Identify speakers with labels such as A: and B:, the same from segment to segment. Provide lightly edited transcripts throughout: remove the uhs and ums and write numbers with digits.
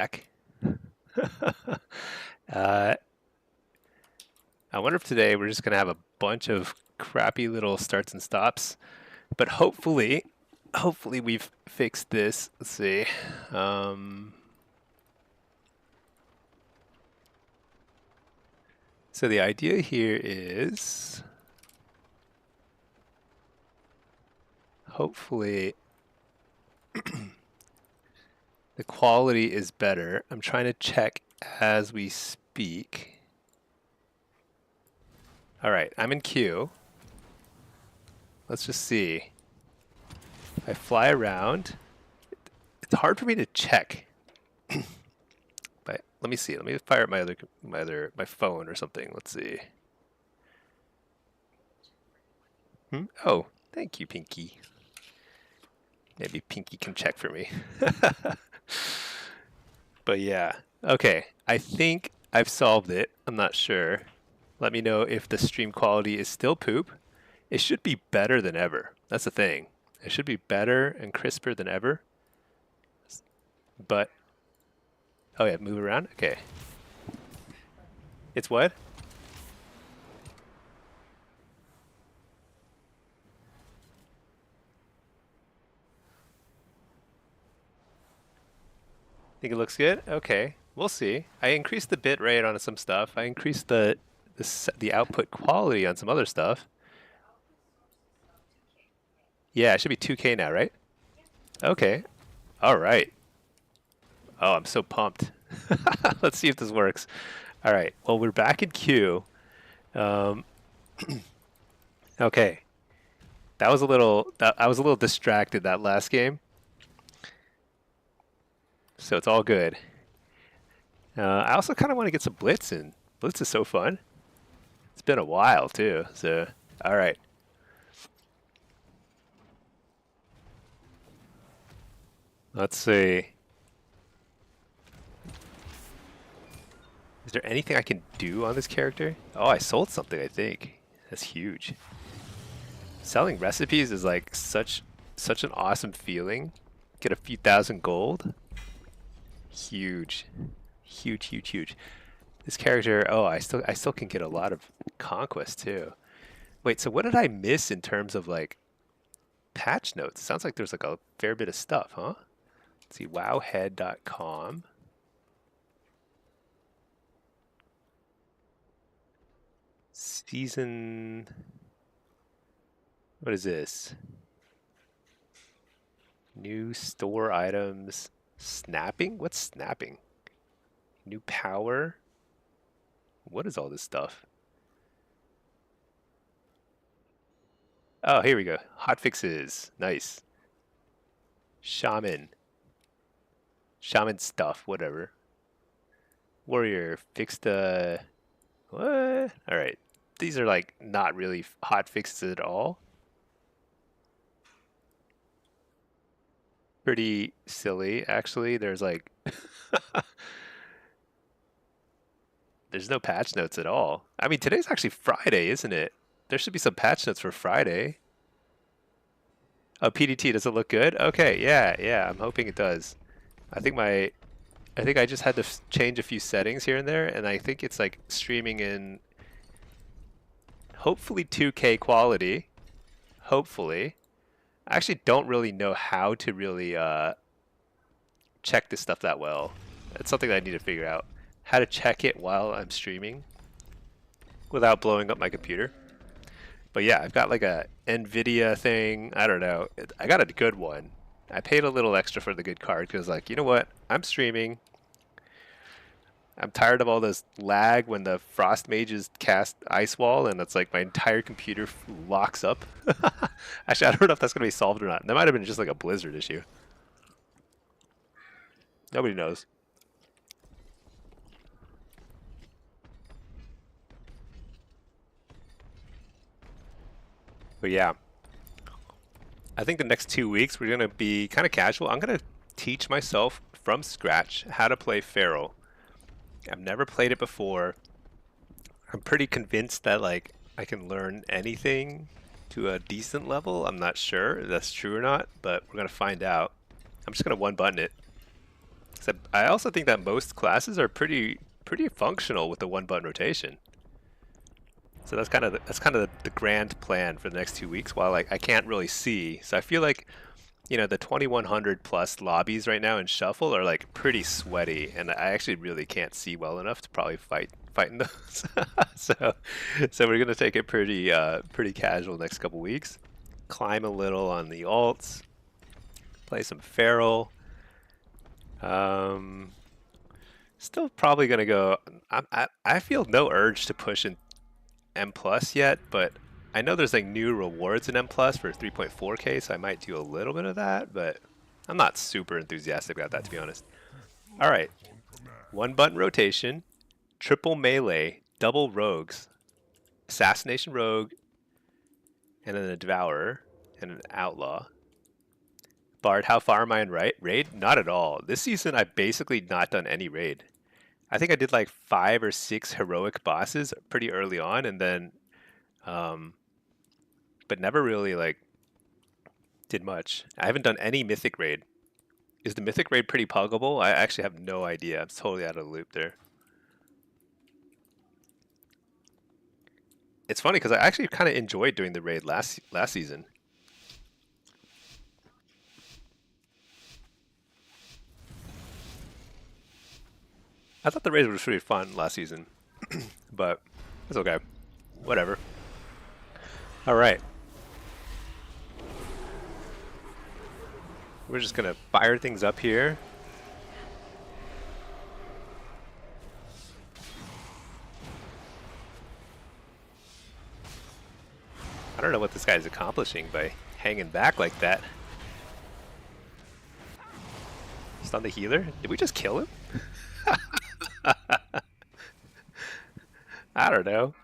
A: back. uh, I wonder if today we're just going to have a bunch of crappy little starts and stops, but hopefully we've fixed this. Let's see. So the idea here is hopefully the quality is better. I'm trying to check as we speak. All right, I'm in queue. Let's just see. If I fly around, it's hard for me to check. But let me see. Let me fire up my phone or something. Let's see. Oh, thank you, Pinky. Maybe Pinky can check for me. But yeah, okay. I think I've solved it. I'm not sure. Let me know if the stream quality is still poop. It should be better than ever. That's the thing. It should be better and crisper than ever. But, oh yeah, move around? Okay. It's what? Think it looks good? Okay, we'll see. I increased the bit rate on some stuff. I increased the output quality on some other stuff. Yeah, it should be 2K now, right? Okay. All right. Oh, I'm so pumped. Let's see if this works. All right. Well, we're back in queue. Okay. That was a little. I was a little distracted that last game, so it's all good. I also kind of want to get some Blitz in. Blitz is so fun. It's been a while too. So, all right. Let's see. Is there anything I can do on this character? Oh, I sold something, I think. That's huge. Selling recipes is like such an awesome feeling. Get a few thousand gold. Huge. Huge, huge, huge. This character, oh, I still can get a lot of conquest too. Wait, so what did I miss in terms of like patch notes? It sounds like there's like a fair bit of stuff, huh? Let's see, wowhead.com. Season, what is this? New store items. Snapping? What's snapping? New power? What is all this stuff? Oh, here we go. Hotfixes. Nice. Shaman. Shaman stuff, whatever. Warrior. Fixed what? Alright. These are like not really hot fixes at all. Pretty silly, actually. There's like there's no patch notes at all. I mean, today's actually Friday, isn't it? There should be some patch notes for Friday. Oh, PDT, does it look good? Okay, yeah, I'm hoping it does. I think I just had to change a few settings here and there, and I think it's like streaming in hopefully 2K quality. Hopefully. I actually don't really know how to really check this stuff that well. It's something that I need to figure out. How to check it while I'm streaming without blowing up my computer. But yeah, I've got like a NVIDIA thing. I don't know. I got a good one. I paid a little extra for the good card because like, you know what? I'm streaming. I'm tired of all this lag when the Frost Mages cast Ice Wall and it's like my entire computer locks up. Actually, I don't know if that's going to be solved or not. That might have been just like a Blizzard issue. Nobody knows. But yeah, I think the next 2 weeks we're going to be kind of casual. I'm going to teach myself from scratch how to play Feral. I've never played it before. I'm pretty convinced that like I can learn anything to a decent level. I'm not sure if that's true or not, but we're going to find out. I'm just going to one button it. So I also think that most classes are pretty functional with the 1-button rotation. So that's kind of the grand plan for the next 2 weeks. While like I can't really see, so I feel like the 2100 plus lobbies right now in Shuffle are like pretty sweaty, and I actually really can't see well enough to probably fight in those. so we're gonna take it pretty casual next couple weeks. Climb a little on the alts, play some Feral. Still probably gonna go. I feel no urge to push in M plus yet, but I know there's like new rewards in M plus for 3.4K, so I might do a little bit of that, but I'm not super enthusiastic about that, to be honest. All right, 1-button rotation, triple melee, double rogues, assassination rogue, and then a devourer and an outlaw. Bard, how far am I in raid? Not at all. This season, I've basically not done any raid. I think I did like 5 or 6 heroic bosses pretty early on, and then, but never really like did much. I haven't done any mythic raid. Is the mythic raid pretty puggable? I actually have no idea. I'm totally out of the loop there. It's funny because I actually kind of enjoyed doing the raid last season. I thought the raid was pretty fun last season, but it's okay. Whatever. All right. We're just gonna fire things up here. I don't know what this guy's accomplishing by hanging back like that. Stun the healer? Did we just kill him? I don't know.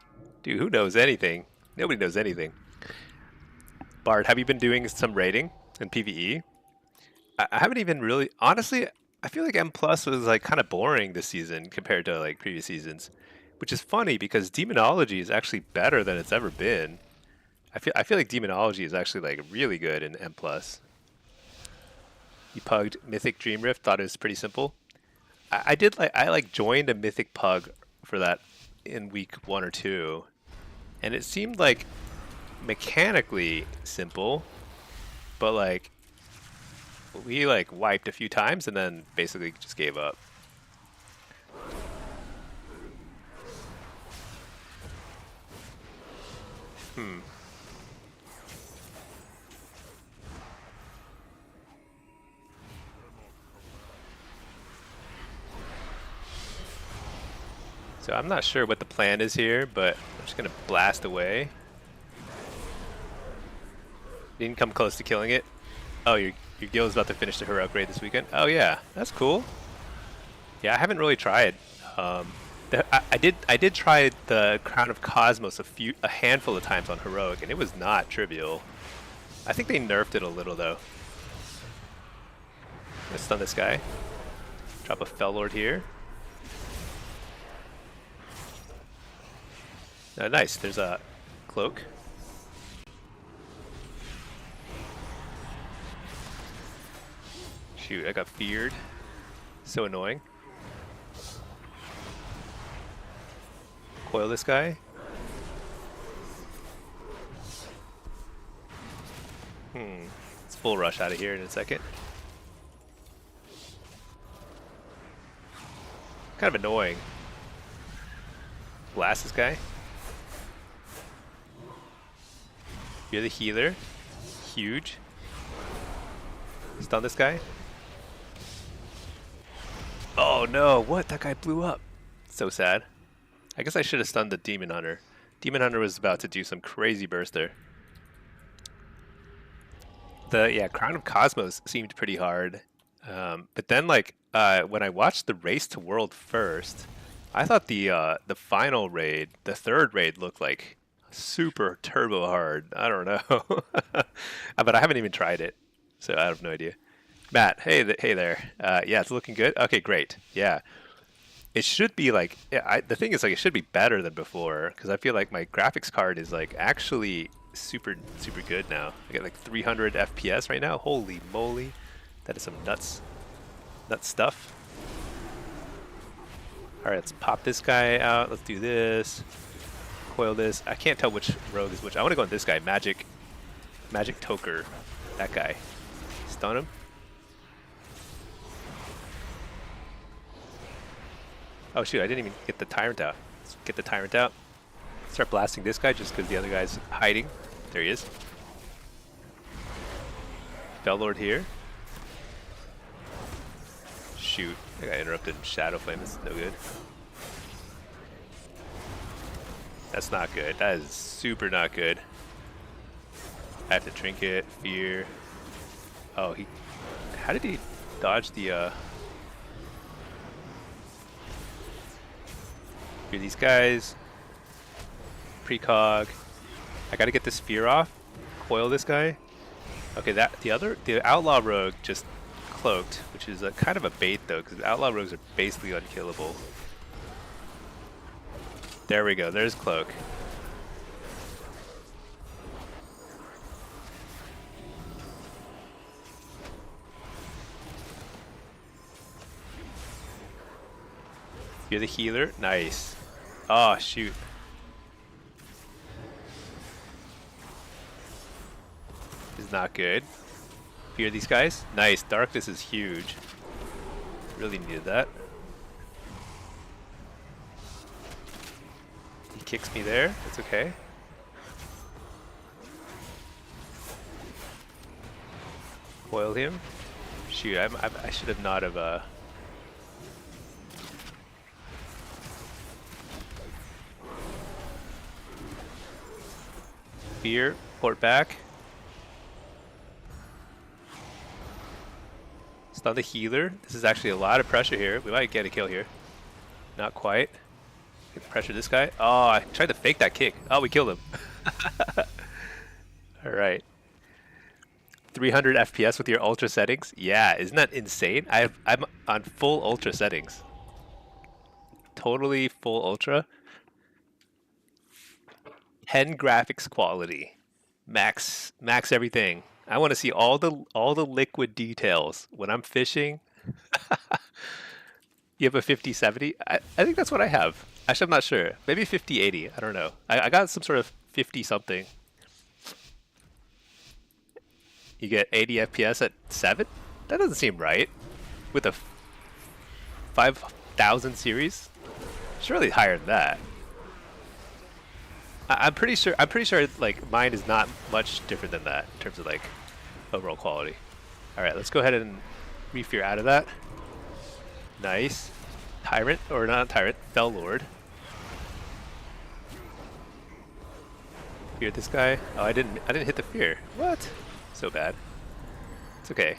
A: Dude, who knows anything? Nobody knows anything. Bard, have you been doing some raiding in PvE? I haven't even really... Honestly, I feel like M Plus was like kind of boring this season compared to like previous seasons. Which is funny because demonology is actually better than it's ever been. I feel like demonology is actually like really good in M Plus. You pugged Mythic Dream Rift, thought it was pretty simple. I joined a Mythic Pug for that in week 1 or 2, and it seemed like mechanically simple, but like we like wiped a few times and then basically just gave up. So I'm not sure what the plan is here, but I'm just gonna blast away. Didn't come close to killing it. Oh, your guild's about to finish the heroic raid this weekend. Oh yeah, that's cool. Yeah, I haven't really tried. I did try the Crown of Cosmos a handful of times on heroic, and it was not trivial. I think they nerfed it a little though. Let's stun this guy. Drop a Fell Lord here. Nice, there's a cloak. Shoot, I got feared. So annoying. Coil this guy. Let's full rush out of here in a second. Kind of annoying. Blast this guy. You're the healer. Huge. Stun this guy. Oh no, what? That guy blew up. So sad. I guess I should have stunned the Demon Hunter. Demon Hunter was about to do some crazy burst there. The Crown of Cosmos seemed pretty hard. But then like when I watched the Race to World first, I thought the final raid, the third raid, looked like super turbo hard. I don't know. But I haven't even tried it, so I have no idea. Matt, hey there. Yeah, it's looking good. Okay, great. Yeah, it should be like. Yeah, the thing is, like, it should be better than before because I feel like my graphics card is like actually super good now. I get like 300 FPS right now. Holy moly, that is some nuts stuff. Alright, let's pop this guy out. Let's do this. Coil this. I can't tell which rogue is which. I want to go on this guy. Magic Toker. That guy. Stun him. Oh shoot, I didn't even get the Tyrant out. Let's get the Tyrant out. Start blasting this guy just because the other guy's hiding. There he is. Bellord here. Shoot, I got interrupted in Shadow Flame. That's no good. That's not good. That is super not good. I have to Trinket, Fear. Oh, how did he dodge the, Fear these guys. Precog. I gotta get this Fear off. Coil this guy. Okay, the Outlaw Rogue just cloaked, which is kind of a bait though, because Outlaw Rogues are basically unkillable. There we go, there's Cloak. You're the healer? Nice. Oh, shoot. Is not good. Fear these guys? Nice. Darkness is huge. Really needed that. He kicks me there. That's okay. Coil him. Shoot, I should have not have Fear, port back. Stun the healer. This is actually a lot of pressure here. We might get a kill here. Not quite. Pressure this guy. Oh, I tried to fake that kick. Oh, we killed him. Alright. 300 FPS with your ultra settings? Yeah, isn't that insane? I'm on full ultra settings. Totally full ultra. 10 graphics quality. Max everything. I want to see all the liquid details when I'm fishing. You have a 5070? I think that's what I have. Actually, I'm not sure. Maybe 5080. I don't know. I got some sort of 50 something. You get 80 FPS at 7? That doesn't seem right. With a 5000 series? Surely higher than that. I'm pretty sure like mine is not much different than that in terms of like overall quality. Alright, let's go ahead and re-fear out of that. Nice. Tyrant, or not Tyrant, Fell Lord. Fear this guy. Oh, I didn't hit the fear. What? So bad. It's okay.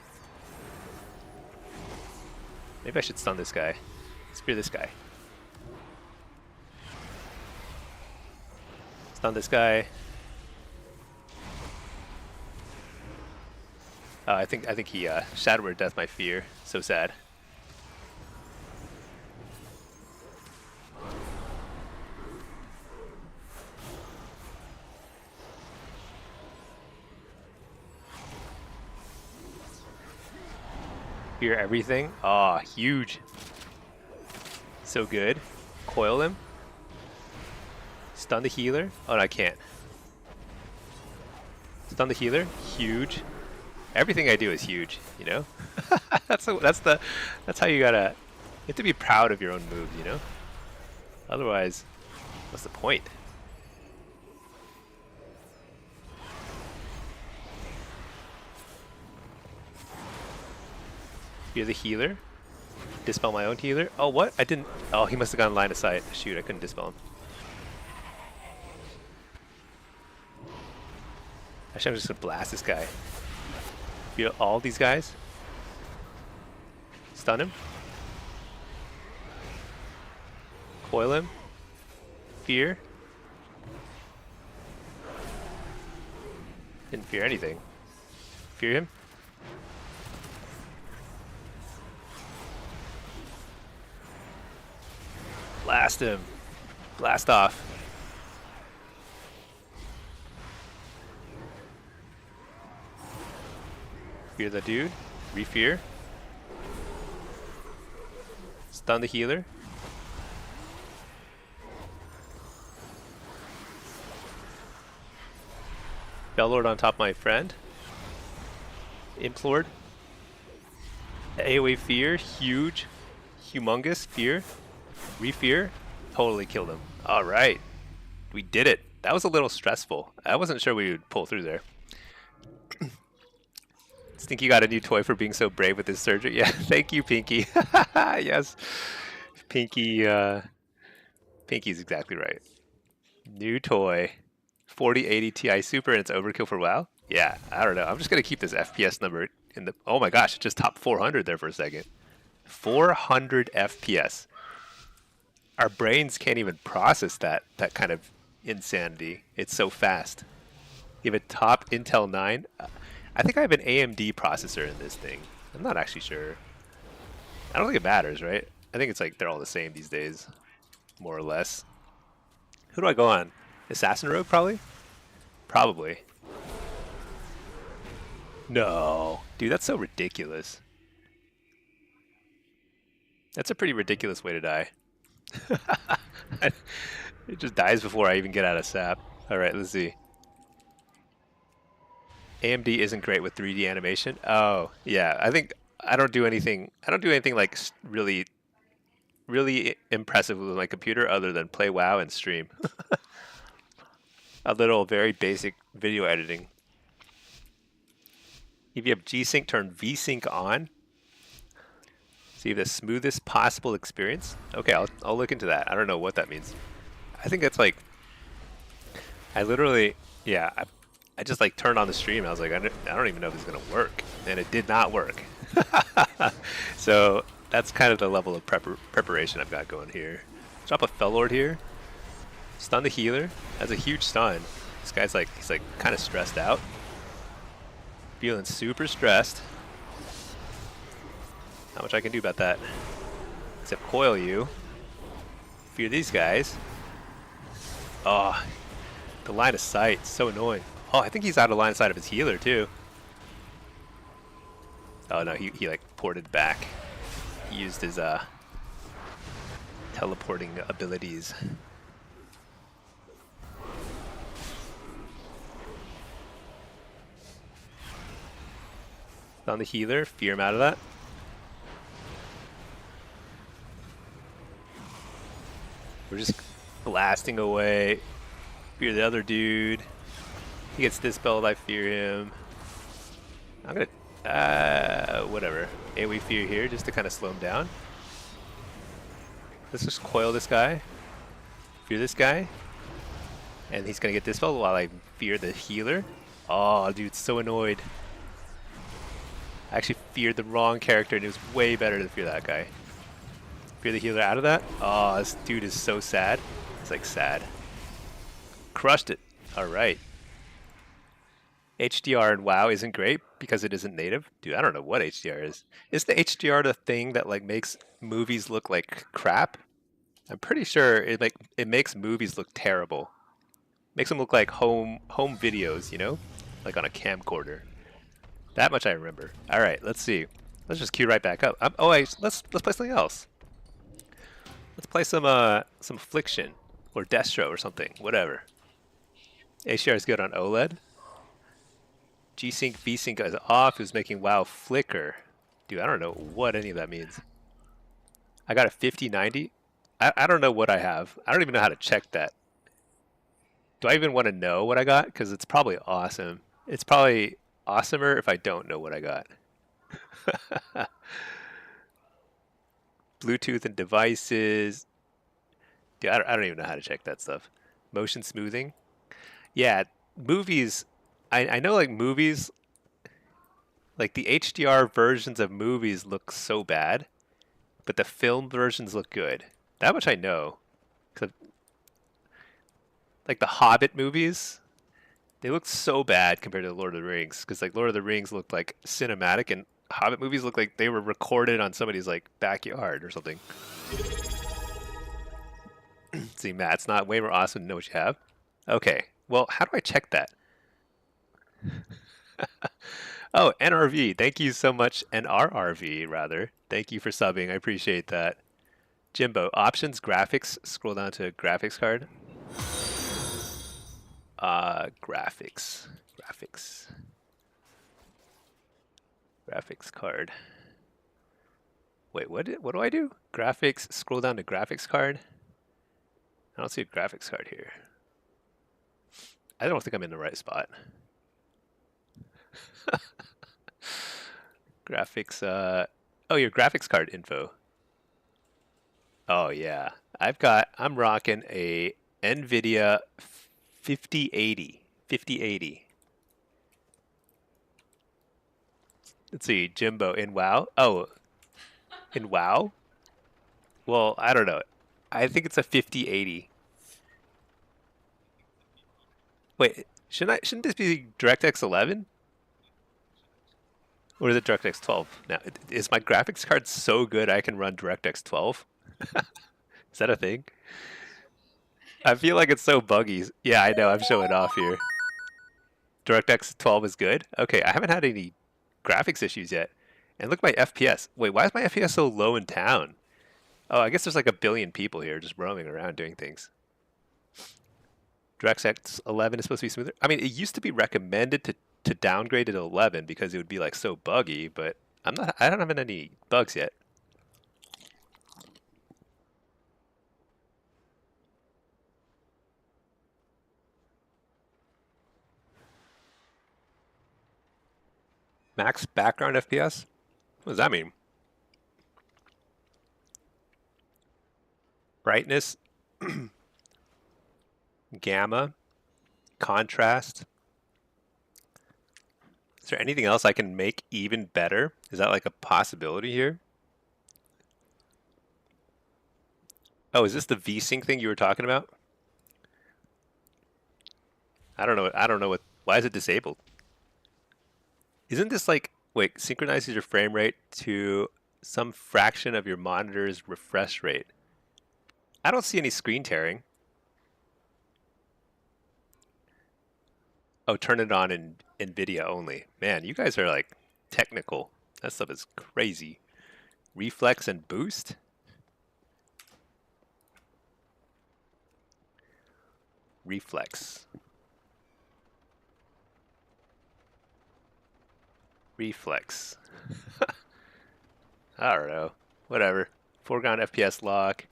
A: Maybe I should stun this guy. Spear this guy. Stun this guy. I think he Shadow Word Death my fear. So sad. Fear everything. Ah, oh, huge. So good. Coil him. Stun the healer. Oh, no, I can't. Stun the healer. Huge. Everything I do is huge. You know. that's how you gotta. You have to be proud of your own moves. You know. Otherwise, what's the point? You're the healer. Dispel my own healer. Oh, what? I didn't. Oh, he must have gone line of sight. Shoot, I couldn't dispel him. Actually, I'm just gonna blast this guy. Feel all these guys. Stun him. Coil him. Fear. Didn't fear anything. Fear him. Blast him. Blast off. Fear the dude. Re-fear. Stun the healer. Bellord on top of my friend. Implord. AoE fear, huge, humongous fear. Refear, totally killed him. Alright, we did it. That was a little stressful. I wasn't sure we would pull through there. Stinky got a new toy for being so brave with his surgery. Yeah, thank you, Pinky. Yes, Pinky. Pinky's exactly right. New toy, 4080 Ti Super, and it's overkill for WoW. Yeah, I don't know. I'm just gonna keep this FPS number in the. Oh my gosh, it just topped 400 there for a second. 400 FPS. Our brains can't even process that kind of insanity. It's so fast. You have a top Intel 9. I think I have an AMD processor in this thing. I'm not actually sure. I don't think it matters, right? I think it's like they're all the same these days, more or less. Who do I go on? Assassin Rogue, probably? Probably. No. Dude, that's so ridiculous. That's a pretty ridiculous way to die. It just dies before I even get out of sap. Alright, let's see. AMD isn't great with 3D animation. Oh, yeah. I think I don't do anything like really impressive with my computer other than play WoW and stream. A little very basic video editing. If you have G-Sync, turn V-Sync on. So you have the smoothest possible experience. Okay, I'll look into that. I don't know what that means. I think that's like, I literally, yeah, I just like turned on the stream and I was like, I don't even know if it's gonna work, and it did not work. So that's kind of the level of preparation I've got going here. Drop a Fellord here. Stun the healer. That's a huge stun. This guy's like, he's like kind of stressed out. Feeling super stressed. Not much I can do about that. Except coil you. Fear these guys. Oh, the line of sight, so annoying. Oh, I think he's out of line of sight of his healer too. Oh no, he like ported back. He used his teleporting abilities. On the healer, fear him out of that. We're just blasting away. Fear the other dude. He gets dispelled, I fear him. I'm gonna, whatever. AoE fear here just to kind of slow him down. Let's just coil this guy. Fear this guy. And he's gonna get dispelled while I fear the healer. Oh, dude, so annoyed. I actually feared the wrong character and it was way better to fear that guy. Fear the healer out of that. Oh, this dude is so sad. It's like sad. Crushed it. Alright. HDR in WoW isn't great because it isn't native. Dude, I don't know what HDR is. Is the HDR the thing that like makes movies look like crap? I'm pretty sure it makes movies look terrible. Makes them look like home videos, you know? Like on a camcorder. That much I remember. All right, let's see. Let's just queue right back up. Let's play something else. Let's play some affliction or Destro or something. Whatever. HDR is good on OLED. G-Sync, V-Sync is off. Who's making WoW flicker? Dude, I don't know what any of that means. I got a 5090. I don't know what I have. I don't even know how to check that. Do I even want to know what I got? Because it's probably awesome. It's probably awesomer if I don't know what I got. Bluetooth and devices. Dude, I don't even know how to check that stuff. Motion smoothing. Yeah, movies. I know like movies, like the HDR versions of movies look so bad, but the film versions look good. That much I know. Like the Hobbit movies, they look so bad compared to Lord of the Rings, because like Lord of the Rings looked like cinematic, and Hobbit movies look like they were recorded on somebody's like backyard or something. See, Matt, it's not way more awesome to know what you have. Okay, well, how do I check that? Oh, NRV, thank you so much. NRRV, rather. Thank you for subbing. I appreciate that. Jimbo, options, graphics. Scroll down to graphics card. Graphics. Graphics card. Wait, what do I do? Graphics, scroll down to graphics card. I don't see a graphics card here. I don't think I'm in the right spot. Graphics, oh, your graphics card info. Oh yeah, I'm rocking a NVIDIA 5080. Let's see, Jimbo in WoW. Oh, in WoW? Well, I don't know. I think it's a 5080. Wait, shouldn't this be DirectX 11? Or is it DirectX 12? Now, is my graphics card so good I can run DirectX 12? Is that a thing? I feel like it's so buggy. Yeah, I know. I'm showing off here. DirectX 12 is good. Okay, I haven't had any graphics issues yet. And look at my FPS. Wait, why is my FPS so low in town? Oh, I guess there's like a billion people here just roaming around doing things. DirectX 11 is supposed to be smoother. I mean, it used to be recommended to downgrade it to 11 because it would be like so buggy, but I don't have any bugs yet. Max background FPS? What does that mean? Brightness, gamma, contrast. Is there anything else I can make even better? Is that like a possibility here? Oh, is this the VSync thing you were talking about? I don't know. I don't know why is it disabled? Isn't this like, wait, synchronizes your frame rate to some fraction of your monitor's refresh rate? I don't see any screen tearing. Oh, turn it on in NVIDIA only. Man, you guys are like technical. That stuff is crazy. Reflex and boost? Reflex. Reflex. I don't know. Whatever. Foregone FPS lock.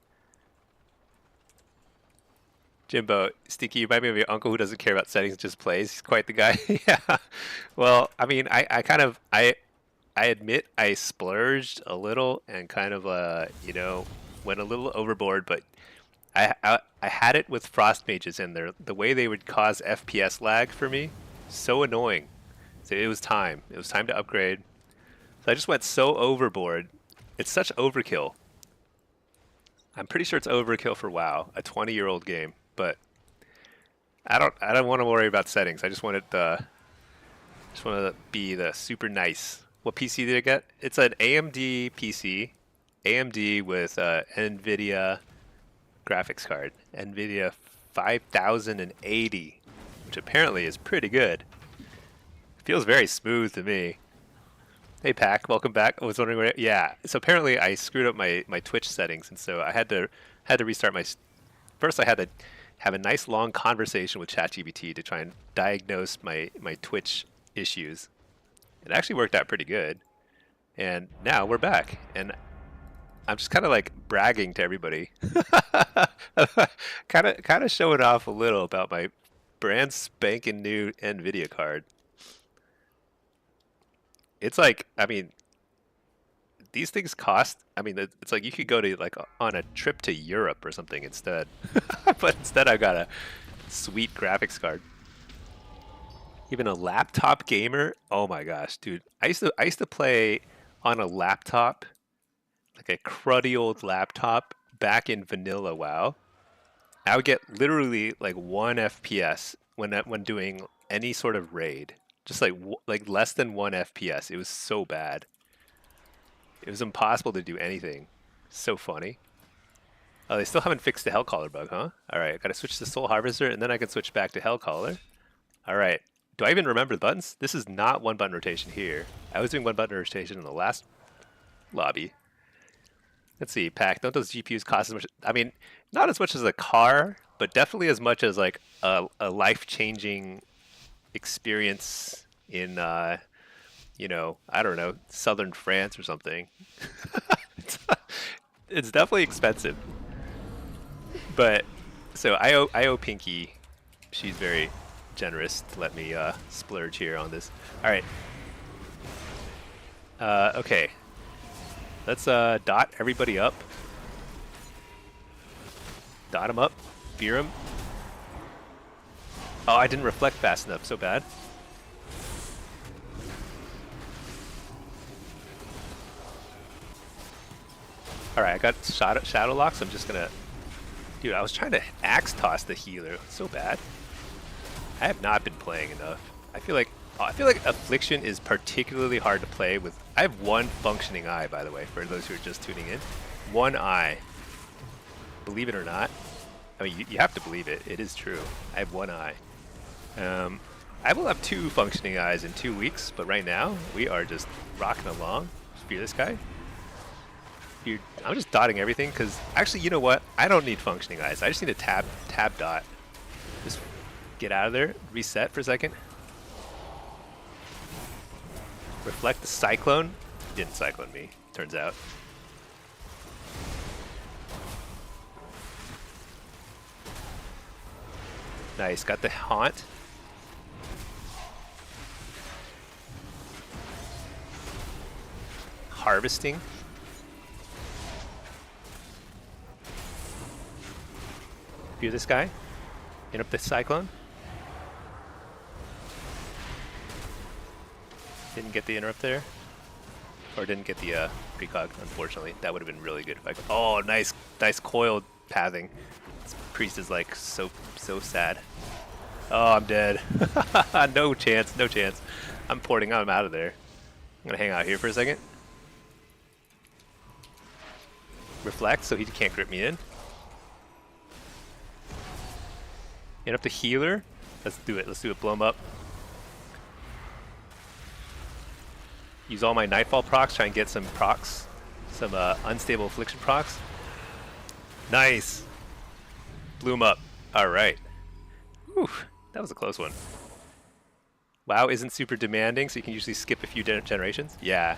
A: Jimbo, Stinky, you might be your uncle who doesn't care about settings, just plays. He's quite the guy. Yeah. Well, I mean, I admit I splurged a little and kind of went a little overboard, but I had it with frost mages in there. The way they would cause FPS lag for me, so annoying. So it was time. It was time to upgrade. So I just went so overboard. It's such overkill. I'm pretty sure it's overkill for WoW, a 20-year-old game. But I don't want to worry about settings. I just want it to be the super nice. What PC did I get? It's an AMD PC, AMD with NVIDIA graphics card, NVIDIA 5080, which apparently is pretty good. Feels very smooth to me. Hey Pack, welcome back. I was wondering where. Yeah, so apparently I screwed up my Twitch settings, and so I had to restart my. First, I had to have a nice long conversation with ChatGPT to try and diagnose my Twitch issues. It actually worked out pretty good, and now we're back, and I'm just kind of like bragging to everybody, kind of showing off a little about my brand spanking new NVIDIA card. It's like, I mean, these things cost, I mean, it's like you could go to like on a trip to Europe or something instead. But instead I got a sweet graphics card. Even a laptop gamer? Oh my gosh, dude. I used to play on a laptop, like a cruddy old laptop back in vanilla WoW. I would get literally like 1 FPS when doing any sort of raid. Just like less than 1 FPS. It was so bad. It was impossible to do anything. So funny. Oh, they still haven't fixed the Hellcaller bug, huh? Alright, I gotta switch to Soul Harvester, and then I can switch back to Hellcaller. Alright. Do I even remember the buttons? This is not one button rotation here. I was doing one button rotation in the last lobby. Let's see, Pack, don't those GPUs cost as much? I mean, not as much as a car. but definitely as much as like a life-changing experience in you know, I don't know, southern France or something. it's, it's definitely expensive. But so I owe Pinky. She's very generous to let me splurge here on this. All right. Okay. Let's dot everybody up. Dot them up. Fear them. Oh, I didn't reflect fast enough. So bad. All right, I got shadow locks. I'm just gonna, dude. I was trying to axe toss the healer. So bad. I have not been playing enough. I feel like affliction is particularly hard to play with. I have one functioning eye, by the way, for those who are just tuning in. One eye. Believe it or not. I mean, you have to believe it. It is true. I have one eye. I will have 2 functioning eyes in 2 weeks, but right now we are just rocking along. Fear this guy. I'm just dotting everything because actually, you know what? I don't need functioning eyes. I just need a tab dot. Just get out of there. Reset for a second. Reflect the cyclone. He didn't cyclone me, turns out. Nice, got the haunt. Harvesting. Fear this guy. Interrupt the cyclone. Didn't get the interrupt there. Or didn't get the precog, unfortunately. That would have been really good if I could. Oh, nice coiled pathing. This priest is like so sad. Oh, I'm dead. No chance. I'm porting. I'm out of there. I'm gonna hang out here for a second. Reflect so he can't grip me in. Interrupt the healer. Let's do it. Blow him up. Use all my Nightfall procs, try and get some procs. Some unstable affliction procs. Nice. Blew him up. Alright. Whew, that was a close one. WoW isn't super demanding, so you can usually skip a few generations. Yeah.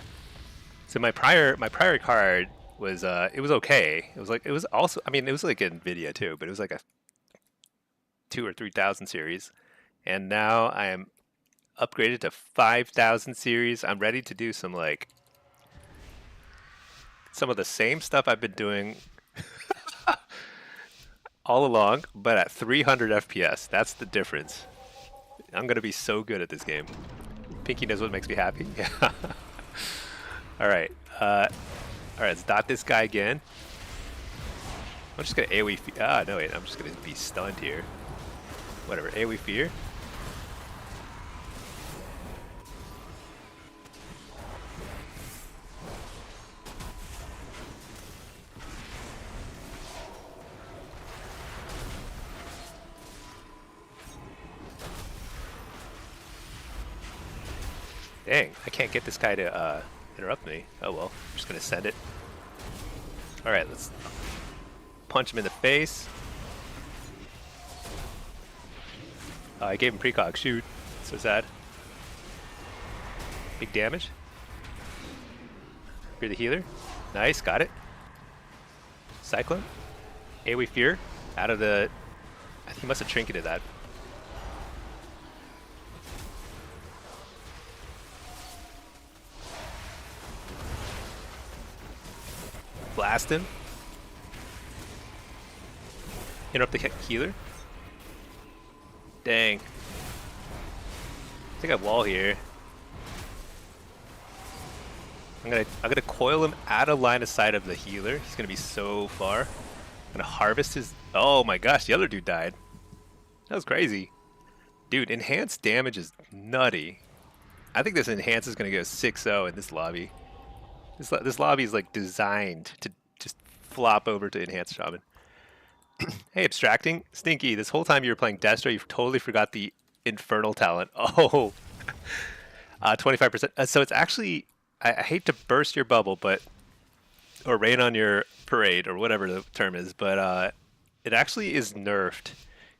A: So my prior card was it was okay. It was also, I mean, it was like NVIDIA too, but it was like a 2,000 or 3,000 series. And now I am upgraded to 5,000 series. I'm ready to do some like some of the same stuff I've been doing all along, but at 300 FPS. That's the difference. I'm gonna be so good at this game. Pinky knows what makes me happy. Yeah. All right. Let's dot this guy again. I'm just gonna AoE fear. Ah, no wait. I'm just gonna be stunned here. Whatever. AoE fear. Dang, I can't get this guy to interrupt me. Oh well, I'm just gonna send it. Alright, let's punch him in the face. I gave him precog, shoot. So sad. Big damage. Fear the healer. Nice, got it. Cyclone. AoE fear. Out of the... I think he must have trinketed that. Blast him. Interrupt the healer. Dang. I think I have wall here. I'm gonna coil him out of line of sight of the healer. He's gonna be so far. I'm gonna harvest his. Oh my gosh, the other dude died. That was crazy. Dude, enhanced damage is nutty. I think this enhance is gonna go 6-0 in this lobby. This lobby is like designed to just flop over to enhanced shaman. Hey, abstracting. Stinky, this whole time you were playing Destro, you totally forgot the infernal talent. Oh, 25%. So it's actually, I hate to burst your bubble, but, or rain on your parade, or whatever the term is, but it actually is nerfed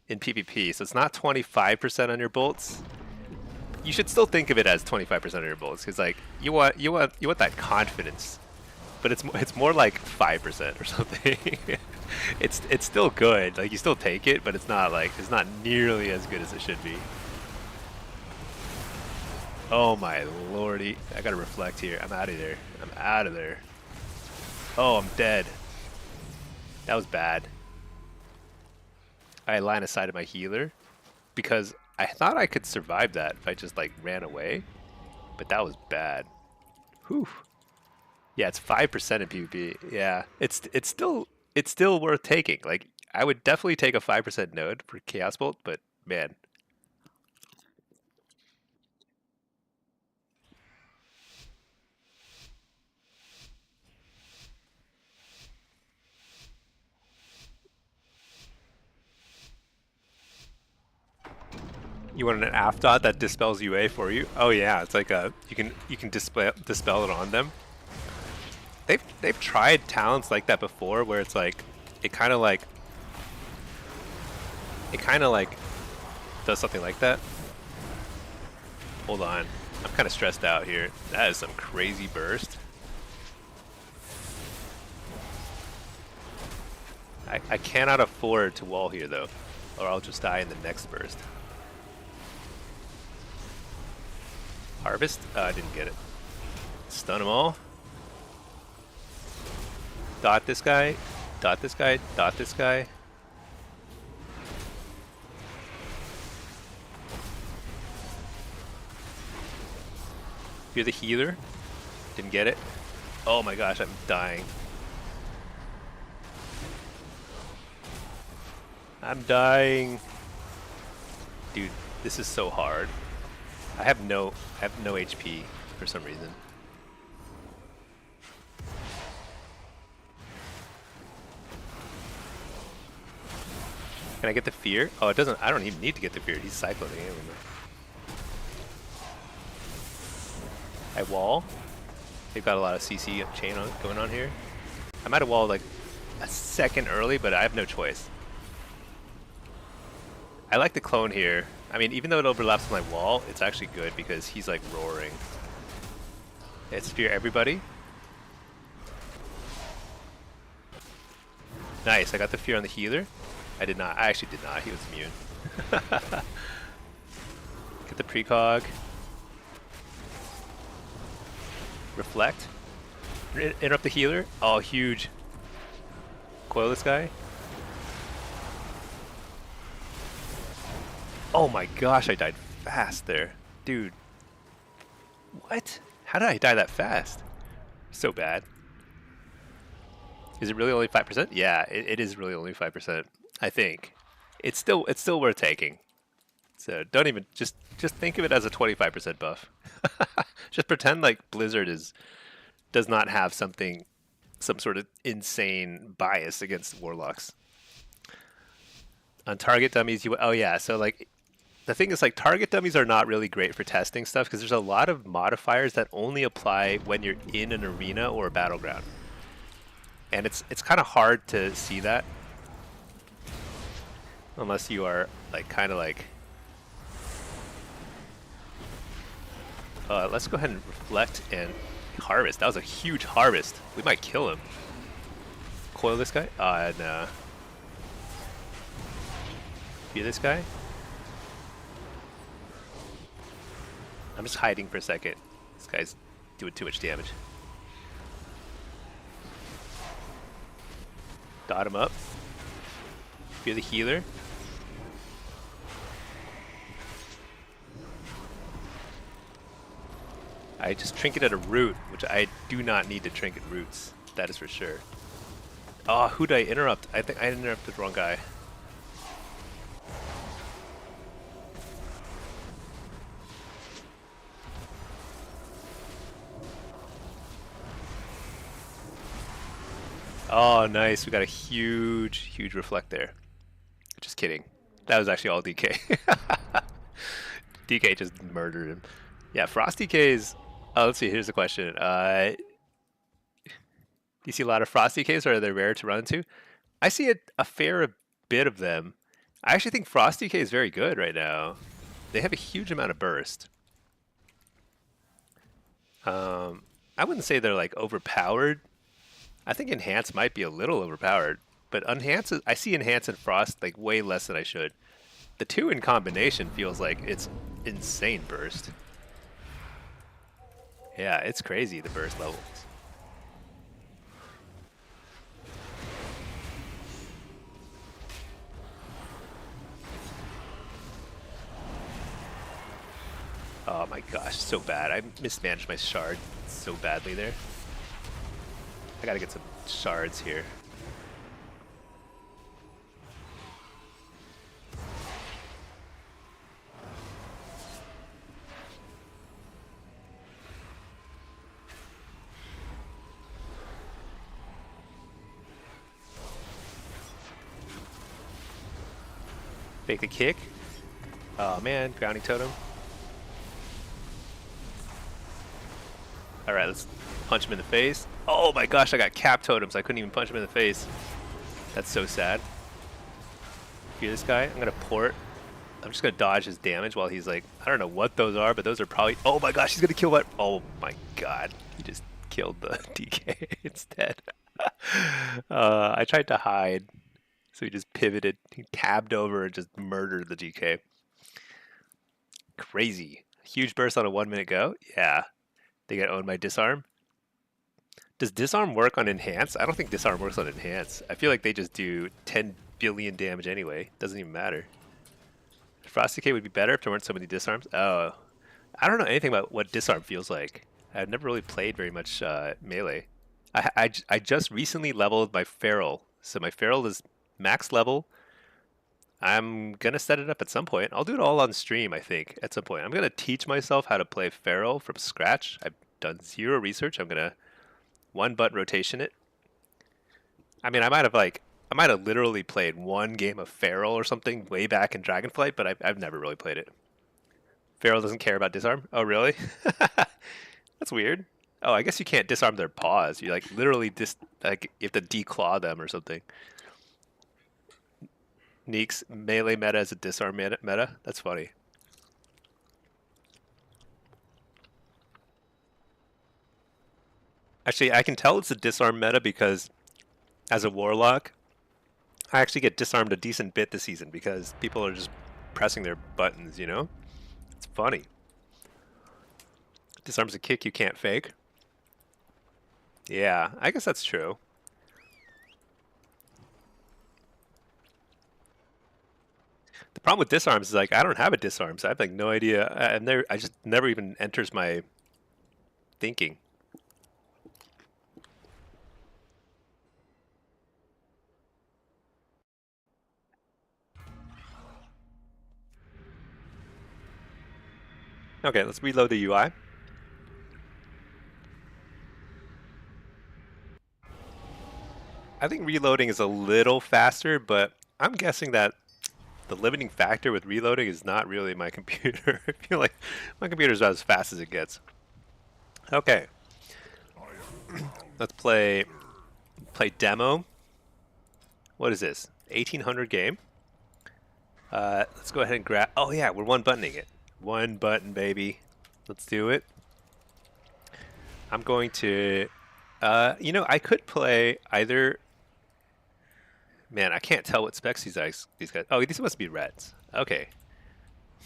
A: in PvP, so it's not 25% on your bolts. You should still think of it as 25% of your bolts, because like you want that confidence, but it's more like 5% or something. It's still good, like you still take it, but it's not nearly as good as it should be. Oh my lordy, I gotta reflect here. I'm out of there. I'm out of there. Oh, I'm dead. That was bad. I line of sighted my healer because I thought I could survive that if I just like ran away, but that was bad. Whew. Yeah, it's 5% in PvP. Yeah, it's still worth taking. Like I would definitely take a 5% node for Chaos Bolt, but man. You want an AF dot that dispels UA for you? Oh yeah, it's like a you can dispel it on them. They've tried talents like that before, where it's like it kind of like does something like that. Hold on, I'm kind of stressed out here. That is some crazy burst. I cannot afford to wall here though, or I'll just die in the next burst. Harvest? I didn't get it. Stun them all. Dot this guy. Dot this guy. Dot this guy. You're the healer. Didn't get it. Oh my gosh, I'm dying. I'm dying. Dude, this is so hard. I have no HP for some reason. Can I get the fear? Oh, it doesn't. I don't even need to get the fear. He's cycling it. I wall. They've got a lot of CC chain going on here. I might have walled like a second early, but I have no choice. I like the clone here. I mean, even though it overlaps my wall, it's actually good because he's like roaring. It's fear everybody. Nice, I got the fear on the healer. I did not. I actually did not. He was immune. Get the precog. Reflect. Interrupt the healer. Oh, huge. Coil this guy. Oh my gosh, I died fast there. Dude. What? How did I die that fast? So bad. Is it really only 5%? Yeah, it is really only 5%. I think. It's still worth taking. So don't even just think of it as a 25% buff. Just pretend like Blizzard does not have some sort of insane bias against Warlocks. On target dummies, oh yeah, so like the thing is, like, target dummies are not really great for testing stuff because there's a lot of modifiers that only apply when you're in an arena or a battleground, and it's kind of hard to see that unless you are like kind of like. Let's go ahead and reflect and harvest. That was a huge harvest. We might kill him. Coil this guy. No. Be this guy. I'm just hiding for a second. This guy's doing too much damage. Dot him up. Be the healer. I just trinketed a root, which I do not need to trinket roots. That is for sure. Oh, who did I interrupt? I think I interrupted the wrong guy. Oh, nice. We got a huge reflect there. Just kidding. That was actually all DK. DK just murdered him. Yeah, Frost DKs. Oh, let's see. Here's the question. Do you see a lot of Frost DKs, or are they rare to run into? I see a fair bit of them. I actually think Frost DK is very good right now. They have a huge amount of burst. I wouldn't say they're like overpowered. I think Enhance might be a little overpowered, but Enhance I see Enhance and Frost like way less than I should. The two in combination feels like it's insane burst. Yeah, it's crazy, the burst levels. Oh my gosh, so bad. I mismanaged my shard so badly there. I gotta get some shards here. Fake the kick. Oh man, grounding totem. Alright, let's punch him in the face. Oh my gosh, I got cap totems. I couldn't even punch him in the face. That's so sad. Hear this guy? I'm gonna port. I'm just gonna dodge his damage while he's like, I don't know what those are, but those are probably. Oh my gosh, he's gonna kill what? Oh my god, he just killed the DK instead. I tried to hide, so he just pivoted. He tabbed over and just murdered the DK. Crazy. Huge burst on a 1 minute go? Yeah. They get owned by disarm. Does disarm work on enhance? I don't think disarm works on enhance. I feel like they just do 10 billion damage anyway. Doesn't even matter. Frost DK would be better if there weren't so many disarms. Oh, I don't know anything about what disarm feels like. I've never really played very much melee. I just recently leveled my feral, so my feral is max level. I'm gonna set it up at some point. I'll do it all on stream, I think, at some point. I'm gonna teach myself how to play feral from scratch. I've done zero research. I'm gonna one button rotation it. I mean, I might have literally played one game of feral or something way back in Dragonflight, but I've never really played it. Feral doesn't care about disarm? Oh, really? That's weird. Oh, I guess you can't disarm their paws. You like literally like you have to declaw them or something. Neek's melee meta as a disarm meta? That's funny. Actually, I can tell it's a disarm meta because as a Warlock, I actually get disarmed a decent bit this season because people are just pressing their buttons, you know? It's funny. Disarm's a kick you can't fake. Yeah, I guess that's true. The problem with disarms is like I don't have a disarm, so I have like no idea. I just never even enters my thinking. Okay, let's reload the UI. I think reloading is a little faster, but I'm guessing that the limiting factor with reloading is not really my computer. I feel like my computer is about as fast as it gets. Okay. Let's play demo. What is this? 1800 game. Let's go ahead and grab. Oh yeah, we're one buttoning it. One button, baby. Let's do it. I'm going to. You know, I could play either. Man, I can't tell what specs these guys. Oh, these must be reds. Okay.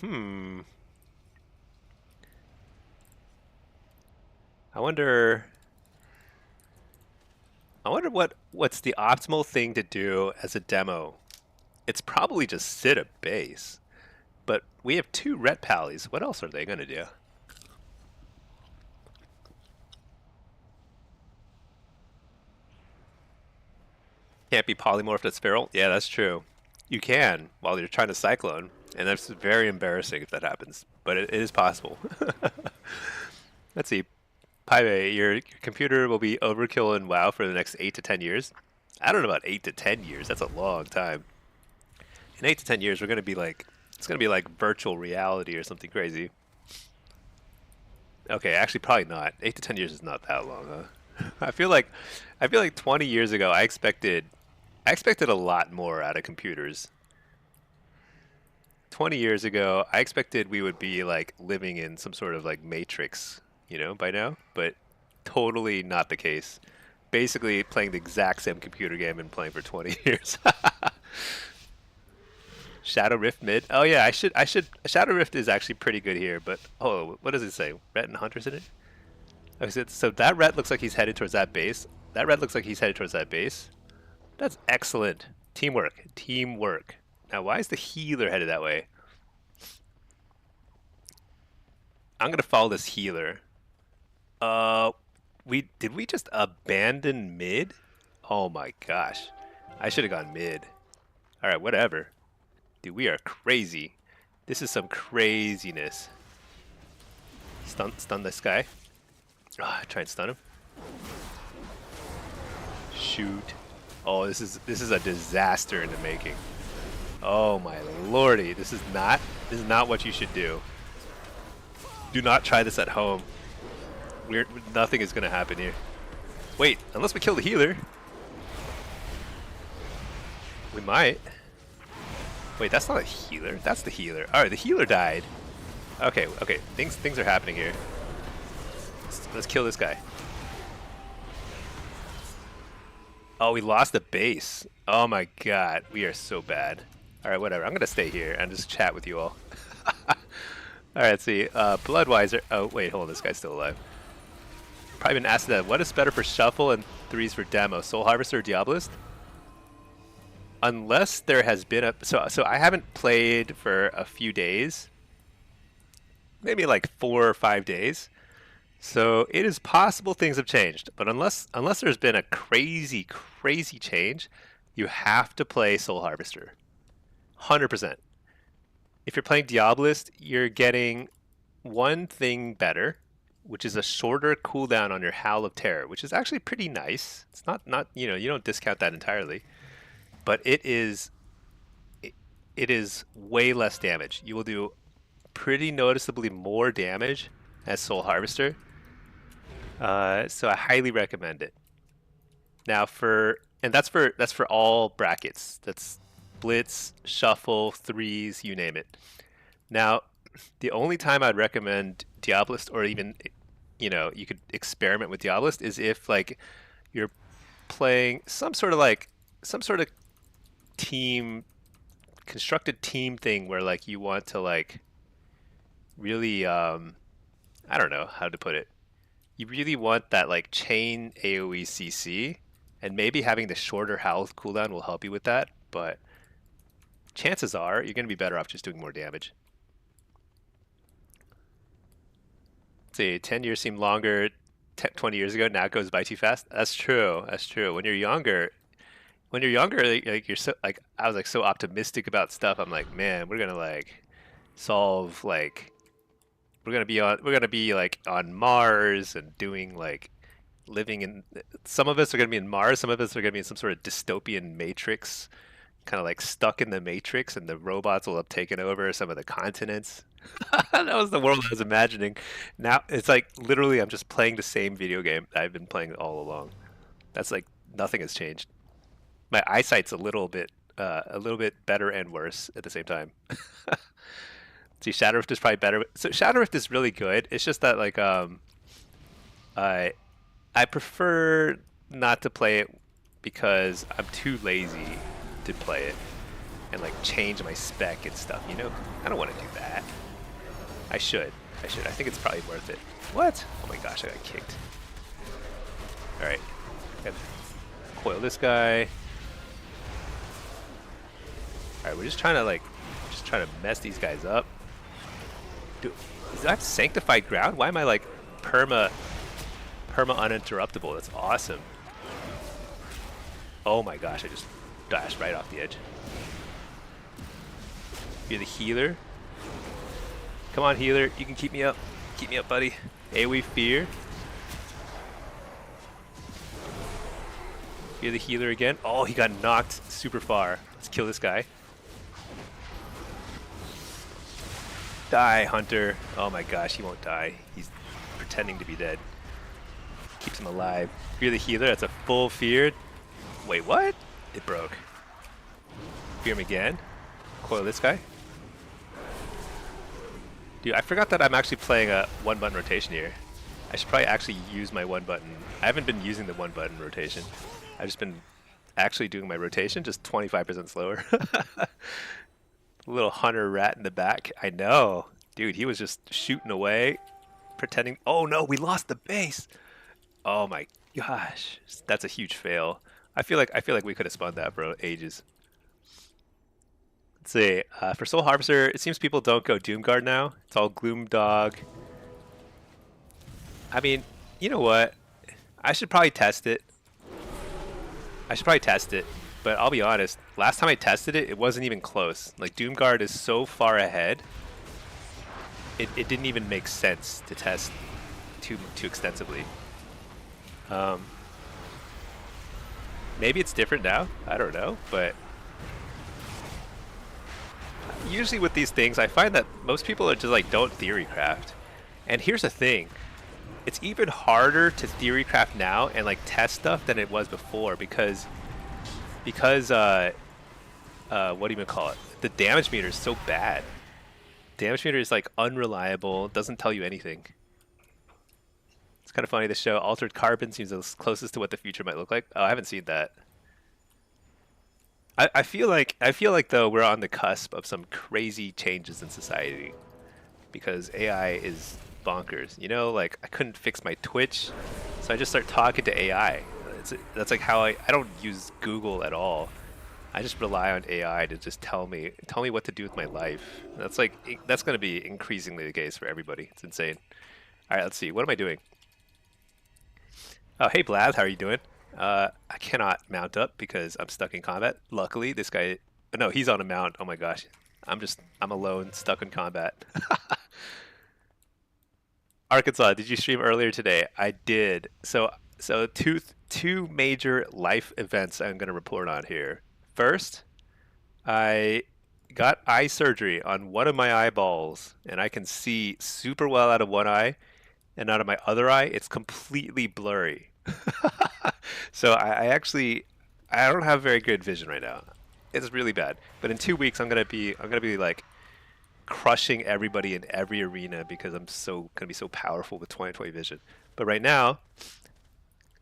A: I wonder what's the optimal thing to do as a demo. It's probably just sit a base. But we have 2 ret pallies. What else are they gonna do? Can't be polymorphed as feral? Yeah, that's true. You can while you're trying to cyclone, and that's very embarrassing if that happens. But it is possible. Let's see. Pyve, your computer will be overkill in WoW for the next 8 to 10 years. I don't know about 8 to 10 years. That's a long time. In 8 to 10 years, we're gonna be like, it's gonna be like virtual reality or something crazy. Okay, actually, probably not. 8 to 10 years is not that long, huh? I feel like 20 years ago, I expected I expected a lot more out of computers. 20 years ago, I expected we would be like living in some sort of like matrix, you know, by now, but totally not the case. Basically playing the exact same computer game and playing for 20 years. Shadow Rift mid. Oh yeah, I should Shadow Rift is actually pretty good here, but oh, what does it say? Ret and Hunter's in it? Okay, so that ret looks like he's headed towards that base. That ret looks like he's headed towards that base. That's excellent. Teamwork. Teamwork. Now, why is the healer headed that way? I'm gonna follow this healer. Did we just abandon mid? Oh my gosh. I should have gone mid. Alright, whatever. Dude, we are crazy. This is some craziness. Stun this guy. Try and stun him. Shoot. Oh, this is a disaster in the making. Oh my lordy, this is not what you should do. Do not try this at home. Nothing is gonna happen here. Wait, unless we kill the healer. We might. Wait, that's not a healer. That's the healer. Alright, the healer died. Okay, okay. Things are happening here. Let's kill this guy. Oh, we lost the base. Oh my god, we are so bad. Alright, whatever. I'm gonna stay here and just chat with you all. Alright, let's see. Bloodwiser. Oh, wait, hold on. This guy's still alive. Probably been asked that. What is better for Shuffle and 3s for Demo? Soul Harvester or Diabolist? Unless there has been a... So I haven't played for a few days. Maybe like 4 or 5 days. So it is possible things have changed. But unless there's been a crazy change, you have to play Soul Harvester. 100%. If you're playing Diabolist, you're getting one thing better, which is a shorter cooldown on your Howl of Terror, which is actually pretty nice. It's not you know, you don't discount that entirely, but it is way less damage. You will do pretty noticeably more damage as Soul Harvester. So I highly recommend it. Now that's for all brackets. That's Blitz, Shuffle, 3s, you name it. Now, the only time I'd recommend Diabolist, or even, you know, you could experiment with Diabolist, is if like you're playing some sort of team, constructed team thing where like you want to like really, I don't know how to put it. You really want that like chain AoE CC, and maybe having the shorter health cooldown will help you with that, but chances are you're going to be better off just doing more damage. Let's see, 10 years seemed longer 20 years ago. Now it goes by too fast. That's true. That's true. When you're younger, like you're so like I was like so optimistic about stuff. I'm like, man, we're gonna like solve like we're gonna be like on Mars and doing like living in. Some of us are gonna be in Mars. Some of us are gonna be in some sort of dystopian matrix, kind of like stuck in the matrix, and the robots will have taken over some of the continents. That was the world I was imagining. Now it's like literally I'm just playing the same video game I've been playing all along. That's like nothing has changed. My eyesight's a little bit better and worse at the same time. See, Shadow Rift is probably better. So Shadow Rift is really good. It's just that like I prefer not to play it because I'm too lazy to play it and like change my spec and stuff, you know? I don't want to do that. I should. I think it's probably worth it. What? Oh my gosh, I got kicked. Alright. Coil this guy. Alright, we're just trying to mess these guys up. Dude, is that sanctified ground? Why am I like perma uninterruptible? That's awesome. Oh my gosh, I just dashed right off the edge. You're the healer. Come on, healer. You can keep me up. Keep me up, buddy. AoE fear. You're the healer again. Oh, he got knocked super far. Let's kill this guy. Die, Hunter. Oh my gosh, he won't die. He's pretending to be dead. Keeps him alive. Fear the healer. That's a full fear. Wait, what? It broke. Fear him again. Coil this guy. Dude, I forgot that I'm actually playing a one-button rotation here. I should probably actually use my one-button. I haven't been using the one-button rotation. I've just been actually doing my rotation, just 25% slower. Little hunter rat in the back. I know. Dude, he was just shooting away, pretending. Oh no, we lost the base. Oh my gosh. That's a huge fail. I feel like we could have spun that, bro, ages. Let's see. For Soul Harvester, it seems people don't go Doomguard now. It's all Gloom Dog. I mean, you know what? I should probably test it. But I'll be honest. Last time I tested it, it wasn't even close. Like, Doomguard is so far ahead. It didn't even make sense to test too extensively. Maybe it's different now. I don't know, but usually with these things, I find that most people are just like, don't theory craft. And here's the thing. It's even harder to theory craft now and like test stuff than it was before because what do you even call it? The damage meter is so bad. Damage meter is like unreliable, doesn't tell you anything. It's kind of funny, the show Altered Carbon seems the closest to what the future might look like. Oh, I haven't seen that. I feel like though we're on the cusp of some crazy changes in society because AI is bonkers. You know, like I couldn't fix my Twitch, so I just start talking to AI. That's like how I don't use Google at all. I just rely on AI to just tell me what to do with my life. That's going to be increasingly the case for everybody. It's insane. All right, let's see. What am I doing? Oh, hey Blaz, how are you doing? I cannot mount up because I'm stuck in combat. Luckily, this guy, no, he's on a mount. Oh my gosh, I'm alone, stuck in combat. Arkansas, did you stream earlier today? I did. So two major life events I'm going to report on here. First, I got eye surgery on one of my eyeballs, and I can see super well out of one eye, and out of my other eye, it's completely blurry. So I don't have very good vision right now. It's really bad. But in 2 weeks, I'm gonna be like crushing everybody in every arena because I'm gonna be so powerful with 20/20 vision. But right now,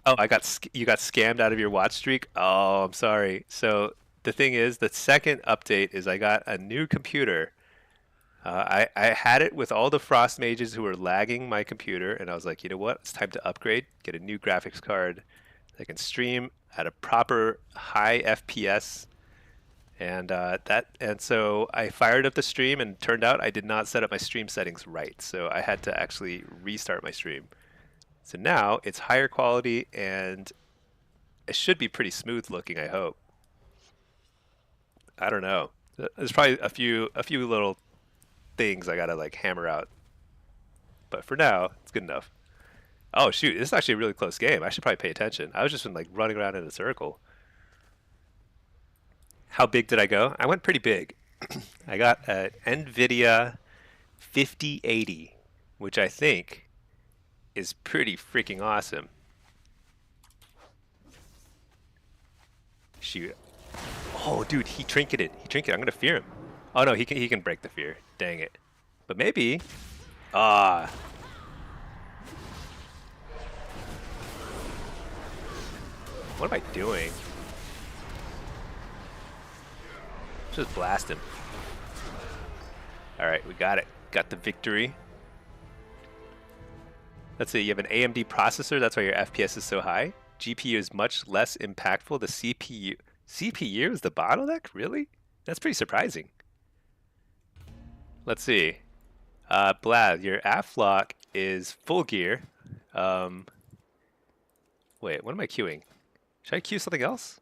A: oh, you got scammed out of your watch streak. Oh, I'm sorry. So the thing is, the second update is I got a new computer. I had it with all the frost mages who were lagging my computer, and I was like, you know what? It's time to upgrade, get a new graphics card that can stream at a proper high FPS, and so I fired up the stream, and turned out I did not set up my stream settings right, so I had to actually restart my stream. So now it's higher quality, and it should be pretty smooth looking, I hope. I don't know. There's probably a few little things I gotta like hammer out, but for now it's good enough. Oh shoot, this is actually a really close game. I should probably pay attention. I was just been like running around in a circle. How big did I go? I went pretty big. I got an NVIDIA 5080, which I think is pretty freaking awesome. Shoot. Oh dude, he trinketed. I'm gonna fear him. Oh no, he can break the fear. Dang it. But maybe. Ah. What am I doing? Just blast him. Alright, we got it. Got the victory. Let's see, you have an AMD processor, that's why your FPS is so high. GPU is much less impactful. The CPU is the bottleneck? Really? That's pretty surprising. Let's see. Blad, your afflock is full gear. Wait, what am I queuing? Should I queue something else?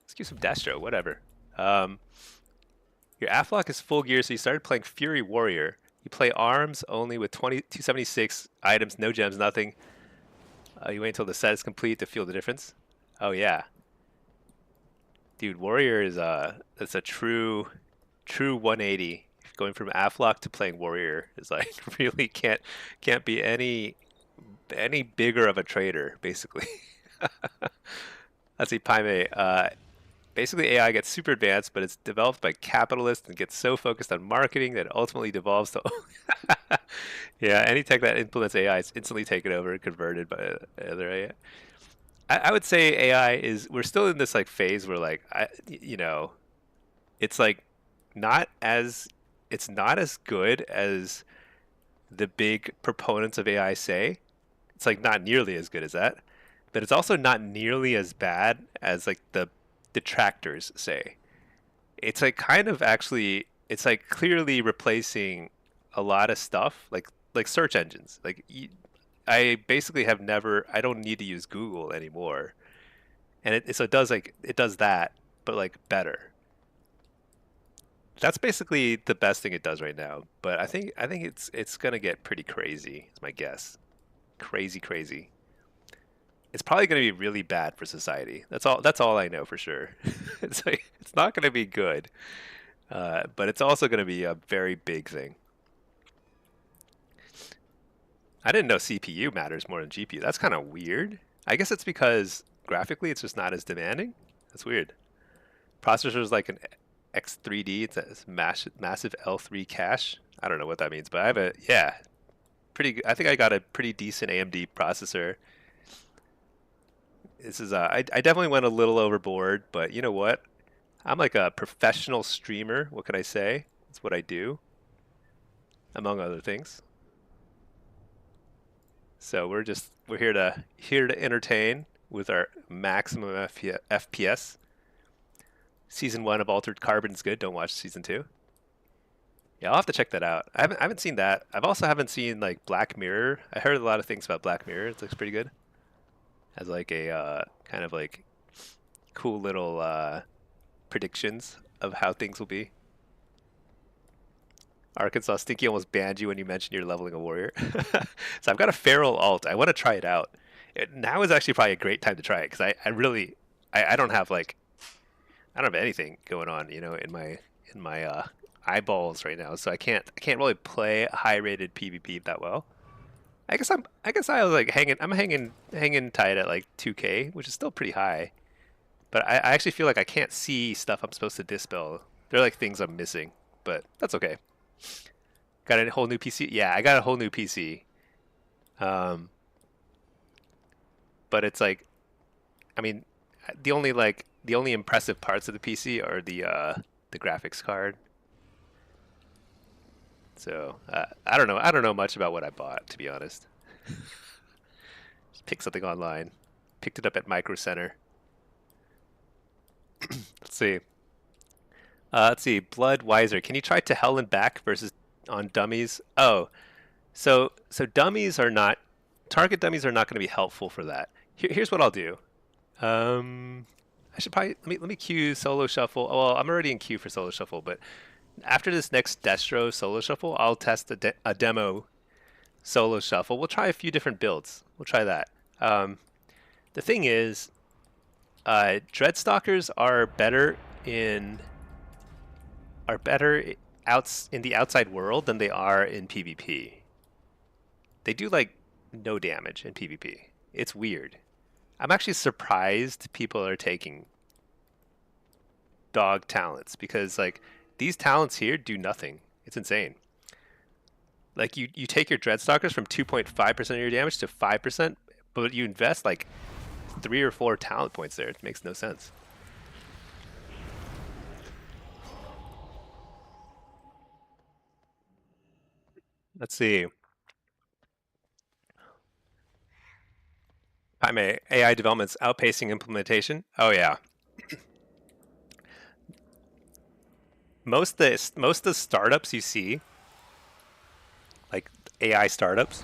A: Let's queue some Destro, whatever. Your afflock is full gear, so you started playing Fury Warrior. You play arms only with 276 items, no gems, nothing. You wait until the set is complete to feel the difference. Oh yeah. Dude, Warrior is that's a true 180. Going from afflock to playing Warrior is like really can't be any bigger of a trader, basically. Let's see, Paime. basically AI gets super advanced, but it's developed by capitalists and gets so focused on marketing that it ultimately devolves to yeah, any tech that implements AI is instantly taken over and converted by other AI. I would say AI is we're still in this like phase where like you know, it's like not as it's not as good as the big proponents of AI say. It's like not nearly as good as that, but it's also not nearly as bad as like the detractors say. It's like kind of actually it's like clearly replacing a lot of stuff like search engines. I basically have never I don't need to use Google anymore. And so it does like it does that but like better. That's basically the best thing it does right now, but I think it's going to get pretty crazy is my guess. Crazy crazy. It's probably going to be really bad for society. That's all I know for sure. It's like it's not going to be good. But it's also going to be a very big thing. I didn't know CPU matters more than GPU. That's kind of weird. I guess it's because graphically it's just not as demanding. That's weird. Processor is like an X3D. It's a massive L3 cache. I don't know what that means, but I have a yeah, pretty. I think I got a pretty decent AMD processor. This is I definitely went a little overboard, but you know what? I'm like a professional streamer. What can I say? It's what I do, among other things. So we're here to entertain with our maximum FPS. Season 1 of Altered Carbon is good. Don't watch season 2. Yeah, I'll have to check that out. I haven't seen that. I've also haven't seen like Black Mirror. I heard a lot of things about Black Mirror. It looks pretty good. Has like a kind of like cool little predictions of how things will be. Arkansas Stinky almost banned you when you mentioned you're leveling a warrior. So I've got a feral alt. I want to try it out. Now is actually probably a great time to try it because I really I don't have like I don't have anything going on in my eyeballs right now, so I can't really play high rated PvP that well. I was like hanging tight at like 2K, which is still pretty high. But I actually feel like I can't see stuff I'm supposed to dispel. There are like things I'm missing, but that's okay. Got a whole new PC. Yeah, I got a whole new PC. Um, but it's like, I mean, the only impressive parts of the PC are the graphics card. So I don't know. I don't know much about what I bought, to be honest. Just picked something online. Picked it up at Micro Center. Let's see. Let's see. Blood Wiser. Can you try to hell and back versus on dummies? Oh, so dummies are not target dummies are not going to be helpful for that. Here's what I'll do. Um, I should probably let me queue solo shuffle. Oh, well, I'm already in queue for solo shuffle, but after this next Destro solo shuffle, I'll test a demo solo shuffle. We'll try a few different builds. We'll try that. Um, the thing is, Dreadstalkers in are better outs in the outside world than they are in PvP. They do like no damage in PvP. It's weird. I'm actually surprised people are taking dog talents because like these talents here do nothing. It's insane. Like you take your Dreadstalkers from 2.5% of your damage to 5%, but you invest like 3 or 4 talent points there. It makes no sense. Let's see. Jaime, AI development's outpacing implementation. Oh yeah. Most of the startups you see, like AI startups,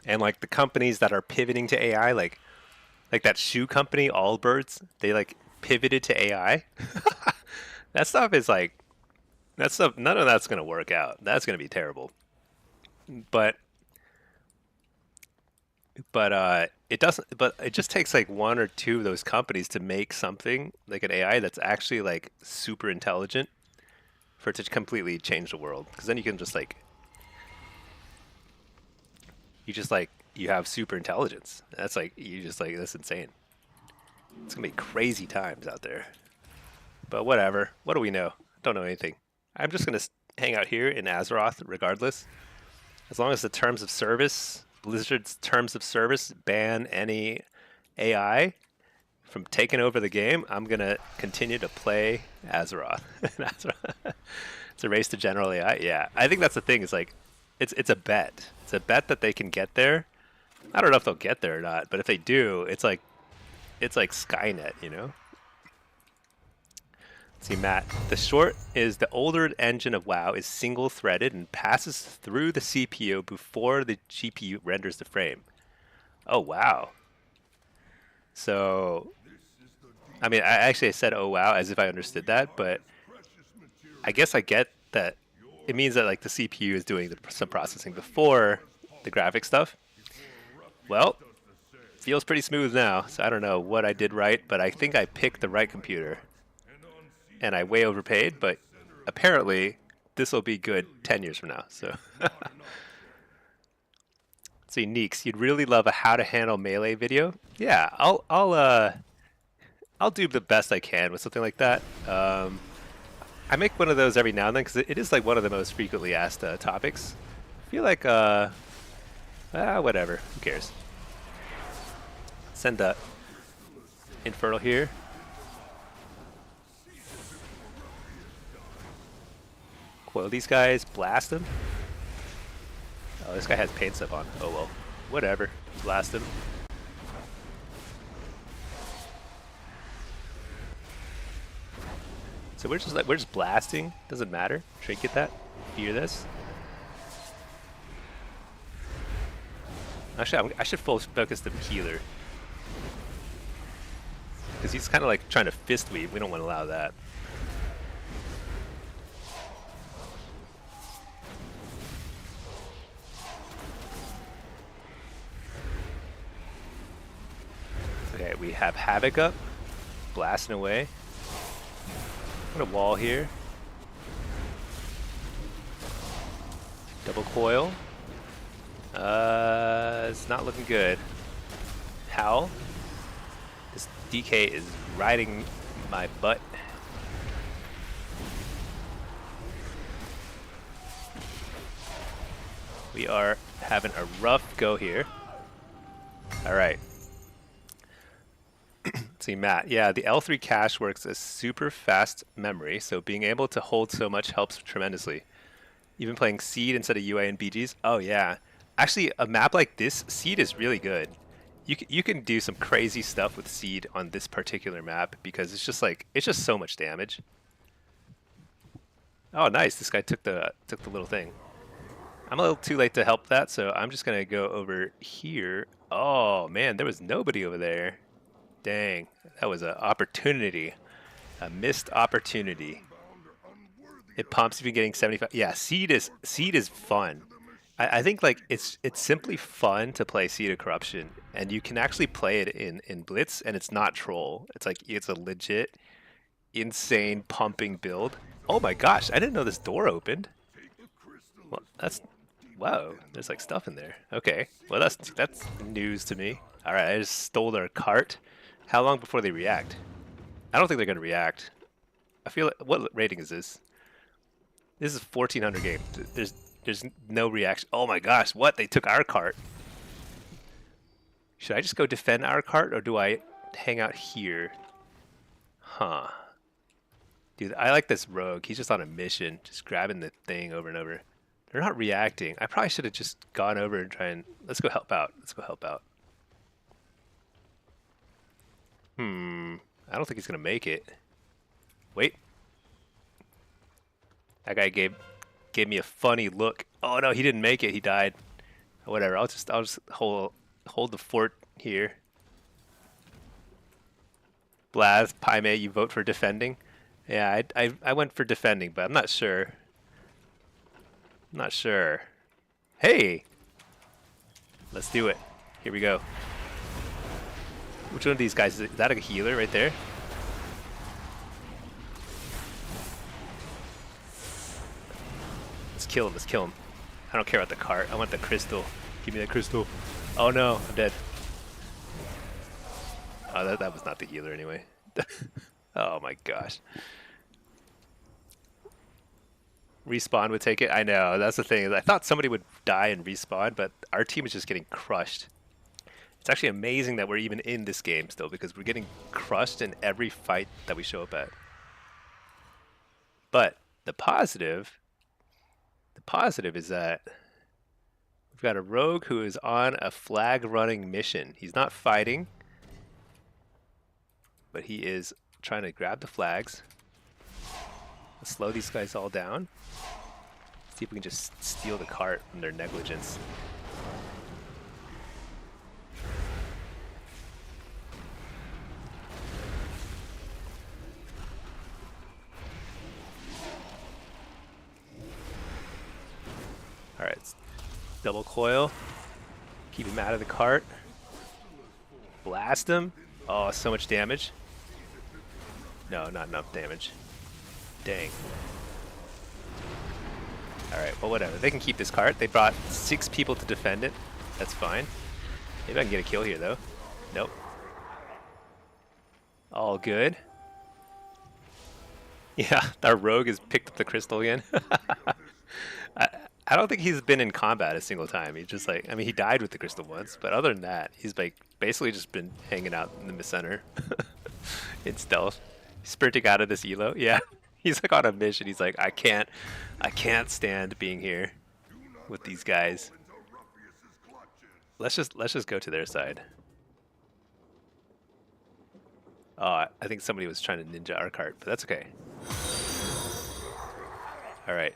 A: and like the companies that are pivoting to AI, like that shoe company, Allbirds, they like pivoted to AI. That stuff is like that stuff. None of that's gonna work out. That's gonna be terrible. But it doesn't. But it just takes like one or two of those companies to make something like an AI that's actually like super intelligent for it to completely change the world. Because then you can just like you have super intelligence. That's like you just like that's insane. It's gonna be crazy times out there. But whatever. What do we know? Don't know anything. I'm just gonna hang out here in Azeroth regardless. As long as the terms of service, Blizzard's terms of service, ban any AI from taking over the game, I'm gonna continue to play Azeroth. It's a race to general AI. Yeah, I think that's the thing. Is like, it's a bet. It's a bet that they can get there. I don't know if they'll get there or not, but if they do, it's like Skynet, you know. Let's see, Matt. The short is the older engine of WoW is single-threaded and passes through the CPU before the GPU renders the frame. Oh wow. So, I mean, I said "oh wow" as if I understood that, but I guess I get that it means that like the CPU is doing some processing before the graphic stuff. Well, feels pretty smooth now, so I don't know what I did right, but I think I picked the right computer. And I way overpaid, but apparently this will be good 10 years from now. So, see, Neeks, you'd really love a how to handle melee video. Yeah, I'll do the best I can with something like that. I make one of those every now and then because it is like one of the most frequently asked topics. I feel like whatever, who cares? Send the Infernal here. Coil these guys, blast them. Oh, this guy has paint stuff on. Oh well, whatever. Blast him. So we're just blasting. Doesn't matter. Trinket that. Fear this. Actually, I should full focus the healer because he's kind of like trying to fist weave. We don't want to allow that. Okay, we have Havoc up, blasting away. Put a wall here. Double coil. It's not looking good. Howl. This DK is riding my butt. We are having a rough go here. All right. See, Matt, yeah, the L3 cache works as super fast memory, so being able to hold so much helps tremendously. Even playing Seed instead of UA and BGs. Oh yeah, actually, a map like this, Seed is really good. You can do some crazy stuff with Seed on this particular map because it's just so much damage. Oh, nice! This guy took the little thing. I'm a little too late to help that, so I'm just gonna go over here. Oh man, there was nobody over there. Dang, that was an opportunity, a missed opportunity. It pumps even getting 75. Yeah, Seed is fun. I think like it's simply fun to play Seed of Corruption, and you can actually play it in Blitz, and it's not troll. It's like it's a legit, insane pumping build. Oh my gosh, I didn't know this door opened. Well, whoa. There's like stuff in there. Okay, well that's news to me. All right, I just stole their cart. How long before they react? I don't think they're gonna react. I feel like, what rating is this? This is 1400 game. There's no reaction. Oh my gosh, what? They took our cart. Should I just go defend our cart or do I hang out here? Huh. Dude, I like this rogue. He's just on a mission, just grabbing the thing over and over. They're not reacting. I probably should have just gone over and let's go help out. Let's go help out. I don't think he's gonna make it. Wait. That guy gave me a funny look. Oh no, he didn't make it. He died. Whatever. I'll just hold the fort here. Blaz, Paime, you vote for defending? Yeah, I went for defending, but I'm not sure. I'm not sure. Hey! Let's do it. Here we go. Which one of these guys is that a healer right there? Let's kill him, let's kill him. I don't care about the cart. I want the crystal. Give me that crystal. Oh no, I'm dead. Oh, that was not the healer anyway. Oh my gosh. Respawn would take it. I know, that's the thing. I thought somebody would die and respawn, but our team is just getting crushed. It's actually amazing that we're even in this game still, because we're getting crushed in every fight that we show up at. But the positive is that we've got a rogue who is on a flag running mission. He's not fighting, but he is trying to grab the flags. Let's slow these guys all down. See if we can just steal the cart from their negligence. Alright, double coil. Keep him out of the cart. Blast him. Oh, so much damage. No, not enough damage. Dang. Alright, well whatever. They can keep this cart. They brought 6 people to defend it. That's fine. Maybe I can get a kill here though. Nope. All good. Yeah, our rogue has picked up the crystal again. I don't think he's been in combat a single time. He's just like, I mean, he died with the crystal once, but other than that, he's like basically just been hanging out in the center in stealth, sprinting out of this elo. Yeah, he's like on a mission. He's like, I can't stand being here with these guys. Let's just go to their side. Oh, I think somebody was trying to ninja our cart, but that's okay. All right.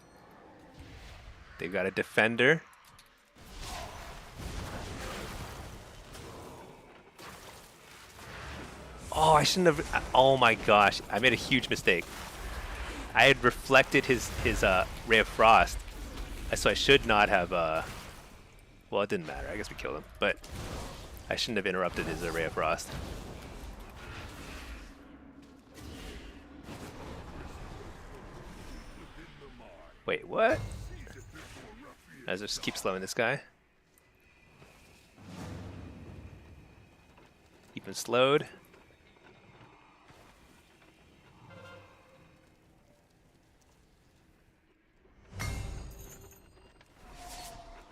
A: They've got a defender. Oh, I shouldn't have. Oh my gosh, I made a huge mistake. I had reflected his ray of frost, so I should not have. Well, it didn't matter. I guess we killed him, but I shouldn't have interrupted his ray of frost. Wait, what? Let's just keep slowing this guy. Keep him slowed.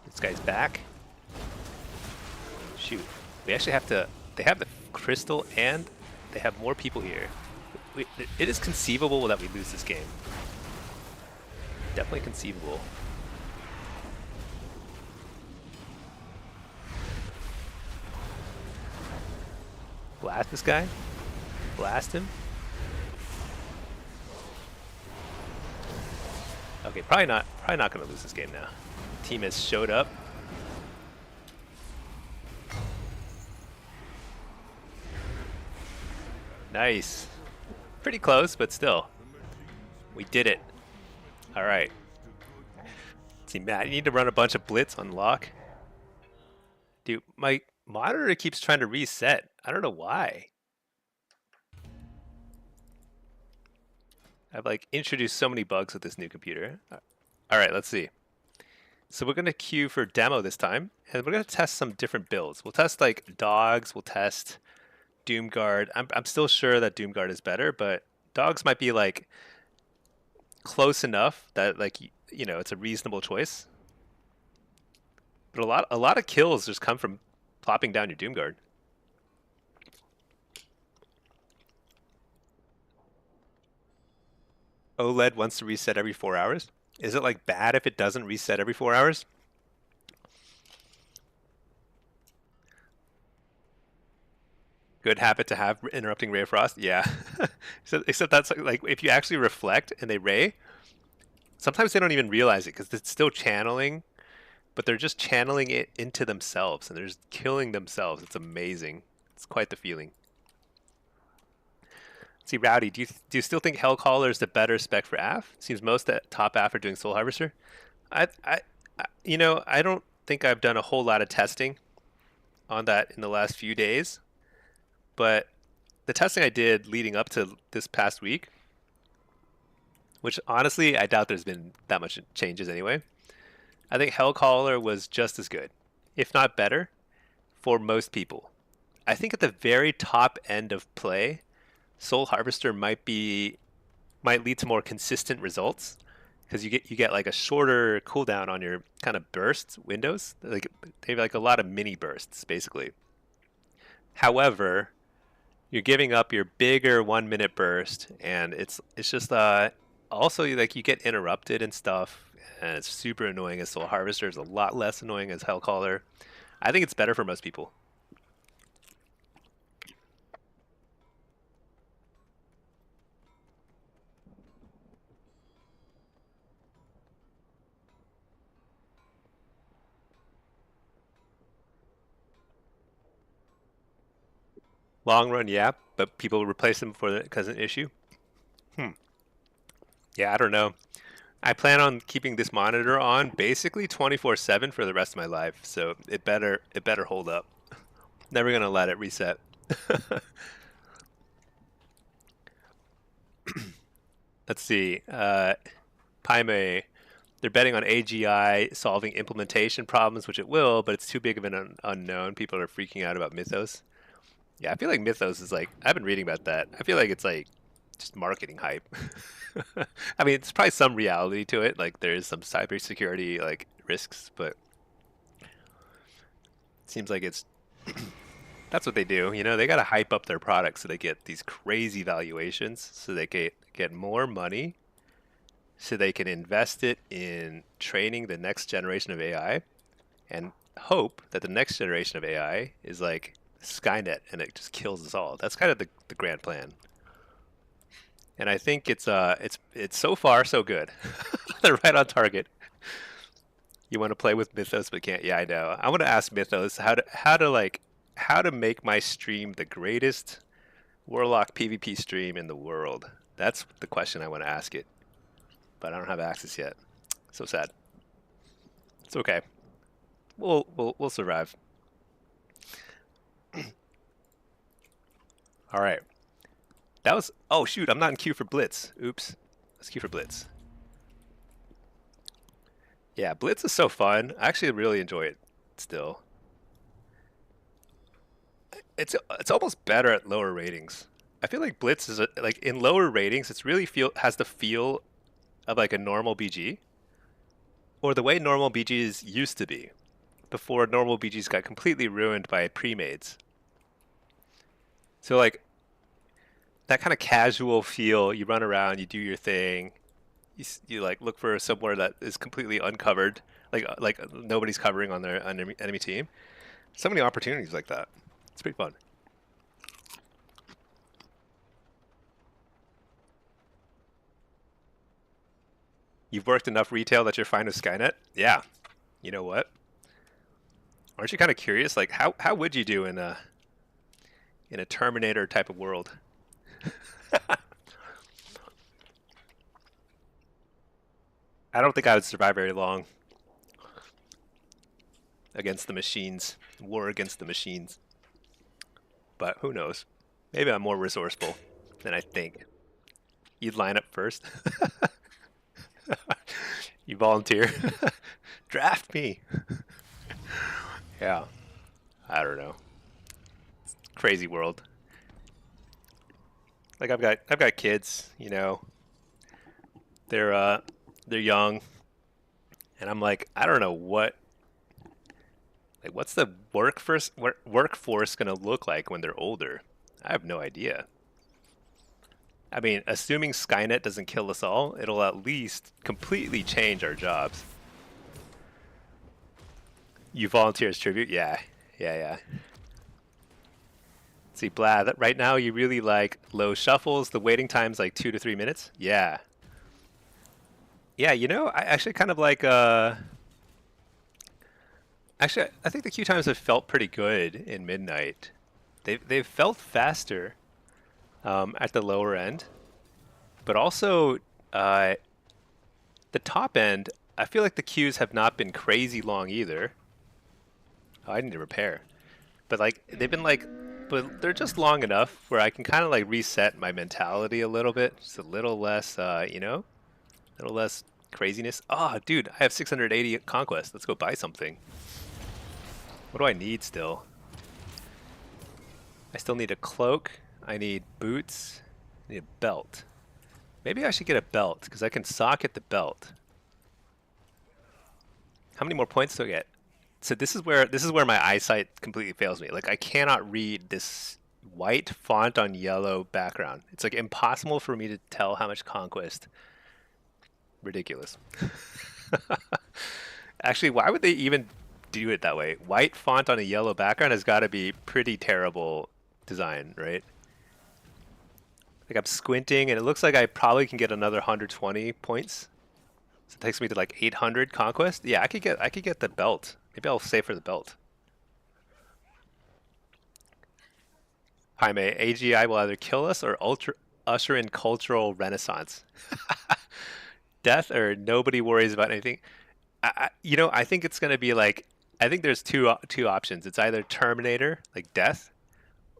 A: This guy's back. Shoot. We actually have to... They have the crystal and they have more people here. It is conceivable that we lose this game. Definitely conceivable. Blast this guy. Blast him. Okay, probably not going to lose this game now. Team has showed up. Nice. Pretty close, but still. We did it. All right. See, Matt, you need to run a bunch of blitz on lock. Dude, my monitor keeps trying to reset. I don't know why. I've like introduced so many bugs with this new computer. All right, let's see. So we're going to queue for demo this time, and we're going to test some different builds. We'll test like dogs, we'll test Doomguard. I'm still sure that Doomguard is better, but dogs might be like close enough that like, you know, it's a reasonable choice. But a lot of kills just come from plopping down your Doomguard. OLED wants to reset every 4 hours. Is it like bad if it doesn't reset every 4 hours? Good habit to have, interrupting ray of frost. Yeah. Except that's like if you actually reflect and they ray, sometimes they don't even realize it because it's still channeling, but they're just channeling it into themselves and they're just killing themselves. It's amazing. It's quite the feeling. See, Rowdy, do you still think Hellcaller is the better spec for AF? Seems most at top AF are doing Soul Harvester. You know, I don't think I've done a whole lot of testing on that in the last few days, but the testing I did leading up to this past week, which honestly I doubt there's been that much changes anyway. I think Hellcaller was just as good, if not better, for most people. I think at the very top end of play, Soul Harvester might lead to more consistent results because you get like a shorter cooldown on your kind of burst windows. Like they have like a lot of mini bursts basically. However, you're giving up your bigger 1 minute burst, and it's just also like you get interrupted and stuff, and it's super annoying as Soul Harvester. Is a lot less annoying as Hellcaller. I think it's better for most people. Long run, yeah, but people replace them for because of an issue. Yeah, I don't know. I plan on keeping this monitor on basically 24/7 for the rest of my life, so it better hold up. Never gonna let it reset. Let's see. Paime, they're betting on AGI solving implementation problems, which it will, but it's too big of an unknown. People are freaking out about Mythos. Yeah, I feel like Mythos is like, I've been reading about that. I feel like it's like just marketing hype. I mean, it's probably some reality to it. Like there is some cybersecurity like risks, but it seems like it's that's what they do. You know, they got to hype up their products so they get these crazy valuations, so they get more money, so they can invest it in training the next generation of AI, and hope that the next generation of AI is like Skynet and it just kills us all. That's kind of the grand plan. And I think it's so far so good. They're right on target. You want to play with Mythos but can't. Yeah, I know. I want to ask Mythos how to make my stream the greatest Warlock PvP stream in the world. That's the question I want to ask it. But I don't have access yet. So sad. It's okay. We'll survive. All right. That was, oh shoot, I'm not in queue for Blitz. Oops. Let's queue for Blitz. Yeah, Blitz is so fun. I actually really enjoy it still. It's almost better at lower ratings. I feel like Blitz is like in lower ratings, it's really has the feel of like a normal BG, or the way normal BGs used to be before normal BGs got completely ruined by pre-mades. So like that kind of casual feel, you run around, you do your thing, you like look for somewhere that is completely uncovered, like nobody's covering on their enemy team. So many opportunities like that. It's pretty fun. You've worked enough retail that you're fine with Skynet? Yeah. You know what? Aren't you kind of curious? Like, how would you do in a Terminator type of world? I don't think I would survive very long against the machines. War against the machines. But who knows? Maybe I'm more resourceful than I think. You'd line up first. You volunteer. Draft me. Yeah. I don't know. Crazy world. Like I've got kids, you know. They're young, and I'm like, I don't know what's the workforce gonna look like when they're older? I have no idea. I mean, assuming Skynet doesn't kill us all, it'll at least completely change our jobs. You volunteer as tribute? Yeah, yeah. See, Blad, right now you really like low shuffles. The waiting time's like 2 to 3 minutes. Yeah. Yeah, you know, I actually kind of like actually I think the queue times have felt pretty good in Midnight. They've felt faster at the lower end, but also the top end. I feel like the queues have not been crazy long either. Oh, I need to repair, but like they've been like, but they're just long enough where I can kind of like reset my mentality a little bit, just a little less, you know, a little less craziness. Oh, dude, I have 680 conquest. Let's go buy something. What do I need still? I still need a cloak. I need boots. I need a belt. Maybe I should get a belt because I can socket the belt. How many more points do I get? So this is where my eyesight completely fails me. Like I cannot read this white font on yellow background. It's like impossible for me to tell how much conquest. Ridiculous. Actually, why would they even do it that way? White font on a yellow background has got to be pretty terrible design, right? Like I'm squinting and it looks like I probably can get another 120 points. So it takes me to like 800 conquest. Yeah, I could get the belt. Maybe I'll save for the belt. Jaime, AGI will either kill us or usher in cultural renaissance. Death or nobody worries about anything. I think it's gonna be like I think there's two options. It's either Terminator, like death,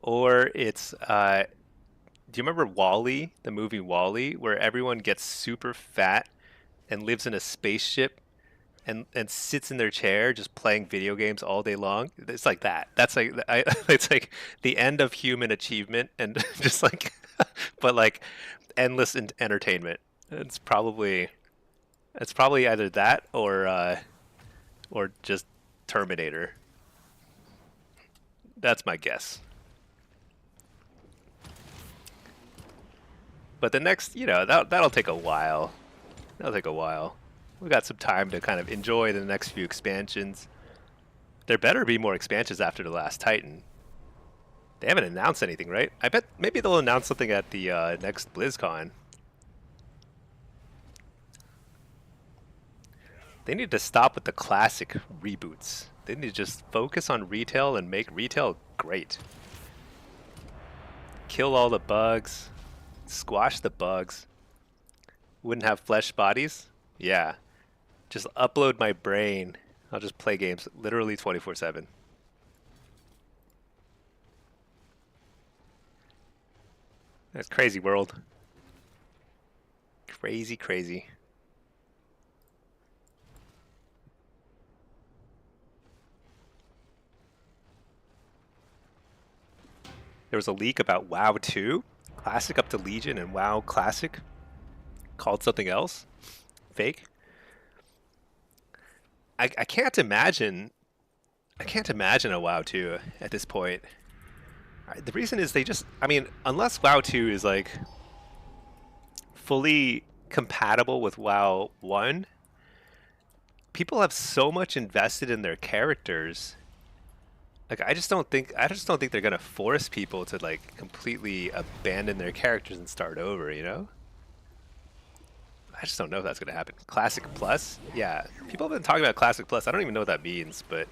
A: or it's do you remember Wall-E, the movie Wall-E, where everyone gets super fat and lives in a spaceship and sits in their chair just playing video games all day long? It's like that. That's like it's like the end of human achievement and just like but like endless entertainment. It's probably either that or just Terminator. That's my guess. But the next, that'll take a while. That'll take a while. We got some time to kind of enjoy the next few expansions. There better be more expansions after the last Titan. They haven't announced anything, right? I bet maybe they'll announce something at the next BlizzCon. They need to stop with the classic reboots. They need to just focus on retail and make retail great. Kill all the bugs. Squash the bugs. Wouldn't have flesh bodies? Yeah. Just upload my brain. I'll just play games literally 24/7. That's crazy world. Crazy, crazy. There was a leak about WoW 2, Classic up to Legion, and WoW Classic called something else. Fake. I can't imagine a WoW 2 at this point. The reason is unless WoW 2 is like fully compatible with WoW 1, people have so much invested in their characters. Like I just don't think they're gonna force people to like completely abandon their characters and start over, I just don't know if that's gonna happen. Classic Plus? Yeah. People have been talking about Classic Plus. I don't even know what that means, but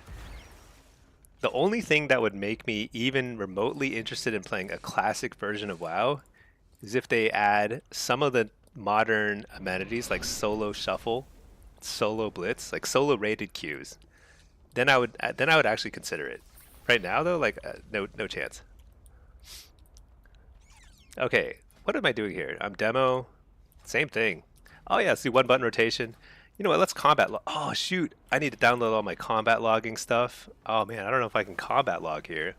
A: the only thing that would make me even remotely interested in playing a classic version of WoW is if they add some of the modern amenities like solo shuffle, solo blitz, like solo rated queues. Then I would actually consider it. Right now though, no chance. Okay, what am I doing here? I'm demo, same thing. Oh yeah, see one button rotation. You know what? Let's combat log. Oh shoot, I need to download all my combat logging stuff. Oh man, I don't know if I can combat log here.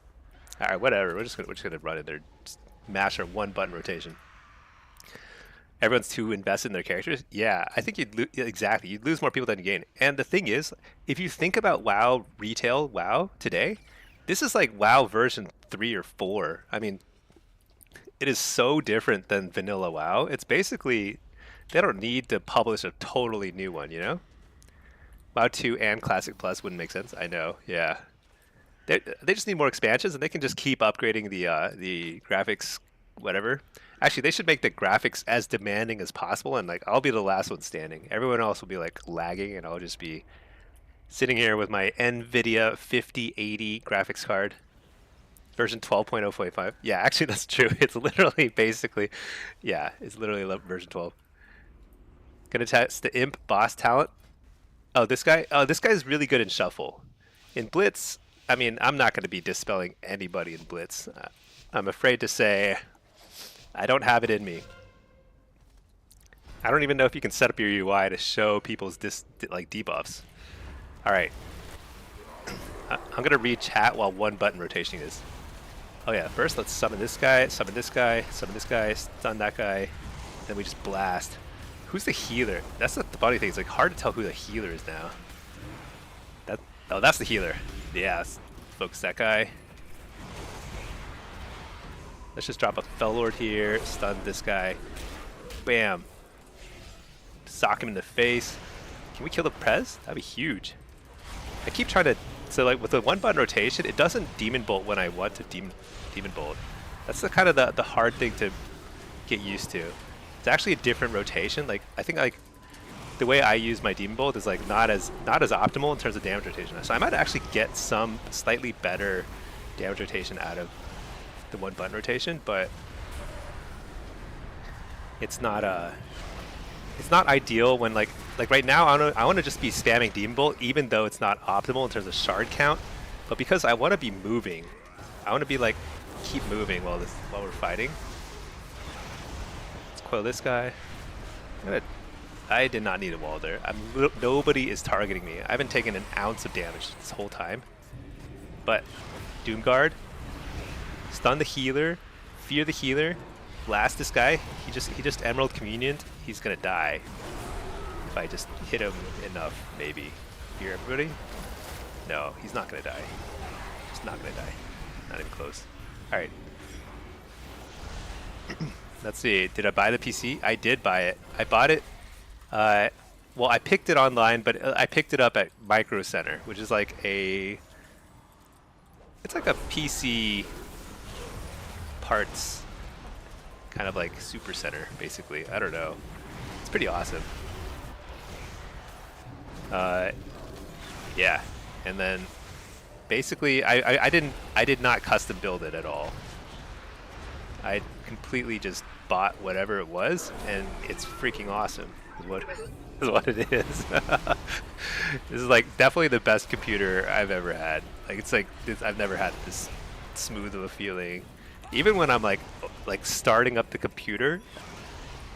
A: All right, whatever. We're just gonna run in there. Just mash our one button rotation. Everyone's too invested in their characters. Yeah, I think you'd lose more people than you gain. And the thing is, if you think about WoW retail, WoW today, this is like WoW version 3 or 4. I mean, it is so different than vanilla WoW. It's basically they don't need to publish a totally new one, WoW 2 and Classic Plus wouldn't make sense. I know, yeah. They just need more expansions, and they can just keep upgrading the graphics, whatever. Actually, they should make the graphics as demanding as possible, and like I'll be the last one standing. Everyone else will be like lagging, and I'll just be sitting here with my NVIDIA 5080 graphics card, version 12.0.5. Yeah, actually that's true. It's literally it's literally version 12. Gonna test the imp boss talent. Oh, this guy's really good in shuffle. In Blitz, I'm not gonna be dispelling anybody in Blitz. I'm afraid to say I don't have it in me. I don't even know if you can set up your UI to show people's debuffs. All right, I'm gonna read chat while one button rotation is. Oh yeah, first let's summon this guy, summon this guy, summon this guy, stun that guy, then we just blast. Who's the healer? That's the funny thing. It's like hard to tell who the healer is now. Oh, that's the healer. Yeah, let's focus that guy. Let's just drop a Fellord here, stun this guy. Bam. Sock him in the face. Can we kill the Prez? That'd be huge. I keep trying to... So like with the 1-button rotation, it doesn't Demon Bolt when I want to Demon Bolt. That's the kind of the hard thing to get used to. It's actually a different rotation. Like I think like the way I use my Demon Bolt is like not as optimal in terms of damage rotation. So I might actually get some slightly better damage rotation out of the 1-button rotation, but it's not ideal when like right now I want to just be spamming Demon Bolt even though it's not optimal in terms of shard count, but because I want to be moving, I want to be like keep moving while we're fighting. Let's coil this guy. I did not need a wall there. Nobody is targeting me. I haven't taken an ounce of damage this whole time. But Doomguard, stun the healer, fear the healer, blast this guy. He just Emerald Communion. He's gonna die if I just hit him enough. Maybe. Fear everybody. No, he's not gonna die. He's not gonna die. Not even close. All right. Let's see. Did I buy the PC? I did buy it. I bought it. Well, I picked it online, but I picked it up at Micro Center, which is like it's like a PC parts kind of like super center, basically. I don't know. It's pretty awesome. Yeah, and then basically I did not custom build it at all. I completely just bought whatever it was, and it's freaking awesome. Is what it is. This is like definitely the best computer I've ever had. Like it's like I've never had this smooth of a feeling. Even when I'm like starting up the computer,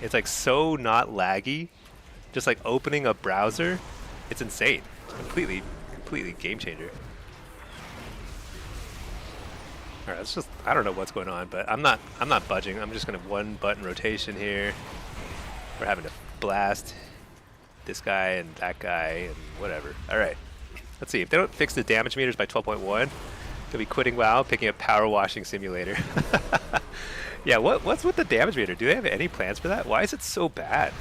A: it's like so not laggy. Just like opening a browser, it's insane. It's completely game changer. All right, I don't know what's going on, but I'm not budging. I'm just gonna 1-button rotation here. We're having to blast this guy and that guy and whatever. All right, let's see if they don't fix the damage meters by 12.1. They'll be quitting WoW, picking up Power Washing Simulator. Yeah, what's with the damage meter? Do they have any plans for that? Why is it so bad?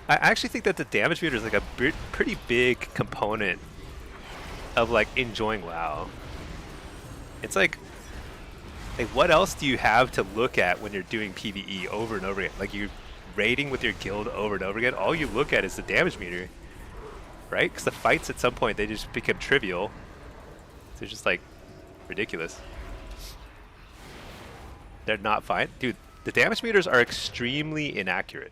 A: I actually think that the damage meter is like a pretty big component of like enjoying WoW. It's like what else do you have to look at when you're doing PvE over and over again? Like you're raiding with your guild over and over again. All you look at is the damage meter, right? Because the fights at some point they just become trivial. They're just like ridiculous. They're not fine, dude. The damage meters are extremely inaccurate,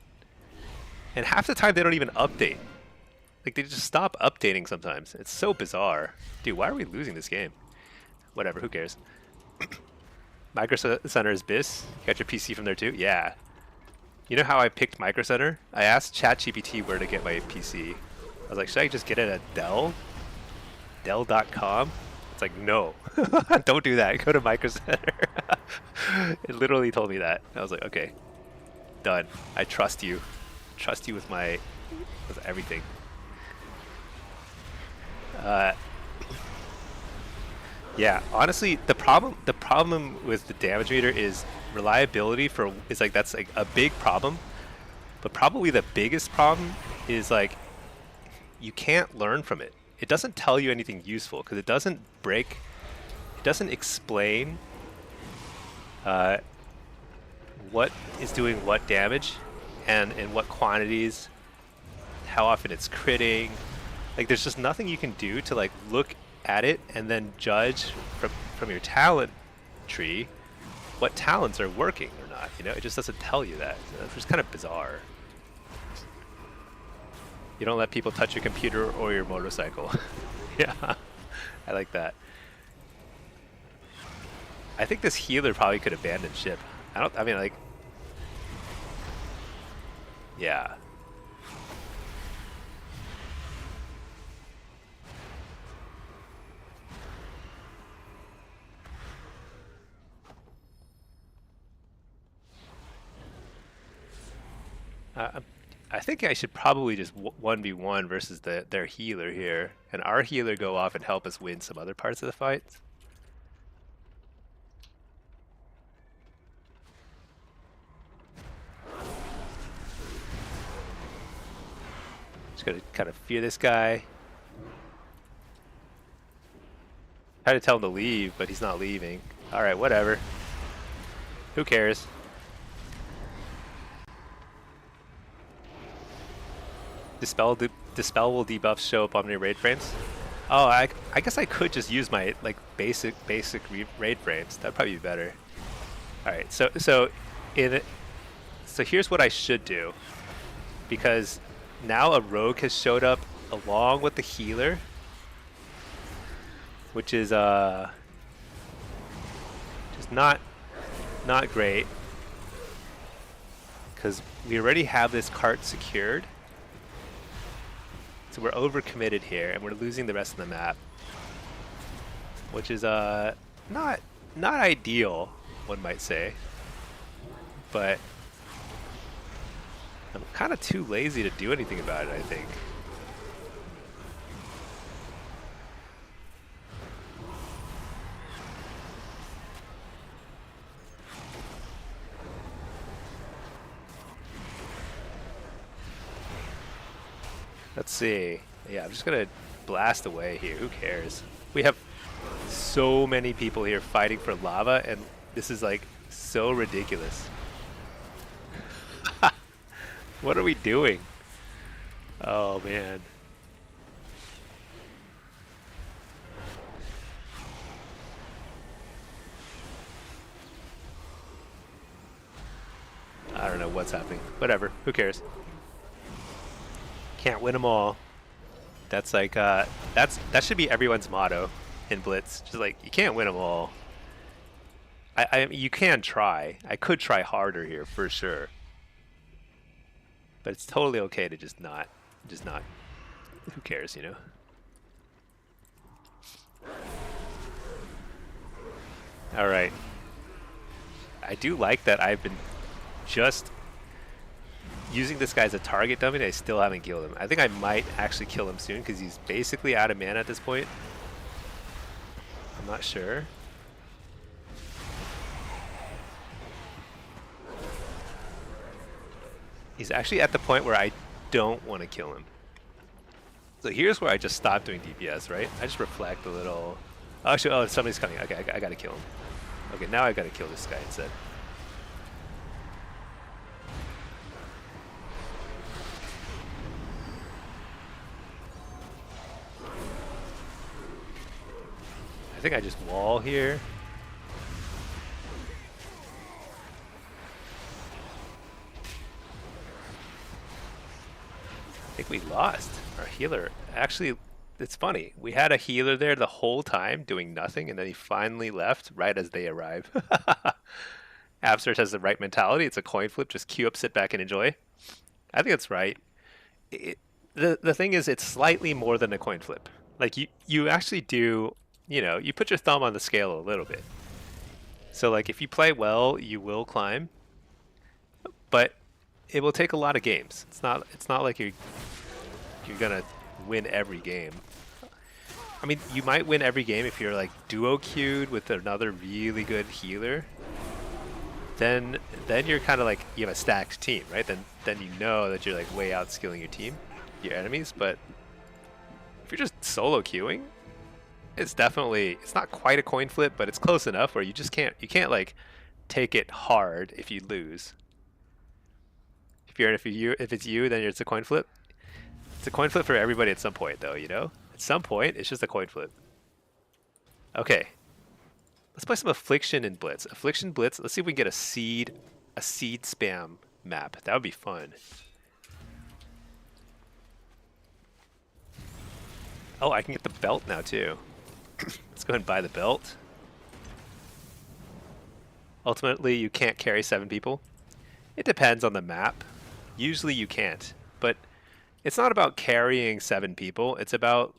A: and half the time they don't even update. Like they just stop updating sometimes. It's so bizarre, dude. Why are we losing this game? Whatever, who cares? Micro Center is BIS. You got your PC from there too? Yeah. You know how I picked Micro Center? I asked ChatGPT where to get my PC. I was like, should I just get it at Dell? Dell.com? It's like, no. Don't do that. Go to Micro Center. It literally told me that. I was like, okay. Done. I trust you. Trust you with everything. Yeah, honestly, the problem with the damage meter is reliability that's like a big problem. But probably the biggest problem is like you can't learn from it. It doesn't tell you anything useful because it doesn't explain what is doing what damage and in what quantities, how often it's critting. Like there's just nothing you can do to like look at it and then judge from your talent tree what talents are working or not. You know, it just doesn't tell you that. So it's just kind of bizarre. You don't let people touch your computer or your motorcycle. Yeah, I like that. I think this healer probably could abandon ship. Yeah. Uh, I think I should probably just 1v1 versus their healer here, and our healer go off and help us win some other parts of the fight. Just gotta kind of fear this guy. Try to tell him to leave, but he's not leaving. All right, whatever. Who cares? Dispellable debuffs show up on your raid frames. Oh, I guess I could just use my like basic raid frames. That'd probably be better. All right, so here's what I should do, because now a rogue has showed up along with the healer, which is just not great, because we already have this cart secured. So we're overcommitted here, and we're losing the rest of the map, which is not ideal, one might say. But I'm kind of too lazy to do anything about it, I think. Let's see. Yeah, I'm just gonna blast away here. Who cares? We have so many people here fighting for lava, and this is like so ridiculous. What are we doing? Oh man. I don't know what's happening. Whatever. Who cares? Can't win them all. That's like that should be everyone's motto in Blitz. Just like, you can't win them all. You can try. I could try harder here for sure, but it's totally okay to just not. Who cares, you know? All right. I do like that I've been just using this guy as a target dummy, and I still haven't killed him. I think I might actually kill him soon, because he's basically out of mana at this point. I'm not sure. He's actually at the point where I don't want to kill him. So here's where I just stop doing DPS, right? I just reflect a little. Actually, oh, somebody's coming. Okay, I gotta kill him. Okay, now I gotta kill this guy instead. I think I just wall here. I think we lost our healer. Actually, it's funny. We had a healer there the whole time doing nothing, and then he finally left right as they arrive. Absurd has the right mentality. It's a coin flip. Just queue up, sit back, and enjoy. I think that's right. The thing is, it's slightly more than a coin flip. Like, you actually do, you know, you put your thumb on the scale a little bit. So like, if you play well, you will climb, but it will take a lot of games. It's not like you're gonna win every game. I mean, you might win every game if you're like duo queued with another really good healer. Then you're kind of like, you have a stacked team, right? Then you know that you're like way outskilling your team, your enemies. But if you're just solo queuing, it's not quite a coin flip, but it's close enough where you can't like take it hard if you lose. If it's you, then it's a coin flip. It's a coin flip for everybody at some point, though, you know? At some point, it's just a coin flip. Okay. Let's play some Affliction in Blitz. Affliction Blitz, let's see if we can get a seed spam map. That would be fun. Oh, I can get the belt now, too. Let's go ahead and buy the belt. Ultimately, you can't carry 7 people. It depends on the map. Usually you can't, but it's not about carrying 7 people. It's about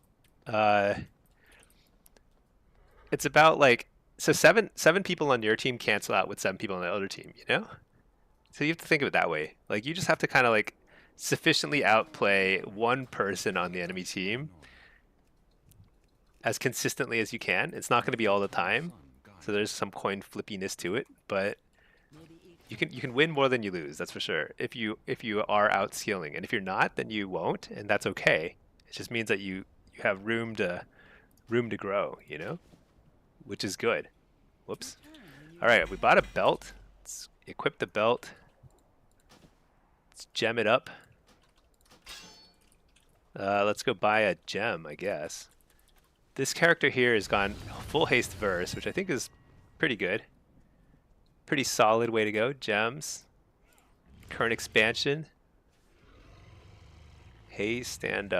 A: like, so seven people on your team cancel out with 7 people on the other team, you know? So you have to think of it that way. Like you just have to kind of like sufficiently outplay one person on the enemy team as consistently as you can. It's not going to be all the time, so there's some coin flippiness to it, but you can win more than you lose. That's for sure. If you are out scaling, and if you're not, then you won't, and that's okay. It just means that you have room to grow, which is good. Whoops. All right, we bought a belt. Let's equip the belt. Let's gem it up. Let's go buy a gem, I guess. This character here has gone full haste verse, which I think is pretty good. Pretty solid way to go. Gems. Current expansion. Haste and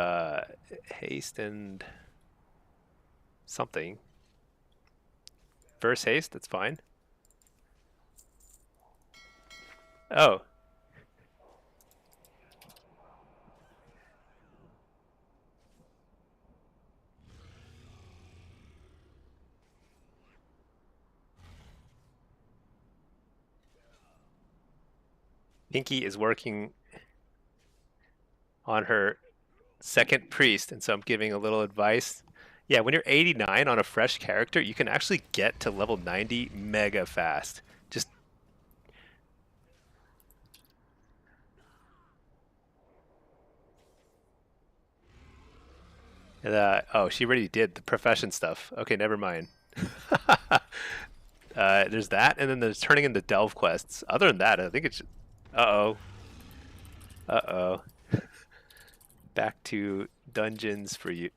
A: something. Verse haste, that's fine. Oh. Pinky is working on her second priest, and so I'm giving a little advice. Yeah, when you're 89 on a fresh character, you can actually get to level 90 mega fast. Just oh, she already did the profession stuff. Okay, never mind. There's that, and then there's turning into delve quests. Other than that, I think it's. Uh-oh. Uh-oh. Back to dungeons for you.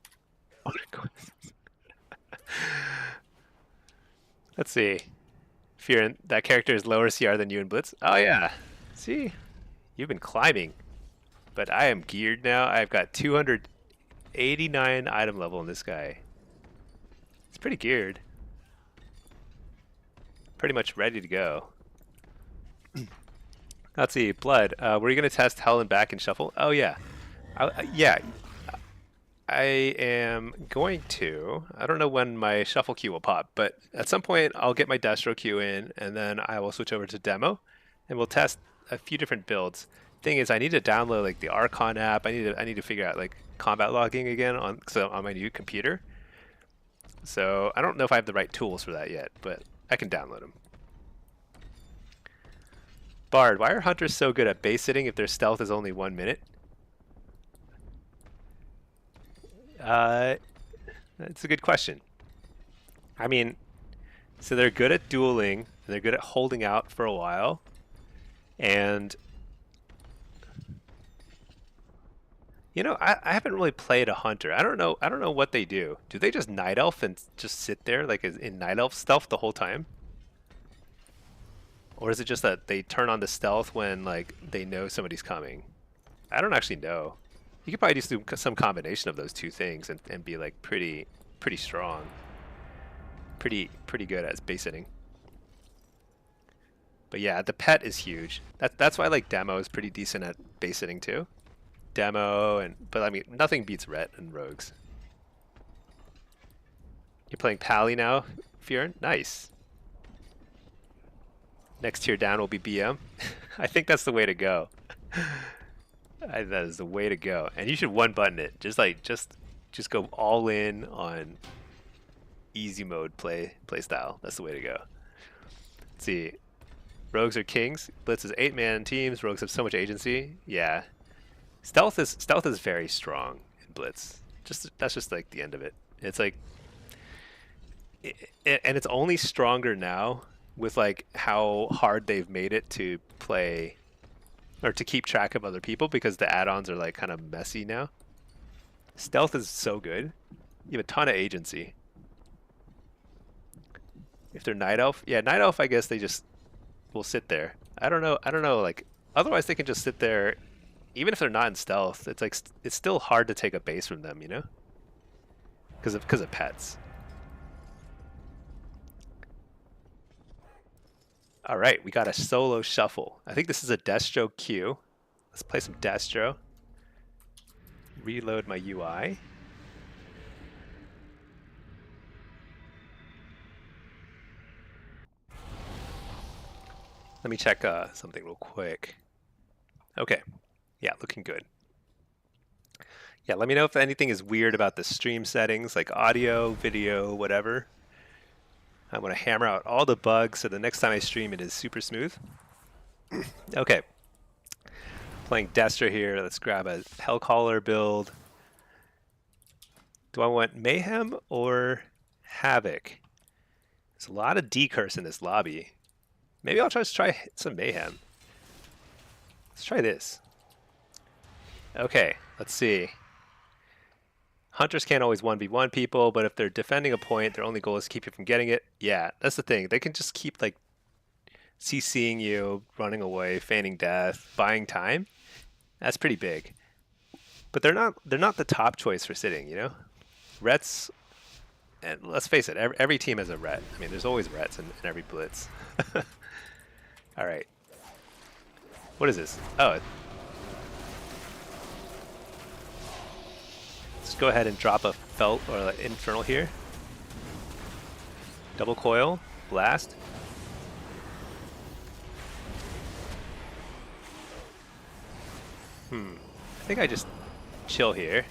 A: Let's see. Fear that character is lower CR than you in Blitz. Oh yeah. See, you've been climbing, but I am geared now. I've got 289 item level in this guy. It's pretty geared. Pretty much ready to go. Let's see, Blood. Were you gonna test Hell and Back and Shuffle? Oh yeah, yeah. I am going to. I don't know when my Shuffle queue will pop, but at some point I'll get my Destro queue in, and then I will switch over to Demo, and we'll test a few different builds. Thing is, I need to download like the Archon app. I need to figure out like combat logging again on my new computer. So I don't know if I have the right tools for that yet, but I can download them. Bard, why are hunters so good at base sitting if their stealth is only 1 minute? That's a good question. I mean, so they're good at dueling, and they're good at holding out for a while, and I haven't really played a hunter. I don't know what they do. Do they just night elf and just sit there like in night elf stealth the whole time? Or is it just that they turn on the stealth when like they know somebody's coming? I don't actually know. You could probably just do some combination of those two things and be like pretty strong. Pretty good at base hitting. But yeah, the pet is huge. That's why like Demo is pretty decent at base hitting too. But I mean nothing beats Ret and Rogues. You're playing Pally now, Fiorin? Nice. Next tier down will be BM. I think that's the way to go. That is the way to go. And you should one button it. Just go all in on easy mode play style. That's the way to go. Let's see. Rogues are kings. Blitz is 8-man teams. Rogues have so much agency. Yeah. Stealth is very strong in Blitz. That's just like the end of it. It's like and it's only stronger now with like how hard they've made it to play or to keep track of other people because the add-ons are like kind of messy now. Stealth is so good. You have a ton of agency. If they're Night Elf, yeah, Night Elf, I guess they just will sit there. I don't know, like otherwise they can just sit there even if they're not in stealth. It's like it's still hard to take a base from them, because of pets. All right, we got a solo shuffle. I think this is a Destro queue. Let's play some Destro. Reload my UI. Let me check something real quick. Okay. Yeah, looking good. Yeah, let me know if anything is weird about the stream settings, like audio, video, whatever. I want to hammer out all the bugs so the next time I stream it is super smooth. Okay. Playing Destra here. Let's grab a Hellcaller build. Do I want Mayhem or Havoc? There's a lot of decurse in this lobby. Maybe I'll just try some Mayhem. Let's try this. Okay, let's see. Hunters can't always 1v1 people, but if they're defending a point, their only goal is to keep you from getting it. Yeah, that's the thing. They can just keep like CCing you, running away, feigning death, buying time. That's pretty big. But they're not the top choice for sitting, you know? Rets, and let's face it, every team has a ret. I mean, there's always rets in every blitz. All right. What is this? Oh. Let's go ahead and drop a felt or an infernal here. Double coil, blast. I think I just chill here.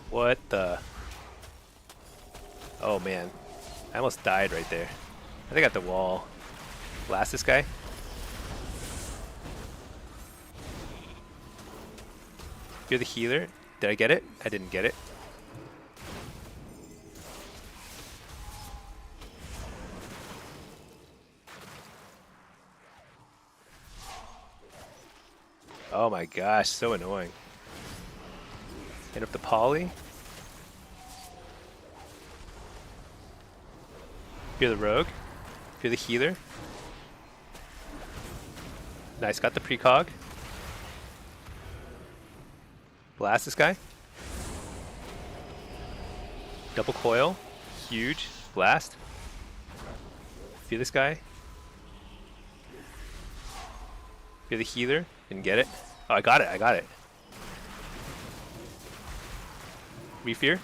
A: What the? Oh man, I almost died right there. I think at the wall. Blast this guy. You're the healer. Did I get it? I didn't get it. Oh my gosh, so annoying. Hit up the poly. You're the rogue. You're the healer. Nice, got the precog. Blast this guy. Double coil. Huge. Blast. Fear this guy. Fear the healer. Didn't get it. Oh, I got it. I got it. Refear.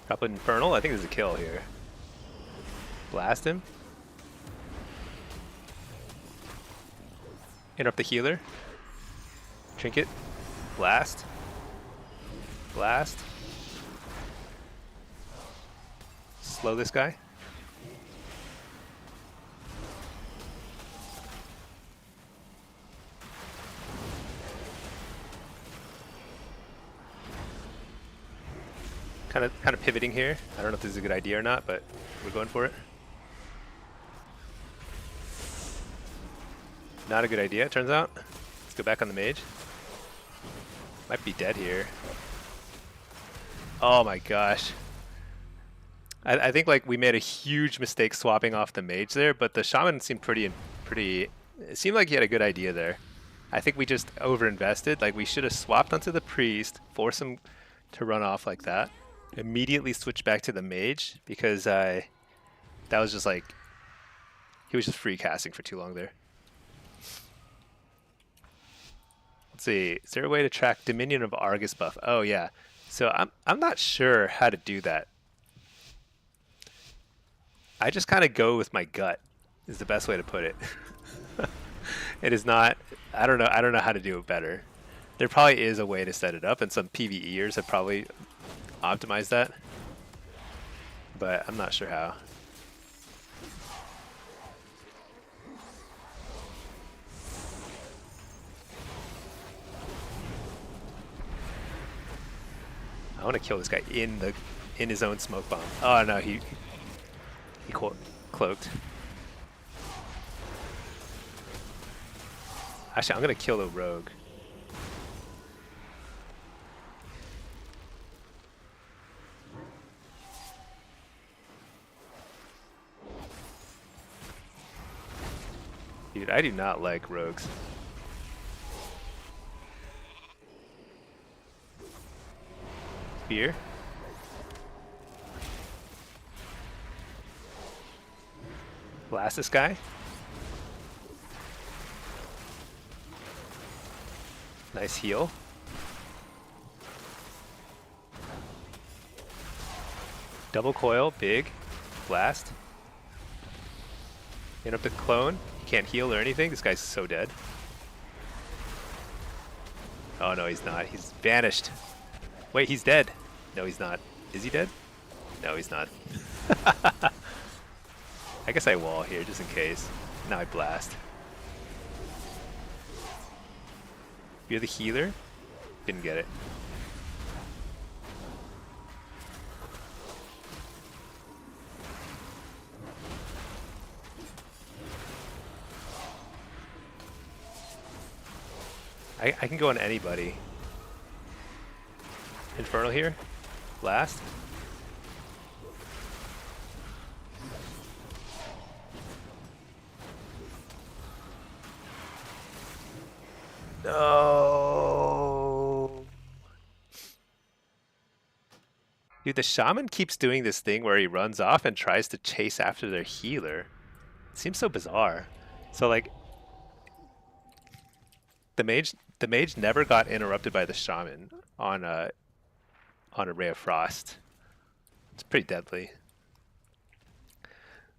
A: Drop an infernal. I think there's a kill here. Blast him. Interrupt the healer. Trinket. Blast. Blast. Slow this guy. Kind of pivoting here. I don't know if this is a good idea or not, but we're going for it. Not a good idea, it turns out. Let's go back on the mage. Might be dead here. Oh my gosh. I think like we made a huge mistake swapping off the mage there, but the shaman seemed pretty. It seemed like he had a good idea there. I think we just overinvested. Like we should have swapped onto the priest, force him to run off like that, immediately switch back to the mage because that was just like he was just free casting for too long there. Let's see. Is there a way to track Dominion of Argus buff? Oh yeah. So I'm not sure how to do that. I just kind of go with my gut is the best way to put it. It is not, I don't know how to do it better. There probably is a way to set it up and some PvEers have probably optimized that, but I'm not sure how. I want to kill this guy in his own smoke bomb. Oh no, he cloaked. Actually, I'm gonna kill the rogue. Dude, I do not like rogues. Spear. Blast this guy. Nice heal. Double coil, big. Blast. Hit up the clone. He can't heal or anything. This guy's so dead. Oh no, he's not. He's vanished. Wait, he's dead. No, he's not. Is he dead? No, he's not. I guess I wall here just in case. Now I blast. You're the healer? Didn't get it. I can go on anybody. Infernal here. Blast. No. Dude, the shaman keeps doing this thing where he runs off and tries to chase after their healer. It seems so bizarre. So like the mage never got interrupted by the shaman on a Ray of Frost. It's pretty deadly.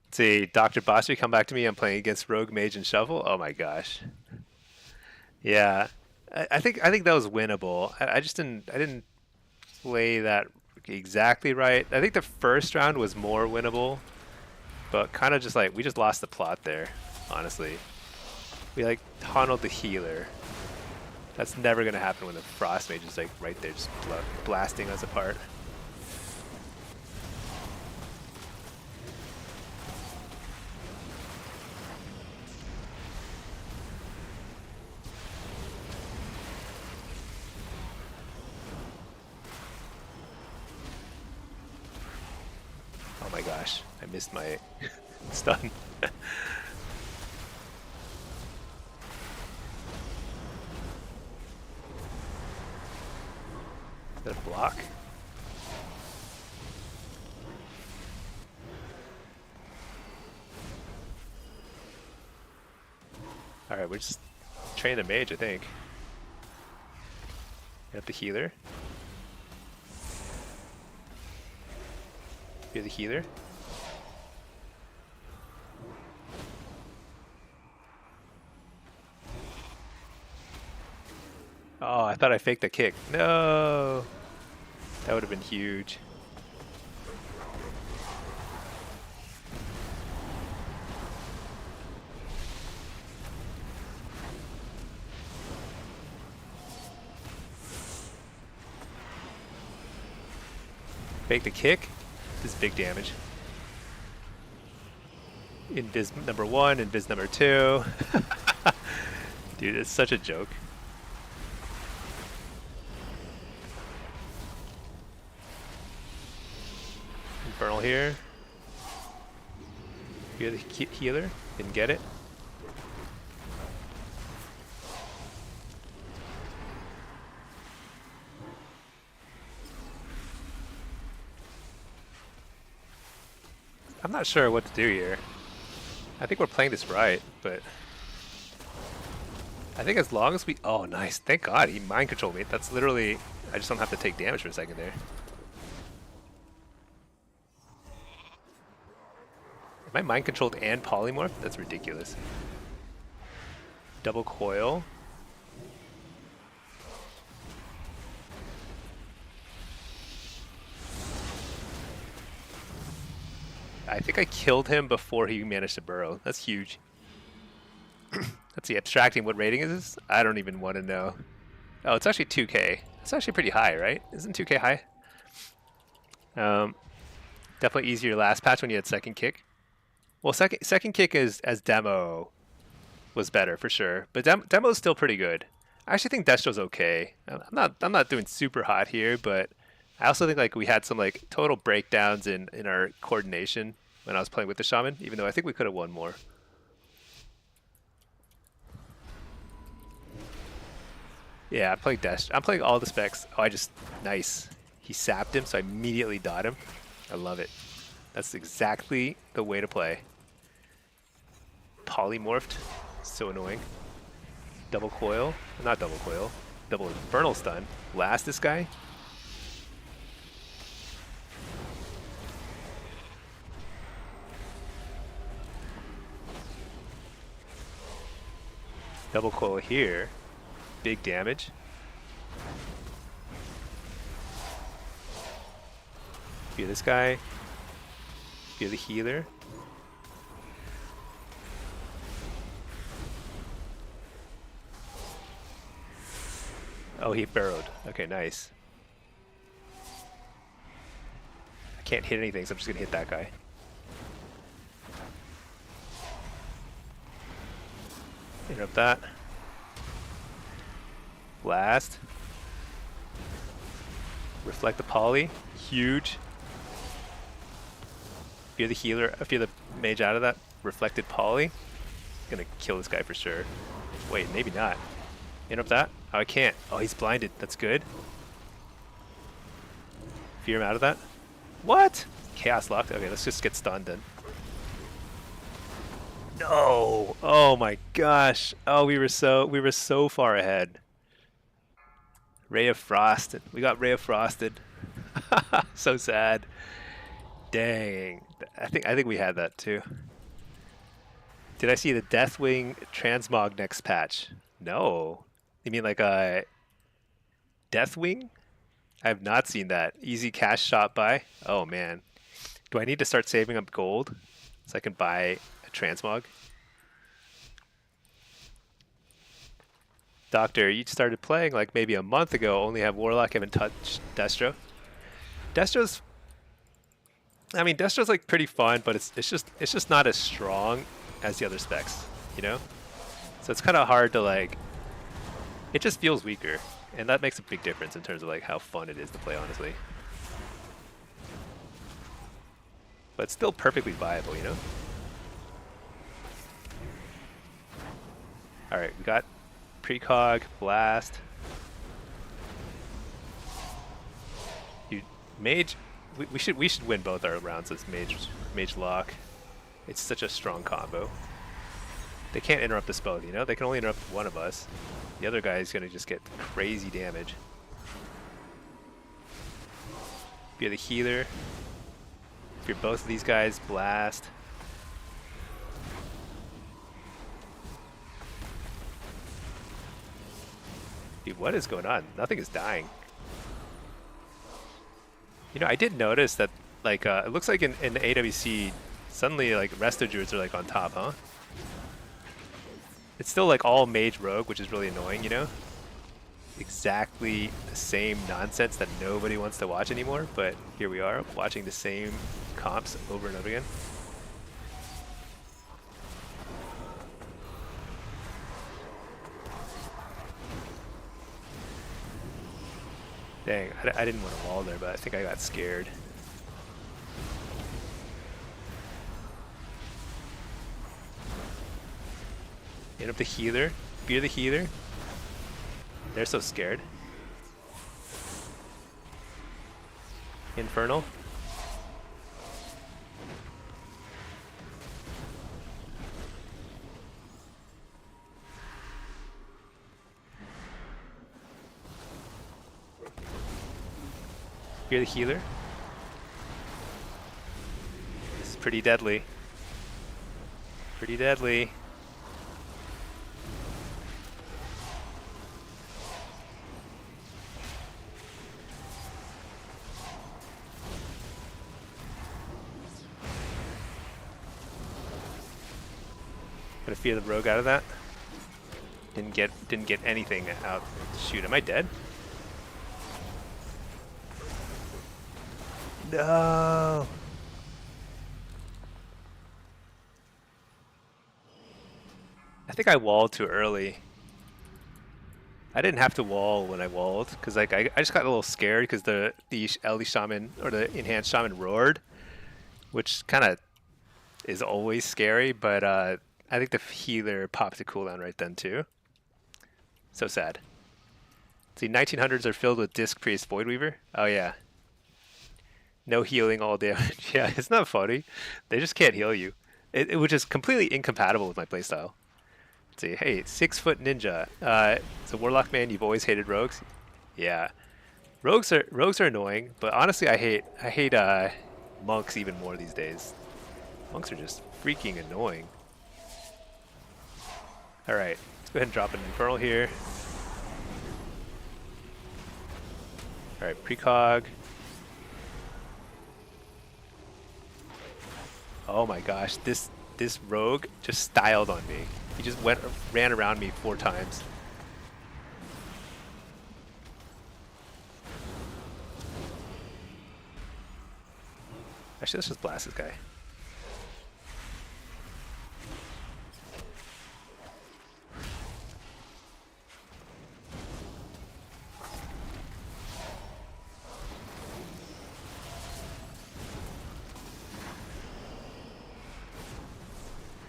A: Let's see, Dr. Bostry, come back to me. I'm playing against Rogue Mage and Shovel. Oh my gosh. Yeah, I think that was winnable. I didn't play that exactly right. I think the first round was more winnable, but kind of just like we just lost the plot there. Honestly, we like tunneled the healer. That's never gonna happen when the Frost Mage is like right there, just blasting us apart. Oh my gosh, I missed my stun. Is that a block? Alright, we're just training the mage, I think. Got the healer. You're the healer. Oh, I thought I faked the kick. No! That would have been huge. Fake the kick. This is big damage. Invis number 1, invis number 2. Dude, it's such a joke. Infernal here. You're the healer. Didn't get it. I'm not sure what to do here. I think we're playing this right, but I think as long as we... Oh, nice. Thank God he mind controlled me. That's literally... I just don't have to take damage for a second there. Am I mind controlled and polymorph? That's ridiculous. Double coil. I think I killed him before he managed to burrow. That's huge. Let's see, abstracting, what rating is this? I don't even want to know. Oh, it's actually 2K. It's actually pretty high, right? Isn't 2K high? Definitely easier last patch when you had second kick. Well, second kick is as demo was better for sure, but demo is still pretty good. I actually think Destro's okay. I'm not doing super hot here, but I also think like we had some like total breakdowns in our coordination when I was playing with the shaman, even though I think we could have won more. Yeah, I'm playing Destro. I'm playing all the specs. Oh, nice. He sapped him, so I immediately dot him. I love it. That's exactly the way to play. polymorphed. So annoying. Double coil. Not double coil. Double infernal stun. Blast this guy. Double coil here. Big damage. Fear this guy. Fear the healer. Oh, he burrowed. Okay, nice. I can't hit anything, so I'm just gonna hit that guy. Interrupt that. Blast. Reflect the poly. Huge. Fear the healer. Fear the mage out of that. Reflected poly. Gonna kill this guy for sure. Wait, maybe not. Interrupt that. Oh, I can't. Oh, he's blinded. That's good. Fear him out of that. What? Chaos locked. Okay, let's just get stunned then. No. Oh my gosh. Oh, we were so far ahead. Ray of Frosted. We got Ray of Frosted. So sad. Dang. I think we had that too. Did I see the Deathwing Transmog next patch? No. You mean like a Deathwing? I have not seen that. Easy cash shot buy. Oh man. Do I need to start saving up gold so I can buy a Transmog? Doctor, you started playing like maybe a month ago. Only have Warlock, haven't touched Destro. Destro's like pretty fun, but it's just not as strong as the other specs, you know? So it's kind of hard to like. It just feels weaker, and that makes a big difference in terms of like how fun it is to play, honestly. But it's still perfectly viable, you know? Alright, we got precog, blast. You mage, we should win both our rounds as mage lock. It's such a strong combo. They can't interrupt us both, you know? They can only interrupt one of us. The other guy is gonna just get crazy damage. If you're the healer, if you're both of these guys, blast. Dude, what is going on? Nothing is dying. You know, I did notice that, like, it looks like in the AWC, suddenly, like, Resto Druids are, like, on top, huh? It's still, like, all Mage Rogue, which is really annoying, you know? Exactly the same nonsense that nobody wants to watch anymore, but here we are, watching the same comps over and over again. Dang, I didn't want to wall there, but I think I got scared. Hit up the healer. Fear the healer. They're so scared. Infernal. Fear the healer. This is pretty deadly. Pretty deadly. Gonna fear the rogue out of that. Didn't get anything out. Shoot, am I dead? No. I think I walled too early. I didn't have to wall when I walled because like I just got a little scared because the LD Shaman or the Enhanced Shaman roared, which kind of is always scary. But I think the healer popped a cooldown right then too. So sad. See, 1900s are filled with Disc Priest Voidweaver. Oh yeah. No healing, all damage. Yeah, it's not funny. They just can't heal you. which is completely incompatible with my playstyle. Let's see, hey, 6-foot ninja. So Warlock man, you've always hated rogues. Yeah, rogues are annoying, but honestly, I hate monks even more these days. Monks are just freaking annoying. All right, let's go ahead and drop an infernal here. All right, precog. Oh my gosh, this rogue just styled on me. He just ran around me 4 times. Actually, let's just blast this guy.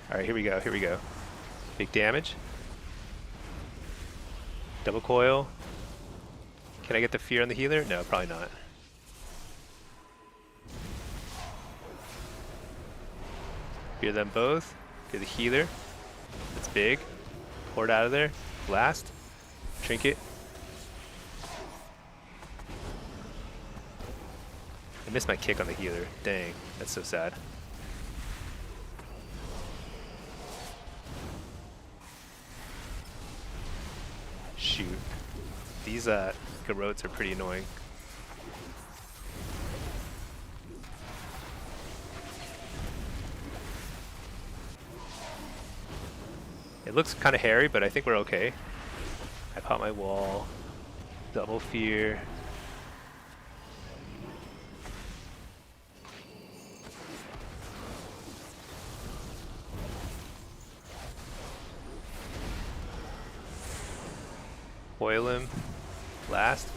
A: All right, here we go. Here we go. Big damage. Double coil. Can I get the fear on the healer? No, probably not. Fear them both. Get the healer. That's big. Pour it out of there. Blast. Trinket. I missed my kick on the healer. Dang, that's so sad. Shoot. These garrotes are pretty annoying. It looks kind of hairy, but I think we're okay. I pop my wall. Double fear. Foil him. Blast.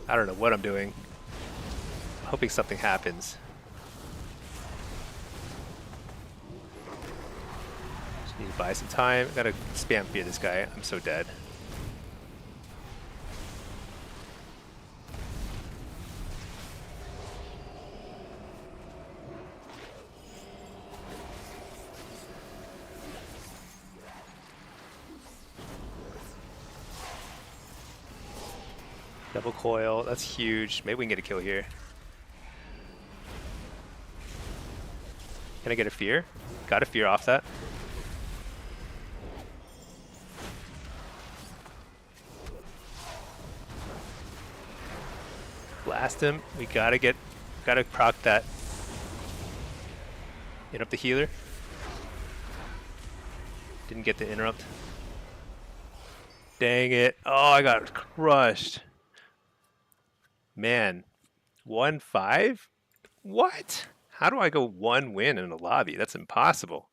A: I don't know what I'm doing. I'm hoping something happens. Just need to buy some time. Gotta spam fear this guy. I'm so dead. Double coil, that's huge. Maybe we can get a kill here. Can I get a fear? Got a fear off that. Blast him. We gotta proc that. Interrupt the healer. Didn't get the interrupt. Dang it. Oh, I got crushed. Man, 1-5? What? How do I go 1 win in a lobby? That's impossible.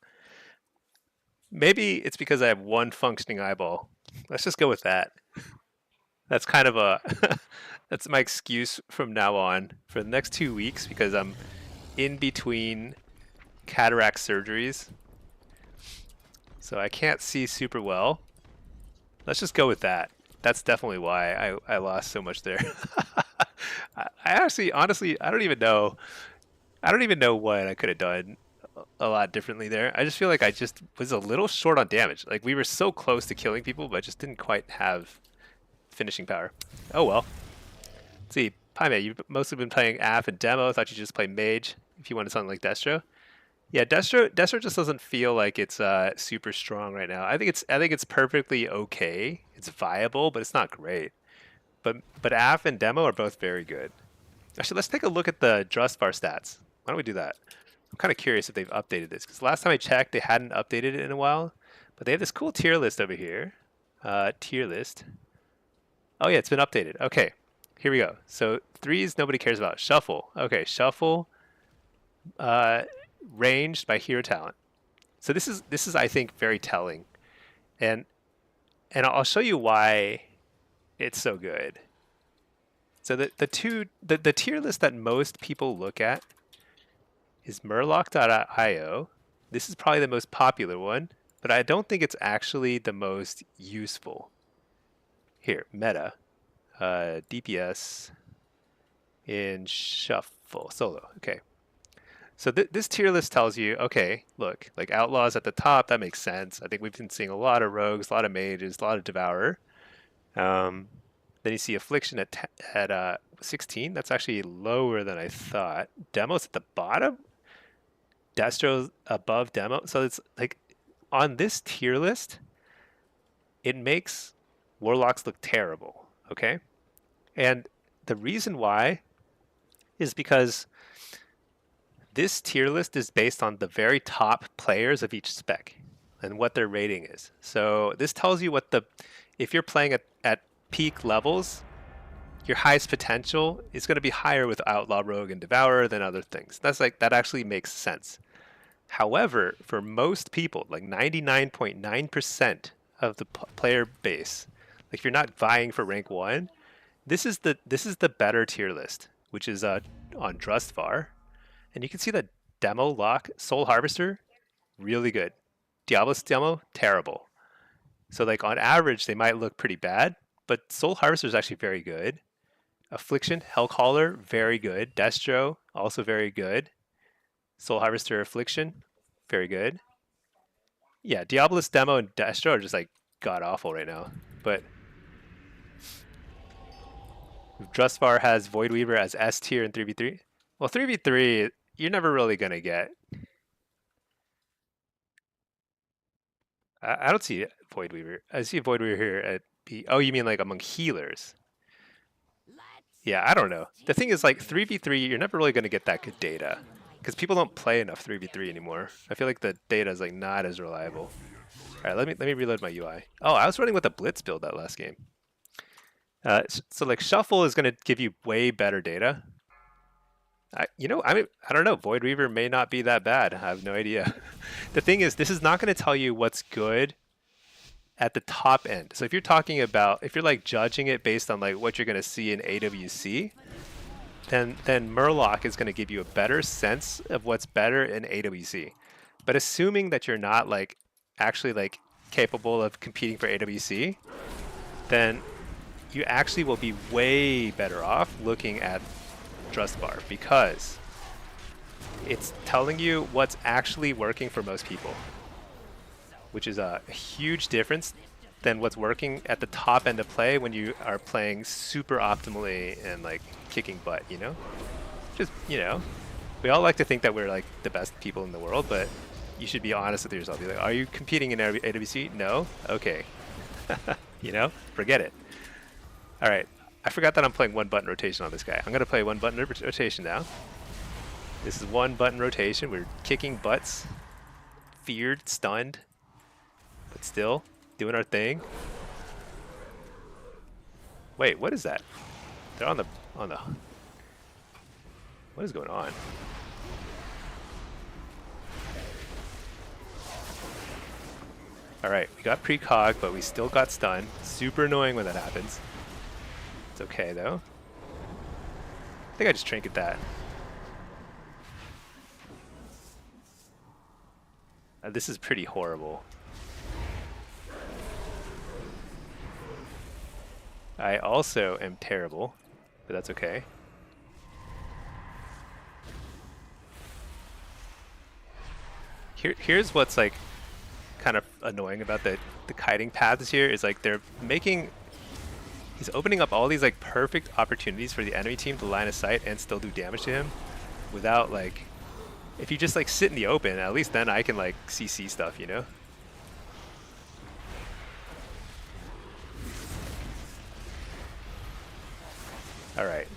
A: Maybe it's because I have 1 functioning eyeball. Let's just go with that. That's kind of a that's my excuse from now on for the next 2 weeks because I'm in between cataract surgeries. So I can't see super well. Let's just go with that. That's definitely why I lost so much there. Honestly, I don't even know what I could have done a lot differently there. I just feel like I just was a little short on damage. Like we were so close to killing people, but just didn't quite have finishing power. Oh well. Let's see, Paime, you've mostly been playing Aff and Demo. I thought you just play Mage if you wanted something like Destro. Yeah, Destro just doesn't feel like it's super strong right now. I think it's perfectly okay. It's viable, but it's not great. But Aff and Demo are both very good. Actually, let's take a look at the Drustvar stats. Why don't we do that? I'm kind of curious if they've updated this because last time I checked, they hadn't updated it in a while. But they have this cool tier list over here. Tier list. Oh yeah, it's been updated. Okay, here we go. So 3s nobody cares about. Shuffle. Okay, shuffle. Ranged by hero talent. So this is I think very telling, and I'll show you why it's so good. So the tier list that most people look at is Murloc.io. This is probably the most popular one. but I don't think it's actually the most useful. Here, meta, DPS in shuffle, solo. Okay. So this tier list tells you, okay, look, like outlaws at the top, that makes sense. I think we've been seeing a lot of rogues, a lot of mages, a lot of devourer. Then you see affliction at 16. That's actually lower than I thought. Demo's at the bottom. Destro's above demo. So it's like on this tier list, it makes warlocks look terrible. Okay, and the reason why is because this tier list is based on the very top players of each spec and what their rating is. So this tells you what if you're playing at peak levels, your highest potential is going to be higher with Outlaw, Rogue, and Devourer than other things. That actually makes sense. However, for most people, like 99.9% of the player base, like if you're not vying for rank 1, this is the better tier list, which is on Drustvar. And you can see that demo lock, Soul Harvester, really good. Diablos demo, terrible. So like on average, they might look pretty bad, but Soul Harvester is actually very good. Affliction, Hellcaller, very good. Destro, also very good. Soul Harvester, Affliction, very good. Yeah, Diablos demo and Destro are just like god awful right now. But Drustvar has Voidweaver as S tier in 3v3. Well, 3v3, you're never really going to get. I don't see Voidweaver. I see Voidweaver here at B. Oh, you mean like among healers? Yeah, I don't know. The thing is, like 3v3, you're never really going to get that good data because people don't play enough 3v3 anymore. I feel like the data is like not as reliable. All right, let me reload my UI. Oh, I was running with a Blitz build that last game. So like Shuffle is going to give you way better data. I don't know. Voidweaver may not be that bad. I have no idea. The thing is, this is not going to tell you what's good at the top end. So if you're talking about, if you're like judging it based on like what you're going to see in AWC, then Murloc is going to give you a better sense of what's better in AWC. But assuming that you're not like actually like capable of competing for AWC, then you actually will be way better off looking at Drustvar because it's telling you what's actually working for most people, which is a huge difference than what's working at the top end of play when you are playing super optimally and like kicking butt, you know? Just, you know, we all like to think that we're like the best people in the world, but you should be honest with yourself. Be like, are you competing in AWC? No? Okay. You know, forget it. All right. I forgot that I'm playing one button rotation on this guy. I'm going to play one button rotation now. This is one button rotation. We're kicking butts, feared, stunned, but still doing our thing. Wait, what is that? They're on the. What is going on? All right, we got precog, but we still got stunned. Super annoying when that happens. It's okay though. I think I just trinket that. This is pretty horrible. I also am terrible, but that's okay. Here's what's like kind of annoying about the kiting paths here is like they're making. He's opening up all these like perfect opportunities for the enemy team to line of sight and still do damage to him without like, if you just like sit in the open, at least then I can like CC stuff, you know? All right.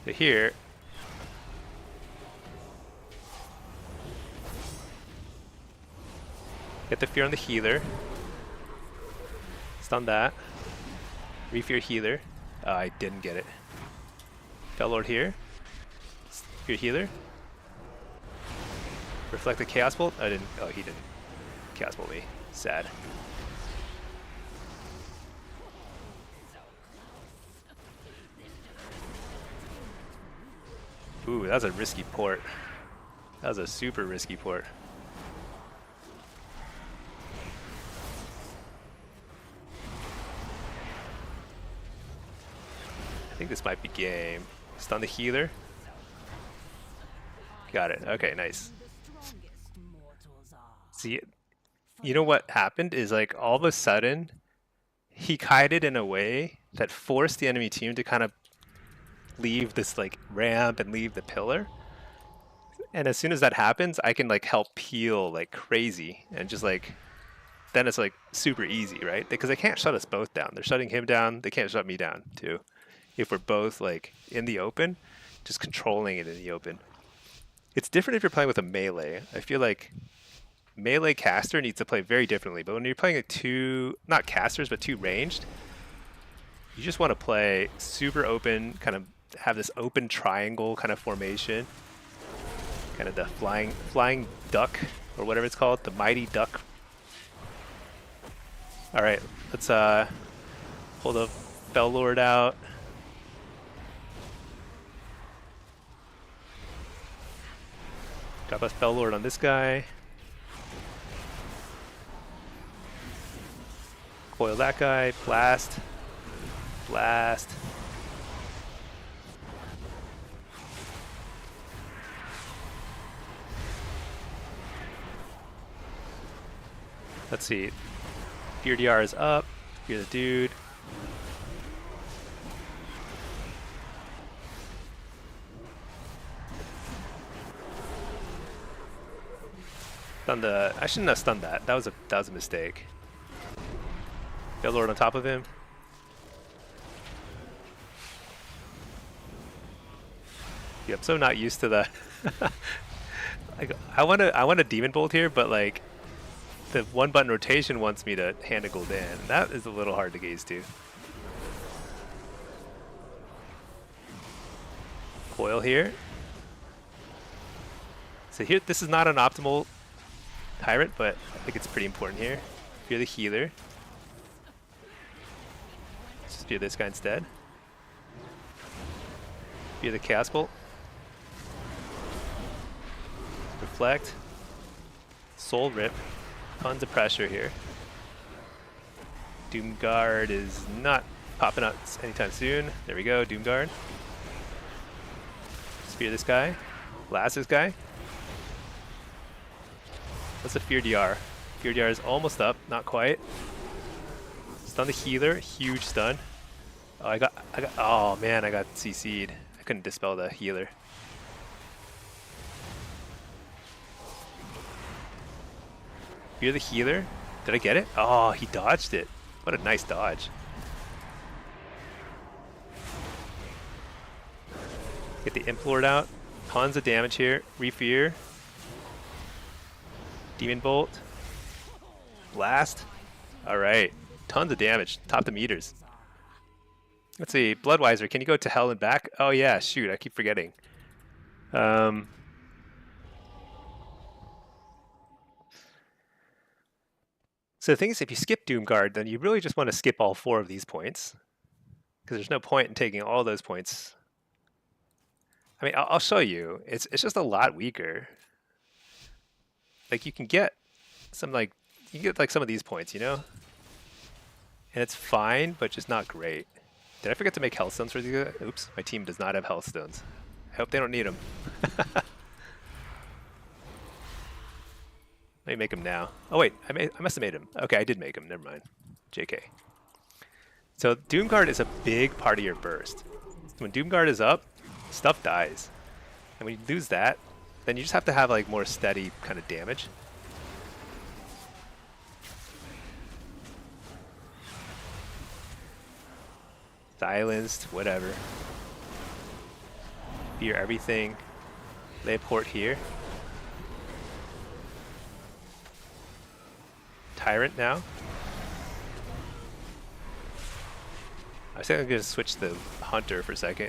A: So here, get the fear on the healer. Stun that. Refear healer. I didn't get it. Fellord here. Fear healer. Reflect the Chaos Bolt. I didn't. Oh, he didn't. Chaos Bolt me. Sad. Ooh, that was a risky port. That was a super risky port. I think this might be game. Stun the healer. Got it. Okay, nice. See, you know what happened is like all of a sudden he kited in a way that forced the enemy team to kind of leave this like ramp and leave the pillar. And as soon as that happens, I can like help peel like crazy and just like then it's like super easy, right? Because they can't shut us both down. They're shutting him down. They can't shut me down too. If we're both like in the open, just controlling it in the open. It's different if you're playing with a melee. I feel like melee caster needs to play very differently. But when you're playing two, not casters, but two ranged, you just want to play super open, kind of have this open triangle kind of formation. Kind of the flying duck, or whatever it's called, the mighty duck. All right, let's pull the Fell Lord out. Drop a Fell Lord on this guy. Coil that guy. Blast. Blast. Let's see. Fear DR is up. Fear the dude. Stun the. I shouldn't have stunned that. That was a mistake. Fell Lord on top of him. Yeah, I'm so not used to the. Like, I want a Demon Bolt here, but like. The one button rotation wants me to hand a Gul'dan. That is a little hard to gaze to. Coil here. So here, this is not an optimal Tyrant, but I think it's pretty important here. Fear the healer. Let's fear this guy instead. Fear the Chaos Bolt. Reflect. Soul Rip. Tons of pressure here. Doomguard is not popping out anytime soon. There we go, Doomguard. Spear this guy. Blast this guy. What's a Fear DR? Fear DR is almost up, not quite. Stun the healer, huge stun. Oh, oh man, I got CC'd. I couldn't dispel the healer. Fear the healer. Did I get it? Oh, he dodged it. What a nice dodge. Get the Imp Lord out. Tons of damage here. Refear. Demon Bolt. Blast. Alright. Tons of damage. Top the meters. Let's see. Bloodwiser, can you go to hell and back? Oh yeah, shoot. I keep forgetting. So the thing is, if you skip Doomguard, then you really just want to skip all 4 of these points. Because there's no point in taking all those points. I mean, I'll show you. It's just a lot weaker. Like, you can get some, like, some of these points, you know? And it's fine, but just not great. Did I forget to make Hellstones for these guys? Oops, my team does not have Hellstones. I hope they don't need them. Let me make them now. Oh wait, I must have made them. Okay, I did make them. Never mind. JK. So Doomguard is a big part of your burst. When Doomguard is up, stuff dies. And when you lose that, then you just have to have like more steady kind of damage. Silenced, whatever. Fear everything. Lay a port here. Tyrant now. I think I'm going to switch the Hunter for a second.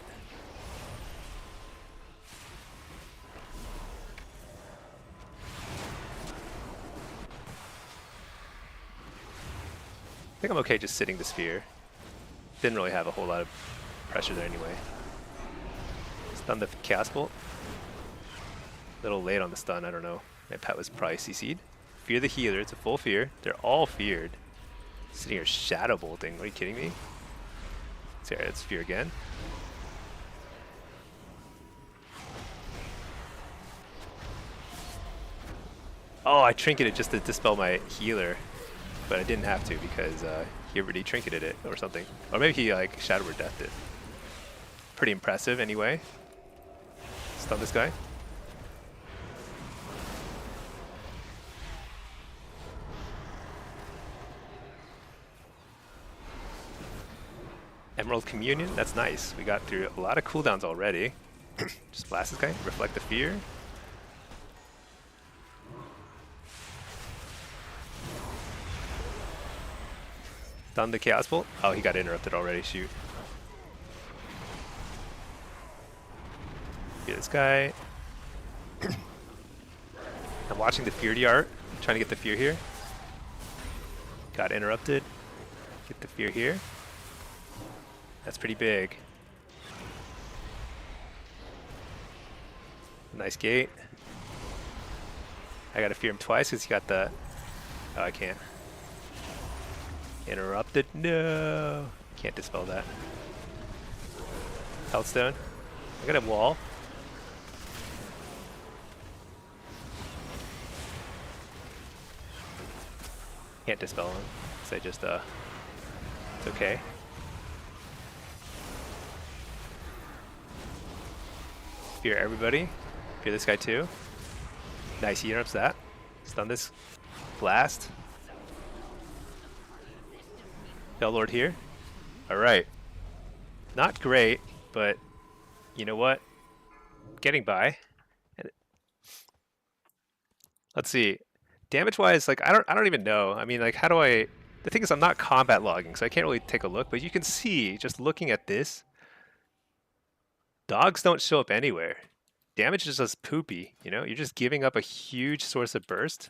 A: I think I'm okay just sitting the Sphere. Didn't really have a whole lot of pressure there anyway. Stun the Chaos Bolt. A little late on the stun, I don't know. My pet was probably CC'd. Fear the healer, it's a full fear. They're all feared. Sitting here shadow bolting, are you kidding me? So yeah, let's fear again. Oh, I trinketed just to dispel my healer, but I didn't have to because he already trinketed it or something. Or maybe he like Shadow Word Deathed it. Pretty impressive anyway. Stun this guy. Emerald Communion, that's nice. We got through a lot of cooldowns already. Just blast this guy, reflect the fear. Stun the Chaos Bolt. Oh, he got interrupted already, shoot. Get this guy. I'm watching the Fear art, trying to get the fear here. Got interrupted. Get the fear here. That's pretty big. Nice gate. I gotta fear him twice because he got the... Oh, I can't. Interrupted. No! Can't dispel that. Healthstone. I got a wall. Can't dispel him. So I just, it's okay. Fear everybody. Fear this guy too. Nice, he interrupts that. Stun this. Blast. Bellord here. Alright. Not great, but you know what? Getting by. Let's see. Damage-wise, like I don't even know. I mean, like how do I... The thing is I'm not combat logging, so I can't really take a look, but you can see, just looking at this, dogs don't show up anywhere. Damage is just poopy, you know? You're just giving up a huge source of burst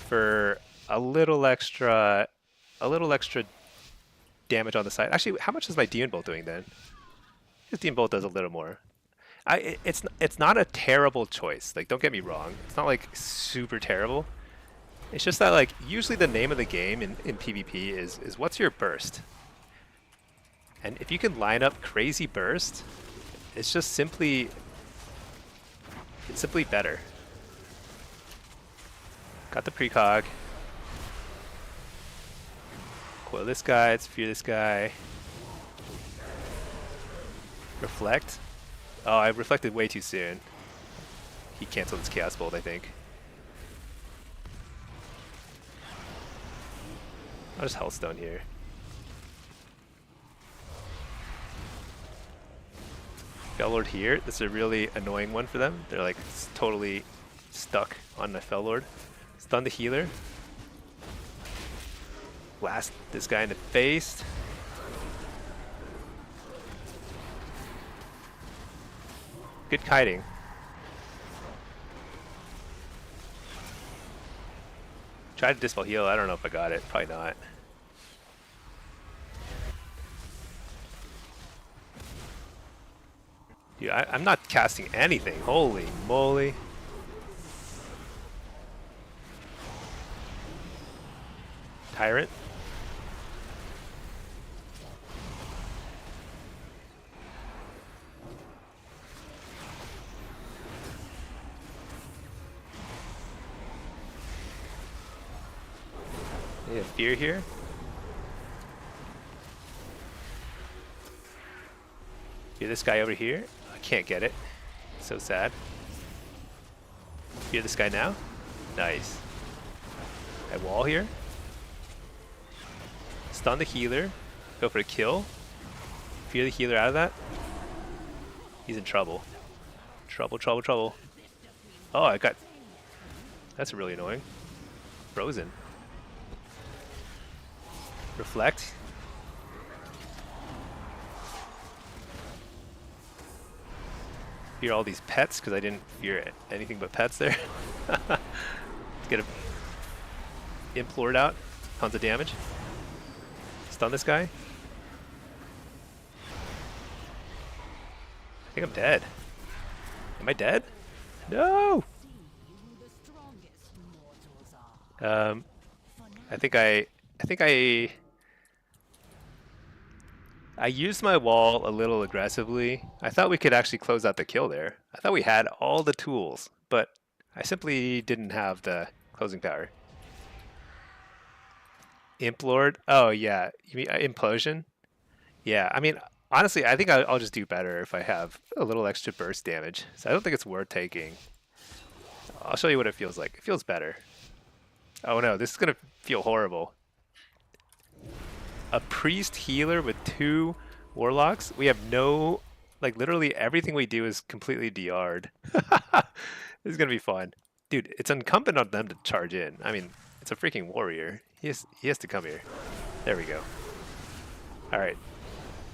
A: for a little extra damage on the side. Actually, how much is my Demon Bolt doing then? Because Demon Bolt does a little more. It's not a terrible choice. Like, don't get me wrong. It's not like super terrible. It's just that like usually the name of the game in PvP is what's your burst? And if you can line up crazy burst, it's just simply better. Got the precog. Coil this guy, let's fear this guy. Reflect. Oh, I reflected way too soon. He canceled his Chaos Bolt, I think. I'll just Hellstone here. Fellord here. This is a really annoying one for them. They're like totally stuck on the Fellord. Stun the healer. Blast this guy in the face. Good kiting. Tried to dispel heal. I don't know if I got it. Probably not. Dude, I'm not casting anything. Holy moly. Tyrant. Yeah, fear here. Fear this guy over here. I can't get it. So sad. Fear this guy now. Nice. I wall here. Stun the healer. Go for a kill. Fear the healer out of that. He's in trouble. Trouble, trouble, trouble. Oh, I got... That's really annoying. Frozen. Reflect. Fear all these pets, because I didn't fear anything but pets there. Let's get a Implored out. Tons of damage. Stun this guy. I think I'm dead. Am I dead? No! I think I used my wall a little aggressively. I thought we could actually close out the kill there. I thought we had all the tools, but I simply didn't have the closing power. Imp Lord? Oh yeah, you mean Implosion? Yeah, I mean, honestly, I think I'll just do better if I have a little extra burst damage. So I don't think it's worth taking. I'll show you what it feels like. It feels better. Oh no, this is gonna feel horrible. A priest healer with 2 warlocks? We have no, like literally everything we do is completely DR'd. This is gonna be fun. Dude, it's incumbent on them to charge in. I mean, it's a freaking warrior. He has to come here. There we go. Alright.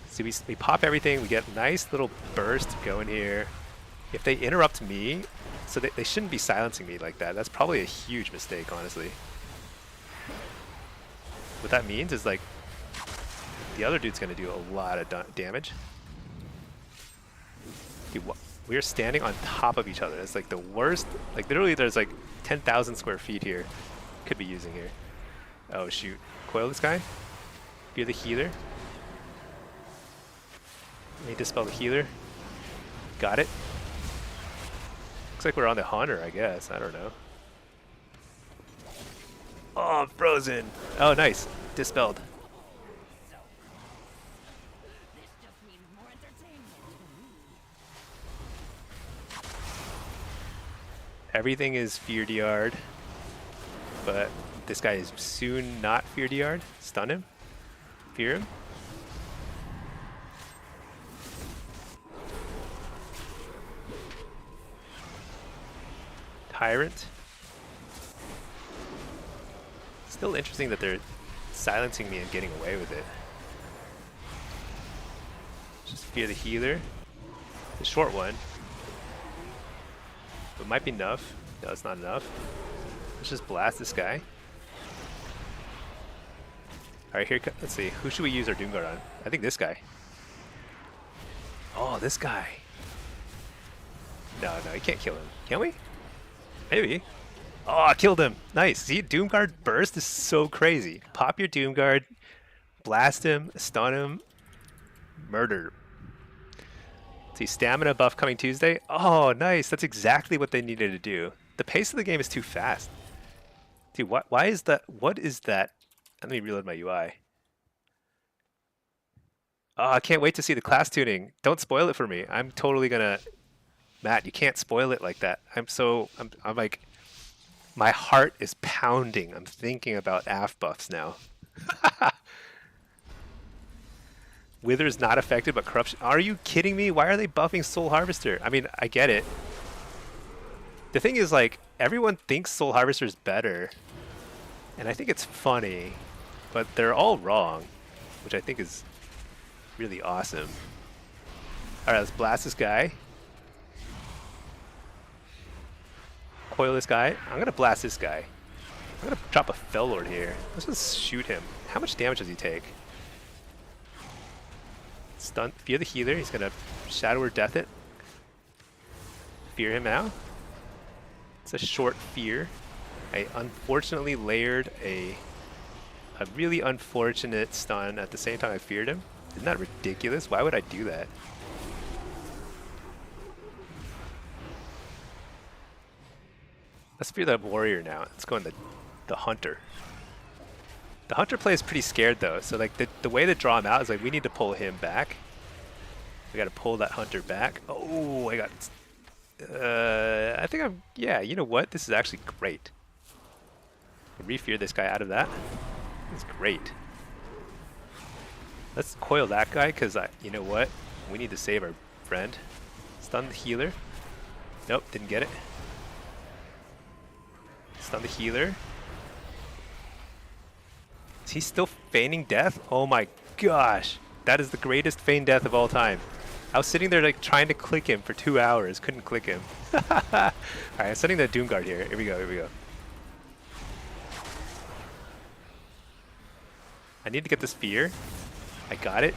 A: So we pop everything, we get a nice little burst going here. If they interrupt me, so they shouldn't be silencing me like that. That's probably a huge mistake, honestly. What that means is like, the other dude's gonna do a lot of damage. Dude, we are standing on top of each other. It's like the worst, like literally there's like 10,000 square feet here. Could be using here. Oh shoot, coil this guy. Be the healer. Let me dispel the healer. Got it. Looks like we're on the hunter, I guess. I don't know. Oh, I'm frozen. Oh, nice. Dispelled. Everything is fear DR'd, but this guy is soon not fear DR'd. Stun him. Fear him. Tyrant. Still interesting that they're silencing me and getting away with it. Just fear the healer. The short one. It might be enough. No, it's not enough. Let's just blast this guy. Alright, here, let's see. Who should we use our Doomguard on? I think this guy. Oh, this guy. No, you can't kill him. Can we? Maybe. Oh, I killed him. Nice. See, Doomguard burst is so crazy. Pop your Doomguard, blast him, stun him, murder. See, stamina buff coming Tuesday. Oh, nice. That's exactly what they needed to do. The pace of the game is too fast. Dude, why is that? What is that? Let me reload my UI. Oh, I can't wait to see the class tuning. Don't spoil it for me. I'm totally gonna... Matt, you can't spoil it like that. I'm like... My heart is pounding. I'm thinking about AF buffs now. Wither's not affected, but corruption. Are you kidding me? Why are they buffing Soul Harvester? I mean, I get it. The thing is, like, everyone thinks Soul Harvester is better. And I think it's funny. But they're all wrong. Which I think is really awesome. Alright, let's blast this guy. Coil this guy. I'm gonna blast this guy. I'm gonna drop a Fell Lord here. Let's just shoot him. How much damage does he take? Stun. Fear the healer. He's gonna Shadow or Death it. Fear him now. It's a short fear. I unfortunately layered a really unfortunate stun at the same time I feared him. Isn't that ridiculous? Why would I do that? Let's fear that warrior now. Let's go in the hunter. The hunter plays pretty scared though, so like the way to draw him out is like we need to pull him back. We got to pull that hunter back. Oh, I got. I think I'm. Yeah, you know what? This is actually great. Re-fear this guy out of that. It's great. Let's coil that guy because you know what? We need to save our friend. Stun the healer. Nope, didn't get it. Stun the healer. Is he still feigning death? Oh my gosh. That is the greatest feign death of all time. I was sitting there like trying to click him for 2 hours. Couldn't click him. Alright, I'm setting the Doomguard here. Here we go. I need to get this fear. I got it.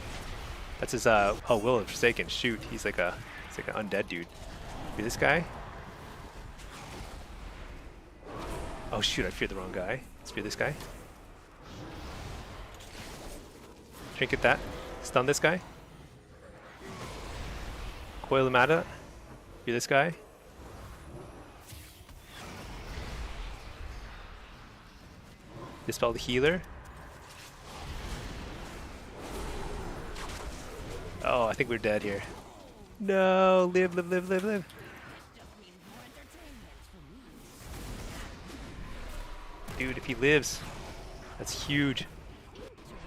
A: That's his oh, Will of Forsaken. Shoot, he's like an undead dude. Be this guy. Oh shoot, I feared the wrong guy. Let's fear this guy. Trinket that. Stun this guy. Coil him out of it. Fear this guy. Dispel the healer. Oh, I think we're dead here. No, live, live, live, live, live. Dude, if he lives, that's huge.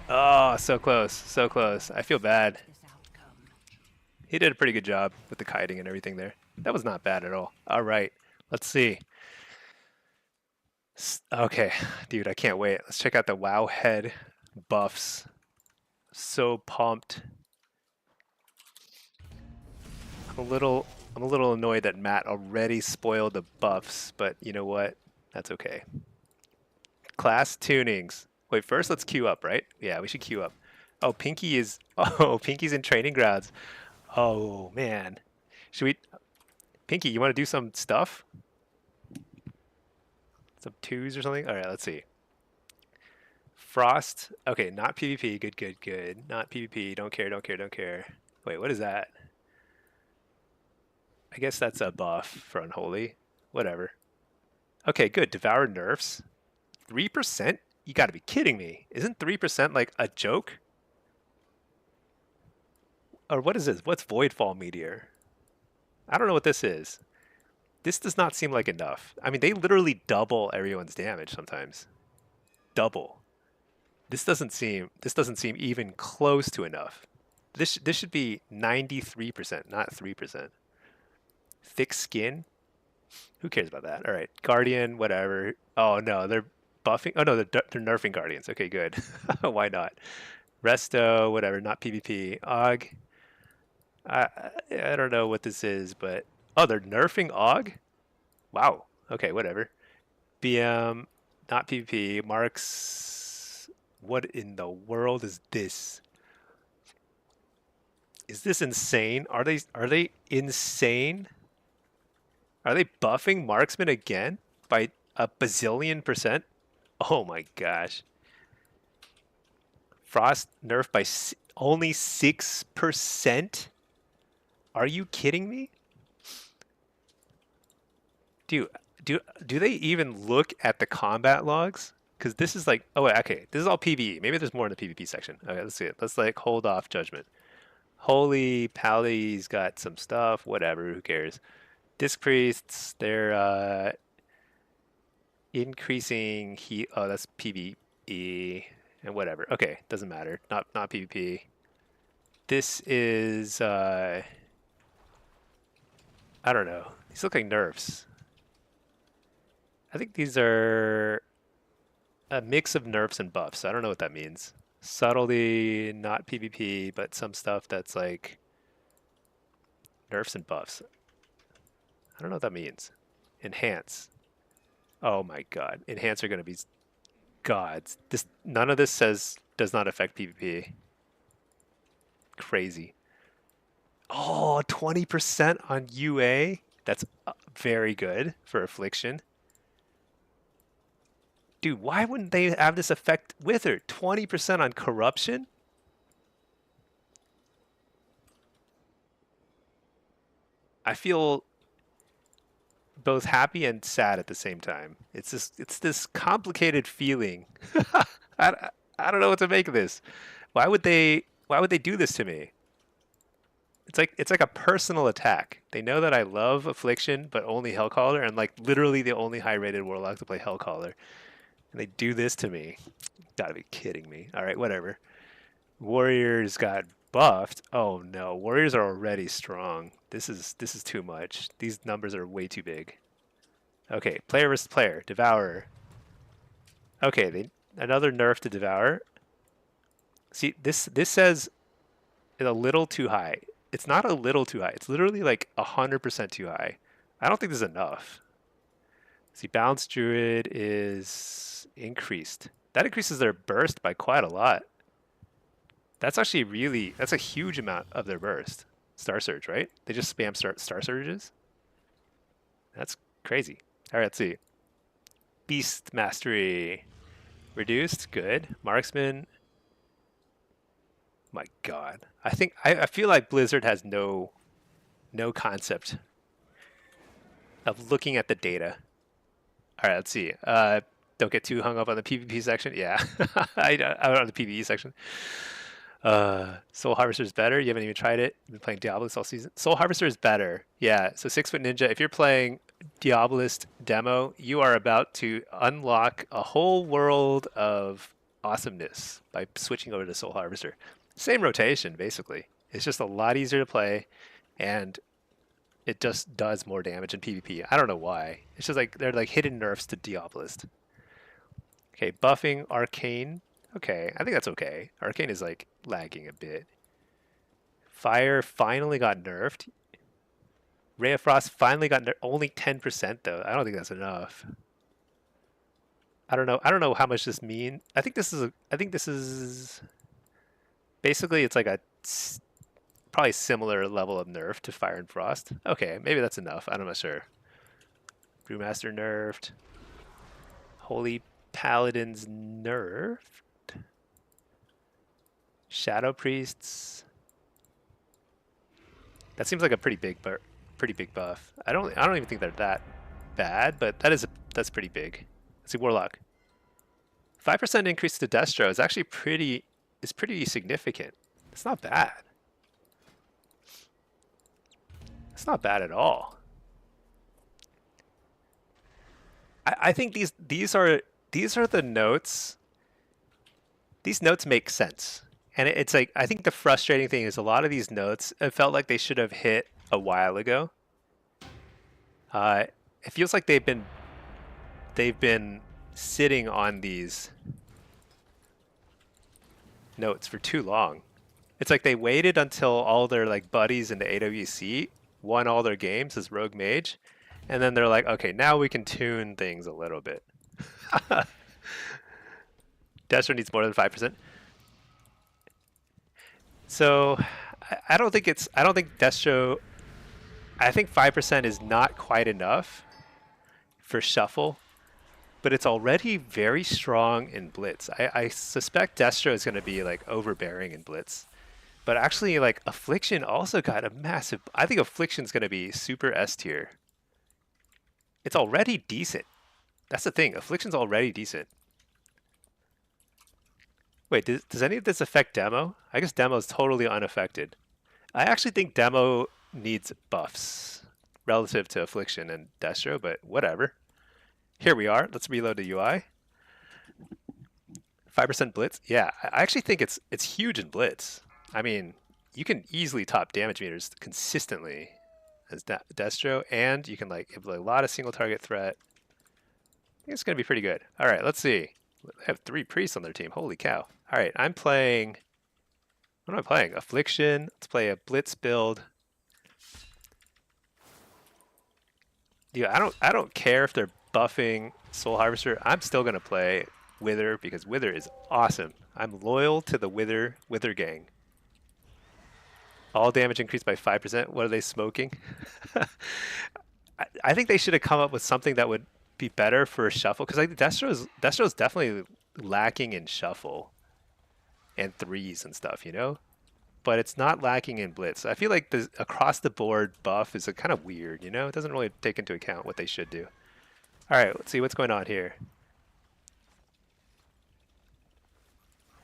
A: Oh, so close, so close. I feel bad. He did a pretty good job with the kiting and everything there. That was not bad at all. All right, let's see. Okay, dude, I can't wait. Let's check out the WoW head buffs. So pumped. I'm a little annoyed that Matt already spoiled the buffs, but you know what? That's okay. Class tunings. Wait, first let's queue up, right? Yeah, we should queue up. Oh, Pinky is Pinky's in training grounds. Oh man. Should we Pinky, you want to do some stuff? Some twos or something? Alright, let's see. Frost. Okay, not PvP. Good, good, good. Not PvP. Don't care, don't care, don't care. Wait, what is that? I guess that's a buff for Unholy. Whatever. Okay, good. Devour nerfs. 3%? You gotta be kidding me. Isn't 3% like a joke? Or what is this? What's Voidfall Meteor? I don't know what this is. This does not seem like enough. I mean, they literally double everyone's damage sometimes. Double. This doesn't seem even close to enough. This should be 93%, not 3%. Thick skin? Who cares about that? All right, Guardian, whatever. Oh no, they're buffing. Oh no, they're nerfing Guardians. Okay, good. Why not? Resto, whatever. Not PvP. Og. I don't know what this is, but oh, they're nerfing Og. Wow. Okay, whatever. BM, not PvP. Marks. What in the world is this? Is this insane? Are they insane? Are they buffing marksman again by a bazillion percent? Oh my gosh. Frost nerf by only 6%? Are you kidding me? Do they even look at the combat logs? Because this is like, oh, wait, okay, this is all PvE. Maybe there's more in the PvP section. Okay, let's see it. Let's like hold off judgment. Holy Pally's got some stuff. Whatever, who cares? Disc priests, they're increasing heat. Oh, that's PvE and whatever. Okay, doesn't matter. Not PvP. This is I don't know. These look like nerfs. I think these are a mix of nerfs and buffs. I don't know what that means. Subtlety, not PvP, but some stuff that's like nerfs and buffs. I don't know what that means. Enhance. Oh my god. Enhance are going to be gods. None of this does not affect PvP. Crazy. Oh, 20% on UA? That's very good for affliction. Dude, why wouldn't they have this effect with her? 20% on corruption? I feel both happy and sad at the same time. It's this complicated feeling. I don't know what to make of this. Why would they do this to me? It's like a personal attack. They know that I love affliction, but only Hellcaller, and like literally the only high-rated warlock to play Hellcaller. And they do this to me. Gotta be kidding me. All right, whatever. Warriors got buffed. Oh no, warriors are already strong. This is too much. These numbers are way too big. Okay, player versus player. Devourer. Okay, another nerf to Devour. See, this says it's a little too high. It's not a little too high. It's literally like 100% too high. I don't think this is enough. See, Balance Druid is increased. That increases their burst by quite a lot. That's actually that's a huge amount of their burst. Star Surge, right? They just spam Star Surges? That's crazy. All right, let's see. Beast Mastery. Reduced, good. Marksman. My God. I feel like Blizzard has no concept of looking at the data. All right, let's see. Don't get too hung up on the PvP section. Yeah, I'm on the PvE section. Soul Harvester is better. You haven't even tried it. You've been playing Diabolist all season. Soul Harvester is better. Yeah. So 6 Foot Ninja. If you're playing Diabolist demo, you are about to unlock a whole world of awesomeness by switching over to Soul Harvester. Same rotation, basically. It's just a lot easier to play, and it just does more damage in PvP. I don't know why. It's just like they're like hidden nerfs to Diabolist. Okay, buffing Arcane. Okay, I think that's okay. Arcane is like lagging a bit. Fire finally got nerfed. Ray of Frost finally got nerfed. Only 10% though. I don't think that's enough. I don't know. I don't know how much this means. I think this is basically it's like a probably similar level of nerf to Fire and Frost. Okay, maybe that's enough. I'm not sure. Brewmaster nerfed. Holy Paladins nerfed. Shadow Priests. That seems like a pretty big buff. I don't even think they're that bad, but that's pretty big. Let's see, Warlock. 5% increase to Destro is actually pretty significant. It's not bad. It's not bad at all. I think these are the notes. These notes make sense. And it's like, I think the frustrating thing is a lot of these notes, it felt like they should have hit a while ago. It feels like they've been sitting on these notes for too long. It's like they waited until all their like buddies in the AWC won all their games as Rogue Mage, and then they're like, okay, now we can tune things a little bit. Destro needs more than 5%. So I don't think Destro, I think 5% is not quite enough for Shuffle, but it's already very strong in Blitz. I suspect Destro is going to be like overbearing in Blitz, but actually like Affliction also got a massive, I think Affliction's going to be super S tier. It's already decent. That's the thing, Affliction's already decent. Wait, does any of this affect Demo? I guess Demo is totally unaffected. I actually think Demo needs buffs relative to Affliction and Destro, but whatever. Here we are. Let's reload the UI. 5% Blitz. Yeah, I actually think it's huge in Blitz. I mean, you can easily top damage meters consistently as Destro, and you can like have a lot of single target threat. I think it's going to be pretty good. All right, let's see. They have 3 priests on their team. Holy cow. All right, I'm playing... What am I playing? Affliction. Let's play a Blitz build. Yeah, I don't care if they're buffing Soul Harvester. I'm still going to play Wither because Wither is awesome. I'm loyal to the Wither gang. All damage increased by 5%. What are they smoking? I think they should have come up with something that would be better for Shuffle, because like Destro's definitely lacking in Shuffle and threes and stuff, you know, but it's not lacking in Blitz. I feel like the across the board buff is a kind of weird, you know, it doesn't really take into account what they should do. All right, let's see what's going on here.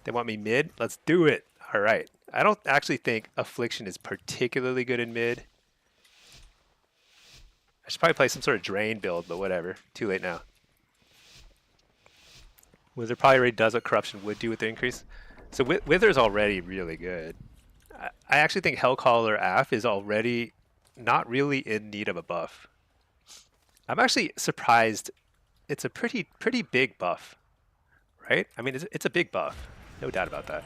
A: They want me mid? Let's do it. All right. I don't actually think Affliction is particularly good in mid. I should probably play some sort of drain build, but whatever. Too late now. Wither probably already does what Corruption would do with the increase. So Wither's already really good. I actually think Hellcaller Af is already not really in need of a buff. I'm actually surprised. It's a pretty big buff, right? I mean, it's a big buff. No doubt about that.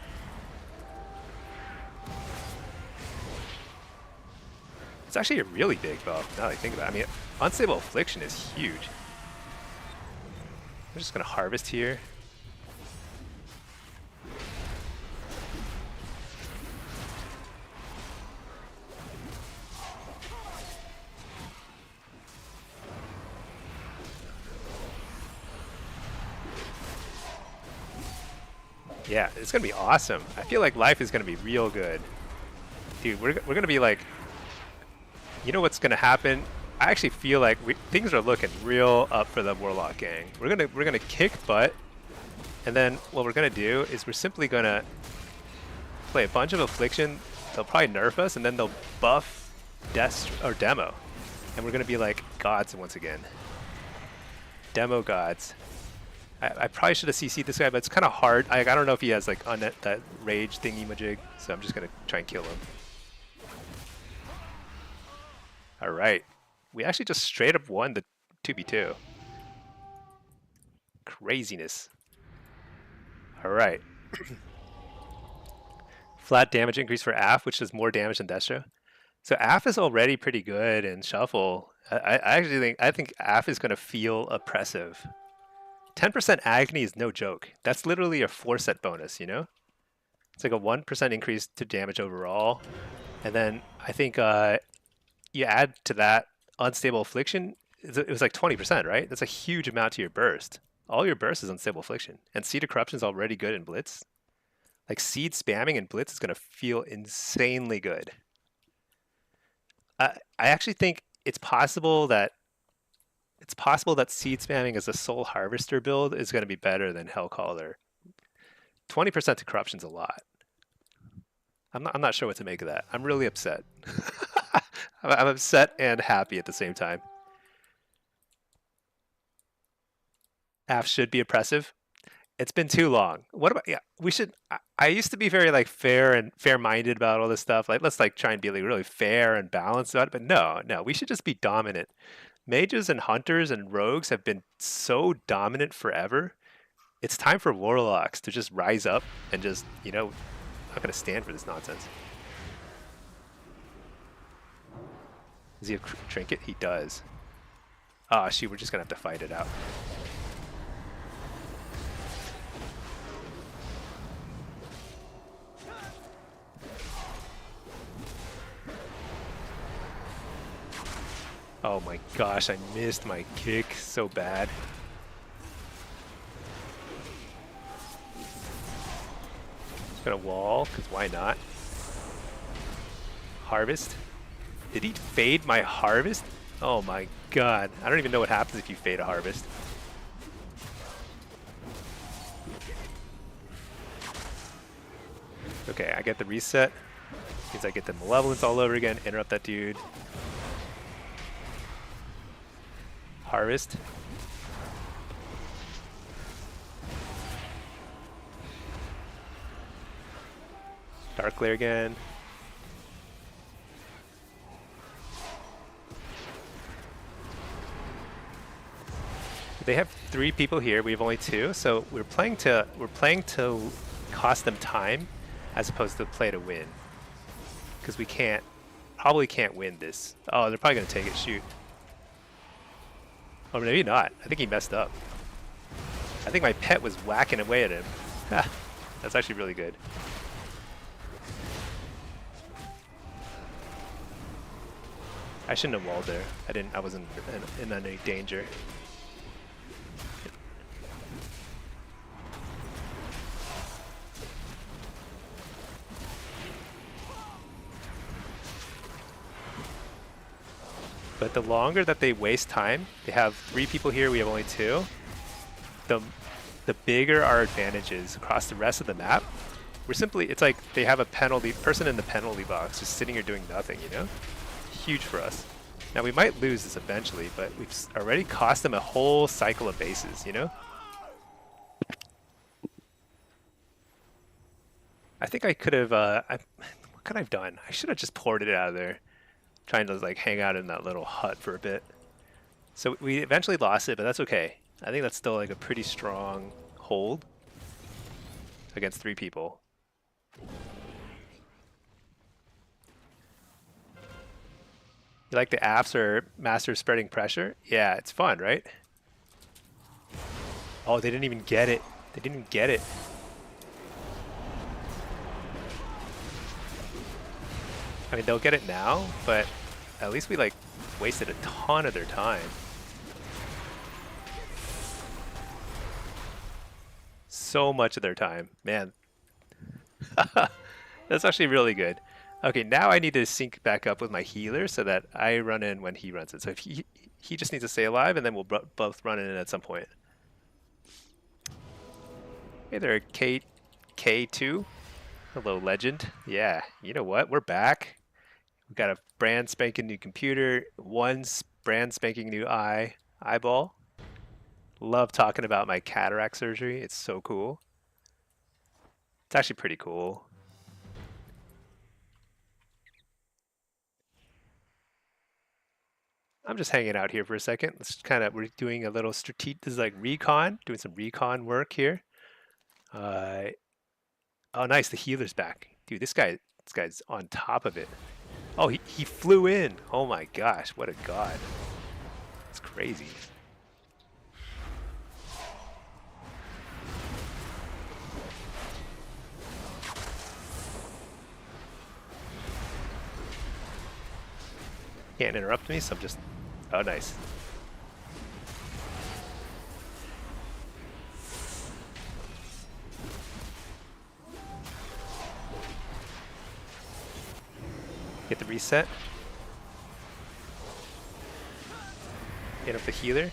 A: It's actually a really big buff, now that I think about it. I mean, Unstable Affliction is huge. I'm just going to harvest here. Yeah, it's gonna be awesome. I feel like life is gonna be real good. Dude, we're gonna be like, you know what's gonna happen? I actually feel like things are looking real up for the Warlock gang. We're gonna kick butt, and then what we're gonna do is we're simply gonna play a bunch of affliction. They'll probably nerf us, and then they'll buff demo, and we're gonna be like gods once again. Demo gods. I probably should have CC'd this guy, but it's kind of hard. I don't know if he has like that rage thingy majig, so I'm just gonna try and kill him. All right, we actually just straight up won the 2v2. Craziness. All right. Flat damage increase for AF, which does more damage than Destro. So AF is already pretty good in Shuffle. I actually think AF is gonna feel oppressive. 10% agony is no joke. That's literally a 4-set bonus, you know? It's like a 1% increase to damage overall. And then I think you add to that unstable affliction, it was like 20%, right? That's a huge amount to your burst. All your burst is unstable affliction. And Seed of Corruption is already good in Blitz. Like Seed spamming in Blitz is going to feel insanely good. I actually think it's possible that Seed spamming as a Soul Harvester build is going to be better than Hellcaller. 20% to Corruption's a lot. I'm not sure what to make of that. I'm really upset. I'm upset and happy at the same time. AF should be oppressive. It's been too long. What about, yeah, we should, I used to be very like fair-minded about all this stuff. Like, let's like try and be like really fair and balanced about it. But no, we should just be dominant. Mages and hunters and rogues have been so dominant forever. It's time for warlocks to just rise up and just, you know, I'm not going to stand for this nonsense. Does he have trinket? He does. Oh, shoot, we're just going to have to fight it out. Oh my gosh, I missed my kick so bad. Just gonna wall, because why not? Harvest. Did he fade my harvest? Oh my god. I don't even know what happens if you fade a harvest. Okay, I get the reset. Means I get the malevolence all over again. Interrupt that dude. Harvest. Dark Glare again. They have 3 people here. We have only 2, so we're playing to cost them time as opposed to play to win. Because we probably can't win this. Oh, they're probably gonna take it. Shoot. Or maybe not. I think he messed up. I think my pet was whacking away at him. That's actually really good. I shouldn't have walled there. I wasn't in any danger. But the longer that they waste time, they have 3 people here, we have only 2, the bigger our advantage is across the rest of the map. It's like they have a person in the penalty box just sitting here doing nothing, you know? Huge for us. Now we might lose this eventually, but we've already cost them a whole cycle of bases, you know? I think I could have, what could I have done? I should have just ported it out of there. Trying to like hang out in that little hut for a bit. So we eventually lost it, but that's okay. I think that's still like a pretty strong hold against 3 people. You like the apps or master spreading pressure? Yeah, it's fun, right? Oh, they didn't even get it. They didn't even get it. I mean, they'll get it now, but at least we like wasted a ton of their time. So much of their time. Man, That's actually really good. Okay, now I need to sync back up with my healer so that I run in when he runs in. So if he just needs to stay alive, and then we'll both run in at some point. Hey there, K2. Hello, legend. Yeah, you know what? We're back. We've got a brand spanking new computer, one brand spanking new eyeball. Love talking about my cataract surgery. It's so cool. It's actually pretty cool. I'm just hanging out here for a second. We're doing a little strategic, this is like recon, doing some recon work here. Uh, oh, nice, the healer's back. Dude, this guy's on top of it. Oh, he flew in. Oh my gosh, what a god. It's crazy. Can't interrupt me, so I'm just... Oh, nice. Get the reset. Hit up the healer.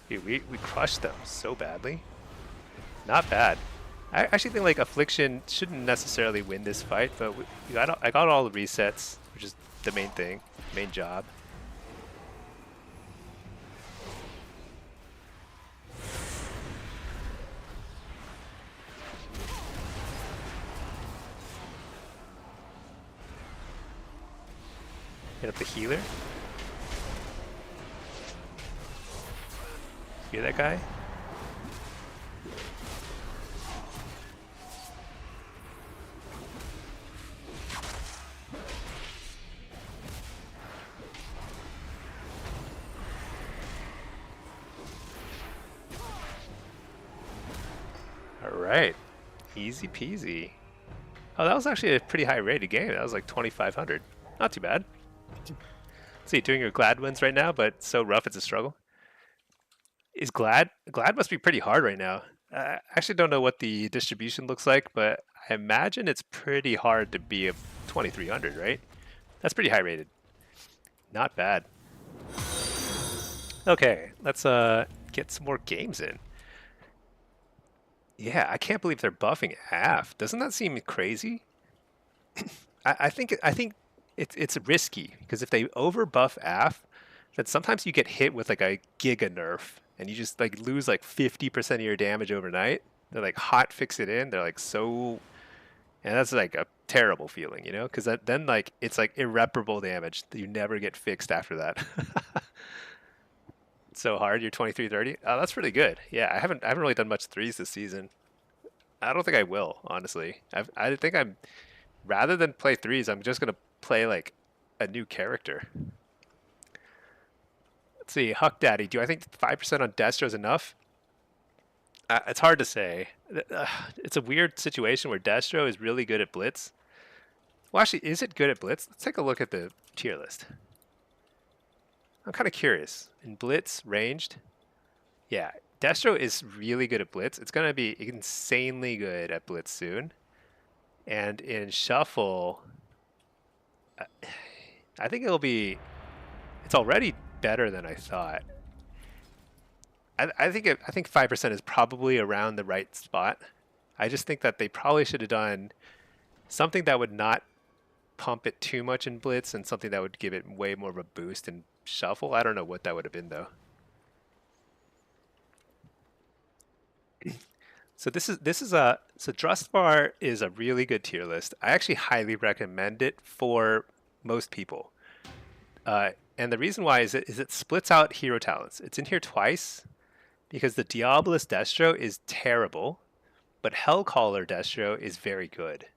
A: Dude, we crushed them so badly. Not bad. I actually think like affliction shouldn't necessarily win this fight, but I got all the resets, which is the main thing, main job. Hit up the healer. Hear that guy? Alright. Easy peasy. Oh, that was actually a pretty high rated game. That was like 2,500. Not too bad. See, doing your glad wins right now, but so rough it's a struggle. Is glad must be pretty hard right now. I actually don't know what the distribution looks like, but I imagine it's pretty hard to be a 2,300, right? That's pretty high rated. Not bad. Okay, let's get some more games in. Yeah, I can't believe they're buffing AF. Doesn't that seem crazy? I think it's risky because if they over buff AF, then sometimes you get hit with like a giga nerf and you just like lose like 50% of your damage overnight. They're like hot fix it in. They're like so, and that's like a terrible feeling, you know? Because then like it's like irreparable damage that you never get fixed after that. So hard. You're 23-30. Oh, that's really good. Yeah, I haven't really done much threes this season. I don't think I will, honestly. I think I'm rather than play threes, I'm just gonna play like a new character. Let's see, Huck Daddy. Do I think 5% on Destro is enough? It's hard to say. It's a weird situation where Destro is really good at Blitz. Well, actually, is it good at Blitz? Let's take a look at the tier list. I'm kind of curious. In Blitz, ranged, yeah, Destro is really good at Blitz. It's going to be insanely good at Blitz soon. And in Shuffle, I think it's already better than I thought. I think 5% is probably around the right spot. I just think that they probably should have done something that would not pump it too much in Blitz and something that would give it way more of a boost in Shuffle. I don't know what that would have been though. So so Drustbar is a really good tier list. I actually highly recommend it for most people. And the reason why is it splits out hero talents. It's in here twice because the Diabolus Destro is terrible, but Hellcaller Destro is very good.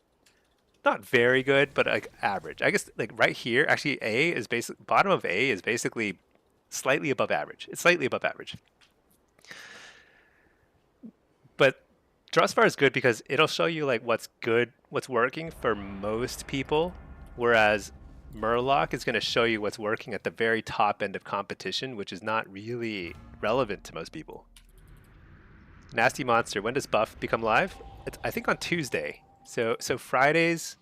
A: Not very good, but like average. I guess like right here, actually bottom of A is basically slightly above average. It's slightly above average. Drawsbar is good because it'll show you like what's good, what's working for most people, whereas Murloc is going to show you what's working at the very top end of competition, which is not really relevant to most people. Nasty Monster, when does buff become live? It's, I think on Tuesday. So Fridays,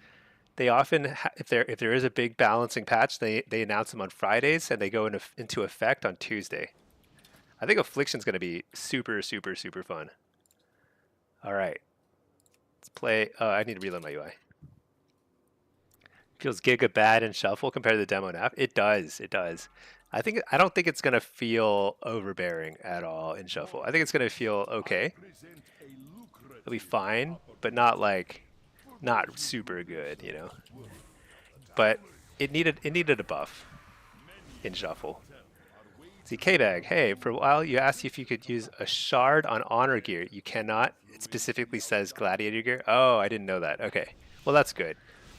A: they often if there is a big balancing patch, they announce them on Fridays and they go into effect on Tuesday. I think Affliction's going to be super fun. All right, let's play. Oh, I need to reload my UI. Feels giga bad in shuffle compared to the demo app. It does. It does. I don't think it's gonna feel overbearing at all in shuffle. I think it's gonna feel okay. It'll be fine, but not super good, you know. But it needed a buff in shuffle. See, K-Bag, hey, for a while you asked if you could use a shard on honor gear. You cannot. It specifically says gladiator gear. Oh, I didn't know that. Okay, well that's good.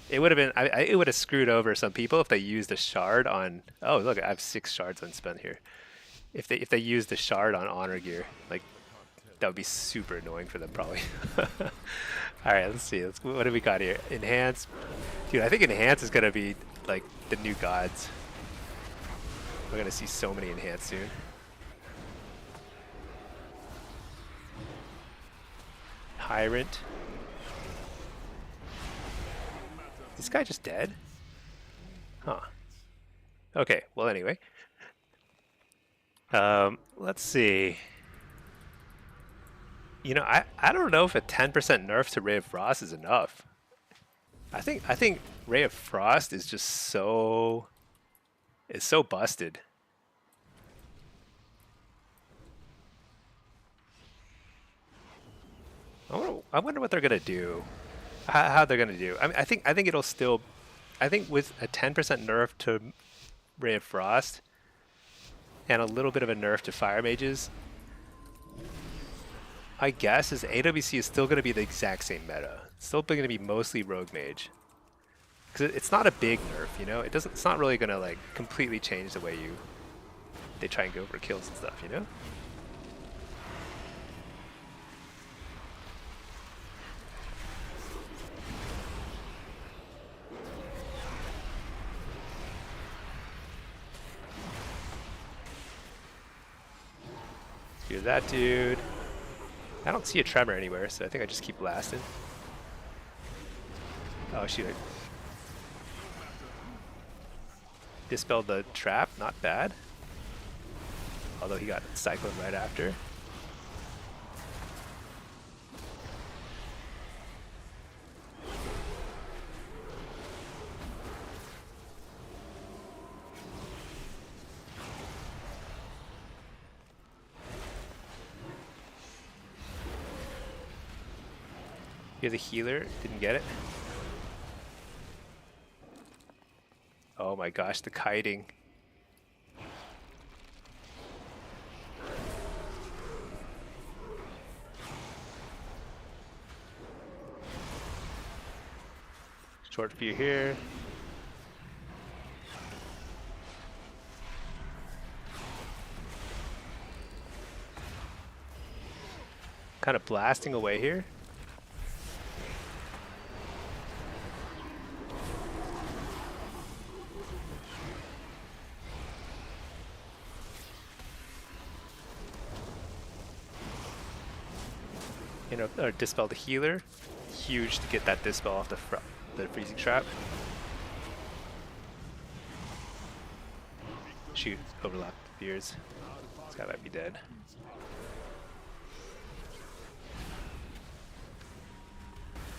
A: It would have been. It would have screwed over some people if they used a shard on. Oh, look, I have 6 shards unspent here. If they used a shard on honor gear, like that would be super annoying for them probably. All right, let's see. What do we got here? Enhance, dude. I think enhance is gonna be like the new gods. We're gonna see so many enhance soon. Tyrant. Is this guy just dead? Huh. Okay, well anyway. Let's see. You know, I don't know if a 10% nerf to Ray of Frost is enough. I think Ray of Frost is just so busted. I wonder what they're gonna do. How they're gonna do. I mean, I think it'll still. I think with a 10% nerf to Ray of Frost and a little bit of a nerf to Fire Mages, I guess is AWC is still gonna be the exact same meta. It's still gonna be mostly Rogue Mage. Because it's not a big nerf, you know. It's not really gonna like completely change the way they try and go for kills and stuff, you know. Spear that dude. I don't see a tremor anywhere, so I think I just keep blasting. Oh shoot. Dispelled the trap, not bad. Although he got cyclone right after. Here's a healer, didn't get it. Oh my gosh, the kiting. Short view here. Kind of blasting away here. You know, or dispel the healer. Huge to get that dispel off the freezing trap. Shoot, overlap the fears. This guy might be dead.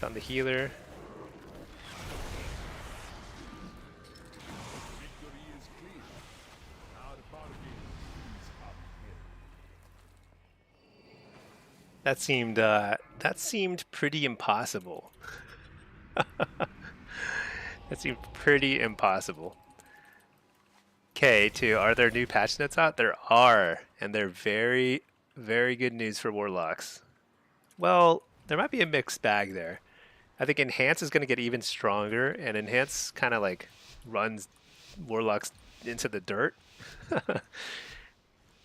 A: Found the healer. That seemed pretty impossible. That seemed pretty impossible. Okay, are there new patch notes out? There are, and they're very, very good news for Warlocks. Well, there might be a mixed bag there. I think Enhance is going to get even stronger, and Enhance kind of like runs Warlocks into the dirt.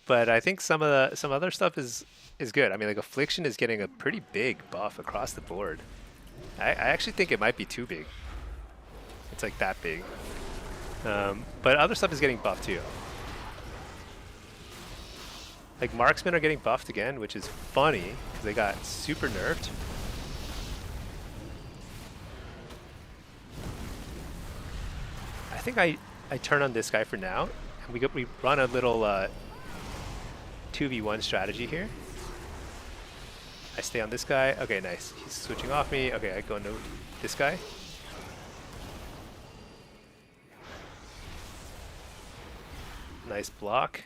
A: But I think some other stuff is is good. I mean, like affliction is getting a pretty big buff across the board. I actually think it might be too big. It's like that big. But other stuff is getting buffed too. Like marksmen are getting buffed again, which is funny because they got super nerfed. I think I turn on this guy for now, and we run a little 2v1 strategy here. I stay on this guy. Okay, nice. He's switching off me. Okay, I go into this guy. Nice block.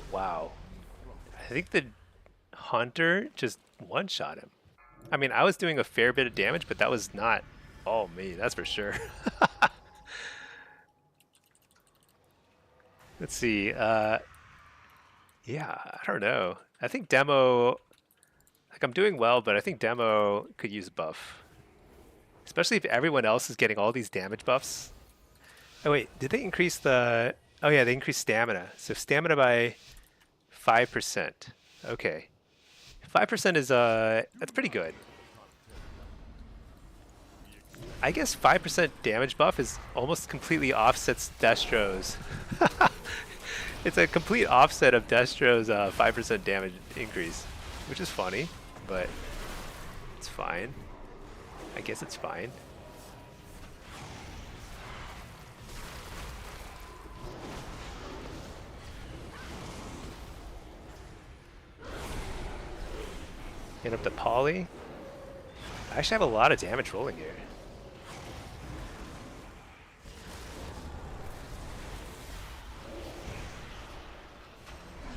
A: Wow. I think the hunter just one-shot him. I mean, I was doing a fair bit of damage, but that was not all me, that's for sure. Let's see. Yeah, I don't know. I think demo, like I'm doing well, but I think demo could use a buff. Especially if everyone else is getting all these damage buffs. Oh wait, did they increase the... Oh yeah, they increased stamina. So stamina by 5%. Okay. 5% is, that's pretty good. I guess 5% damage buff is almost completely offsets Destro's. It's a complete offset of Destro's 5% damage increase, which is funny, but it's fine. I guess it's fine. Hit up the poly. I actually have a lot of damage rolling here.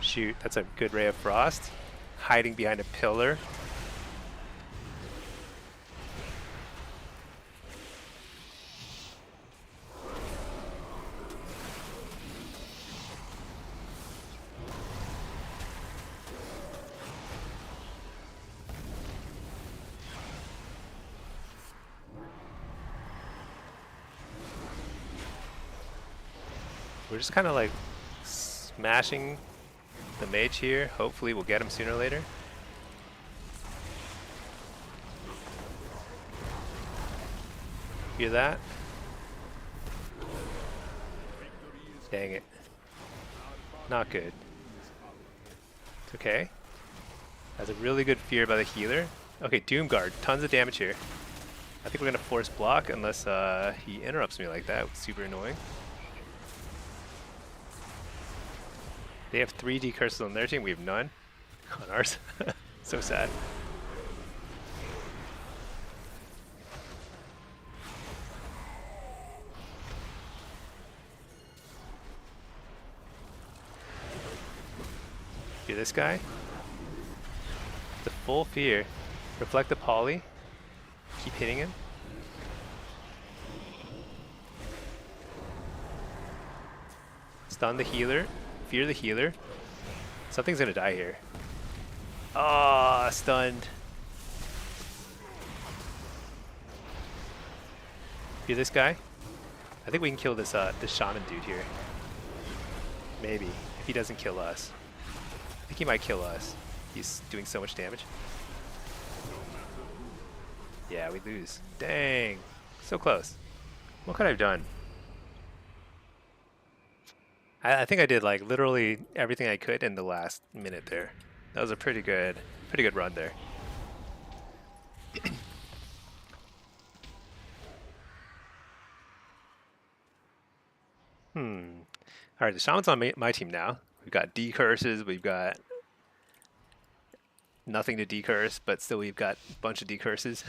A: Shoot, that's a good ray of frost. Hiding behind a pillar. We're just kind of like smashing the mage here. Hopefully we'll get him sooner or later. Hear that? Dang it. Not good. It's okay. Has a really good fear by the healer. Okay, Doomguard. Tons of damage here. I think we're going to force block unless he interrupts me like that. Super annoying. They have 3 decurses on their team. We have none on ours. So sad. Fear this guy. The full fear. Reflect the poly. Keep hitting him. Stun the healer. Fear the healer. Something's gonna die here. Ah, oh, stunned. Fear this guy. I think we can kill this this shaman dude here. Maybe if he doesn't kill us. I think he might kill us. He's doing so much damage. Yeah, we lose. Dang, so close. What could I have done? I think I did like literally everything I could in the last minute there. That was a pretty good run there. All right, the shaman's on my team now. We've got decurses, we've got nothing to decurse, but still we've got a bunch of decurses.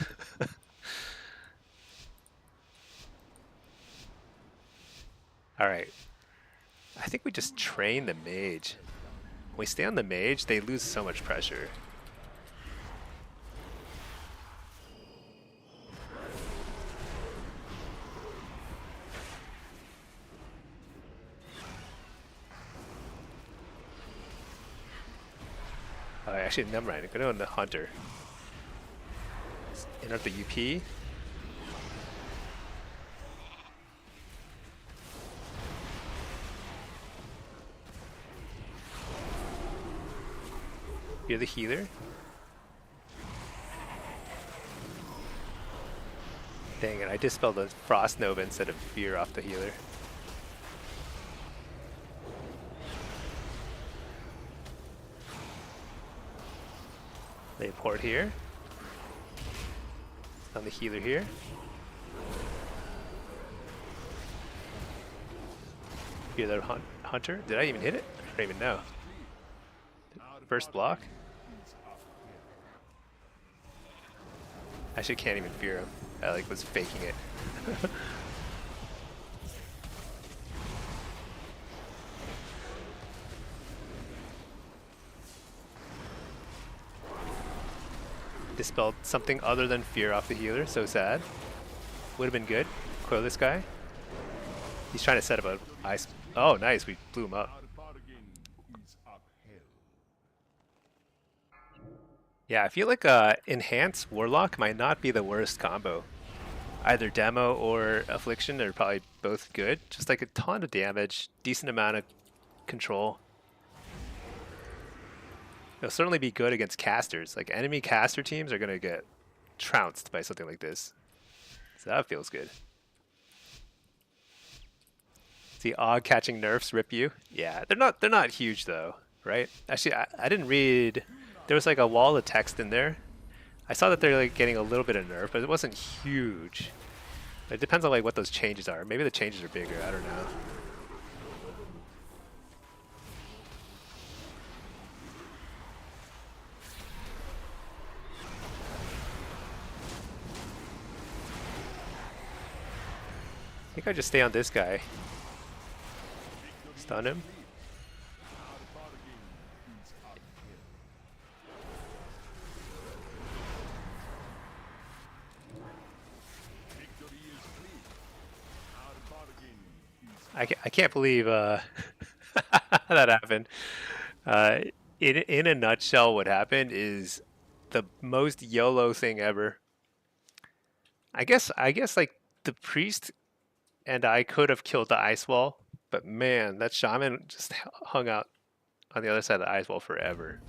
A: All right. I think we just train the mage. When we stay on the mage, they lose so much pressure. Oh, actually, never mind. I'm going to go on the hunter. Interrupt the UP. You're the healer. Dang it, I dispelled a Frost Nova instead of Fear off the healer. They port here. On the healer here. Fear the hunter. Did I even hit it? I don't even know. First block. Actually can't even fear him. I like was faking it. Dispelled something other than fear off the healer, so sad. Would have been good. Coil this guy. He's trying to set up a ice. Oh, nice. We blew him up. Yeah, I feel like Enhance Warlock might not be the worst combo. Either Demo or Affliction are probably both good. Just like a ton of damage, decent amount of control. It'll certainly be good against casters. Like enemy caster teams are going to get trounced by something like this. So that feels good. See, Og catching nerfs rip you. Yeah, they're not huge though, right? Actually, I didn't read. There was like a wall of text in there. I saw that they're like getting a little bit of nerf, but it wasn't huge. It depends on like what those changes are. Maybe the changes are bigger. I don't know. I think I just stay on this guy. Stun him. I can't believe that happened. In a nutshell, what happened is the most YOLO thing ever. I guess like the priest and I could have killed the ice wall, but man, that shaman just hung out on the other side of the ice wall forever.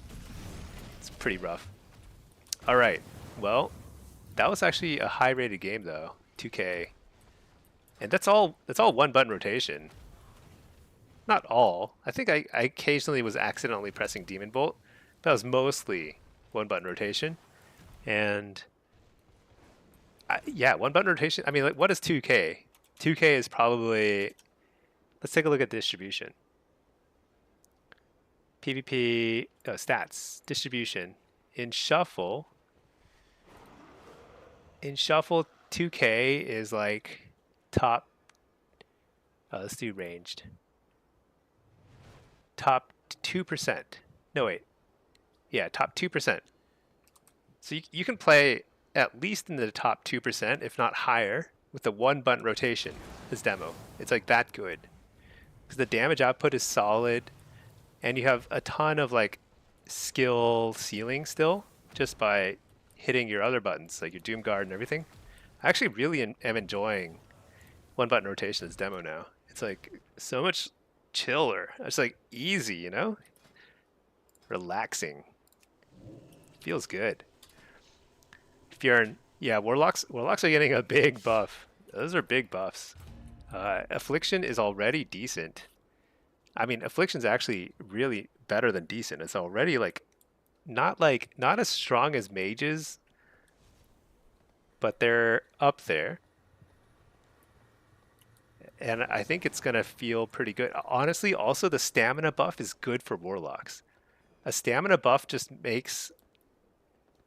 A: It's pretty rough. All right, well, that was actually a high-rated game though, 2K. And that's all one button rotation. Not all. I think I occasionally was accidentally pressing Demon Bolt. That was mostly one button rotation. And yeah, one button rotation. I mean, like, what is 2K? 2K is probably, let's take a look at distribution. PvP, stats, distribution. In Shuffle, 2K is like top, let's do ranged. Top 2%. No, wait. Yeah, top 2%. So you can play at least in the top 2%, if not higher, with the one button rotation as demo. It's like that good. Because the damage output is solid, and you have a ton of like skill ceiling still, just by hitting your other buttons, like your Doom Guard and everything. I actually really am enjoying one button rotation as demo now. It's like so much chiller. It's like easy, you know? Relaxing. Feels good. Fjern, yeah, Warlocks are getting a big buff. Those are big buffs. Affliction is already decent. I mean, Affliction's actually really better than decent. It's already not as strong as mages, but they're up there. And I think it's going to feel pretty good. Honestly, also the stamina buff is good for Warlocks. A stamina buff just makes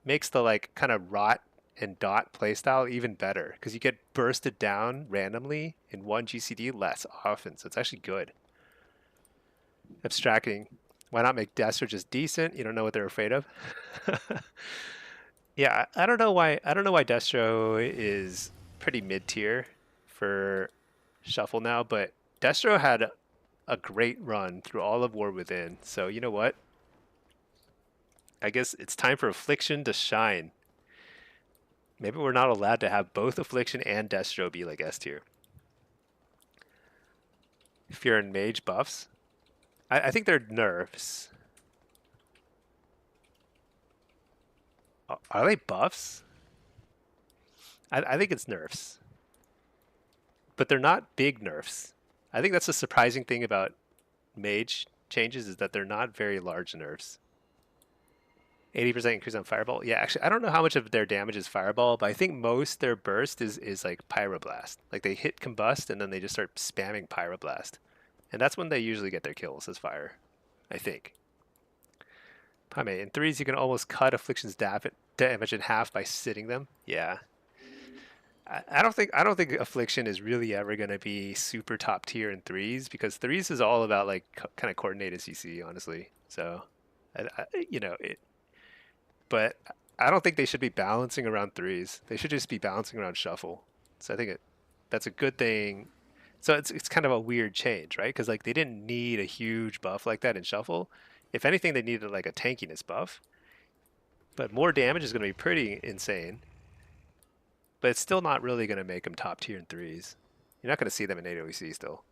A: the like kind of rot and dot playstyle even better, because you get bursted down randomly in one GCD less often, so it's actually good. Abstracting. Why not make Destro just decent? You don't know what they're afraid of. Yeah, I don't know why Destro is pretty mid-tier for Shuffle now, but Destro had a great run through all of War Within, so you know what? I guess it's time for Affliction to shine. Maybe we're not allowed to have both Affliction and Destro be like S tier. Fear and Mage buffs. I think they're nerfs. Are they buffs? I think it's nerfs. But they're not big nerfs. I think that's a surprising thing about Mage changes is that they're not very large nerfs. 80% increase on Fireball. Yeah, actually, I don't know how much of their damage is Fireball, but I think most their burst is like Pyroblast. Like they hit Combust and then they just start spamming Pyroblast. And that's when they usually get their kills as fire, I think. Pame, in threes you can almost cut Affliction's damage in half by sitting them. Yeah. I don't think Affliction is really ever gonna be super top tier in threes because threes is all about like kind of coordinated CC, honestly. So, you know it, but I don't think they should be balancing around threes. They should just be balancing around shuffle. So I think that's a good thing. So it's kind of a weird change, right? Because like they didn't need a huge buff like that in shuffle. If anything, they needed like a tankiness buff. But more damage is going to be pretty insane. But it's still not really going to make them top tier in threes. You're not going to see them in AOEC still.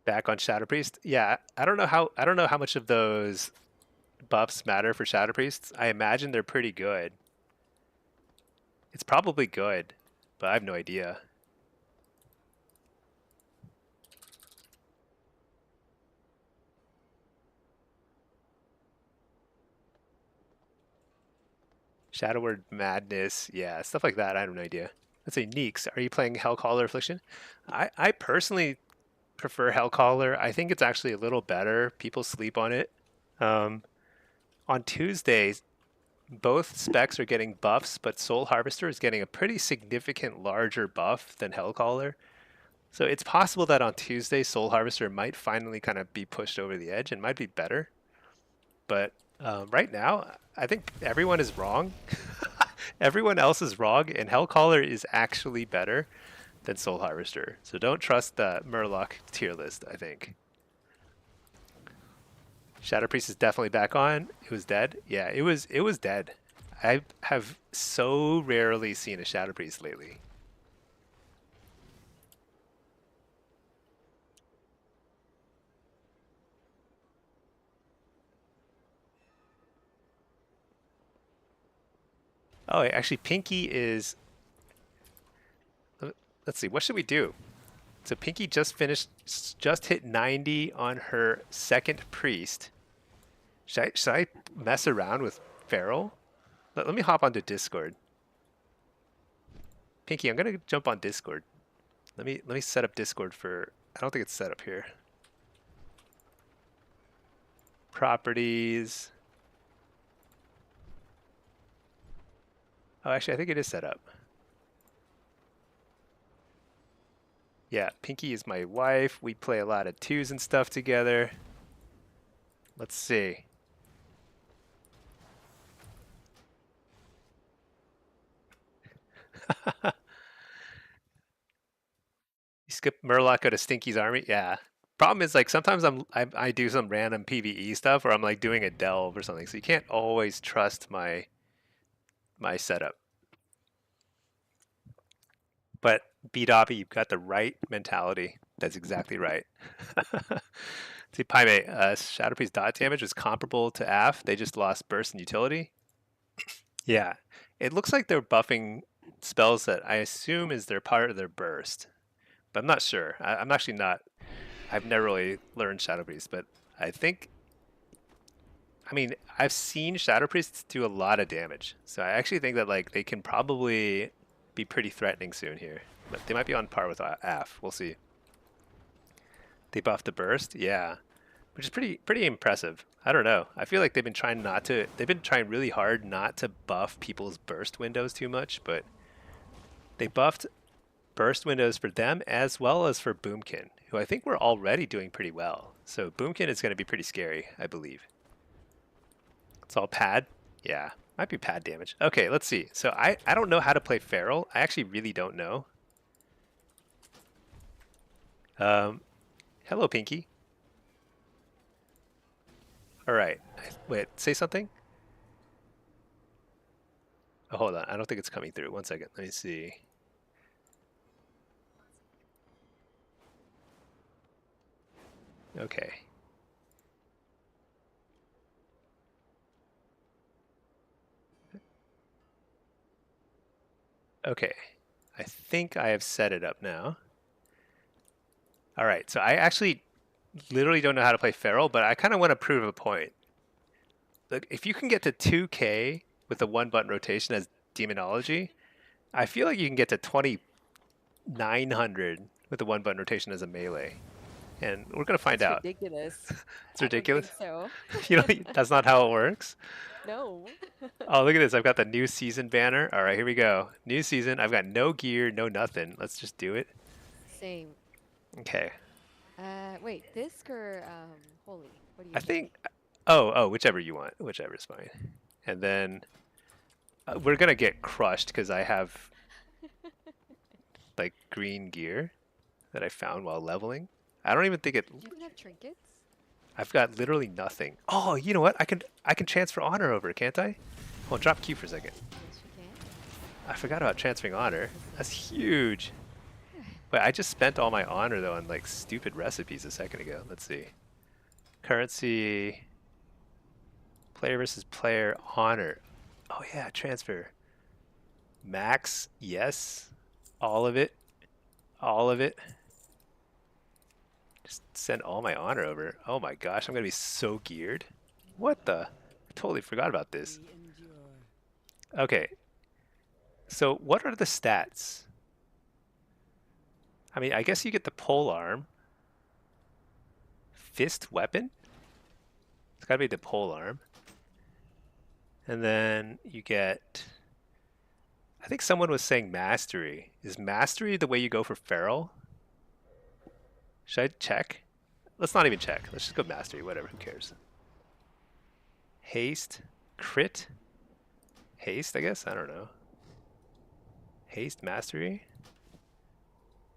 A: Back on Shadow Priest, yeah. I don't know how much of those buffs matter for Shadow Priests. I imagine they're pretty good. It's probably good, but I have no idea. Shadow Word Madness, yeah, stuff like that. I have no idea. Let's say Neeks. Are you playing Hellcaller Affliction? I personally prefer Hellcaller. I think it's actually a little better. People sleep on it. On Tuesdays, both specs are getting buffs, but Soul Harvester is getting a pretty significant larger buff than Hellcaller. So it's possible that on Tuesday, Soul Harvester might finally kind of be pushed over the edge and might be better. But right now, I think everyone is wrong. Everyone else is wrong, and Hellcaller is actually better than Soul Harvester. So don't trust the Murloc tier list, I think. Shadow Priest is definitely back on. It was dead. Yeah, it was dead. I have so rarely seen a Shadow Priest lately. Oh, actually, Pinky is... Let's see, what should we do? So Pinky just hit 90 on her second priest. Should I mess around with Feral? Let me hop onto Discord. Pinky, I'm gonna jump on Discord. Let me set up Discord for... I don't think it's set up here. Properties. Oh, actually, I think it is set up. Yeah, Pinky is my wife. We play a lot of twos and stuff together. Let's see. You skip Murloc, go to Stinky's army? Yeah. Problem is, like, sometimes I do some random PvE stuff or I'm like doing a delve or something. So you can't always trust my setup. But B-Dobby, you've got the right mentality. That's exactly right. See, Pyme, Shadow Priest dot damage is comparable to AF. They just lost burst and utility. Yeah. It looks like they're buffing spells that I assume is their part of their burst. But I'm not sure. I'm actually not... I've never really learned Shadow Priest, but I think... I mean, I've seen Shadow Priests do a lot of damage. So I actually think that like they can probably be pretty threatening soon here. But they might be on par with AF. We'll see. They buffed the burst? Yeah. Which is pretty impressive. I don't know. I feel like they've been trying really hard not to buff people's burst windows too much, but they buffed burst windows for them as well as for Boomkin, who I think were already doing pretty well. So Boomkin is going to be pretty scary, I believe. It's all pad? Yeah, might be pad damage. Okay, let's see. So I don't know how to play Feral. I actually really don't know. Hello, Pinky. All right. Wait, say something? Oh, hold on. I don't think it's coming through. One second. Let me see. Okay. Okay. I think I have set it up now. All right. So I actually literally don't know how to play Feral, but I kind of want to prove a point. Look, if you can get to 2K with a one button rotation as demonology, I feel like you can get to 2900 with a one button rotation as a melee. And we're going to find
B: That's
A: out.
B: ridiculous.
A: It's
B: I don't think
A: ridiculous.
B: so.
A: You know, that's not how it works.
B: No.
A: Oh, look at this. I've got the new season banner. All right, here we go. New season. I've got no gear, no nothing. Let's just do it.
B: Same.
A: Okay.
B: Wait, disc or holy? What do you
A: I
B: think?
A: think, oh, whichever you want. Whichever is fine. And then we're going to get crushed because I have like green gear that I found while leveling. I don't even think it.
B: You don't have trinkets?
A: I've got literally nothing. Oh, you know what? I can transfer honor over, can't I? Well, drop Q for a second.
B: Yes, you can.
A: I forgot about transferring honor.
B: Let's
A: That's
B: see.
A: huge. Wait, I just spent all my honor though on like stupid recipes a second ago. Let's see. Currency, player versus player, honor. Oh yeah, transfer. Max, yes. All of it. All of it. Just send all my honor over. Oh my gosh, I'm gonna be so geared. What the? I totally forgot about this. Okay, so what are the stats? I mean, I guess you get the pole arm. Fist weapon? It's gotta be the pole arm. And then you get, I think someone was saying mastery. Is mastery the way you go for feral? Should I check? Let's not even check. Let's just go mastery, whatever, who cares? Haste, crit, haste, I guess? I don't know. Haste, mastery?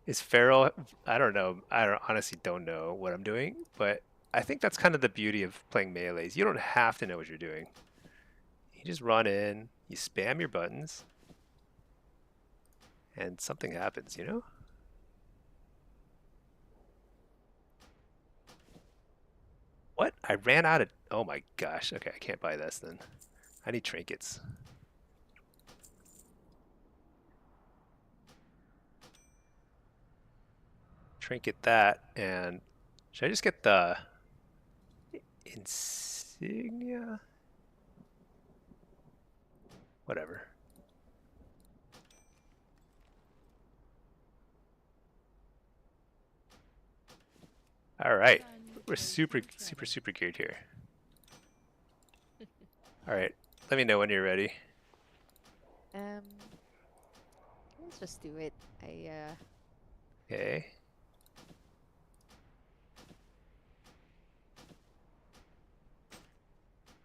A: Is feral, I don't know. Honestly don't know what I'm doing, but I think that's kind of the beauty of playing melees. You don't have to know what you're doing. You just run in, you spam your buttons, and something happens, you know? What? I ran out of... Oh my gosh. Okay, I can't buy this then. I need trinkets. Trinket that, and... Should I just get the... Insignia? Whatever. Alright. We're super geared here. Alright. Let me know when you're ready.
B: Um, let's just do it.
A: Okay.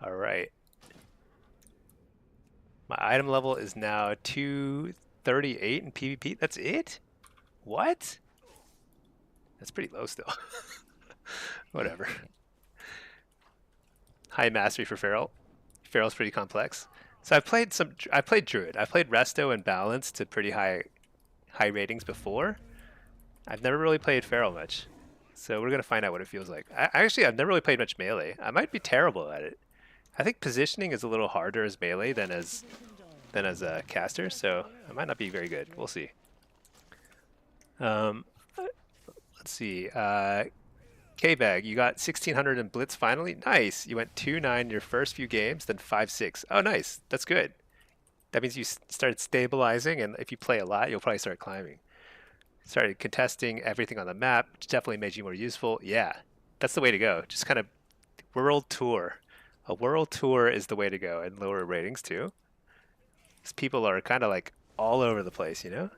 A: Alright. My item level is now 238 in PvP. That's it? What? That's pretty low still. Whatever. High mastery for Feral. Feral's pretty complex. So I played Druid. I played Resto and Balance to pretty high ratings before. I've never really played Feral much. So we're gonna find out what it feels like. I've never really played much melee. I might be terrible at it. I think positioning is a little harder as melee than as a caster, so I might not be very good. We'll see. Um, let's see. K-Bag, you got 1600 in Blitz finally. Nice. You went 2-9 your first few games, then 5-6. Oh, nice. That's good. That means you started stabilizing, and if you play a lot, you'll probably start climbing. Started contesting everything on the map, which definitely made you more useful. Yeah, that's the way to go. Just kind of world tour. A world tour is the way to go, and lower ratings too. Because people are kind of like all over the place, you know?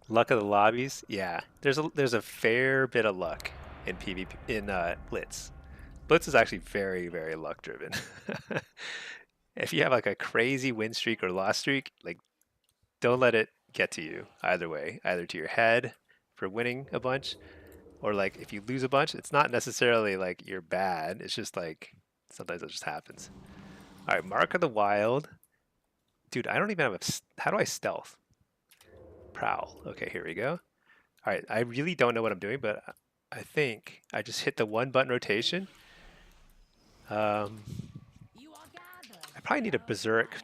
A: Luck of the lobbies, yeah. There's a fair bit of luck in PvP in Blitz. Blitz is actually very luck driven. If you have like a crazy win streak or loss streak, like don't let it get to you either way, either to your head for winning a bunch, Or like if you lose a bunch, it's not necessarily like you're bad. It's just like sometimes it just happens. All right, Mark of the Wild. Dude, I don't even have how do I stealth? Prowl. Okay, here we go. All right, I really don't know what I'm doing, but I think I just hit the 1-button rotation. I probably need a berserk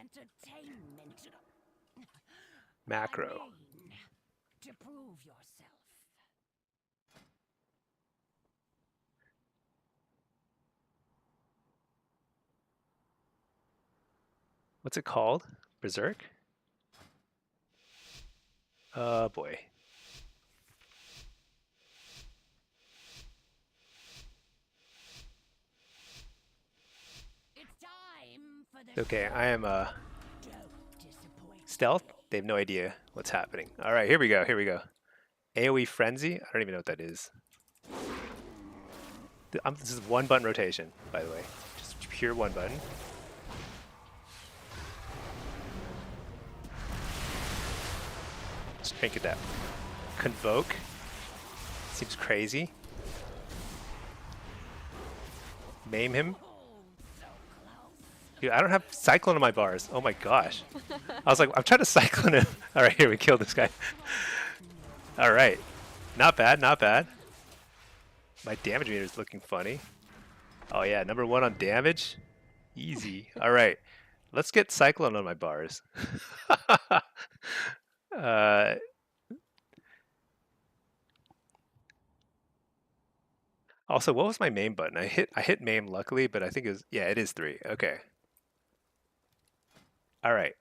A: macro. What's it called? Berserk? Oh boy. Okay, I am stealth. They have no idea what's happening. All right, here we go. Here we go. AoE frenzy. I don't even know what that is. This is 1-button rotation, by the way. Just pure 1 button. Let's drink it that. Convoke. Seems crazy. Maim him. Dude, I don't have Cyclone on my bars. Oh my gosh. I was like, I'm trying to Cyclone him. All right, here we killed this guy. All right. Not bad, not bad. My damage meter is looking funny. Oh yeah, number 1 on damage. Easy. All right. Let's get Cyclone on my bars. Also, what was my main button? I hit main luckily, but I think it is 3. Okay. All right.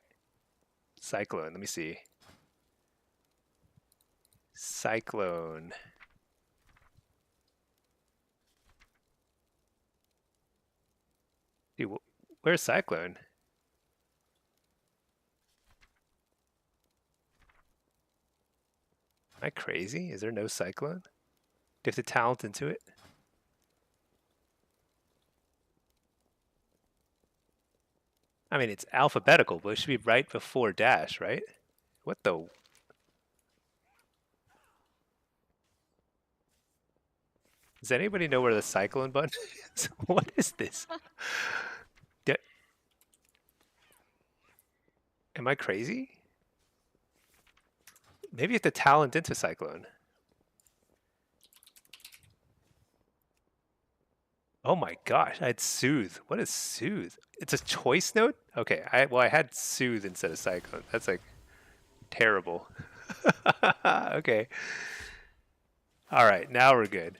A: Cyclone, let me see. Cyclone. Dude, where's Cyclone? Am I crazy? Is there no Cyclone? Do you have to talent into it? I mean, it's alphabetical, but it should be right before dash, right? What the? Does anybody know where the Cyclone button is? What is this? Am I crazy? Maybe you have to talent into Cyclone. Oh my gosh, I had Soothe. What is Soothe? It's a choice note? Okay, I had Soothe instead of Cyclone. That's like terrible. Okay. All right, now we're good.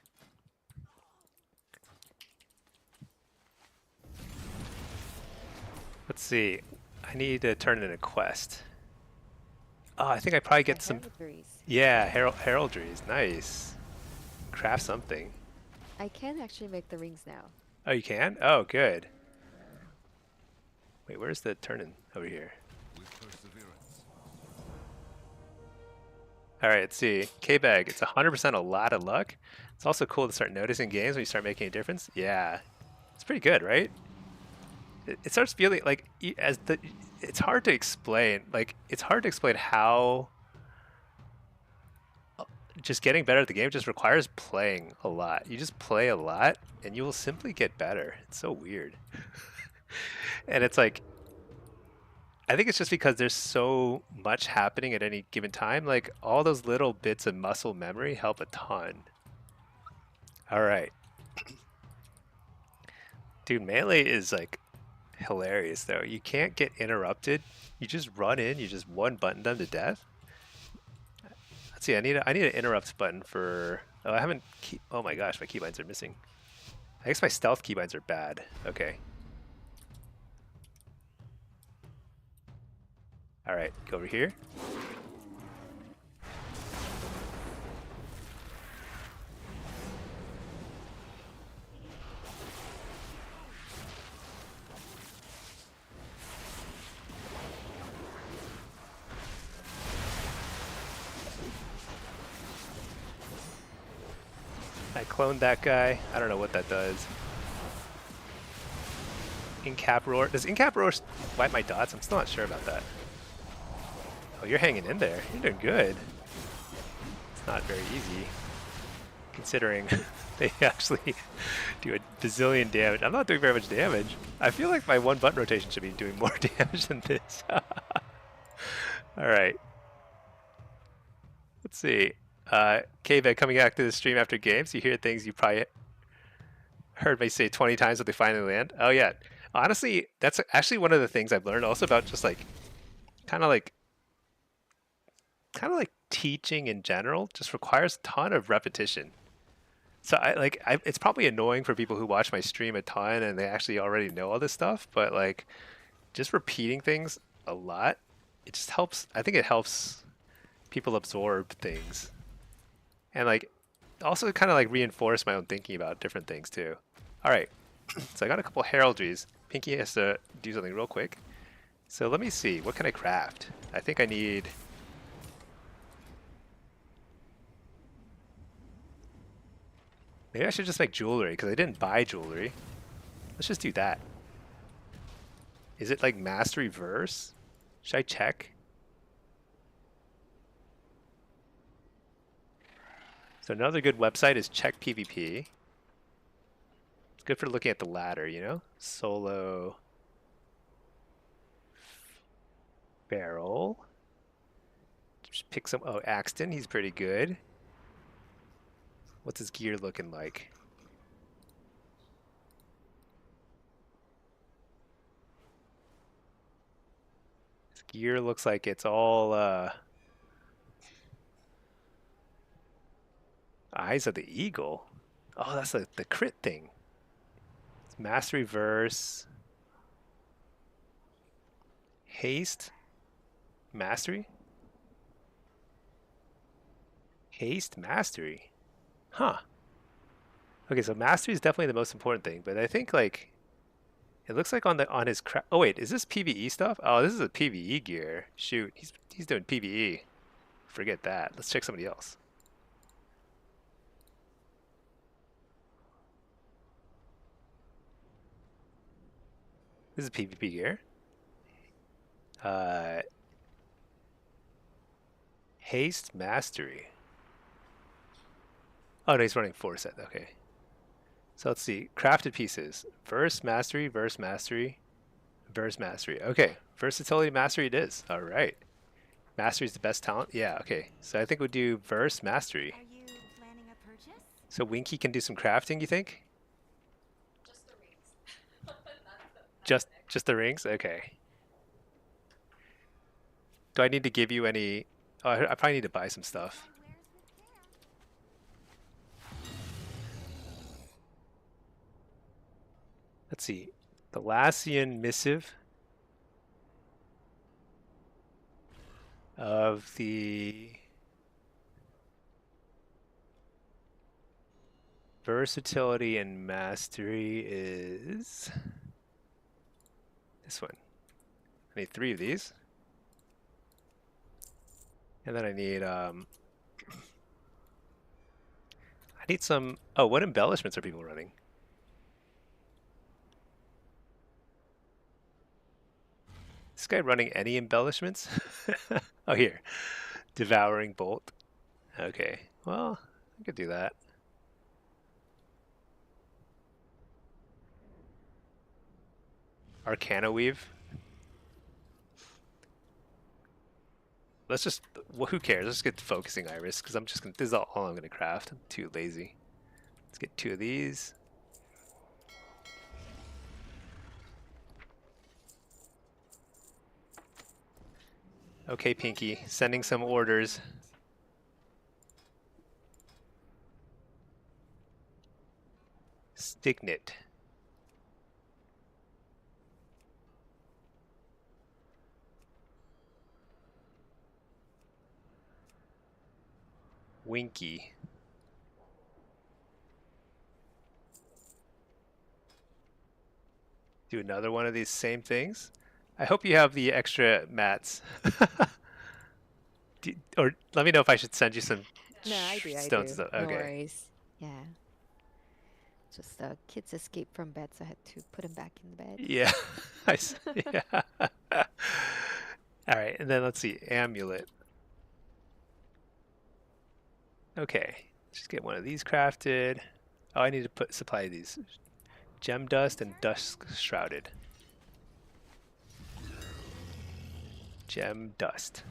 A: Let's see. I need to turn in a quest. Oh, I think I probably get some. Yeah, heraldries. Nice. Craft something.
B: I can actually make the rings now.
A: Oh, you can? Oh, good. Wait, where's the turn-in? Over here. All right, let's see. K-Bag, it's 100% a lot of luck. It's also cool to start noticing games when you start making a difference. Yeah, it's pretty good, right? It starts feeling like it's hard to explain. Like, it's hard to explain how just getting better at the game just requires playing a lot. You just play a lot and you will simply get better. It's so weird. And it's like, I think it's just because there's so much happening at any given time. Like, all those little bits of muscle memory help a ton. All right. Dude, melee is like hilarious though. You can't get interrupted. You just run in, you just 1-button them to death. Let's see, I need an interrupt button for... Oh, I haven't... Oh my gosh, my keybinds are missing. I guess my stealth keybinds are bad. Okay. Alright, go over here. I cloned that guy. I don't know what that does. Incap Roar. Does Incap Roar wipe my dots? I'm still not sure about that. Oh, you're hanging in there. You're doing good. It's not very easy. considering they actually do a bazillion damage. I'm not doing very much damage. I feel like my one button rotation should be doing more damage than this. Alright. Let's see. K-Vet coming back to the stream after games. You hear things you probably heard me say 20 times when they finally land. Oh yeah. Honestly, that's actually one of the things I've learned also about just like kind of like teaching in general just requires a ton of repetition. So it's probably annoying for people who watch my stream a ton and they actually already know all this stuff, but like just repeating things a lot, it just helps. I think it helps people absorb things and like also kind of like reinforce my own thinking about different things too. All right, so I got a couple heraldries. Pinky has to do something real quick. So let me see, what can I craft? I think I need... Maybe I should just make jewelry, because I didn't buy jewelry. Let's just do that. Is it like mastery verse? Should I check? So another good website is Check PvP. It's good for looking at the ladder, you know? Solo... Barrel. Just pick some... Oh, Axton, he's pretty good. What's his gear looking like? His gear looks like it's all Eyes of the Eagle. Oh, that's the crit thing. It's Mastery Verse. Haste. Mastery? Haste Mastery. Huh. Okay, so mastery is definitely the most important thing, but I think like it looks like on his oh wait, is this PvE stuff? Oh, this is a PvE gear. Shoot, he's doing PvE. Forget that. Let's check somebody else. This is PvP gear. Haste Mastery. Oh no, he's running 4 set. Okay. So let's see. Crafted pieces. Verse Mastery, Verse Mastery, Verse Mastery. Okay. Versatility Mastery it is. All right. Mastery is the best talent? Yeah, okay. So I think we'll do Verse Mastery.
C: Are you planning a purchase?
A: So Winky can do some crafting, you think?
B: Just the rings.
A: Just the rings? Okay. Do I need to give you any... Oh, I probably need to buy some stuff.
C: And wears with care.
A: Let's see. The Lassian Missive of the versatility and mastery is this one. I need 3 of these. And then I need some... Oh, what embellishments are people running? Is this guy running any embellishments? Oh, here. Devouring Bolt. Okay. Well, I could do that. Arcana Weave. Let's just... Well, who cares? Let's get Focusing Iris, because I'm just gonna... This is all I'm gonna craft. I'm too lazy. Let's get 2 of these. Okay, Pinky, sending some orders. Stignet. Winky. Do another one of these same things. I hope you have the extra mats. Or let me know if I should send you some
B: No, I do.
A: stones and stuff.
B: No
A: Okay.
B: worries. Yeah. Just kids escaped from bed, so I had to put them back in the bed.
A: Yeah. Yeah. All right, and then let's see. Amulet. Okay. Just get one of these crafted. Oh, I need to supply these. Gem dust and dusk shrouded. Gem dust.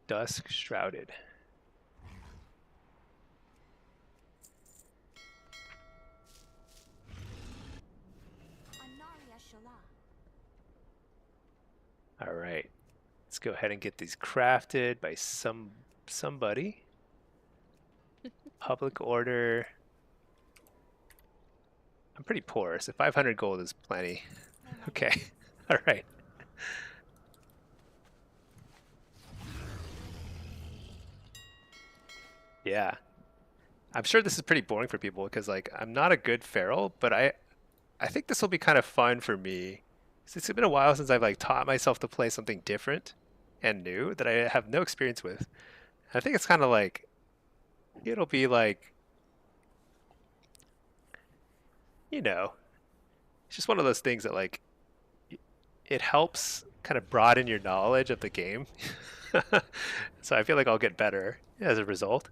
A: Dusk shrouded. All right. Let's go ahead and get these crafted by somebody. Public order. I'm pretty poor, so 500 gold is plenty. Okay. All right. Yeah. I'm sure this is pretty boring for people because like I'm not a good feral, but I think this will be kind of fun for me. It's been a while since I've like taught myself to play something different and new that I have no experience with. I think it's kind of like it'll be like, you know, it's just one of those things that like it helps kind of broaden your knowledge of the game. So I feel like I'll get better as a result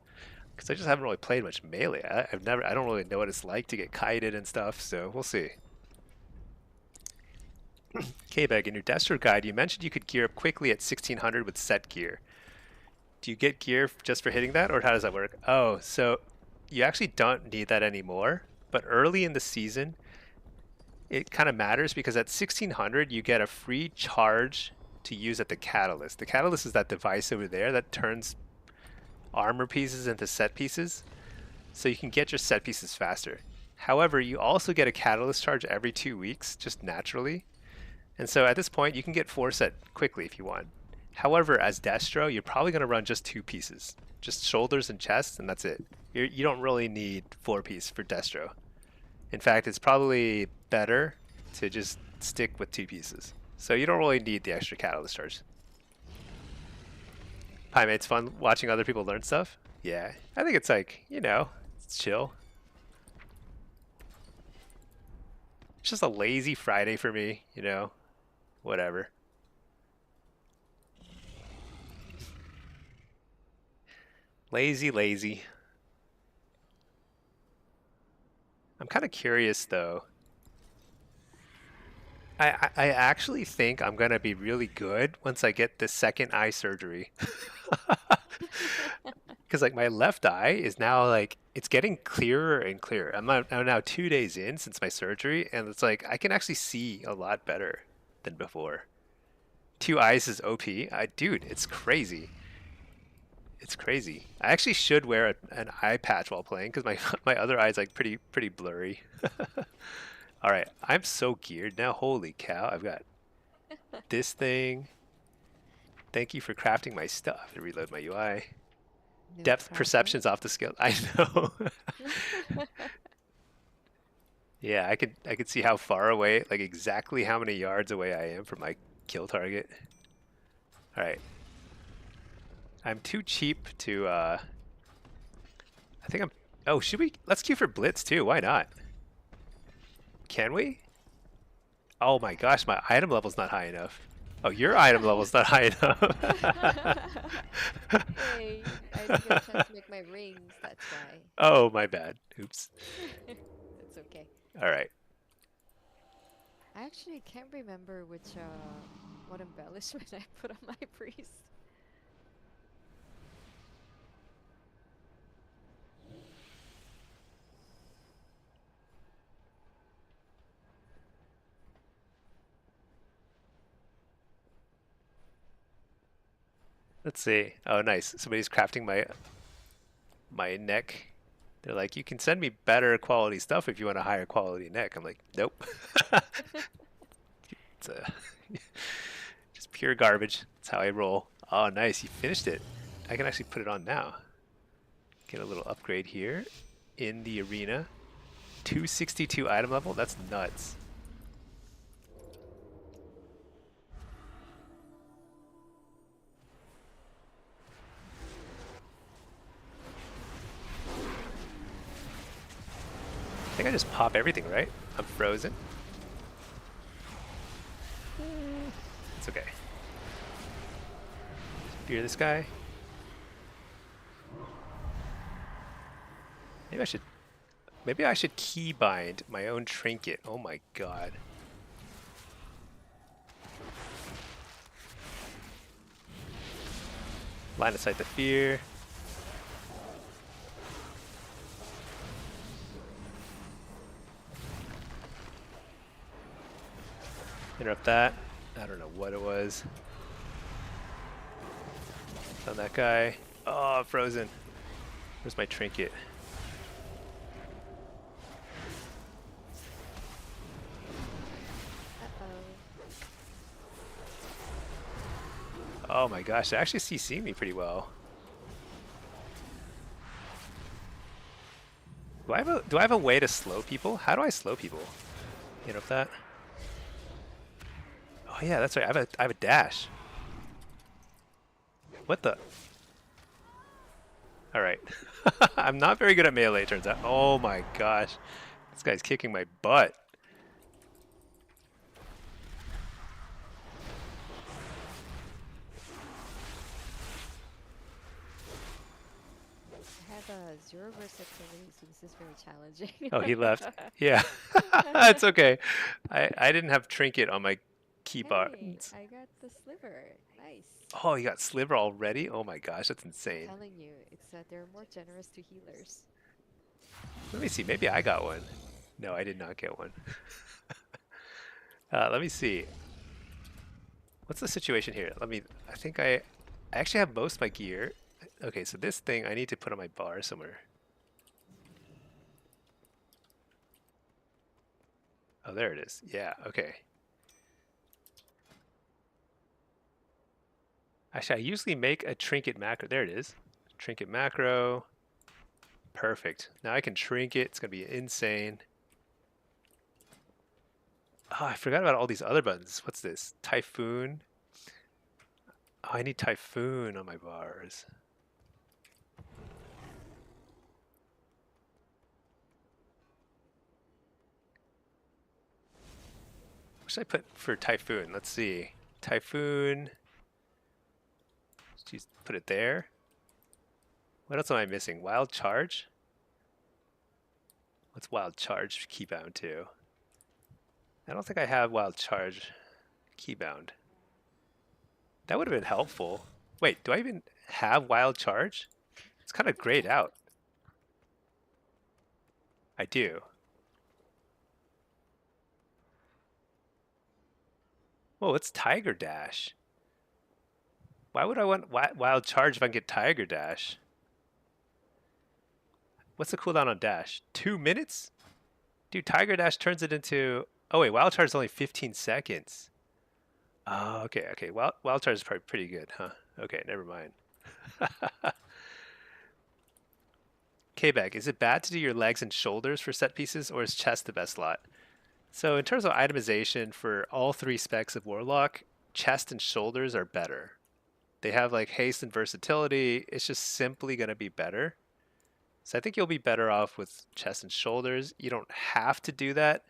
A: because I just haven't really played much melee. I don't really know what it's like to get kited and stuff, so we'll see. K-Bag, in your Destro guide, you mentioned you could gear up quickly at 1600 with set gear. Do you get gear just for hitting that, or how does that work? Oh, so you actually don't need that anymore, but early in the season, it kind of matters because at 1600, you get a free charge to use at the Catalyst. The Catalyst is that device over there that turns armor pieces into set pieces, so you can get your set pieces faster. However, you also get a Catalyst charge every 2 weeks, just naturally. And so at this point, you can get 4 set quickly if you want. However, as Destro, you're probably going to run just 2 pieces. Just shoulders and chest, and that's it. You don't really need 4 piece for Destro. In fact, it's probably better to just stick with 2 pieces. So you don't really need the extra catalyst charge. Hi, mate, it's fun watching other people learn stuff. Yeah, I think it's like, you know, it's chill. It's just a lazy Friday for me, you know, whatever. Lazy. I'm kind of curious though. I actually think I'm gonna be really good once I get the second eye surgery. Because like my left eye is now like it's getting clearer and clearer. I'm now 2 days in since my surgery, and it's like I can actually see a lot better than before. 2 eyes is OP. Dude, it's crazy. It's crazy. I actually should wear an eye patch while playing because my other eye's like pretty blurry. All right, I'm so geared now. Holy cow! I've got this thing. Thank you for crafting my stuff to reload my UI.
B: No
A: Depth
B: problem.
A: perception's off the scale. I know. Yeah, I could see how far away, like exactly how many yards away I am from my kill target. All right. I'm too cheap to I think I'm oh, should we let's queue for Blitz too. Why not? Can we? Oh my gosh, my item level's not high enough. Oh, your item level's not high enough.
B: Hey, I didn't get a chance to make my rings, that's why.
A: Oh, my bad. Oops.
B: It's okay.
A: All right.
B: I actually can't remember what embellishment I put on my priest.
A: Let's see. Oh, nice. Somebody's crafting my neck. They're like, you can send me better quality stuff if you want a higher quality neck. I'm like, nope. It's just pure garbage. That's how I roll. Oh, nice. You finished it. I can actually put it on now. Get a little upgrade here in the arena. 262 item level. That's nuts. I think I just pop everything, right? I'm frozen. It's okay. Fear this guy. Maybe I should keybind my own trinket. Oh my god. Line of sight the fear. Interrupt that. I don't know what it was. Found that guy. Oh, frozen. Where's my trinket?
B: Uh-oh.
A: Oh my gosh, they actually CC me pretty well. Do I have a way to slow people? How do I slow people? Interrupt that. Oh yeah, that's right. I have a dash. What the? All right. I'm not very good at melee, it turns out. Oh my gosh. This guy's kicking my butt.
B: I have zero versatility, so this is very challenging.
A: Oh, he left. Yeah. It's okay. I didn't have trinket on my key bar.
B: Hey, I got the sliver. Nice.
A: Oh, you got sliver already? Oh my gosh, that's insane.
B: I'm telling you, it's they're more generous to healers.
A: Let me see. Maybe I got one. No, I did not get one. Let me see. What's the situation here? I think I actually have most of my gear. Okay, so this thing I need to put on my bar somewhere. Oh, there it is. Yeah, okay. Actually, I usually make a trinket macro. There it is. Trinket macro. Perfect. Now I can trinket. It's going to be insane. Oh, I forgot about all these other buttons. What's this? Typhoon. Oh, I need Typhoon on my bars. What should I put for Typhoon? Let's see. Typhoon. Just put it there. What else am I missing? Wild Charge? What's Wild Charge keybound to? I don't think I have Wild Charge keybound. That would have been helpful. Wait, do I even have Wild Charge? It's kind of grayed out. I do. Whoa, it's Tiger Dash. Why would I want Wild Charge if I can get Tiger Dash? What's the cooldown on Dash? 2 minutes? Dude, Tiger Dash turns it into... Oh wait, Wild Charge is only 15 seconds. Oh, okay. Wild Charge is probably pretty good, huh? Okay, never mind. K-Bag, is it bad to do your legs and shoulders for set pieces, or is chest the best slot? So in terms of itemization for all 3 specs of Warlock, chest and shoulders are better. They have like haste and versatility. It's just simply going to be better. So I think you'll be better off with chest and shoulders. You don't have to do that.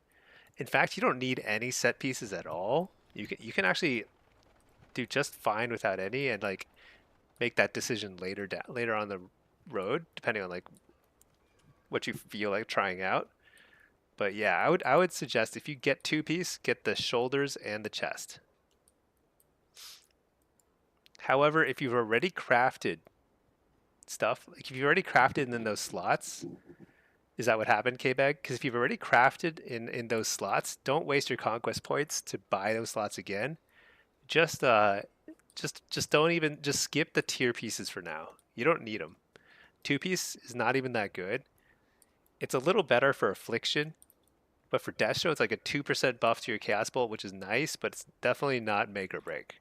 A: In fact, you don't need any set pieces at all. You can actually do just fine without any, and like make that decision later on the road, depending on like what you feel like trying out. But yeah, I would suggest if you get 2-piece, get the shoulders and the chest. However, if you've already crafted stuff, like if you've already crafted in those slots, is that what happened, K-Bag? Because if you've already crafted in those slots, don't waste your conquest points to buy those slots again. Just don't even, just skip the tier pieces for now. You don't need them. 2-piece is not even that good. It's a little better for affliction, but for Death Show, it's like a 2% buff to your Chaos Bolt, which is nice, but it's definitely not make or break.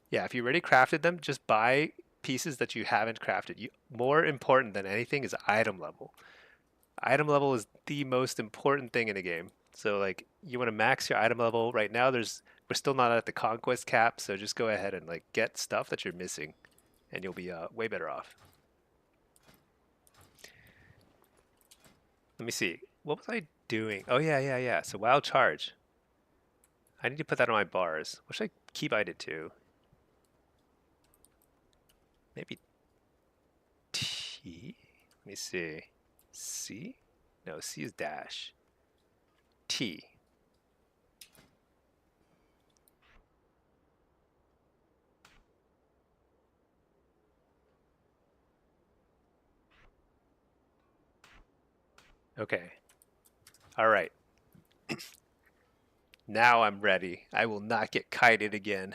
A: Yeah, if you already crafted them, just buy pieces that you haven't crafted. More important than anything is item level. Item level is the most important thing in a game. So like you want to max your item level. Right now we're still not at the conquest cap, so just go ahead and like get stuff that you're missing and you'll be way better off. Let me see. What was I doing? Oh yeah. So Wild Charge. I need to put that on my bars. What should I keybind it to? Maybe T? Let me see. C? No, C is dash. T. Okay. All right. Now I'm ready. I will not get kited again.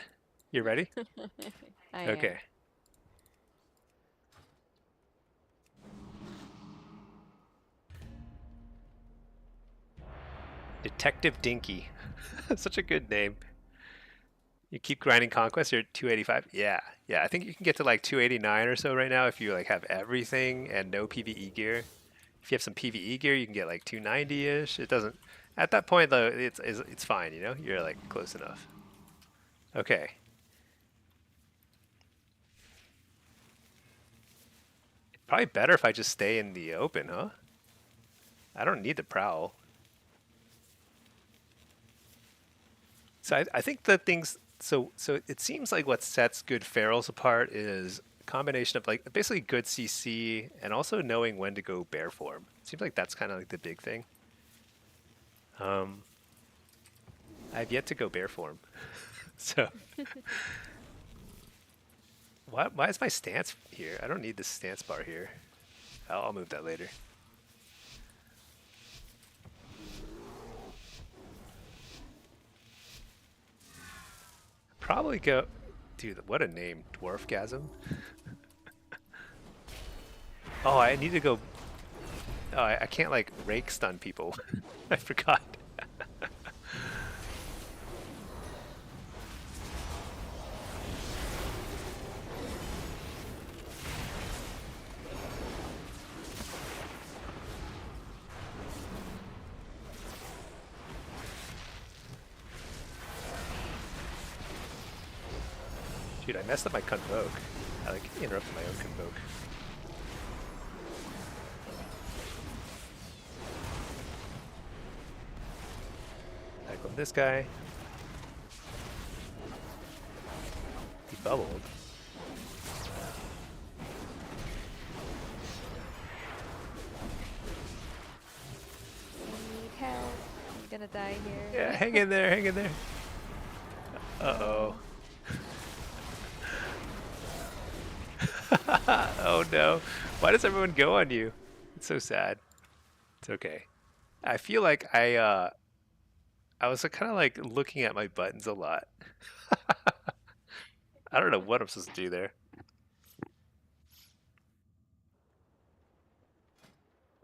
A: You ready?
B: I am.
A: Okay. Detective Dinky. Such a good name. You keep grinding conquest, you're at 285. Yeah, yeah. I think you can get to like 289 or so right now if you like have everything and no PvE gear. If you have some PvE gear, you can get like 290-ish. It doesn't. At that point though, it's fine. You know, you're like close enough. Okay. Probably better if I just stay in the open, huh? I don't need the prowl. So I think the things. So it seems like what sets good ferals apart is a combination of like basically good CC and also knowing when to go bear form. Seems like that's kind of like the big thing. I've yet to go bear form, so why is my stance here? I don't need this stance bar here. I'll move that later. Probably go, dude. What a name, Dwarfgasm. Oh, I need to go. Oh, I can't like rake stun people. I forgot. Dude, I messed up my convoke. I like interrupted my own convoke. Back on this guy. He bubbled.
B: I need help. I'm gonna die here.
A: Yeah, hang in there, hang in there. Uh-oh. Oh no. Why does everyone go on you? It's so sad. It's okay. I feel like I was kind of like looking at my buttons a lot. I don't know what I'm supposed to do there. I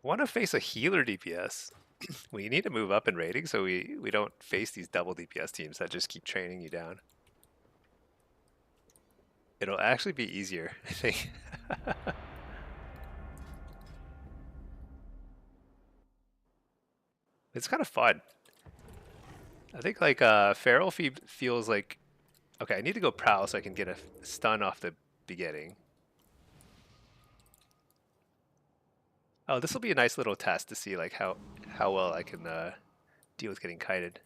A: want to face a healer DPS. We need to move up in rating so we don't face these double DPS teams that just keep training you down. It'll actually be easier, I think. It's kind of fun. I think like Feral feels like, okay, I need to go Prowl so I can get a stun off the beginning. Oh, this will be a nice little test to see like how well I can deal with getting kited.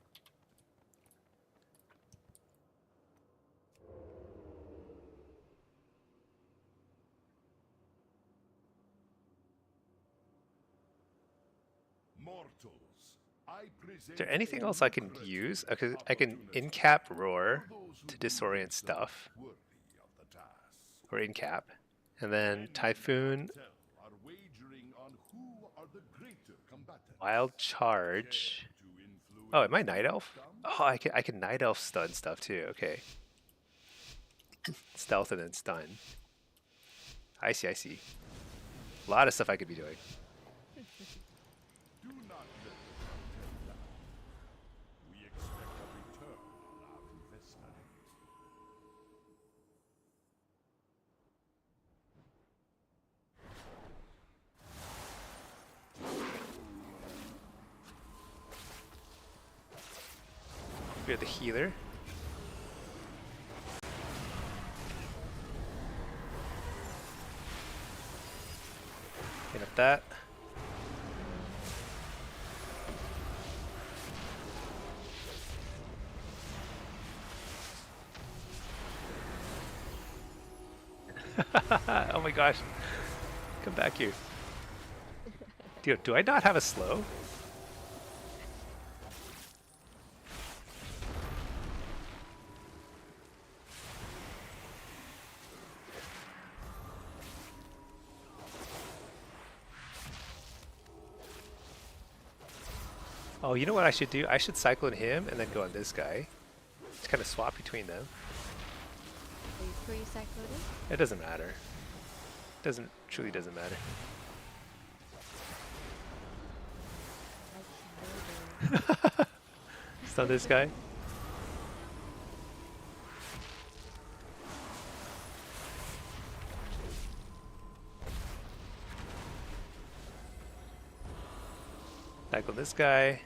A: Is there anything else I can use? Okay, I can in-cap Roar to disorient stuff. Or in-cap. And then Typhoon. Wild Charge. Oh, am I Night Elf? Oh, I can Night Elf stun stuff too. Okay. Stealth and then stun. I see, I see. A lot of stuff I could be doing. We're the healer. Get up that. my gosh. Come back here. Dude, do I not have a slow? Oh, you know what I should do? I should cyclone him and then go on this guy. Just kind of swap between them.
B: Are you pre-cycled?
A: It doesn't matter. Truly doesn't matter. Stun this guy. Cyclone this guy.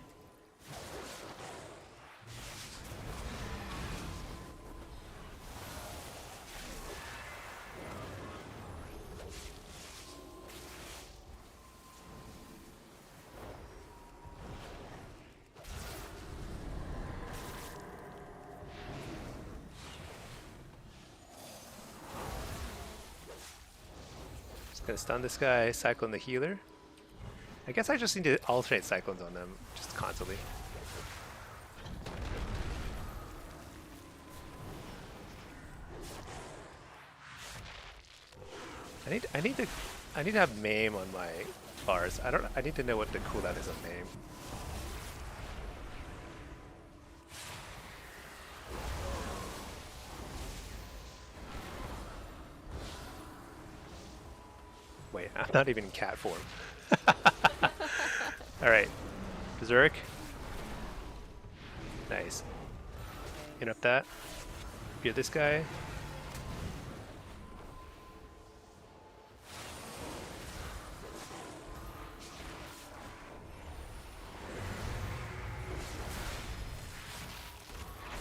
A: Gonna stun this guy, cyclone the healer. I guess I just need to alternate cyclones on them just constantly. I need to have MAME on my bars. I need to know what the cooldown is on MAME. Wait, I'm not even in cat form. Alright. Berserk. Nice. Interrupt that. Beat this guy.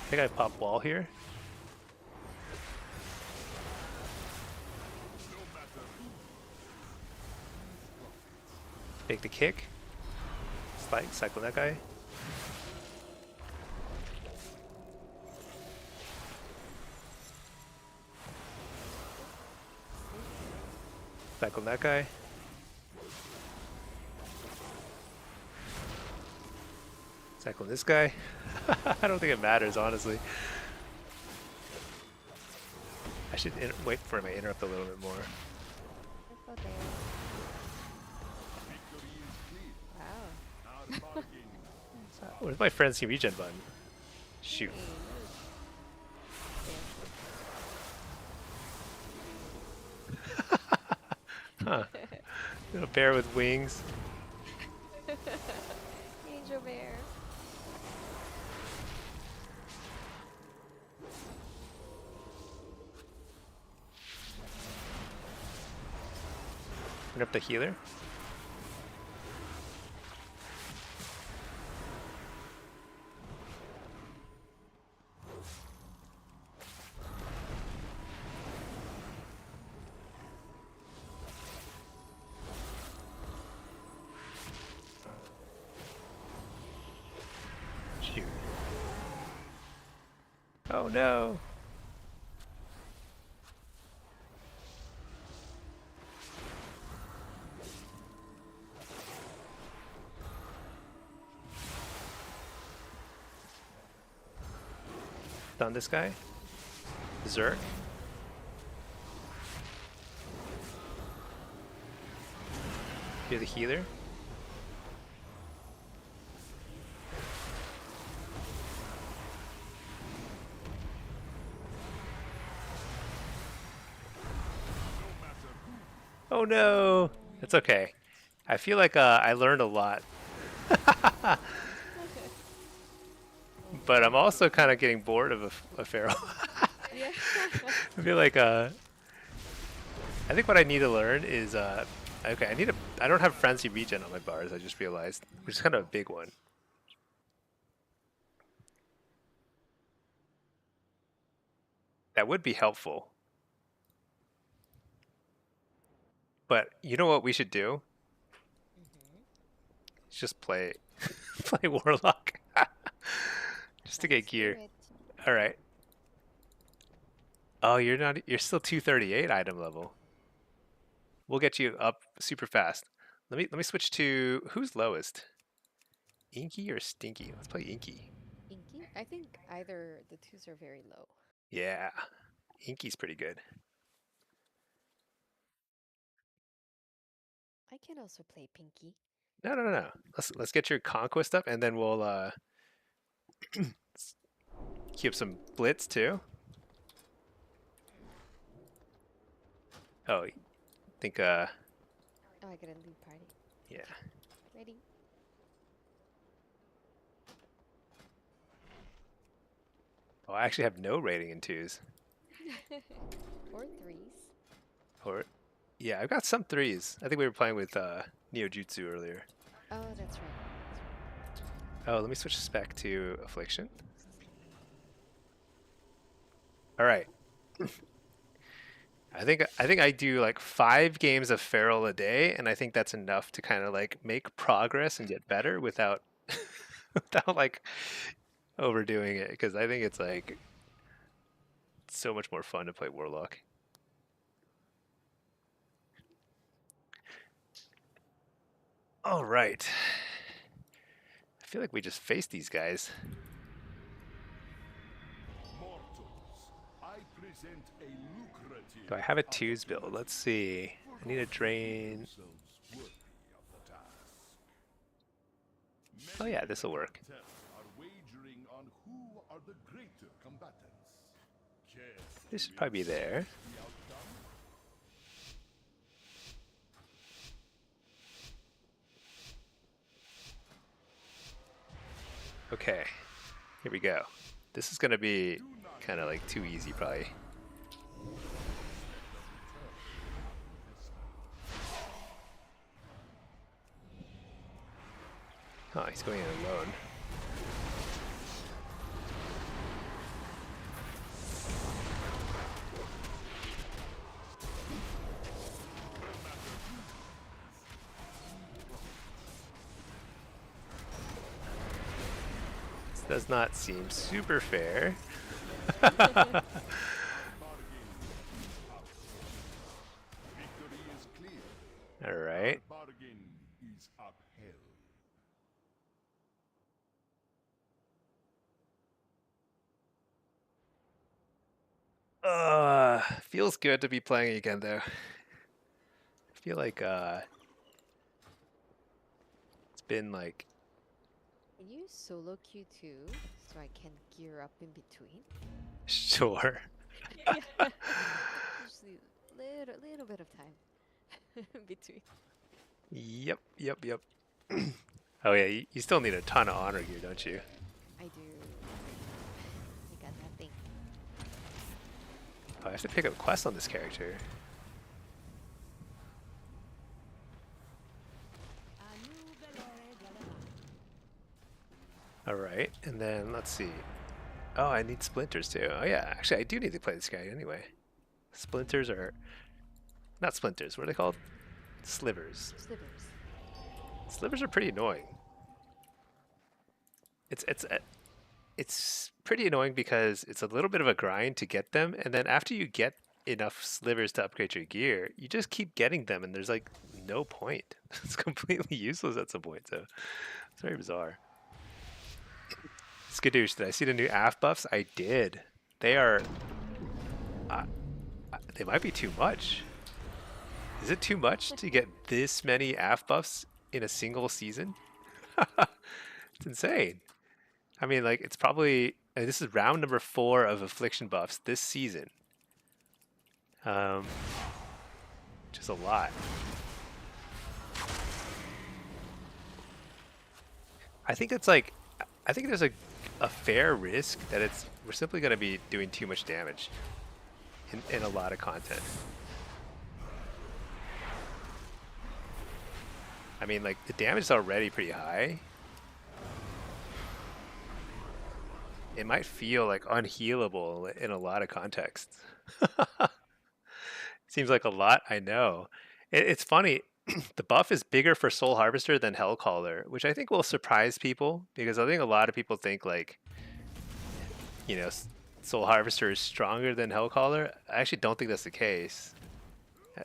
A: I think I pop wall here. Take the kick. Spike, cycle that guy. Cycle that guy. Cycle this guy. I don't think it matters, honestly. I should wait for him to interrupt a little bit more.
B: That's okay. Wow.
A: Where's my frenzy regen button? Shoot. Huh. Little bear with wings.
B: Angel bear.
A: Turn up the healer. Shoot. Oh no. Stun this guy. Berserk. You're the healer. Oh no! It's okay. I feel like I learned a lot. But I'm also kind of getting bored of a feral.
B: Yeah.
A: I feel like I think what I need to learn is okay, I don't have frenzy regen on my bars, I just realized, which is kind of a big one. That would be helpful. But you know what we should do? Let's just play play Warlock. Just to get
B: Let's do
A: gear.
B: it.
A: Alright. Oh, you're still 238 item level. We'll get you up super fast. Let me switch to who's lowest? Inky or Stinky? Let's play Inky.
B: Inky? I think either the twos are very low.
A: Yeah, Inky's pretty good.
B: I can also play Pinky.
A: No. Let's get your conquest up, and then we'll keep some blitz too. Oh, I think
B: Oh, I gotta lead party.
A: yeah.
B: Ready?
A: Oh, I actually have no rating in twos.
B: Or threes.
A: Or yeah, I've got some threes. I think we were playing with Neo Jutsu earlier.
B: Oh, that's right.
A: Oh, let me switch spec to affliction. All right. I think I do like 5 games of feral a day, and I think that's enough to kind of like make progress and get better without without like overdoing it, because I think it's like so much more fun to play Warlock. All right. I feel like we just faced these guys.
D: Mortals, I present a lucrative
A: Do I have a twos build? Let's see. I need a drain.
D: yourselves worthy of the task.
A: Oh yeah, this will work.
D: Tell are wagering on who are the greater combatants. Care
A: This should probably be there.
D: the outcome?
A: Okay, here we go. This is gonna be kind of like too easy, probably. Oh, he's going in alone. This does not seem super fair.
D: Victory is clear.
A: All right.
D: Bargain is upheld.
A: Feels good to be playing again though. I feel like it's been like
B: Can you solo Q2 so I can gear up in between?
A: sure.
B: Just a little bit of time in between.
A: Yep. Oh yeah, you still need a ton of honor gear, don't you?
B: I do. I got nothing.
A: Oh, I have to pick up quests on this character. All right, and then let's see. Oh, I need splinters too. Oh yeah, actually I do need to play this guy anyway. Splinters are not splinters. What are they called? Slivers.
B: Slivers.
A: Slivers are pretty annoying. It's pretty annoying because it's a little bit of a grind to get them, and then after you get enough slivers to upgrade your gear, you just keep getting them, and there's like no point. It's completely useless at some point. So it's very bizarre. Skadoosh, did I see the new AF buffs? I did. They are. They might be too much. Is it too much to get this many AF buffs in a single season? It's insane. I mean, like, it's probably. This is round number 4 of affliction buffs this season. Just a lot. I think it's like. I think there's a fair risk that we're simply going to be doing too much damage in a lot of content. I mean, like, the damage is already pretty high. It might feel like unhealable in a lot of contexts. Seems like a lot, I know. It's funny, the buff is bigger for Soul Harvester than Hellcaller, which I think will surprise people, because I think a lot of people think, like, you know, Soul Harvester is stronger than Hellcaller. I actually don't think that's the case.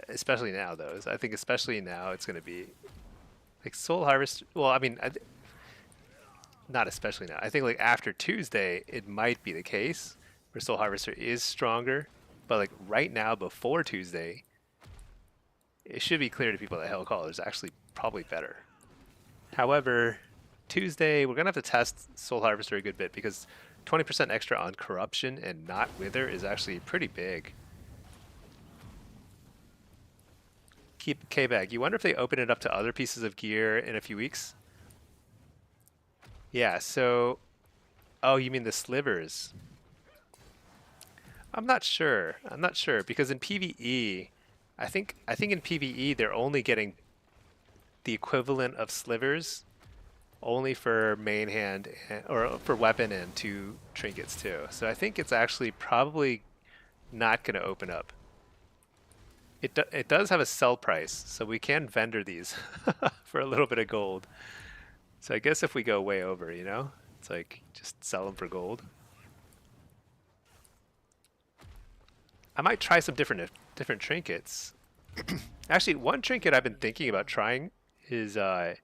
A: Especially now, though. I think especially now it's going to be like Soul Harvest. Well, I mean, not especially now. I think like after Tuesday, it might be the case where Soul Harvester is stronger. But like right now, before Tuesday, it should be clear to people that Hellcaller is actually probably better. However, Tuesday, we're going to have to test Soul Harvester a good bit because 20% extra on Corruption and not Wither is actually pretty big. Keep K-Bag. You wonder if they open it up to other pieces of gear in a few weeks? Yeah, so... Oh, you mean the slivers? I'm not sure. I'm not sure because in PvE, I think in PvE they're only getting the equivalent of slivers only for main hand or for weapon and 2 trinkets too. So I think it's actually probably not going to open up. It does have a sell price, so we can vendor these for a little bit of gold. So I guess if we go way over, you know, it's like just sell them for gold. I might try some different trinkets. Actually, one trinket I've been thinking about trying is the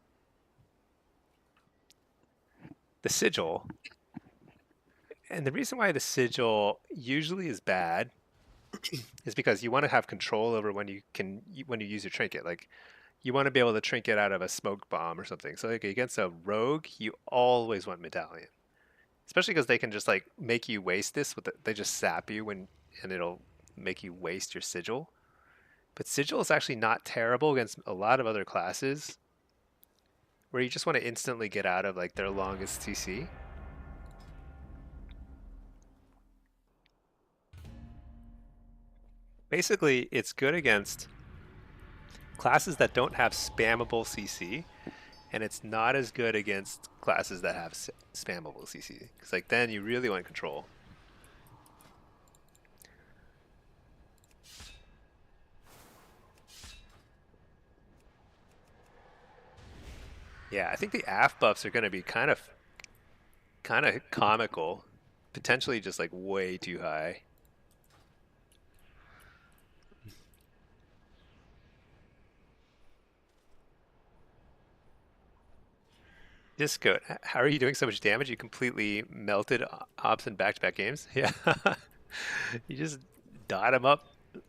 A: sigil. And the reason why the sigil usually is bad is because you want to have control over when you use your trinket. Like you want to be able to trinket out of a smoke bomb or something. So like against a rogue, you always want medallion, especially because they can just like make you waste this they just sap you and it'll make you waste your sigil. But sigil is actually not terrible against a lot of other classes where you just want to instantly get out of like their longest CC. Basically, it's good against classes that don't have spammable CC, and it's not as good against classes that have spammable CC. Because like then you really want control. Yeah, I think the AF buffs are going to be kind of comical, potentially just like way too high. Disco, how are you doing so much damage? You completely melted ops in back-to-back games. Yeah, you just dot them up,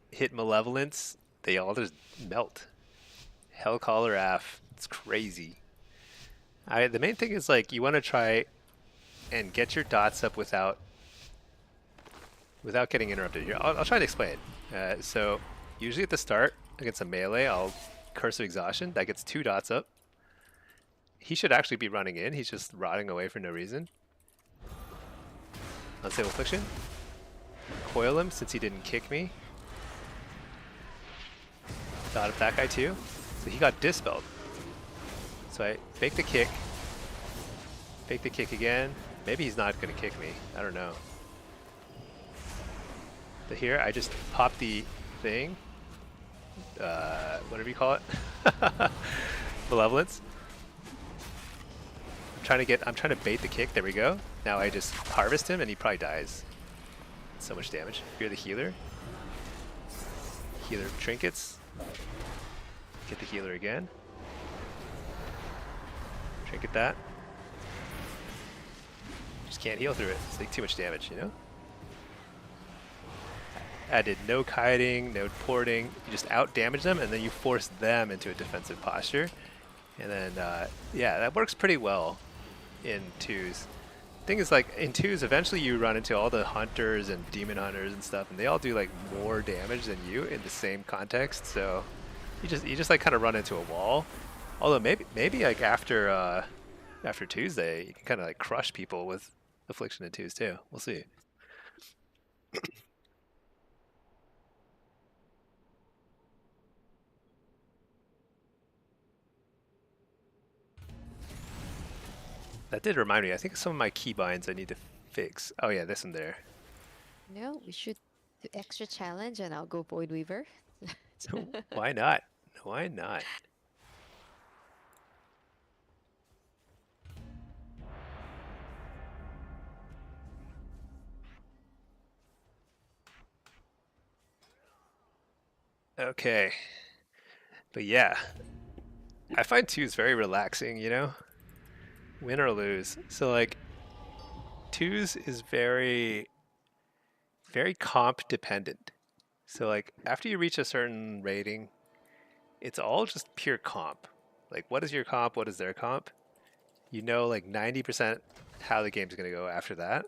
A: hit Malevolence, they all just melt. Hellcaller AF, it's crazy. The main thing is like you want to try and get your dots up without getting interrupted. Here, I'll try to explain. So usually at the start against a melee, I'll Curse of Exhaustion. That gets 2 dots up. He should actually be running in. He's just rotting away for no reason. Unstable Affliction. Coil him since he didn't kick me. Dot up that guy too. So he got dispelled. So I fake the kick. Fake the kick again. Maybe he's not going to kick me. I don't know. But here, I just pop the thing. Whatever you call it. Malevolence. I'm trying to bait the kick. There we go. Now I just harvest him and he probably dies. So much damage. You're the healer. Healer trinkets. Get the healer again. Trinket that. Just can't heal through it. It's like too much damage, you know? I did no kiting, no porting. You just out damage them and then you force them into a defensive posture. And then, yeah, that works pretty well in 2s. Thing is, like, in 2s, eventually you run into all the hunters and demon hunters and stuff, and they all do, like, more damage than you in the same context, so you just like, kind of run into a wall. Although, maybe like, after Tuesday, you can kind of, like, crush people with Affliction in 2s, too. We'll see. That did remind me. I think some of my keybinds I need to fix. Oh yeah, this one there.
B: No, we should do extra challenge and I'll go Void Weaver.
A: Why not? Why not? Okay. But yeah, I find twos very relaxing, you know? Win or lose. So like twos is very comp dependent. So like after you reach a certain rating, it's all just pure comp. Like what is your comp? What is their comp? You know like 90% how the game's gonna go after that.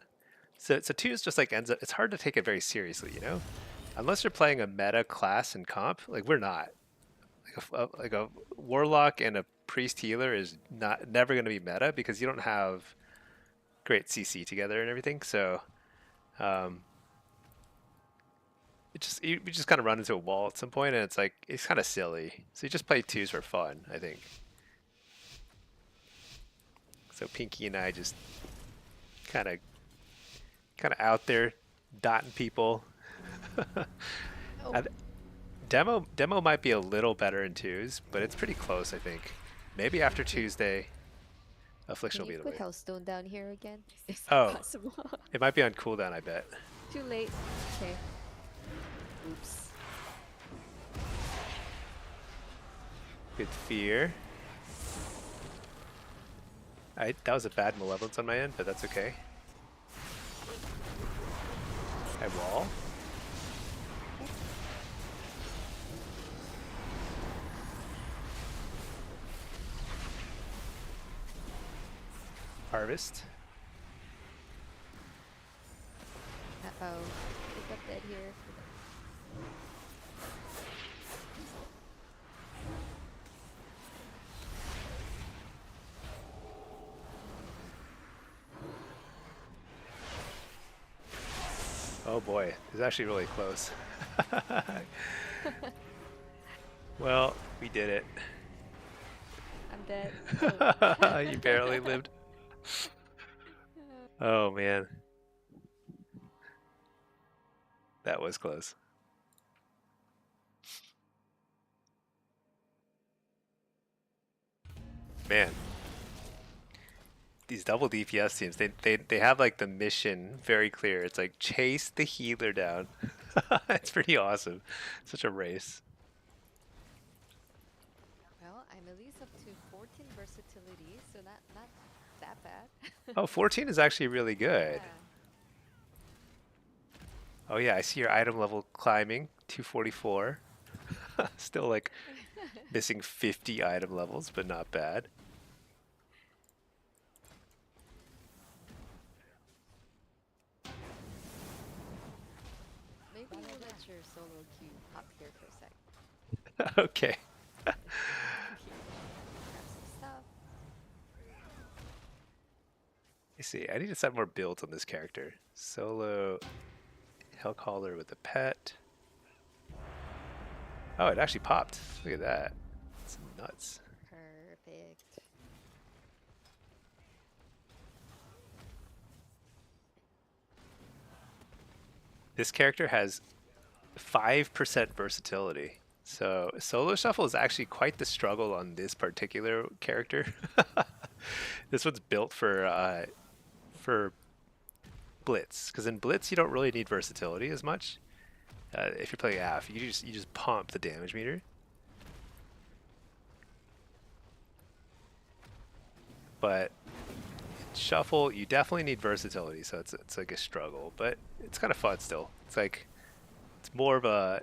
A: So twos just like ends up. It's hard to take it very seriously, you know, unless you're playing a meta class and comp. Like we're not. Like a warlock and a priest healer is not never going to be meta because you don't have great CC together and everything. So um, we just kind of run into a wall at some point, and it's like it's kind of silly. So you just play twos for fun, I think. So Pinky and I just kind of out there dotting people.
B: Oh,
A: I, demo might be a little better in twos, but it's pretty close, I think. Maybe after Tuesday, affliction
B: can
A: will
B: you
A: be the
B: put
A: way.
B: Hellstone down here again? Is that
A: Oh,
B: possible?
A: it might be on cooldown, I bet.
B: Too late. Okay. Oops.
A: Good fear. That was a bad malevolence on my end, but that's okay. I wall. Harvest.
B: Uh-oh. We got dead here.
A: Oh boy, it's actually really close. Well, we did it.
B: I'm dead. Oh.
A: You barely lived. Oh man. That was close. Man. These double DPS teams, they have like the mission very clear. It's like chase the healer down. It's pretty awesome. Such a race.
B: Well, I'm at least up to 14 versatility, so not that bad.
A: Oh, 14 is actually really good.
B: Yeah.
A: Oh yeah, I see your item level climbing, 244. Still like missing 50 item levels, but not bad.
B: Maybe we'll let your solo queue up here for a sec.
A: Okay.
B: Grab some stuff.
A: I see. I need to set more builds on this character. Solo Hellcaller with a pet. Oh, it actually popped. Look at that. That's nuts.
B: Perfect.
A: This character has 5% versatility. So solo shuffle is actually quite the struggle on this particular character. This one's built for Blitz, because in Blitz you don't really need versatility as much. If you're playing AF, you just pump the damage meter. But shuffle, you definitely need versatility, so it's like a struggle, but it's kind of fun still. It's like it's more of a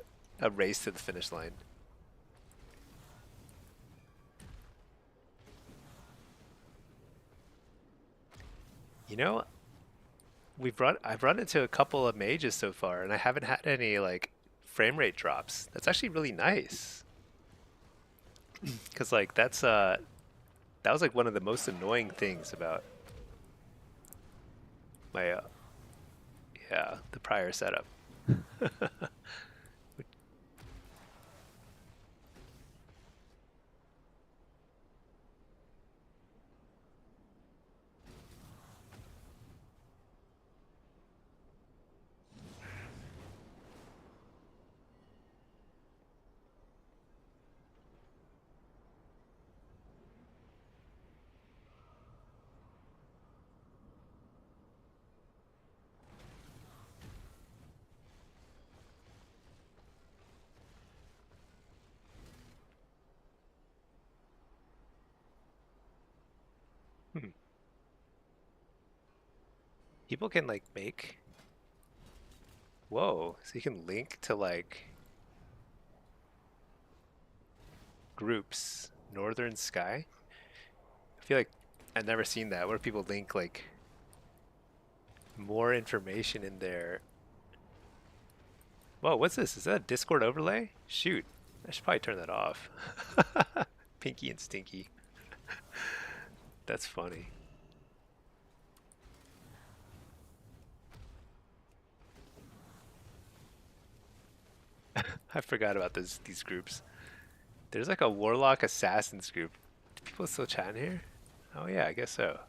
A: race to the finish line. You know, I've run into a couple of mages so far, and I haven't had any like frame rate drops. That's actually really nice. Cause like that was like one of the most annoying things about my yeah, the prior setup. Hmm. People can like make. Whoa, so you can link to like groups. Northern Sky? I feel like I've never seen that. Where people link like more information in there. Whoa, what's this? Is that a Discord overlay? Shoot, I should probably turn that off. Pinky and Stinky. That's funny. I forgot about these groups. There's like a Warlock Assassins group. Do people still chat in here? Oh yeah, I guess so.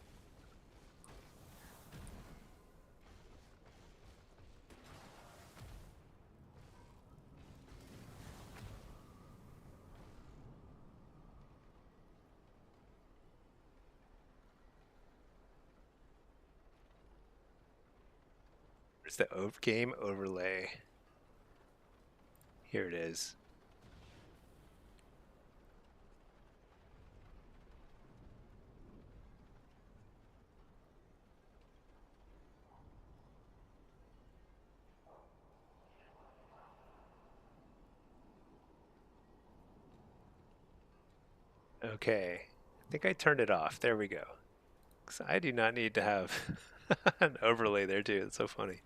A: Where's the game overlay? Here it is. Okay, I think I turned it off. There we go. 'Cause I do not need to have an overlay there too. It's so funny.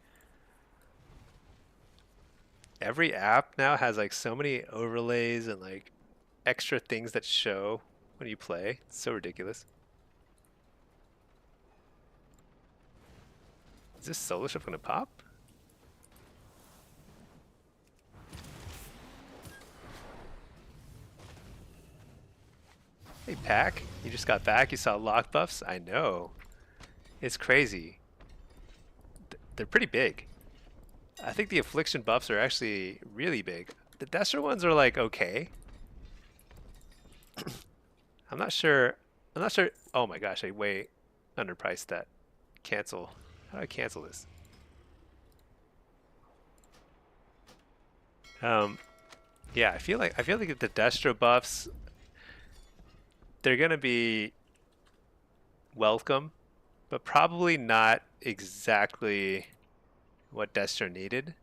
A: Every app now has like so many overlays and like extra things that show when you play. It's so ridiculous. Is this solo ship gonna pop? Hey Pack, you just got back. You saw lock buffs? I know. It's crazy. They're pretty big. I think the affliction buffs are actually really big. The Destro ones are like okay. I'm not sure. I'm not sure. Oh my gosh, I way underpriced that. Cancel. How do I cancel this? Yeah, I feel like the Destro buffs, they're gonna be welcome, but probably not exactly what Destro needed.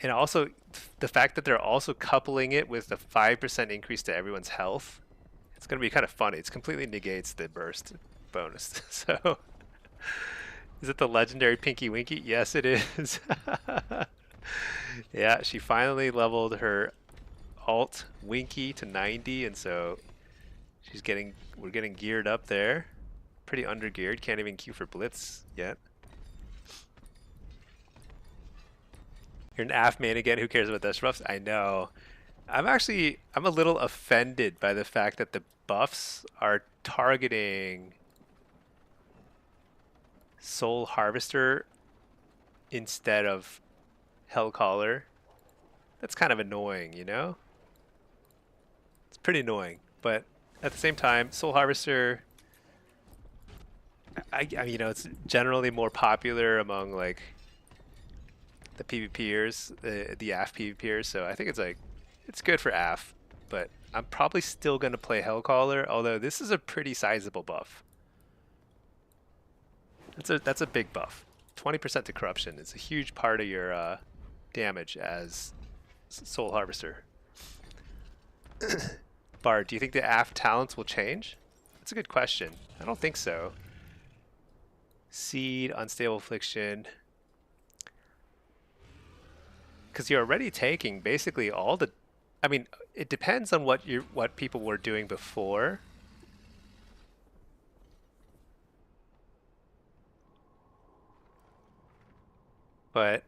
A: And also, the fact that they're also coupling it with the 5% increase to everyone's health, it's going to be kind of funny. It completely negates the burst bonus. So, is it the legendary Pinky Winky? Yes, it is. Yeah, she finally leveled her alt Winky to 90, and so we're getting geared up there. Pretty under geared. Can't even queue for Blitz yet. You're an AF main again. Who cares about Dust buffs? I know. I'm a little offended by the fact that the buffs are targeting Soul Harvester instead of Hellcaller. That's kind of annoying, you know? It's pretty annoying, but at the same time, Soul Harvester, you know, it's generally more popular among like the PvPers, the AF PvPers, so I think it's like, it's good for AF, but I'm probably still going to play Hellcaller, although this is a pretty sizable buff. That's a big buff. 20% to corruption is a huge part of your damage as Soul Harvester. Bard, do you think the AF talents will change? That's a good question. I don't think so. Seed, Unstable Affliction. Because you're already taking basically all the... I mean, it depends on what people were doing before. But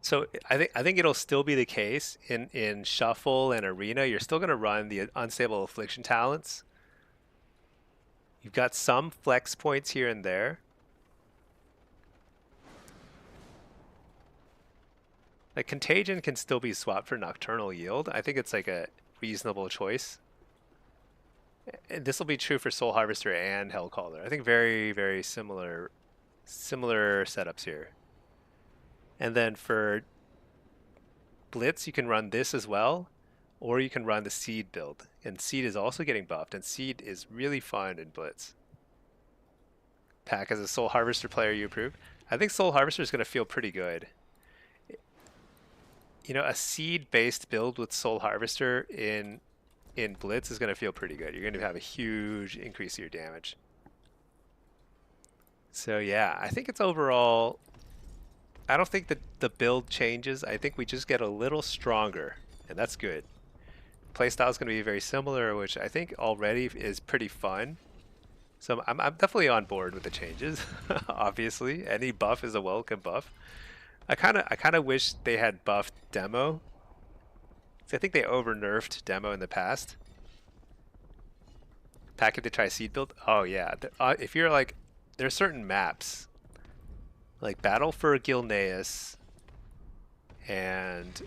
A: so I think it'll still be the case in Shuffle and Arena. You're still going to run the Unstable Affliction talents. You've got some flex points here and there. Like Contagion can still be swapped for Nocturnal Yield. I think it's like a reasonable choice. And this will be true for Soul Harvester and Hellcaller. I think very, very similar setups here. And then for Blitz, you can run this as well. or you can run the Seed build. And Seed is also getting buffed, and Seed is really fun in Blitz. Pack, as a Soul Harvester player, you approve? I think Soul Harvester is going to feel pretty good. You know, a Seed-based build with Soul Harvester in Blitz is going to feel pretty good. You're going to have a huge increase to your damage. So yeah, I think it's overall... I don't think that the build changes. I think we just get a little stronger, and that's good. Playstyle is going to be very similar, which I think already is pretty fun. So I'm definitely on board with the changes. Obviously, any buff is a welcome buff. I kind of wish they had buffed demo. I think they over nerfed demo in the past. Packet to try Seed build. Oh yeah, if you're like, there's certain maps like Battle for Gilneas and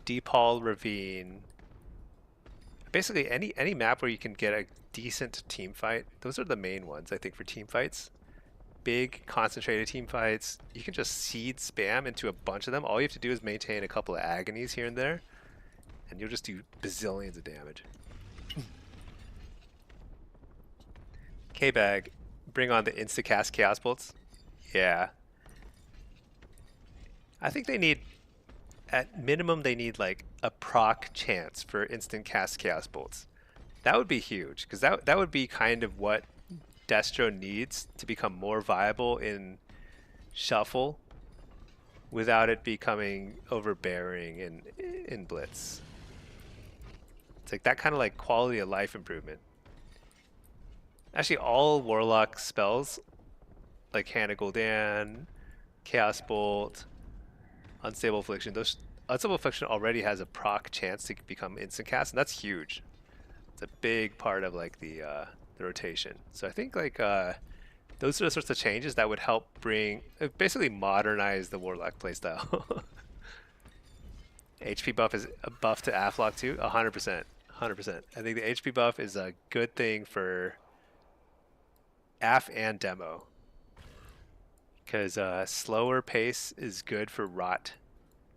A: Deepal Ravine. Basically any map where you can get a decent team fight. Those are the main ones I think for team fights. Big concentrated team fights. You can just seed spam into a bunch of them. All you have to do is maintain a couple of agonies here and there, and you'll just do bazillions of damage. K-Bag, bring on the insta-cast Chaos Bolts. Yeah. I think they need, at minimum, they need like a proc chance for instant cast Chaos Bolts. That would be huge, because that would be kind of what Destro needs to become more viable in Shuffle without it becoming overbearing in Blitz. It's like that kind of like quality of life improvement. Actually, all Warlock spells, like Hand of Gul'dan, Chaos Bolt, Unstable Affliction, those Unstable Affliction already has a proc chance to become instant cast, and that's huge. It's a big part of like the rotation. So I think like those are the sorts of changes that would help bring, basically modernize the Warlock playstyle. HP buff is a buff to Afflock too, 100%. 100%. I think the HP buff is a good thing for Aff and Demo, because slower pace is good for Rot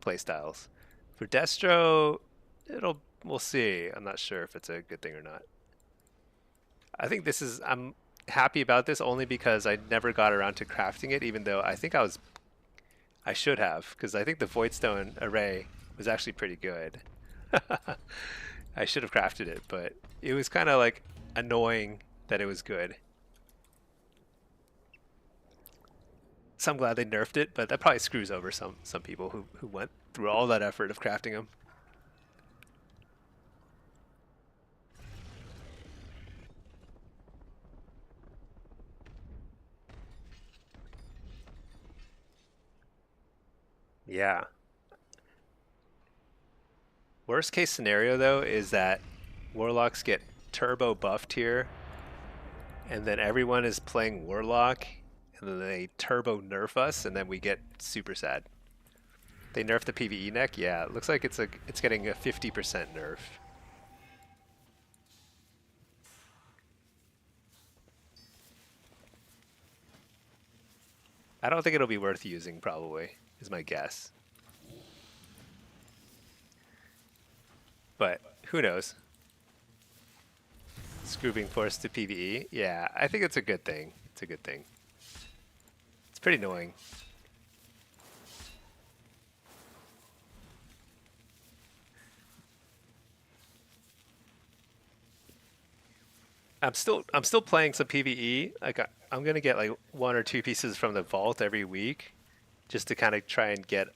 A: playstyles. For Destro, we'll see. I'm not sure if it's a good thing or not. I think I'm happy about this only because I never got around to crafting it, even though I think I should have, because I think the Voidstone array was actually pretty good. I should have crafted it, but it was kind of like annoying that it was good. So I'm glad they nerfed it, but that probably screws over some people who went through all that effort of crafting them. Yeah. Worst case scenario though is that Warlocks get turbo buffed here, and then everyone is playing Warlock, and then they turbo nerf us, and then we get super sad. They nerf the PvE neck? Yeah, it looks like it's getting a 50% nerf. I don't think it'll be worth using, probably, is my guess. But who knows? Screw force to PvE? Yeah, I think it's a good thing. It's a good thing. It's pretty annoying. I'm still playing some PvE. Like I'm gonna get like 1 or 2 pieces from the vault every week, just to kind of try and get.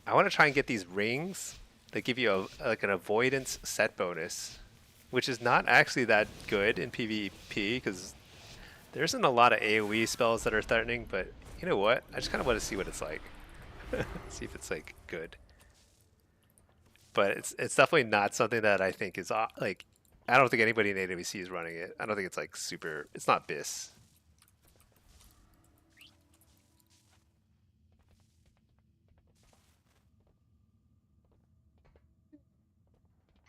A: I want to try and get these rings that give you like an avoidance set bonus, which is not actually that good in PvP because there isn't a lot of AoE spells that are threatening. But you know what? I just kind of want to see what it's like, see if it's like good. But it's definitely not something that I think is like. I don't think anybody in AWC is running it. I don't think it's like super. It's not BIS.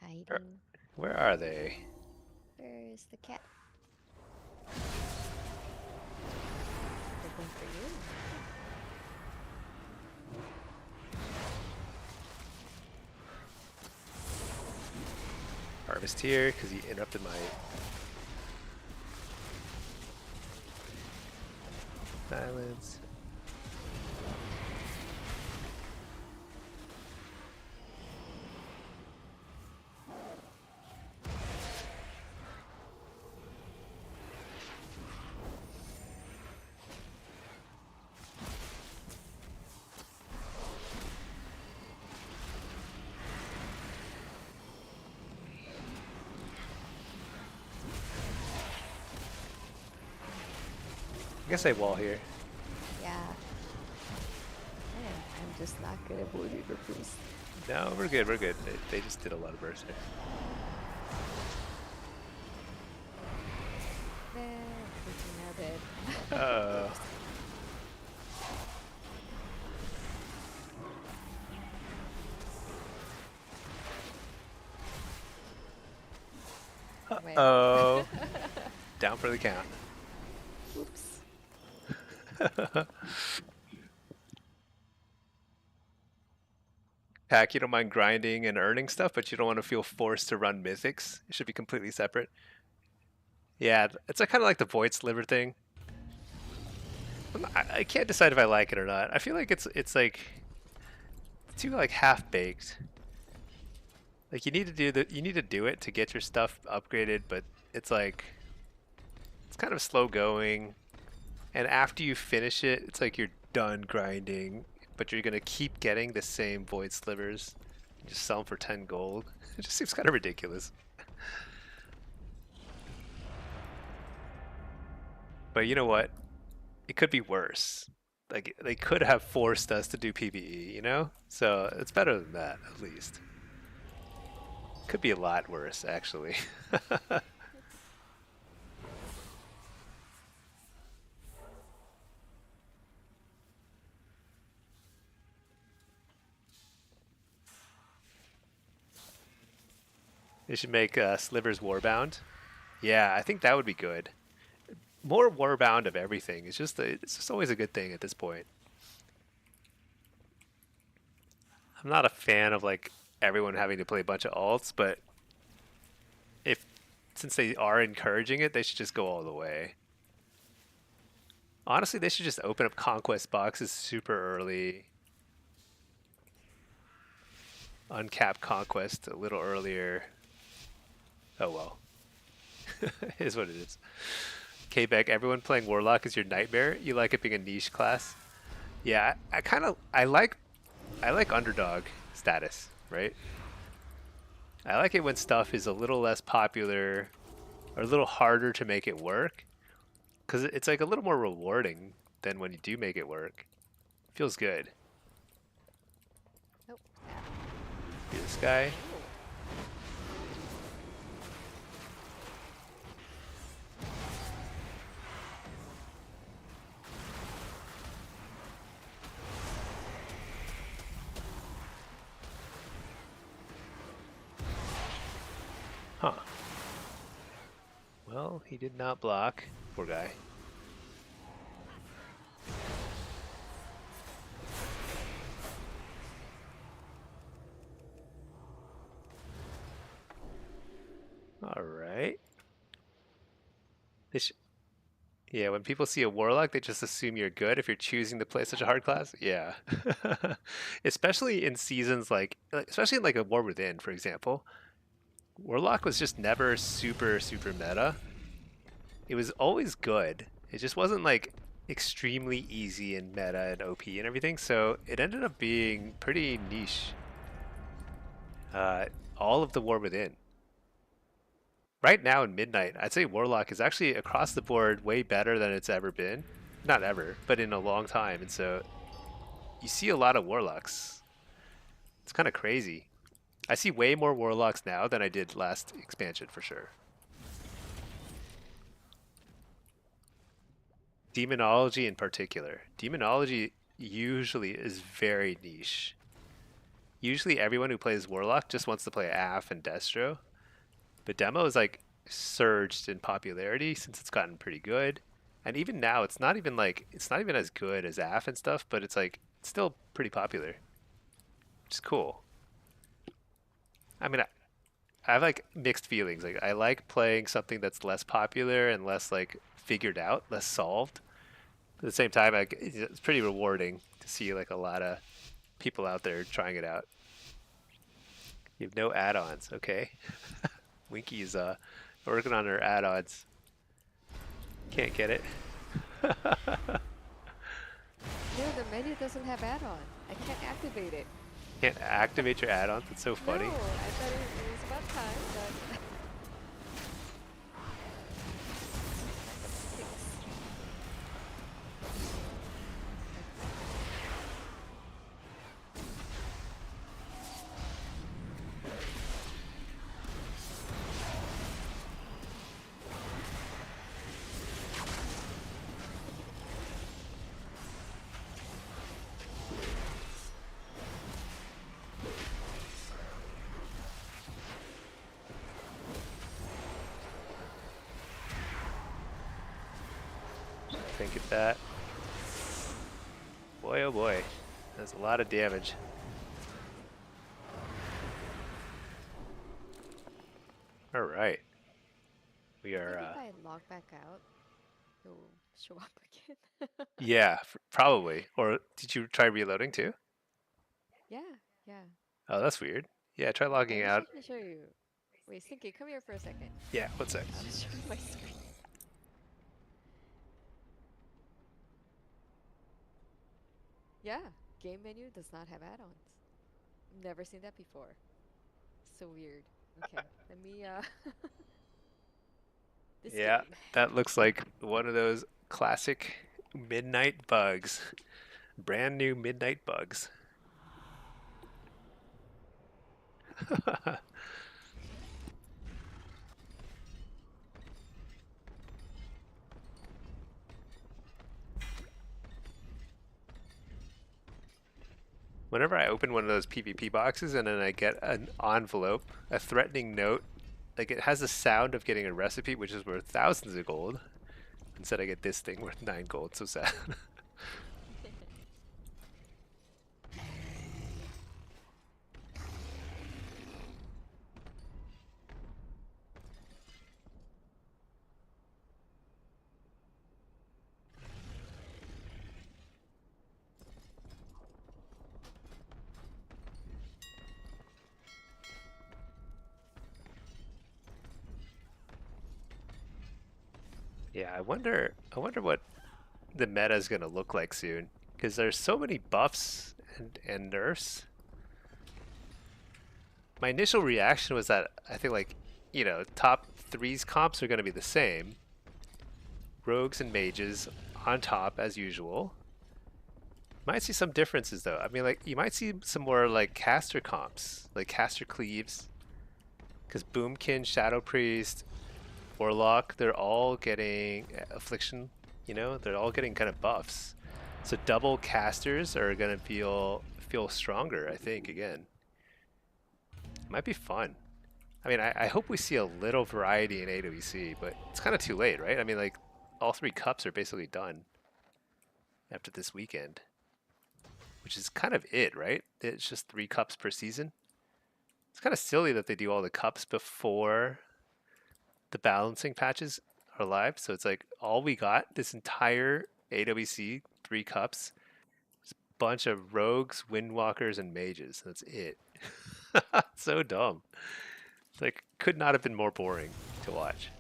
B: Hiding.
A: Where are they?
B: Where's the cat? Looking for you.
A: harvest here because he interrupted my silence. I guess I wall here.
B: Yeah. Man, I'm just not good at Void Reaver boost.
A: No, we're good, we're good. They just did a lot of burst there.
B: Man, freaking now dead.
A: Uh-oh.
B: Wait.
A: Uh-oh. Down for the count.
B: Oops.
A: Pack, you don't mind grinding and earning stuff, but you don't want to feel forced to run mythics. It should be completely separate. Yeah, it's kind of like the Void Sliver thing. I can't decide if I like it or not. I feel like it's like too like half baked. Like you need to do it to get your stuff upgraded, but it's like it's kind of slow going. And after you finish it, it's like you're done grinding, but you're gonna keep getting the same Void Slivers. You just sell them for 10 gold. It just seems kind of ridiculous. But you know what? It could be worse. Like they could have forced us to do PvE, you know? So it's better than that, at least. Could be a lot worse, actually. They should make Slivers Warbound. Yeah, I think that would be good. More Warbound of everything. It's just always a good thing at this point. I'm not a fan of like everyone having to play a bunch of alts, but since they are encouraging it, they should just go all the way. Honestly, they should just open up conquest boxes super early. Uncap conquest a little earlier. Oh well. It is what it is. K-Beck, everyone playing Warlock is your nightmare? You like it being a niche class? Yeah, I like underdog status, right? I like it when stuff is a little less popular or a little harder to make it work, because it's like a little more rewarding than when you do make it work. Feels good.
B: Nope.
A: This guy. Huh. Well, he did not block. Poor guy. All right. Yeah, when people see a Warlock, they just assume you're good if you're choosing to play such a hard class. Yeah. Especially in seasons especially in like a War Within, for example. Warlock was just never super meta. It was always good. It just wasn't like extremely easy and meta and OP and everything, so it ended up being pretty niche. All of the War Within. Right now in Midnight, I'd say Warlock is actually across the board way better than it's ever been. Not ever, but in a long time, and so you see a lot of Warlocks. It's kind of crazy. I see way more Warlocks now than I did last expansion for sure. Demonology in particular. Demonology usually is very niche. Usually everyone who plays Warlock just wants to play Aff and Destro. But Demo is like surged in popularity since it's gotten pretty good. And even now it's not even as good as Aff and stuff, but it's still pretty popular. Which is cool. I mean, I have like mixed feelings. Like I like playing something that's less popular and less like figured out, less solved. At the same time, like it's pretty rewarding to see like a lot of people out there trying it out. You have no add-ons, okay? Winky's working on her add-ons. Can't get it.
B: No, the menu doesn't have add-on. I can't activate it.
A: Can't activate your add-ons. It's so funny.
B: No, I thought it was about time, but
A: Think at that. Boy, oh boy. That's a lot of damage. All right. We are,
B: maybe if I log back out, it'll show up again.
A: yeah, probably. Or did you try reloading too?
B: Yeah, yeah.
A: Oh, that's weird. Yeah, try
B: I
A: logging
B: wish
A: out.
B: I could show you. Wait, Stinky, come here for a second.
A: Yeah, one sec.
B: I'll show you my screen. Yeah, game menu does not have add-ons. Never seen that before. So weird. Okay, let me this
A: Yeah,
B: game.
A: that looks like one of those classic midnight bugs. Brand new midnight bugs. Whenever I open one of those PvP boxes and then I get an envelope, a threatening note, like it has the sound of getting a recipe, which is worth thousands of gold. Instead, I get this thing worth 9 gold. So sad. Yeah, I wonder what the meta is going to look like soon, because there's so many buffs and nerfs. My initial reaction was that I think like, top threes comps are going to be the same. Rogues and mages on top as usual. Might see some differences though. I mean, like you might see some more like caster comps, like caster cleaves, because Boomkin, Shadow Priest, Warlock, they're all getting affliction. They're all getting kind of buffs. So double casters are gonna feel stronger. I think again. Might be fun. I mean, I hope we see a little variety in AWC, but it's kind of too late, right? I mean, like all 3 cups are basically done after this weekend, which is kind of it, right? It's just 3 cups per season. It's kind of silly that they do all the cups before the balancing patches are live. So it's like all we got this entire AWC 3 cups, is a bunch of rogues, windwalkers, and mages. That's it. So dumb. It's like could not have been more boring to watch.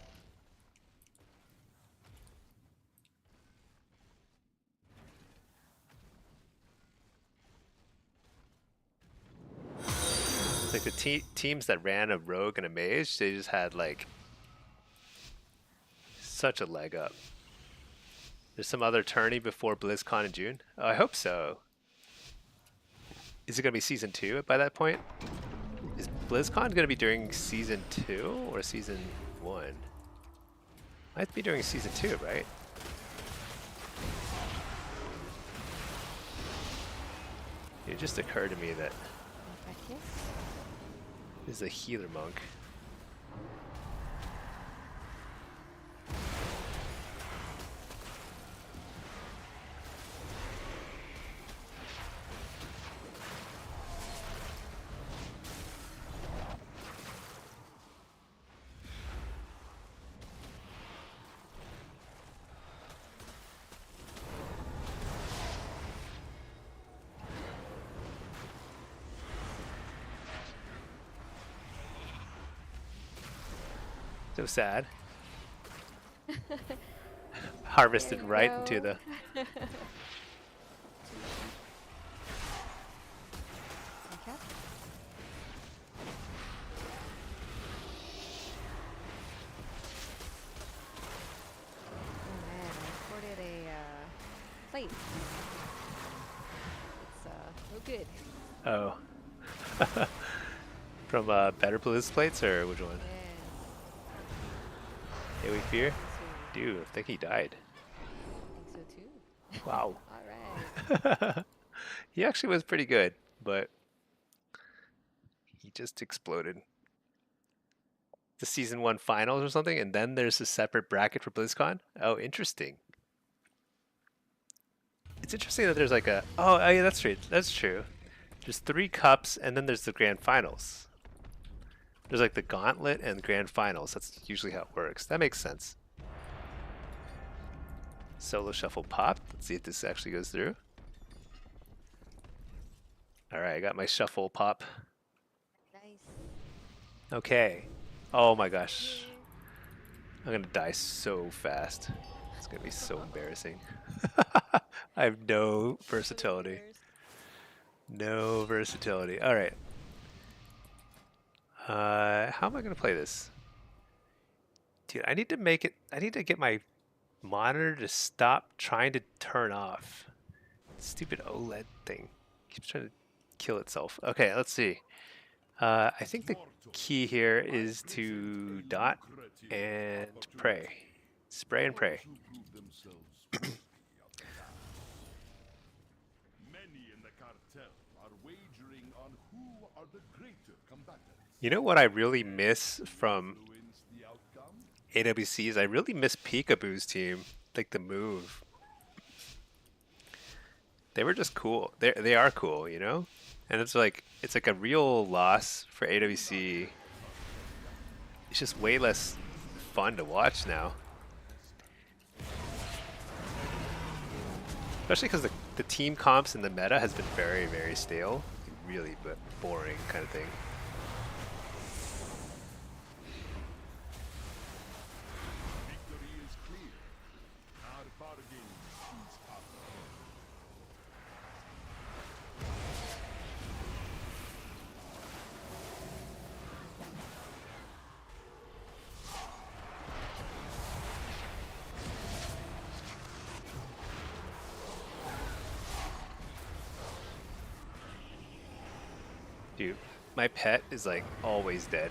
A: It's like the teams that ran a rogue and a mage, they just had like such a leg up. There's some other tourney before BlizzCon in June. Oh, I hope so. Is it going to be season 2 by that point? Is BlizzCon going to be during season 2 or season 1? Might be during season 2, right? It just occurred to me that
B: Back here?
A: this is a healer monk. So sad.
B: There
A: Harvested
B: you
A: right into
B: go.
A: the.
B: Recap. Oh man, I recorded a plate. It's no good.
A: Oh. From Better Blitz plates or which one?
B: Yes.
A: Hey, we fear.
B: Think so.
A: Dude, I think he died.
B: I think so too.
A: Wow.
B: All right.
A: He actually was pretty good, but he just exploded. The season 1 finals or something, and then there's a separate bracket for BlizzCon. Oh, interesting. It's interesting that there's like a. Oh, yeah, that's true. That's true. There's 3 cups, and then there's the grand finals. There's like the gauntlet and grand finals. That's usually how it works. That makes sense. Solo shuffle pop. Let's see if this actually goes through. All right, I got my shuffle pop.
B: Nice.
A: Okay. Oh my gosh. I'm gonna die so fast. It's gonna be so embarrassing. I have no versatility. No versatility. All right. How am I gonna play this? Dude, I need to make it. I need to get my monitor to stop trying to turn off. Stupid OLED thing keeps trying to kill itself. Okay, let's see. I think the key here is to dot and pray. Spray and pray.
D: Those who prove themselves worthy of the task. Many in the cartel are wagering on who are the greater combatants.
A: You know what I really miss from
D: Influence the outcome.
A: AWC is I really miss Peekaboo's team. Like the move. They were just cool. They are cool, you know? And it's like a real loss for AWC. It's just way less fun to watch now. Especially because the team comps in the meta has been very, very stale. Really boring kind of thing.
D: Victory is clear. Our bargain is up.
A: Dude, my pet is like always dead.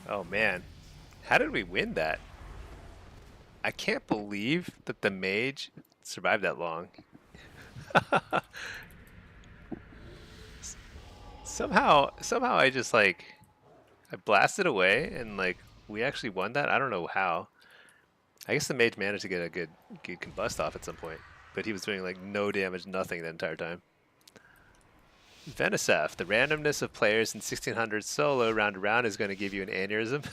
A: Oh man, how did we win that? I can't believe that the mage survived that long. Somehow I just like I blasted away and like we actually won that. I don't know how. I guess the mage managed to get a good combust off at some point, but he was doing like no damage, nothing the entire time. Venisef, the randomness of players in 1600 solo round to round is going to give you an aneurysm.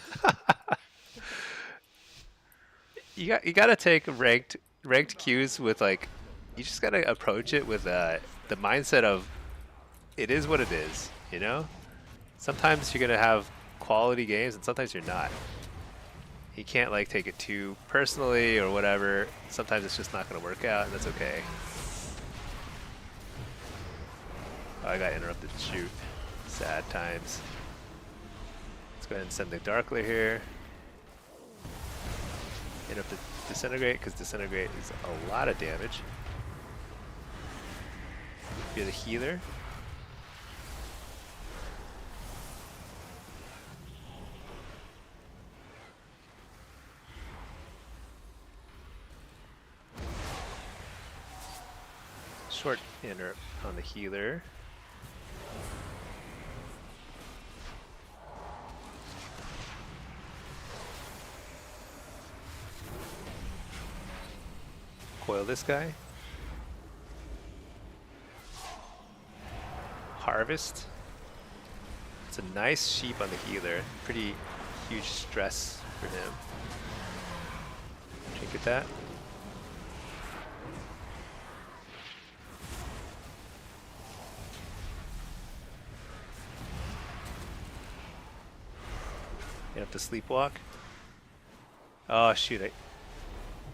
A: you got to take ranked queues with like you just got to approach it with the mindset of it is what it is, you know? Sometimes you're going to have quality games and sometimes you're not. You can't like take it too personally or whatever. Sometimes it's just not going to work out and that's okay. Oh, I got interrupted. Shoot. Sad times. Let's go ahead and send the Darkler here. Interrupt the Disintegrate, because Disintegrate is a lot of damage. You're the healer. Short interrupt on the healer. Coil this guy. Harvest. It's a nice sheep on the healer. Pretty huge stress for him. Trinket that. You have to sleepwalk. Oh shoot,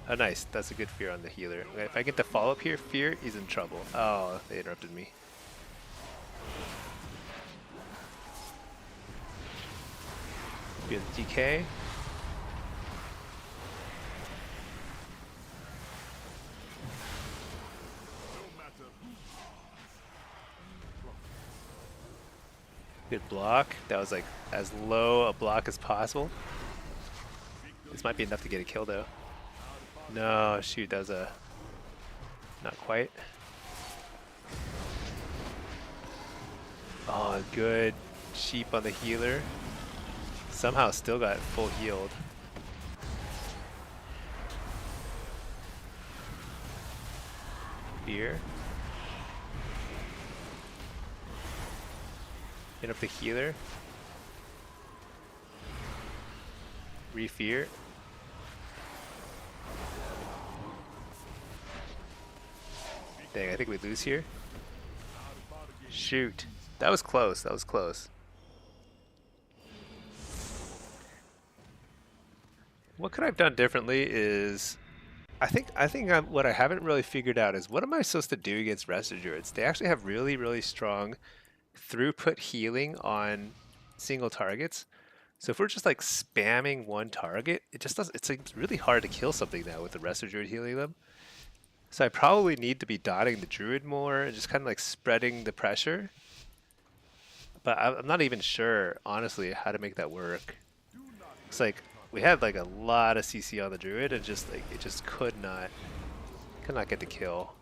A: oh nice, that's a good fear on the healer. Okay, if I get the follow up here, fear, he's in trouble. Oh, they interrupted me. Fear the DK. Good block. That was like as low a block as possible. This might be enough to get a kill though. No, shoot, that was a... not quite. Oh, good sheep on the healer. Somehow still got full healed. Fear. Hit up the healer. Re-fear. Dang, I think we lose here. Shoot. That was close, that was close. What could I have done differently is... I think what I haven't really figured out is what am I supposed to do against Resto Druids? They actually have really, really strong throughput healing on single targets. So if we're just like spamming one target, it just doesn't, it's like really hard to kill something now with the Resto Druid healing them. So I probably need to be dotting the Druid more and just kind of like spreading the pressure. But I'm not even sure, honestly, how to make that work. It's like we had like a lot of CC on the Druid and just like it just could not get the kill.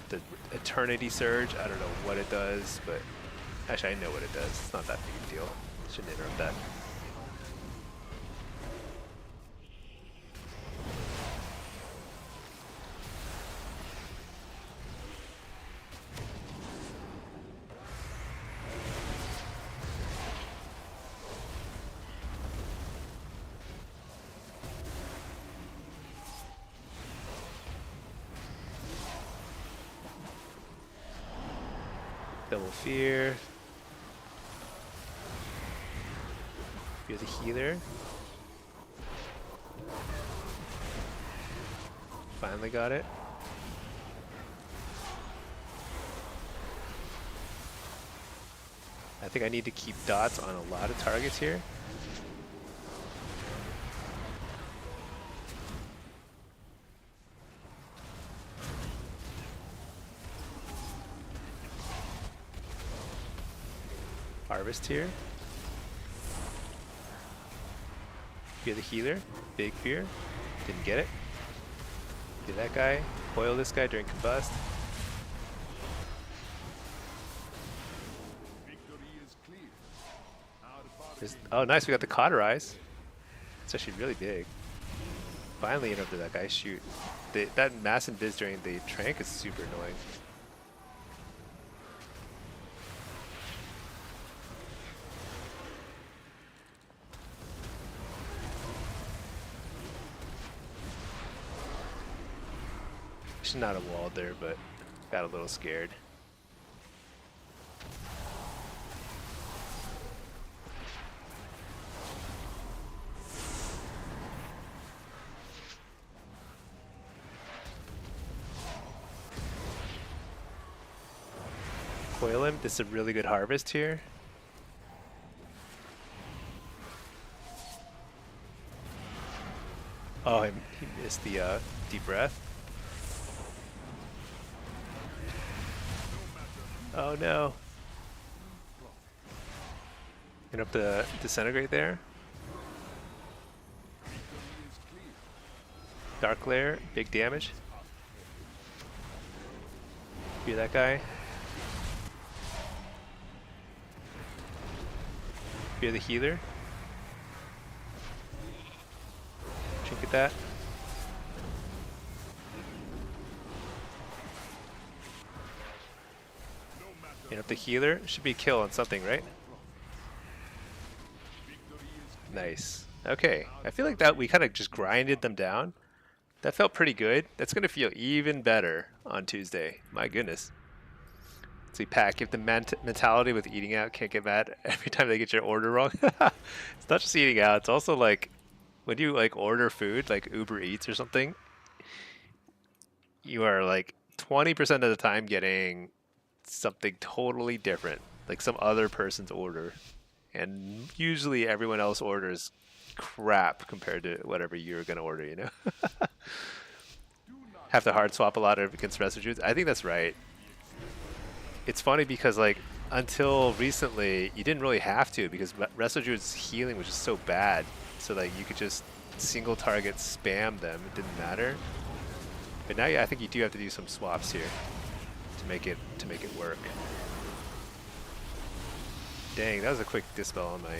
A: The Eternity Surge, I don't know what it does, but actually I know what it does. It's not that big a deal. Shouldn't interrupt that. Double fear. Fear the healer. Finally got it. I think I need to keep dots on a lot of targets here. Harvest here. Fear the healer. Big fear. Didn't get it. Do that guy. Coil this guy during combust. Oh, nice. We got the cauterize. It's actually really big. Finally interrupted that guy. Shoot. That mass invis during the trank is super annoying. Should not have walled there, but got a little scared. Coil him. This is a really good harvest here. Oh, he missed the deep breath. Oh no. Get up the disintegrate there. Dark Lair, big damage. Fear that guy. Fear the healer. Trinket that. You know, the healer should be a kill on something, right? Nice. Okay, I feel like that we kind of just grinded them down. That felt pretty good. That's gonna feel even better on Tuesday. My goodness. Let's see, Pat, give the mentality with eating out. Can't get mad every time they get your order wrong. It's not just eating out. It's also like when you like order food, like Uber Eats or something. You are like 20% of the time getting something totally different, like some other person's order, and usually everyone else orders crap compared to whatever you're gonna order, you know. Have to hard swap a lot against residues. I think that's right. It's funny because like until recently you didn't really have to, because residues healing was just so bad, so like you could just single target spam them, it didn't matter. But now, yeah, I think you do have to do some swaps here to make it work. Dang, that was a quick dispel on my.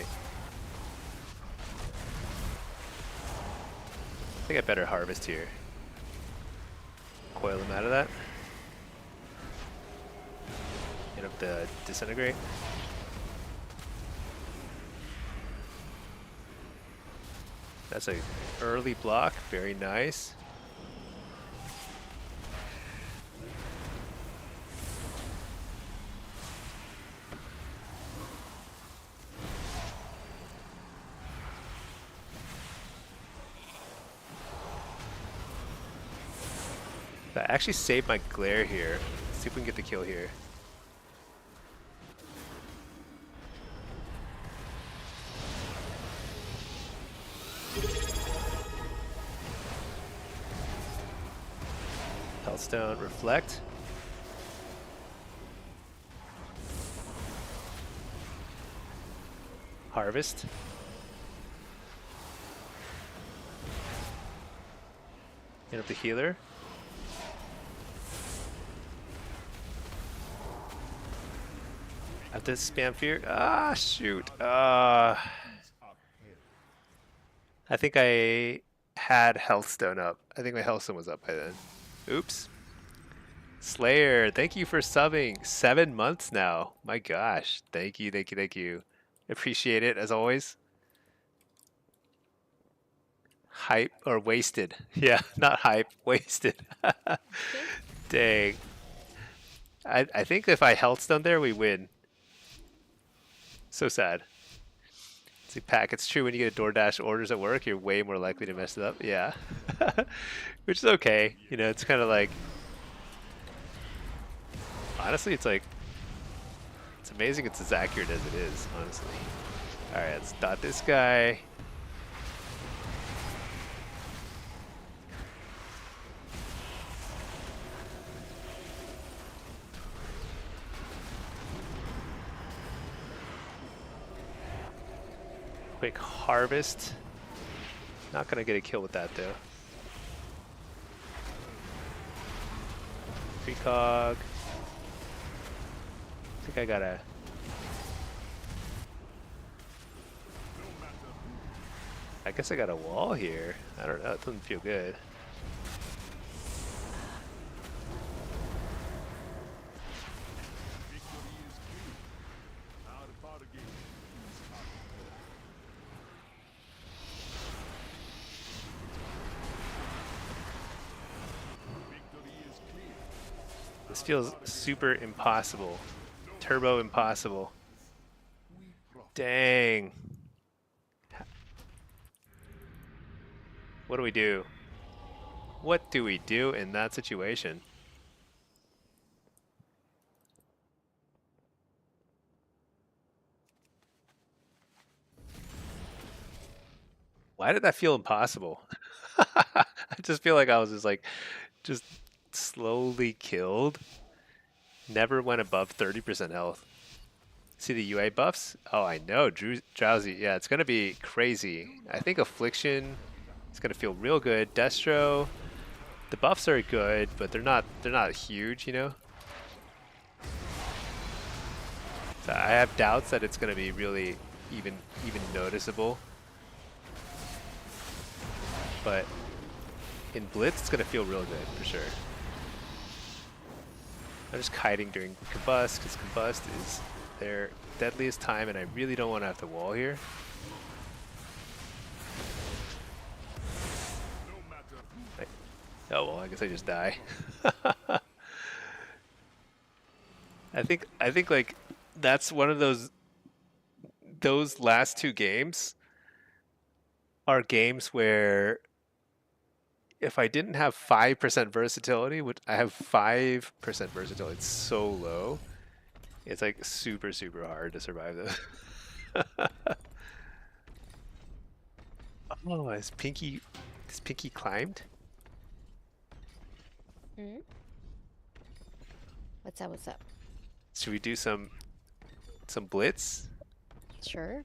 A: I think I better harvest here. Coil him out of that. Hit up the disintegrate. That's a early block, very nice. I actually saved my glare here. Let's see if we can get the kill here. Healthstone, reflect. Harvest. Hit up the healer. Have to spam fear. Ah, shoot. I think I had Healthstone up. I think my Healthstone was up by then. Oops. Slayer, thank you for subbing. 7 months now. My gosh. Thank you, thank you, thank you. Appreciate it as always. Hype or wasted. Yeah, not hype, wasted. Dang. I think if I Healthstone there, we win. So sad. See, Pack, it's true when you get a DoorDash orders at work, you're way more likely to mess it up. Yeah. Which is okay. You know, it's kind of like... Honestly, it's like... It's amazing it's as accurate as it is, honestly. Alright, let's dot this guy. Quick harvest. Not gonna get a kill with that though. Precog. I think I gotta. I guess I got a wall here. I don't know. It doesn't feel good. This feels super impossible. Turbo impossible. Dang. What do we do? What do we do in that situation? Why did that feel impossible? I just feel like I was just slowly killed. Never went above 30% health. See the UA buffs? Oh, I know. Drowsy. Yeah, it's going to be crazy. I think Affliction is going to feel real good. Destro. The buffs are good, but they're not huge, you know? So I have doubts that it's going to be really even noticeable. But in Blitz, it's going to feel real good for sure. I'm just kiting during Combust because Combust is their deadliest time, and I really don't want to have to wall here. Oh well, I guess I just die. I think like that's one of those last two games are games where if I didn't have 5% versatility, which I have 5% versatility, it's so low. It's like super hard to survive this. Oh, has Pinky climbed?
B: Hmm? What's up? What's up?
A: Should we do some blitz?
B: Sure.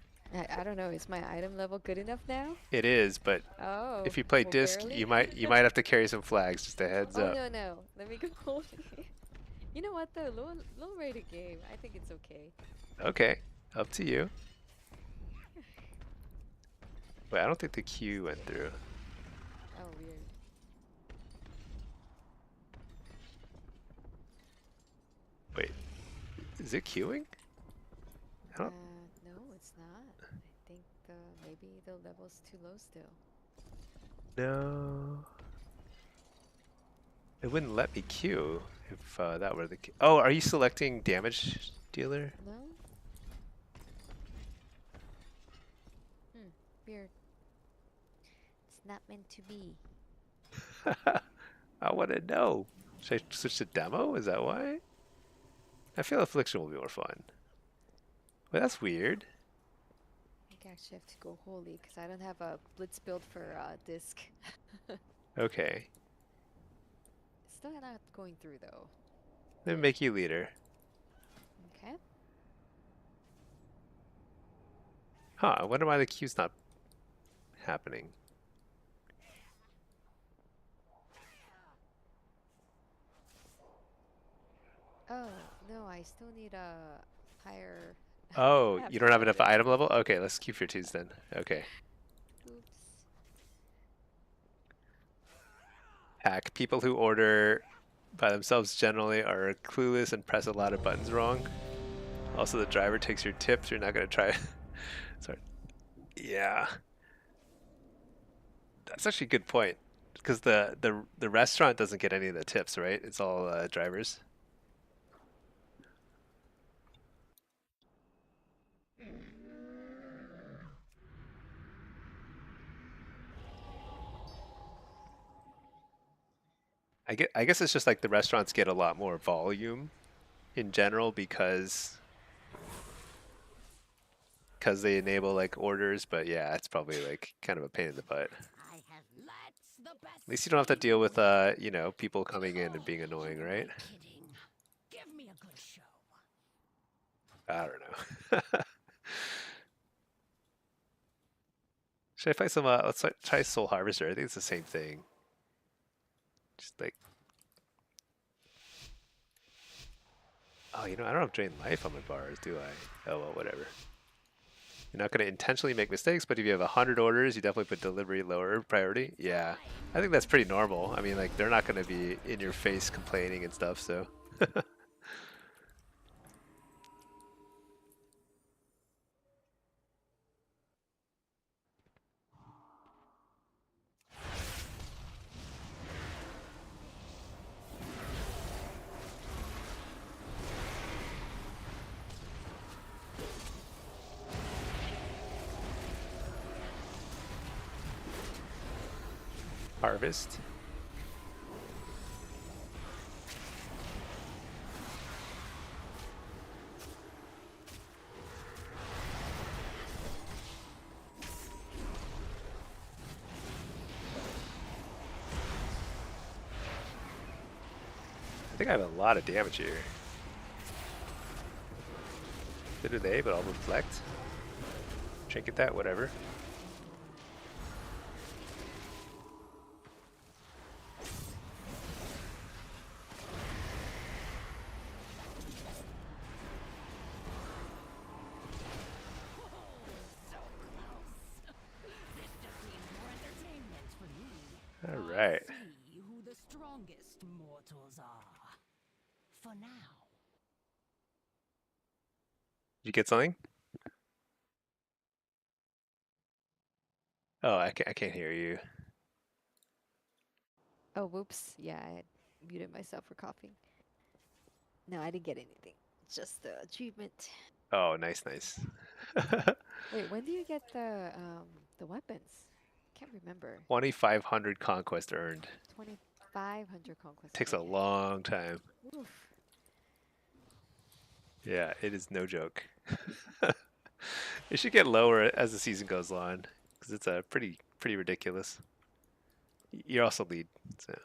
B: I don't know. Is my item level good enough now?
A: It is, but
B: Oh,
A: if you play
B: well,
A: disc,
B: barely?
A: you might have to carry some flags. Just a heads
B: Oh
A: up.
B: no. Let me go hold it. You know what though? Low rated game. I think it's okay.
A: Okay, up to you. Wait, I don't think the Q went through.
B: Oh weird.
A: Wait, is it queuing? I don't.
B: No, it's not. I think maybe the level's too low still.
A: No. It wouldn't let me queue if that were the case. Oh, are you selecting damage dealer?
B: No? Weird. It's not meant to be.
A: I want to know. Should I switch to demo? Is that why? I feel affliction will be more fun. Wait, that's weird.
B: I think I actually have to go holy because I don't have a blitz build for disc.
A: Okay.
B: Still not going through though.
A: Let me make you leader.
B: Okay.
A: Huh, I wonder why the queue's not happening.
B: Oh, no, I still need a higher...
A: Oh, you don't have enough
B: priority.
A: item level? Okay, let's queue for twos then. Okay.
B: Oops.
A: Hack. People who order by themselves generally are clueless and press a lot of buttons wrong. Also, the driver takes your tips. You're not going to try. Sorry. Yeah. That's actually a good point. Because the restaurant doesn't get any of the tips, right? It's all drivers. I guess it's just like the restaurants get a lot more volume in general because they enable like orders, but yeah, it's probably like kind of a pain in the butt. At least you don't have to deal with you know, people coming in and being annoying, right?
C: Give me a good show.
A: I don't know. Should I play some let's try Soul Harvester. I think it's the same thing. Just like, oh, you know, I don't have drain life on my bars, do I? Oh well, whatever. You're not going to intentionally make mistakes, but if you have 100 orders, you definitely put delivery lower priority. Yeah, I think that's pretty normal. I mean, like, they're not going to be in your face complaining and stuff, so. Harvest. I think I have a lot of damage here. So do they, but I'll reflect. Trinket that, whatever. you get something? Oh, I can't hear you.
B: Oh, whoops. Yeah, I had muted myself for coughing. No, I didn't get anything. Just the achievement.
A: Oh, nice, nice.
B: Wait, when do you get the weapons? Can't remember.
A: 2,500 conquest earned.
B: 2,500 conquests.
A: Takes a
B: Okay.
A: long time.
B: Oof.
A: Yeah, it is no joke. It should get lower as the season goes on because it's a pretty ridiculous. You're also lead, so.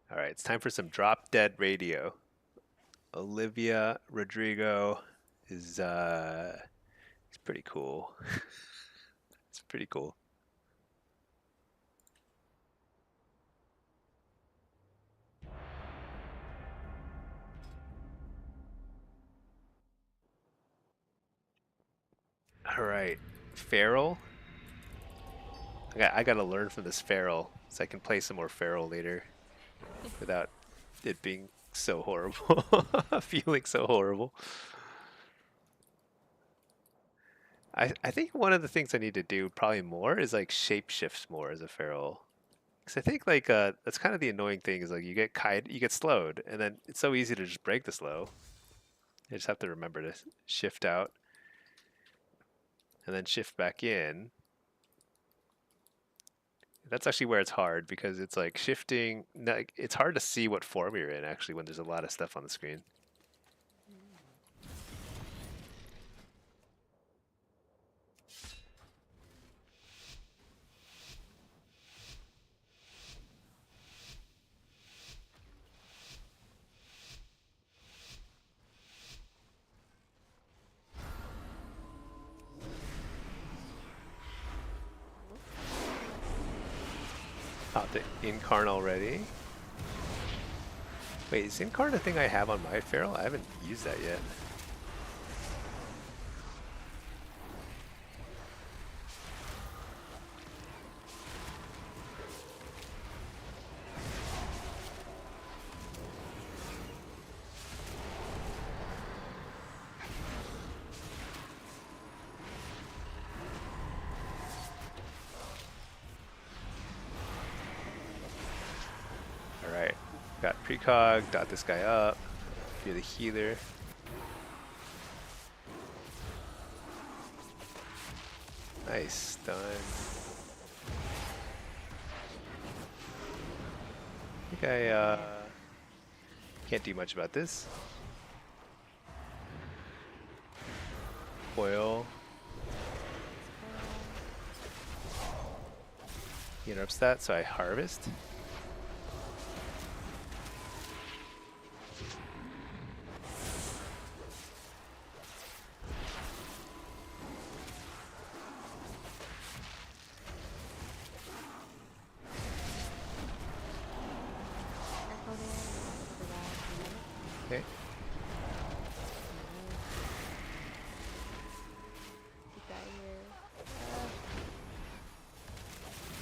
A: All right, it's time for some drop dead radio. Olivia Rodrigo is he's pretty cool. It's pretty cool. All right, Feral. I gotta learn from this Feral so I can play some more Feral later without it being so horrible, feeling so horrible. I think one of the things I need to do probably more is like shape shifts more as a Feral. Because I think like that's kind of the annoying thing is like you get slowed and then it's so easy to just break the slow. You just have to remember to shift out and then shift back in. That's actually where it's hard because it's like shifting. It's hard to see what form you're in actually when there's a lot of stuff on the screen. Oh, the Incarn already? Wait, is Incarn a thing I have on my Feral? I haven't used that yet. Alright, got precog, dot this guy up. You're the healer. Nice, done. I think I can't do much about this. Foil. He interrupts that, so I harvest. Okay.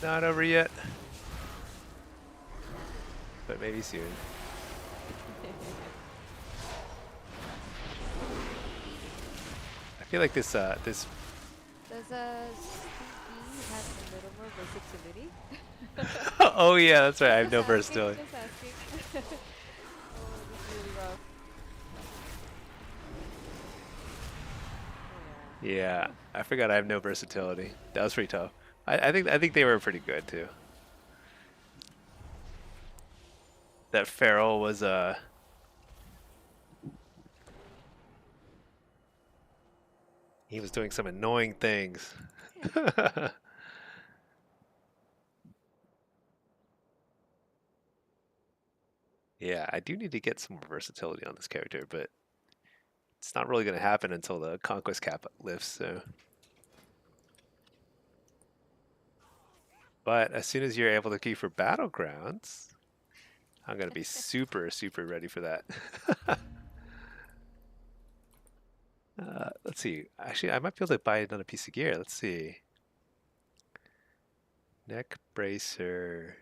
A: Not over yet. But maybe soon. I feel like this
B: Does Stinky have a little more versatility?
A: oh yeah, that's right. I have
B: Just
A: no
B: asking,
A: versatility.
B: just asking. Oh, this is really rough. Oh,
A: Yeah, I forgot I have no versatility. That was pretty tough. I think they were pretty good too. That Feral was he was doing some annoying things. Yeah, I do need to get some more versatility on this character, but it's not really going to happen until the conquest cap lifts. So, but as soon as you're able to queue for battlegrounds, I'm going to be super ready for that. Let's see. Actually, I might be able to buy another piece of gear. Let's see. Neck bracer.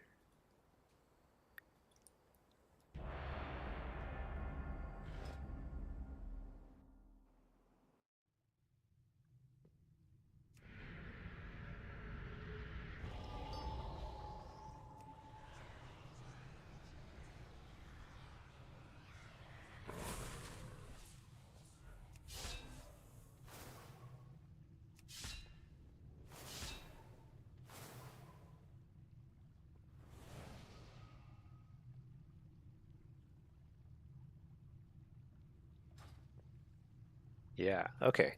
A: Yeah, okay.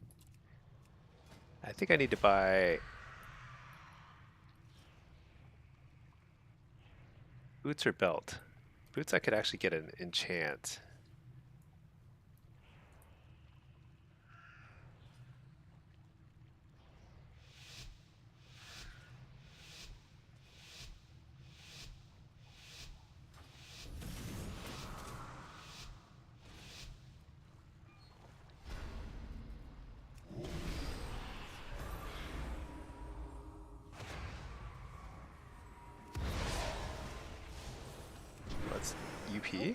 A: I think I need to buy boots or belt. Boots I could actually get an enchant. What's UP?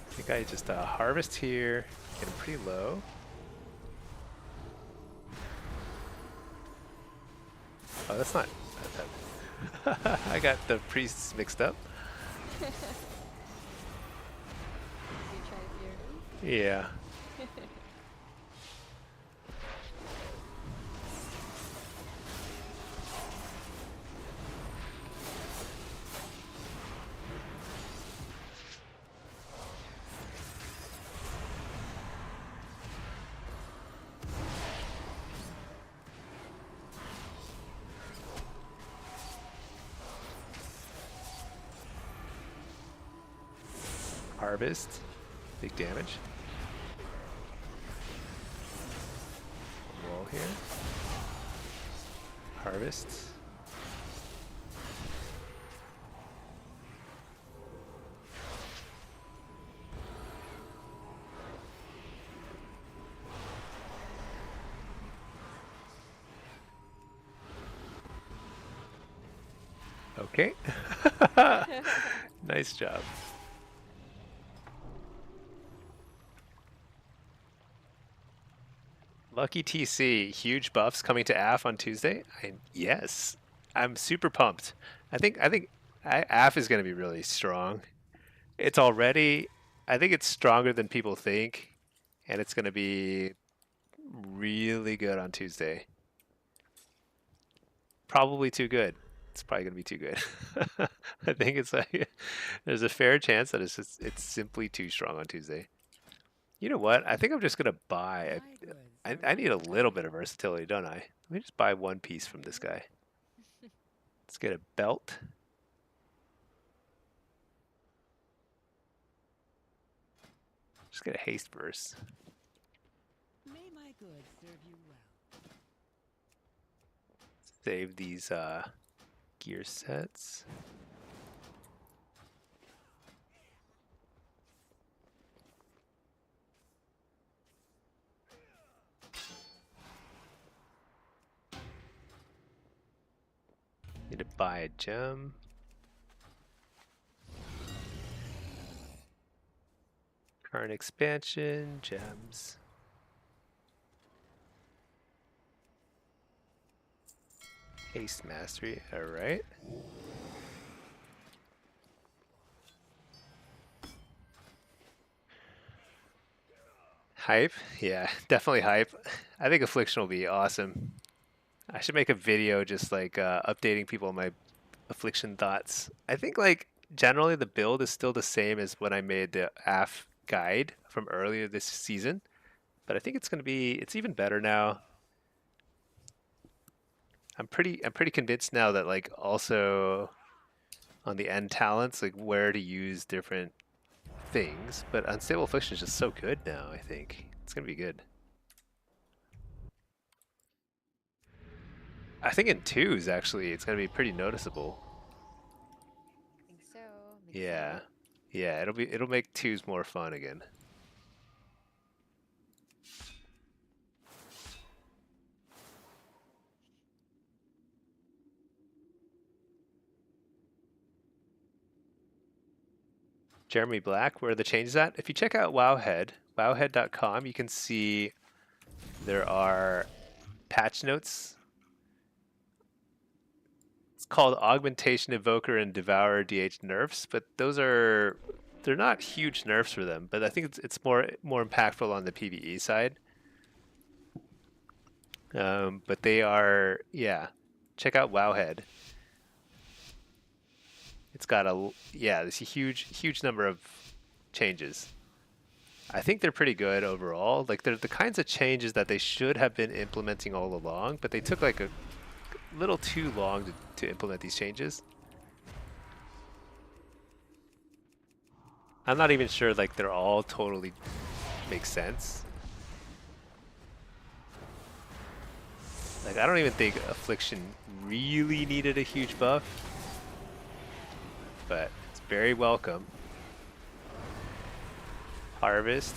A: I think I just harvest here, get him pretty low. Oh, that's not. I got the priests mixed up.
B: You try your
A: Yeah. Harvest, big damage. Wall here. Harvest. Okay. Nice job. Lucky TC, huge buffs coming to AF on Tuesday. Yes, I'm super pumped. I think AF is going to be really strong. It's already, I think it's stronger than people think, and it's going to be really good on Tuesday. Probably too good. It's probably going to be too good. I think it's like there's a fair chance that it's simply too strong on Tuesday. You know what? I think I'm just going to buy. I need a little bit of versatility, don't I? Let me just buy one piece from this guy. Let's get a belt. Just get a haste burst.
C: May my goods serve you well.
A: Save these gear sets. Need to buy a gem. Current expansion, gems. Haste mastery, alright. Hype? Yeah, definitely hype. I think affliction will be awesome. I should make a video just like updating people on my affliction thoughts. I think like generally the build is still the same as when I made the AF guide from earlier this season, but I think it's even better now. I'm pretty convinced now that like also on the end talents, like where to use different things, but Unstable Affliction is just so good now, I think. It's gonna be good. I think in twos actually it's gonna be pretty noticeable.
B: I think so. I'm
A: Yeah.
B: excited.
A: Yeah, it'll make twos more fun again. Jeremy Black, where are the changes at? If you check out Wowhead, wowhead.com, you can see there are patch notes. It's called Augmentation Evoker and Devourer DH nerfs, but they're not huge nerfs for them, but I think it's more impactful on the PvE side. But they are, yeah. Check out Wowhead. It's got there's a huge number of changes. I think they're pretty good overall. Like they're the kinds of changes that they should have been implementing all along, but they took like a little too long to implement these changes. I'm not even sure like they're all totally make sense. Like I don't even think Affliction really needed a huge buff, but it's very welcome. Harvest.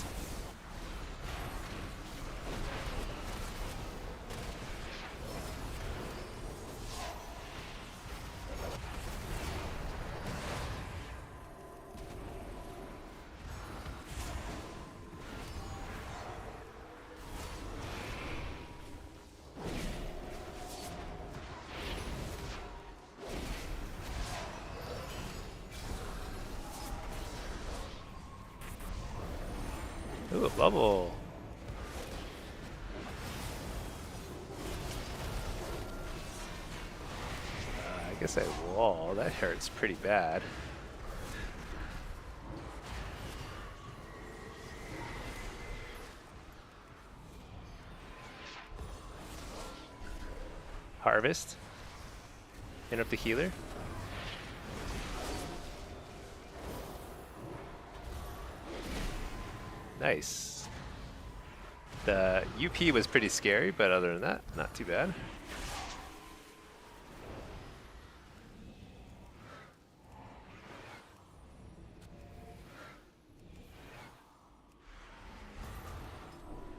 A: Ooh, a bubble. I guess I wall. That hurts pretty bad. Harvest. Interrupt the healer. Nice. The UP was pretty scary, but other than that, not too bad.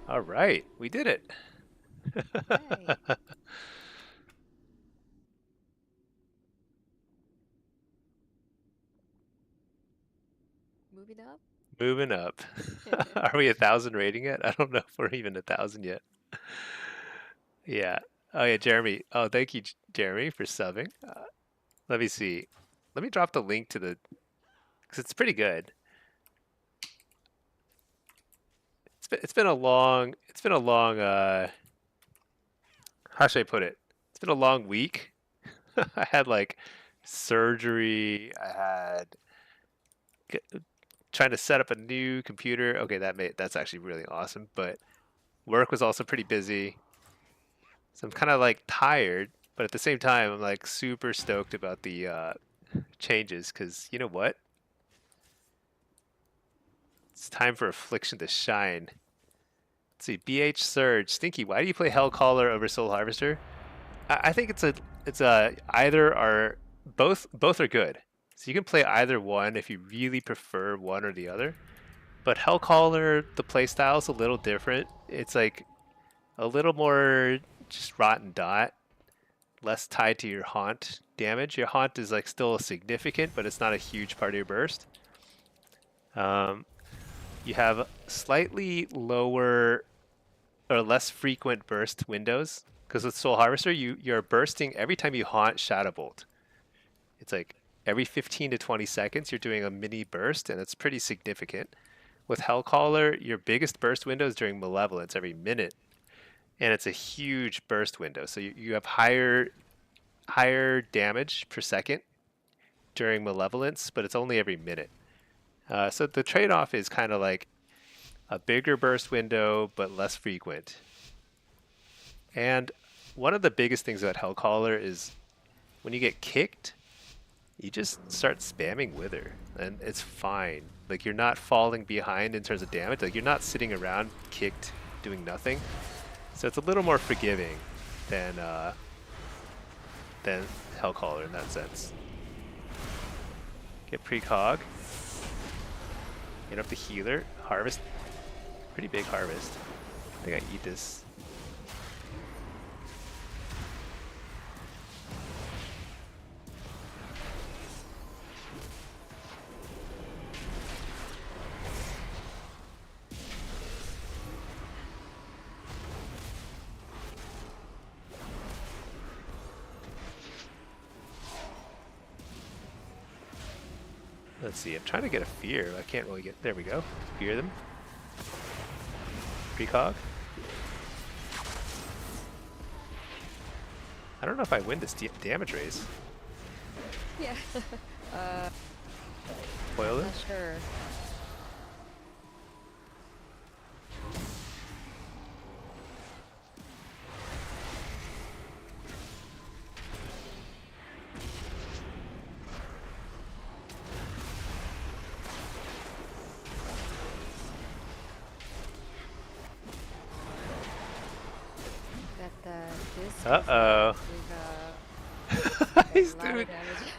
A: All right, we did it.
B: Right. Moving up.
A: Moving up. Are we 1,000 rating yet? I don't know if we're even 1,000 yet. Yeah. Oh yeah, Jeremy. Oh, thank you, Jeremy, for subbing. Let me see. Let me drop the link to the, because it's pretty good. It's been a long. How should I put it? It's been a long week. I had like surgery. I had trying to set up a new computer. Okay, that's actually really awesome. But work was also pretty busy. So I'm kind of like tired, but at the same time, I'm like super stoked about the changes because you know what? It's time for Affliction to shine. Let's see, BH Surge. Stinky, why do you play Hellcaller over Soul Harvester? I think it's a either are both are good. So you can play either one if you really prefer one or the other. But Hellcaller, the playstyle is a little different. It's like a little more just rotten dot, less tied to your haunt damage. Your haunt is like still significant, but it's not a huge part of your burst. You have slightly lower or less frequent burst windows because with Soul Harvester, you're bursting every time you haunt Shadowbolt. It's like every 15 to 20 seconds, you're doing a mini burst, and it's pretty significant. With Hellcaller, your biggest burst window is during Malevolence every minute, and it's a huge burst window. So you have higher damage per second during Malevolence, but it's only every minute. So the trade-off is kind of like a bigger burst window, but less frequent. And one of the biggest things about Hellcaller is when you get kicked, you just start spamming Wither, and it's fine. Like, you're not falling behind in terms of damage. Like, you're not sitting around kicked doing nothing. So it's a little more forgiving than Hellcaller in that sense. Get precog. Get up the healer. Harvest. Pretty big harvest. I think I eat this. Let's see, I'm trying to get a fear. I can't really get, there we go. Fear them. Precog. I don't know if I win this damage race.
B: Yeah.
A: Foil them?
B: Not sure.
A: Uh-oh. He's doing...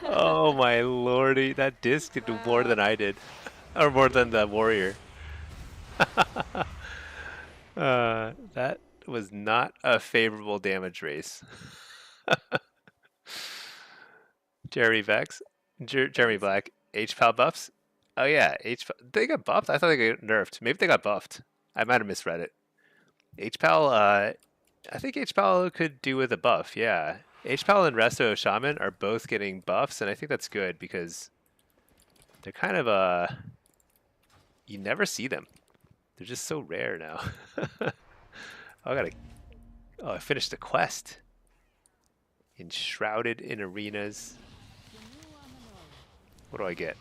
A: Oh my lordy, that disc did more than I did. Or more than the warrior. That was not a favorable damage race. Jeremy Vex. Jeremy Black. H-Pal buffs? Oh yeah, they got buffed? I thought they got nerfed. Maybe they got buffed. I might have misread it. H-Pal, I think H-Pal could do with a buff, yeah. H-Pal and Resto Shaman are both getting buffs, and I think that's good because they're kind of, you never see them. They're just so rare now. I finished the quest. Enshrouded in Arenas. What do I get?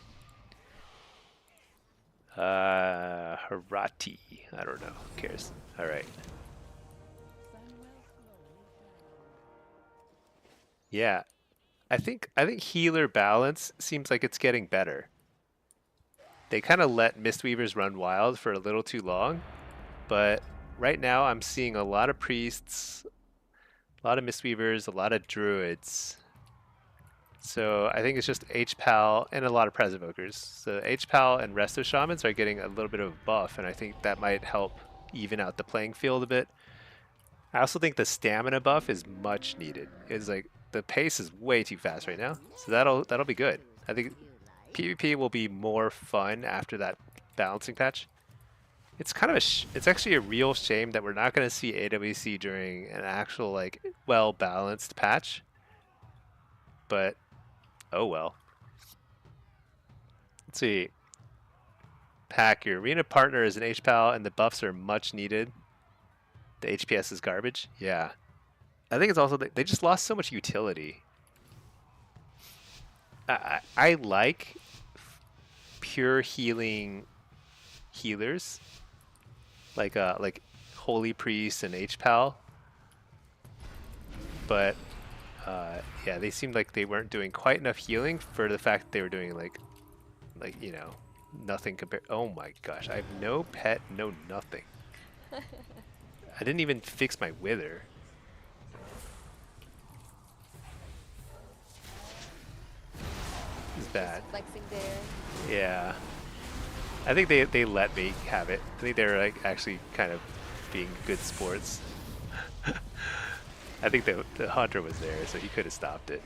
A: Harati. I don't know. Who cares? Alright. Yeah. I think healer balance seems like it's getting better. They kind of let Mistweavers run wild for a little too long, but right now I'm seeing a lot of priests, a lot of Mistweavers, a lot of druids. So I think it's just H-Pal and a lot of Presevokers. So H-Pal and Resto Shamans are getting a little bit of a buff, and I think that might help even out the playing field a bit. I also think the stamina buff is much needed. It's like the pace is way too fast right now, so that'll be good. I think PvP will be more fun after that balancing patch. It's kind of it's actually a real shame that we're not going to see AWC during an actual like well balanced patch. But oh well. Let's see. Pack, your arena partner is an H-Pal, and the buffs are much needed. The HPS is garbage. Yeah. I think it's also they just lost so much utility. I like pure healing healers, like Holy Priest and H-Pal. But yeah, they seemed like they weren't doing quite enough healing for the fact that they were doing like you know, nothing compared. Oh my gosh, I have no pet, no nothing. I didn't even fix my wither. It's bad.
B: Flexing there.
A: Yeah. I think they let me have it. I think they were like actually kind of being good sports. I think the hunter was there, so he could have stopped it.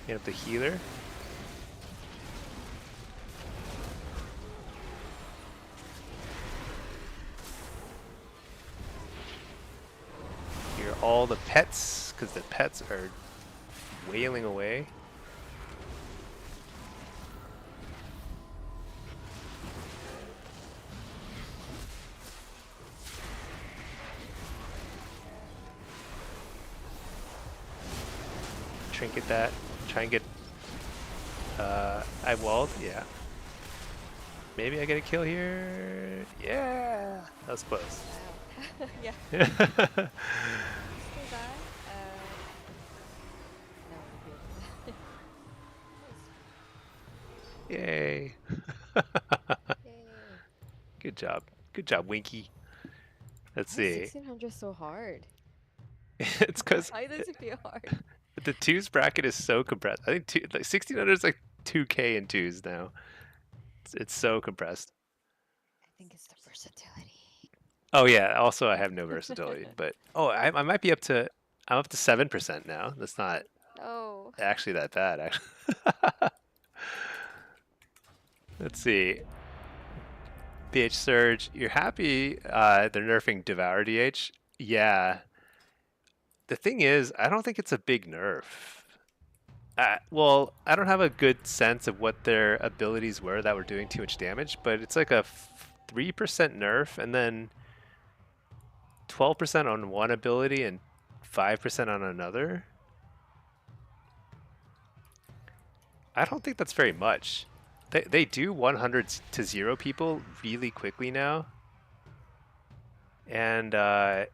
A: Get up the healer. pets, because the pets are wailing away. Trinket that. Try and get... I walled, yeah. Maybe I get a kill here. Yeah, that was close.
B: Wow. Yeah.
A: Yeah.
B: Still die? No, we're good.
A: Yay.
B: Yay.
A: Good job. Good job, Winky. Let's
B: Why is
A: see.
B: 1600 so hard?
A: It's because
B: Why does it feel hard?
A: the twos bracket is so compressed. I think 1600 is like 2K in twos now. It's so compressed.
B: I think it's the versatility.
A: Oh yeah. Also, I have no versatility, but I might be up to. I'm up to 7% now. That's not
B: No.
A: actually that bad. Actually. Let's see. BH Surge, you're happy they're nerfing Devour DH? Yeah. The thing is, I don't think it's a big nerf. Well, I don't have a good sense of what their abilities were that were doing too much damage, but it's like a 3% nerf and then 12% on one ability and 5% on another. I don't think that's very much. They do 100 to 0 people really quickly now. And I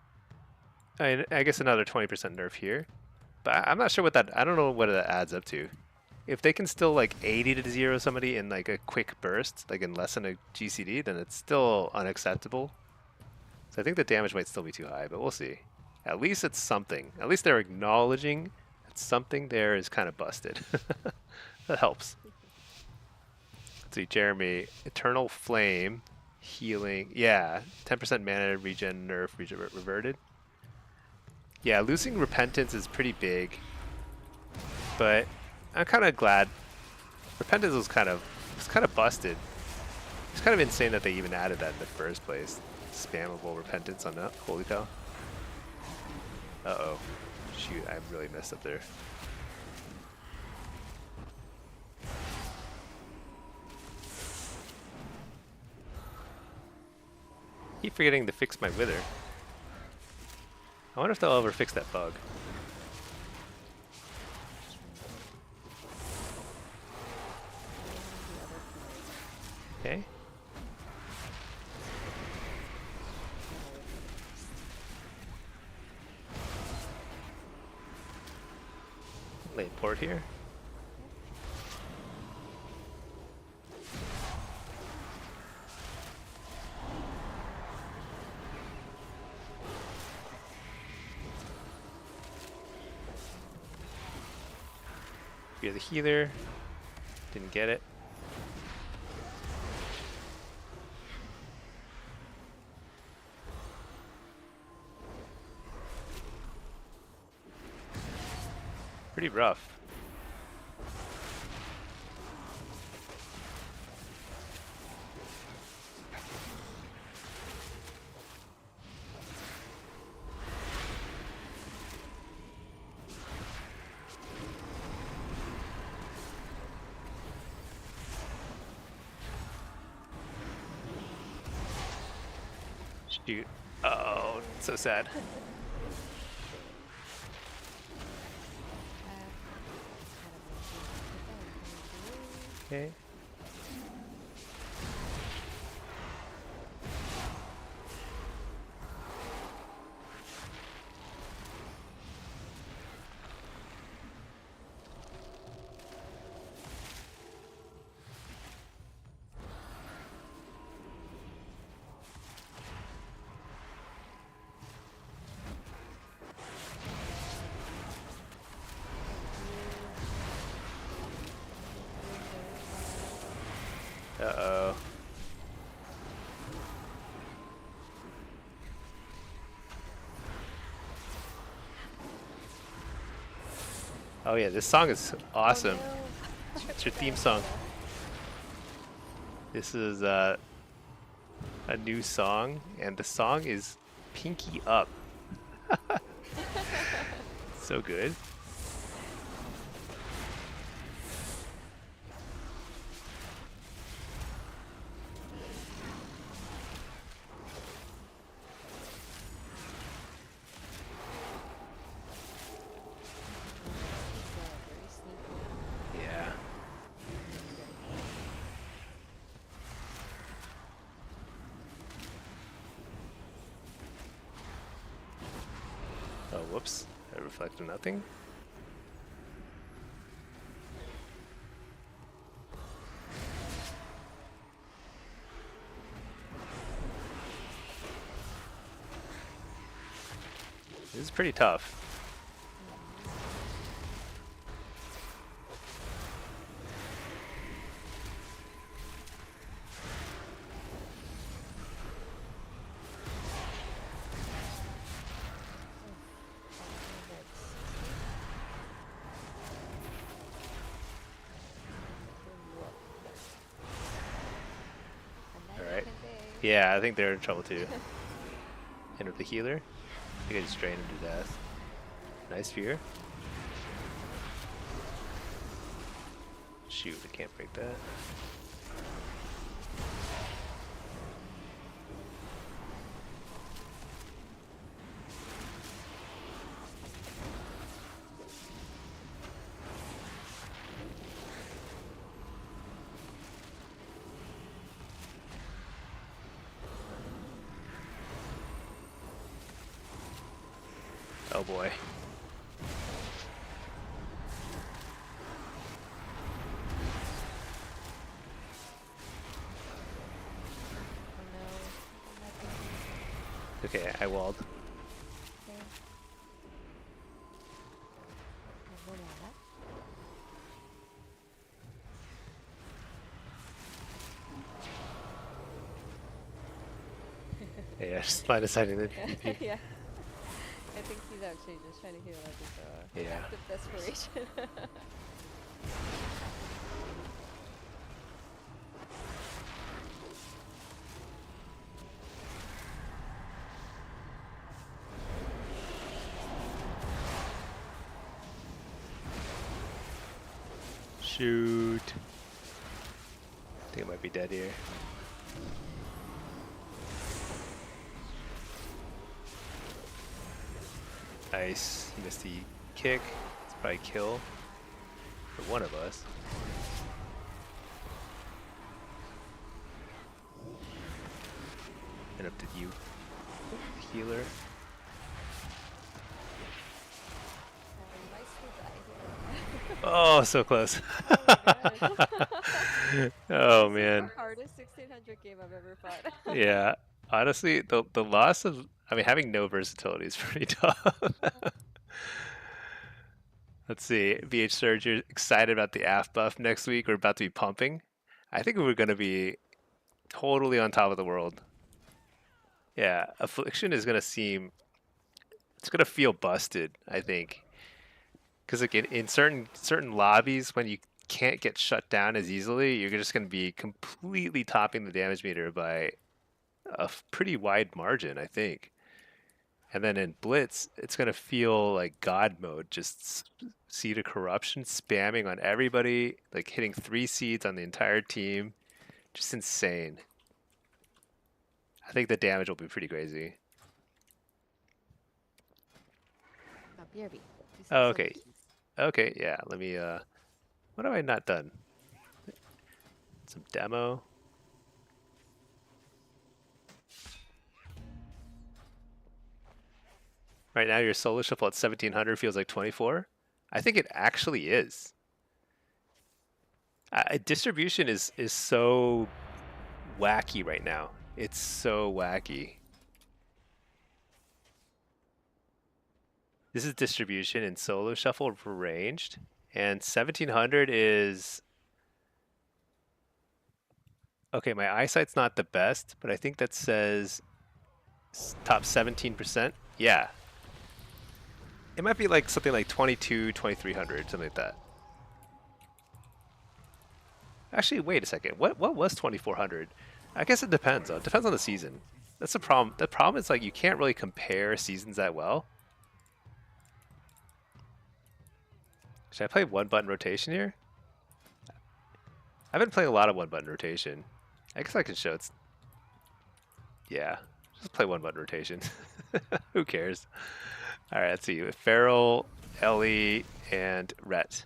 A: guess another 20% nerf here. But I'm not sure what that... I don't know what that adds up to. If they can still like 80 to 0 somebody in like a quick burst, like in less than a GCD, then it's still unacceptable. So I think the damage might still be too high, but we'll see. At least it's something. At least they're acknowledging that something there is kind of busted. That helps. Let's see, Jeremy. Eternal Flame. Healing. Yeah, 10% mana regen nerf reverted. Yeah, losing Repentance is pretty big. But I'm kind of glad. Repentance was kind of busted. It's kind of insane that they even added that in the first place. Spammable Repentance on that. Holy cow. Uh-oh. Shoot, I really messed up there. Keep forgetting to fix my wither. I wonder if they'll ever fix that bug. Okay. Lay port here. You're the healer. Didn't get it. Pretty rough. Shoot. Oh, so sad. Okay. Uh-oh. Oh yeah, this song is awesome.
B: Oh, no.
A: It's your theme song. This is a new song, and the song is Pinky Up. So good.
B: Very sneaky.
A: Yeah. Oh, whoops. I reflected nothing. This is pretty tough. Alright. Yeah, I think they're in trouble too. And with the healer, I think I just drained him to death. Nice fear. Shoot, I can't break that. Oh boy. Okay, I walled. Yeah, just line of sighting the PvP.
B: Yeah. I think he's actually just trying to heal out his
A: Yeah.
B: act of desperation.
A: Shoot. I think I might be dead here. Nice. Missed the kick. It's probably kill for one of us. And up to you, healer. Oh, so close. Oh man.
B: The hardest 1600 game I've ever fought.
A: Yeah. Honestly, the loss of, I mean, having no versatility is pretty tough. Let's see. VH Surge, you're excited about the AF buff next week. We're about to be pumping. I think we're going to be totally on top of the world. Yeah. Affliction is going to seem, it's going to feel busted, I think. Because like in certain lobbies, when you can't get shut down as easily, you're just going to be completely topping the damage meter by a pretty wide margin, I think. And then in Blitz, it's going to feel like God mode, just Seed of Corruption, spamming on everybody, like hitting 3 seeds on the entire team. Just insane. I think the damage will be pretty crazy.
B: BRB.
A: Oh, okay. Okay, yeah, let me, what have I not done? Some demo. Right now, your solo shuffle at 1700 feels like 24. I think it actually is. Distribution is so wacky right now. It's so wacky. This is distribution in solo shuffle for ranged, and 1700 is okay. My eyesight's not the best, but I think that says top 17%. Yeah. It might be like something like 22, 2300, something like that. Actually, wait a second. What was 2400? I guess it depends though. It depends on the season. That's the problem. The problem is like you can't really compare seasons that well. Should I play one button rotation here? I've been playing a lot of one button rotation. I guess I can show it's... Yeah, just play one button rotation. Who cares? Alright, let's see. Feral, Ellie, and Rhett.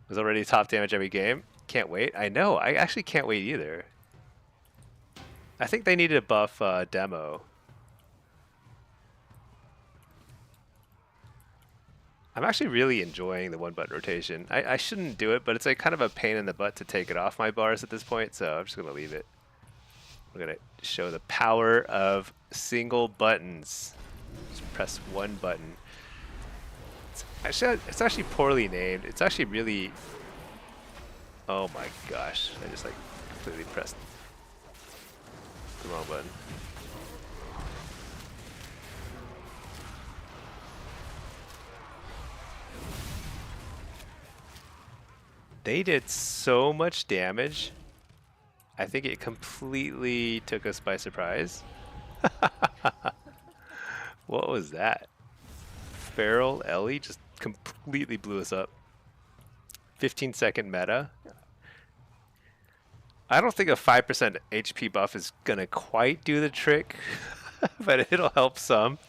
A: Was already top damage every game. Can't wait. I know. I actually can't wait either. I think they needed to buff Demo. I'm actually really enjoying the one button rotation. I shouldn't do it, but it's like kind of a pain in the butt to take it off my bars at this point, so I'm just going to leave it. We're going to show the power of single buttons. Just press one button. It's actually poorly named. It's actually really... Oh my gosh. I just like completely pressed the wrong button. They did so much damage. I think it completely took us by surprise. What was that? Feral Ellie just completely blew us up. 15-second meta. I don't think a 5% HP buff is gonna quite do the trick, but it'll help some.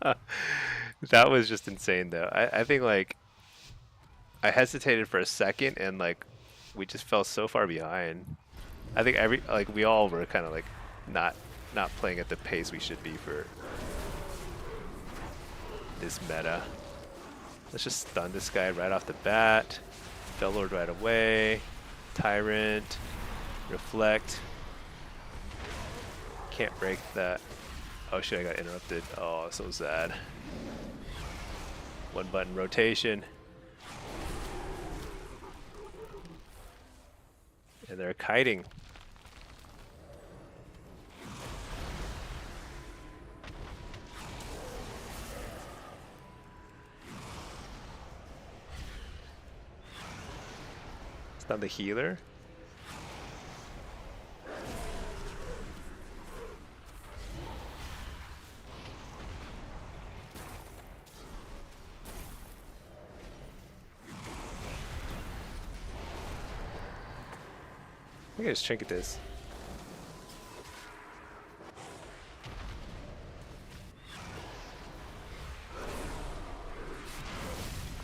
A: That was just insane though. I think like I hesitated for a second and like we just fell so far behind. I think we all were kind of like not playing at the pace we should be for this meta. Let's just stun this guy right off the bat. Fellord right away. Tyrant. Reflect. Can't break that. Oh shit, I got interrupted. Oh, so sad. One button rotation. And they're kiting. Stun the healer. I can just trinket this.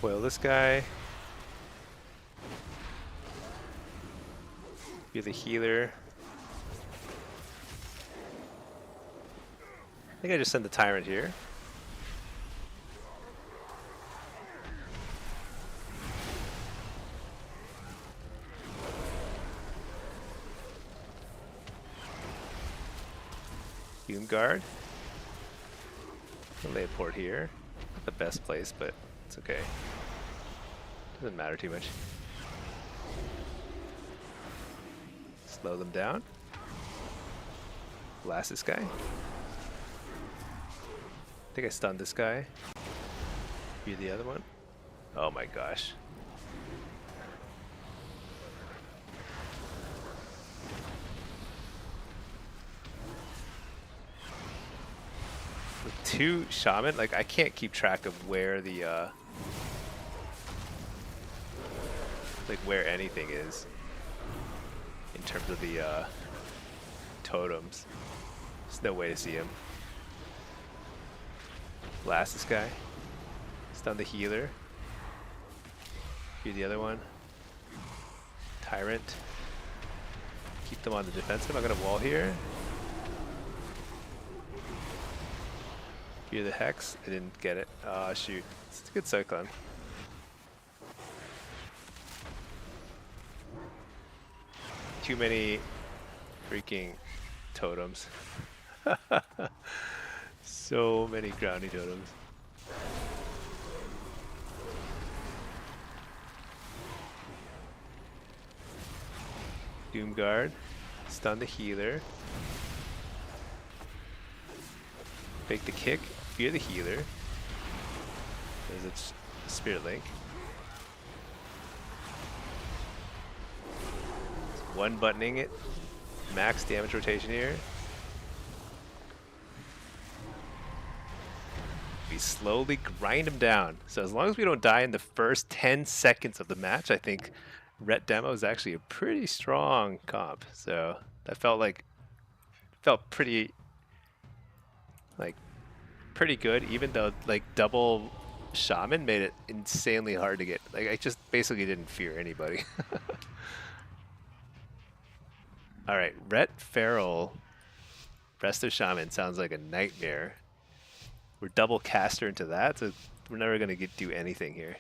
A: Coil this guy. Be the healer. I think I just send the tyrant here. Guard. I'll lay a port here. Not the best place, but it's okay. Doesn't matter too much. Slow them down. Blast this guy. I think I stunned this guy. Be the other one. Oh my gosh. With two shaman, like I can't keep track of where the like where anything is in terms of the totems. There's no way to see him. Blast this guy. Stun the healer. Be the other one. Tyrant. Keep them on the defensive. I'm gonna wall here. Fear the Hex. I didn't get it. Ah, shoot. It's a good Cyclone. Too many freaking totems. So many groundy totems. Doomguard. Stun the healer. Fake the kick. Fear the healer. There's its Spirit Link. One buttoning it. Max damage rotation here. we slowly grind him down. So as long as we don't die in the first 10 seconds of the match, I think Ret Demo is actually a pretty strong comp. So that felt pretty pretty good, even though like double shaman made it insanely hard to get. Like I just basically didn't fear anybody. All right, Ret Feral Resto Shaman sounds like a nightmare. We're double caster into that, so we're never gonna do anything here.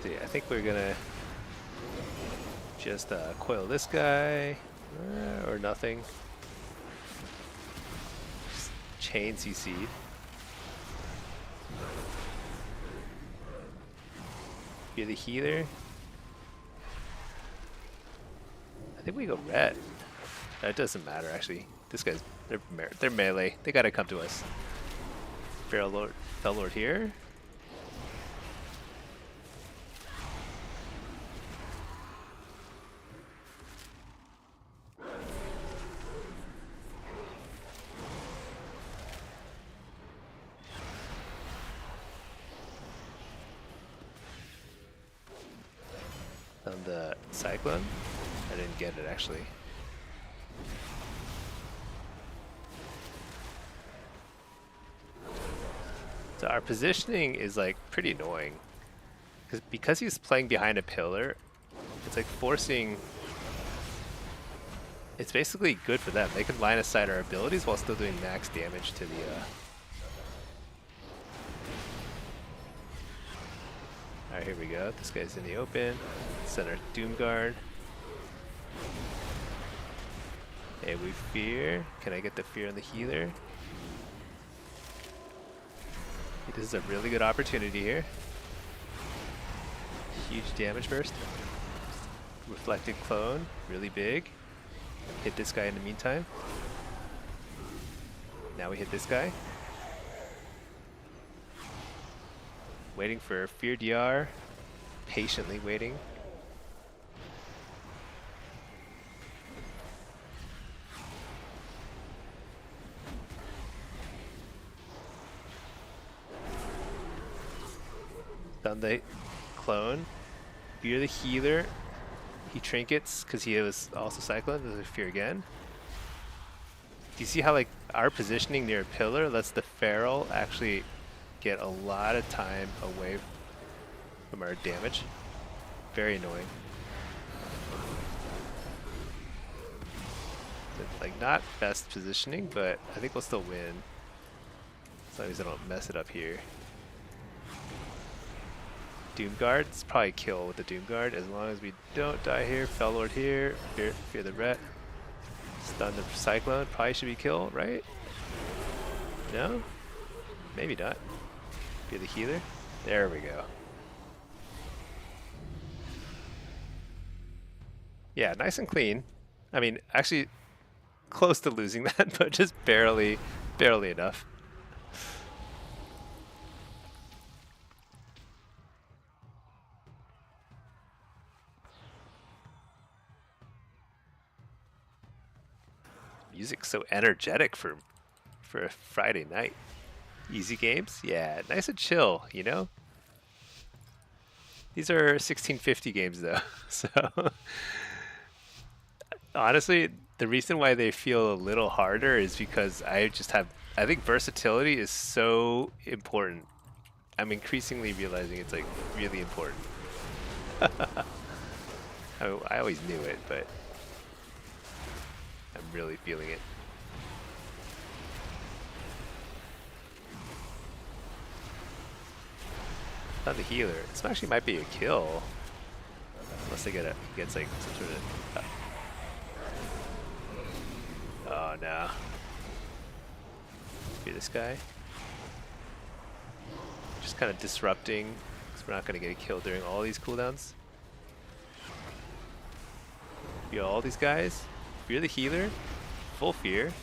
A: So yeah, I think we're gonna just coil this guy or nothing. Just chain CC'd. You're the healer. I think we go red. That doesn't matter actually. This guy's they're melee. They gotta come to us. Feral Lord here. On the Cyclone? I didn't get it actually. So our positioning is like pretty annoying. Because he's playing behind a pillar, it's like forcing... It's basically good for them. They can line aside our abilities while still doing max damage to the... Alright, here we go. This guy's in the open. Center Doom Guard. Hey, we fear. Can I get the fear on the healer? This is a really good opportunity here. Huge damage burst. Reflected clone, really big. Hit this guy in the meantime. Now we hit this guy. Waiting for Fear DR. Patiently waiting. Done the clone. Fear the healer. He trinkets because he was also Cyclone. There's a Fear again. Do you see how like our positioning near a pillar lets the Feral actually get a lot of time away from our damage? Very annoying. It's like not best positioning, but I think we'll still win. As long as I don't mess it up here. Doom Guard, it's probably kill with the Doom Guard as long as we don't die here. Fel Lord here, fear the Ret. Stun the Cyclone, probably should be kill, right? No? Maybe not. Fear the healer. There we go. Yeah, nice and clean. I mean, actually close to losing that, but just barely enough. Music's so energetic for a Friday night. Easy games? Yeah, nice and chill, you know? These are 1650 games though, so honestly, the reason why they feel a little harder is because I think versatility is so important. I'm increasingly realizing it's like really important. I always knew it, but I'm really feeling it. Not the healer. This actually might be a kill. Unless they gets like some sort of... Oh no. Be this guy. Just kind of disrupting, because we're not going to get a kill during all these cooldowns. Fear all these guys. Fear the healer. Full fear.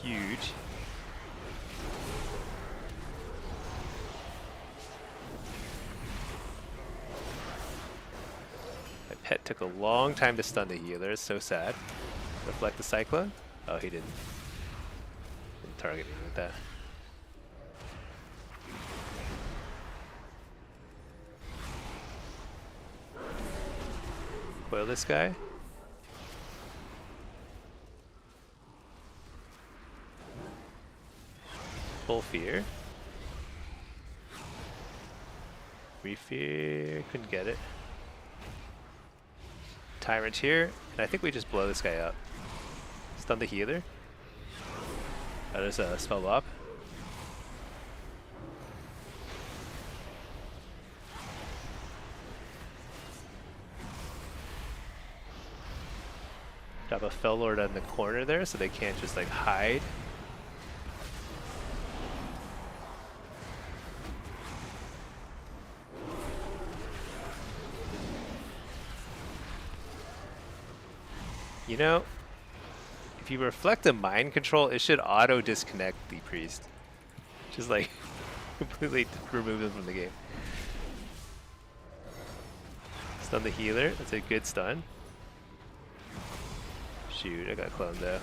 A: Huge. It took a long time to stun the healer. It's so sad. Reflect the cyclone. Oh, he didn't target me with that. Coil this guy. Full fear. Refear. Couldn't get it. Tyrant here. And I think we just blow this guy up. Stun the healer. Oh, there's a spell blob. Drop a Fell Lord on the corner there so they can't just like hide. You know, if you reflect a mind control, it should auto disconnect the priest. Just like completely remove them from the game. Stun the healer. That's a good stun. Shoot, I got cloned though.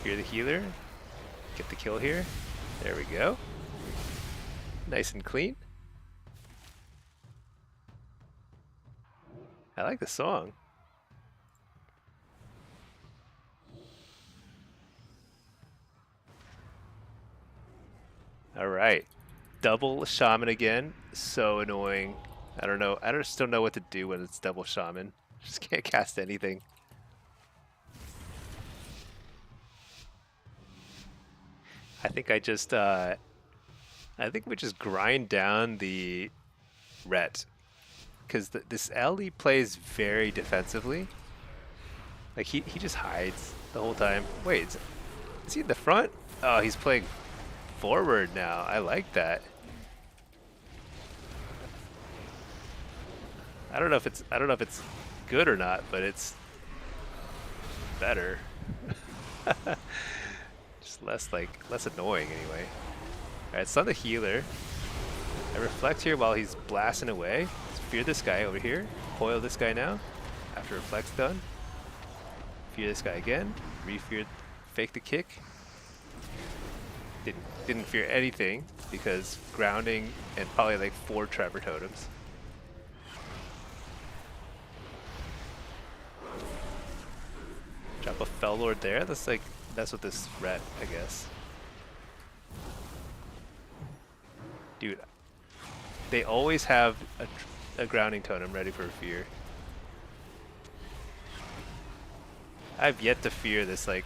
A: You're the healer. Get the kill here. There we go. Nice and clean. I like the song. All right. Double shaman again. So annoying. I don't know. I just don't know what to do when it's double shaman. Just can't cast anything. I think I just I think we just grind down the ret. Because this LE plays very defensively. Like he just hides the whole time. Wait, is he in the front? Oh, he's playing forward now. I like that. I don't know if it's good or not, but it's better. Just less annoying anyway. All right, stun the healer. I reflect here while he's blasting away. Let's fear this guy over here. Coil this guy now. After reflect's done. Fear this guy again. Refear, fake the kick. Didn't fear anything because grounding and probably like 4 Trevor totems. Drop a Fell Lord there. That's what this ret, I guess. Dude, they always have a grounding totem ready for a fear. I've yet to fear this like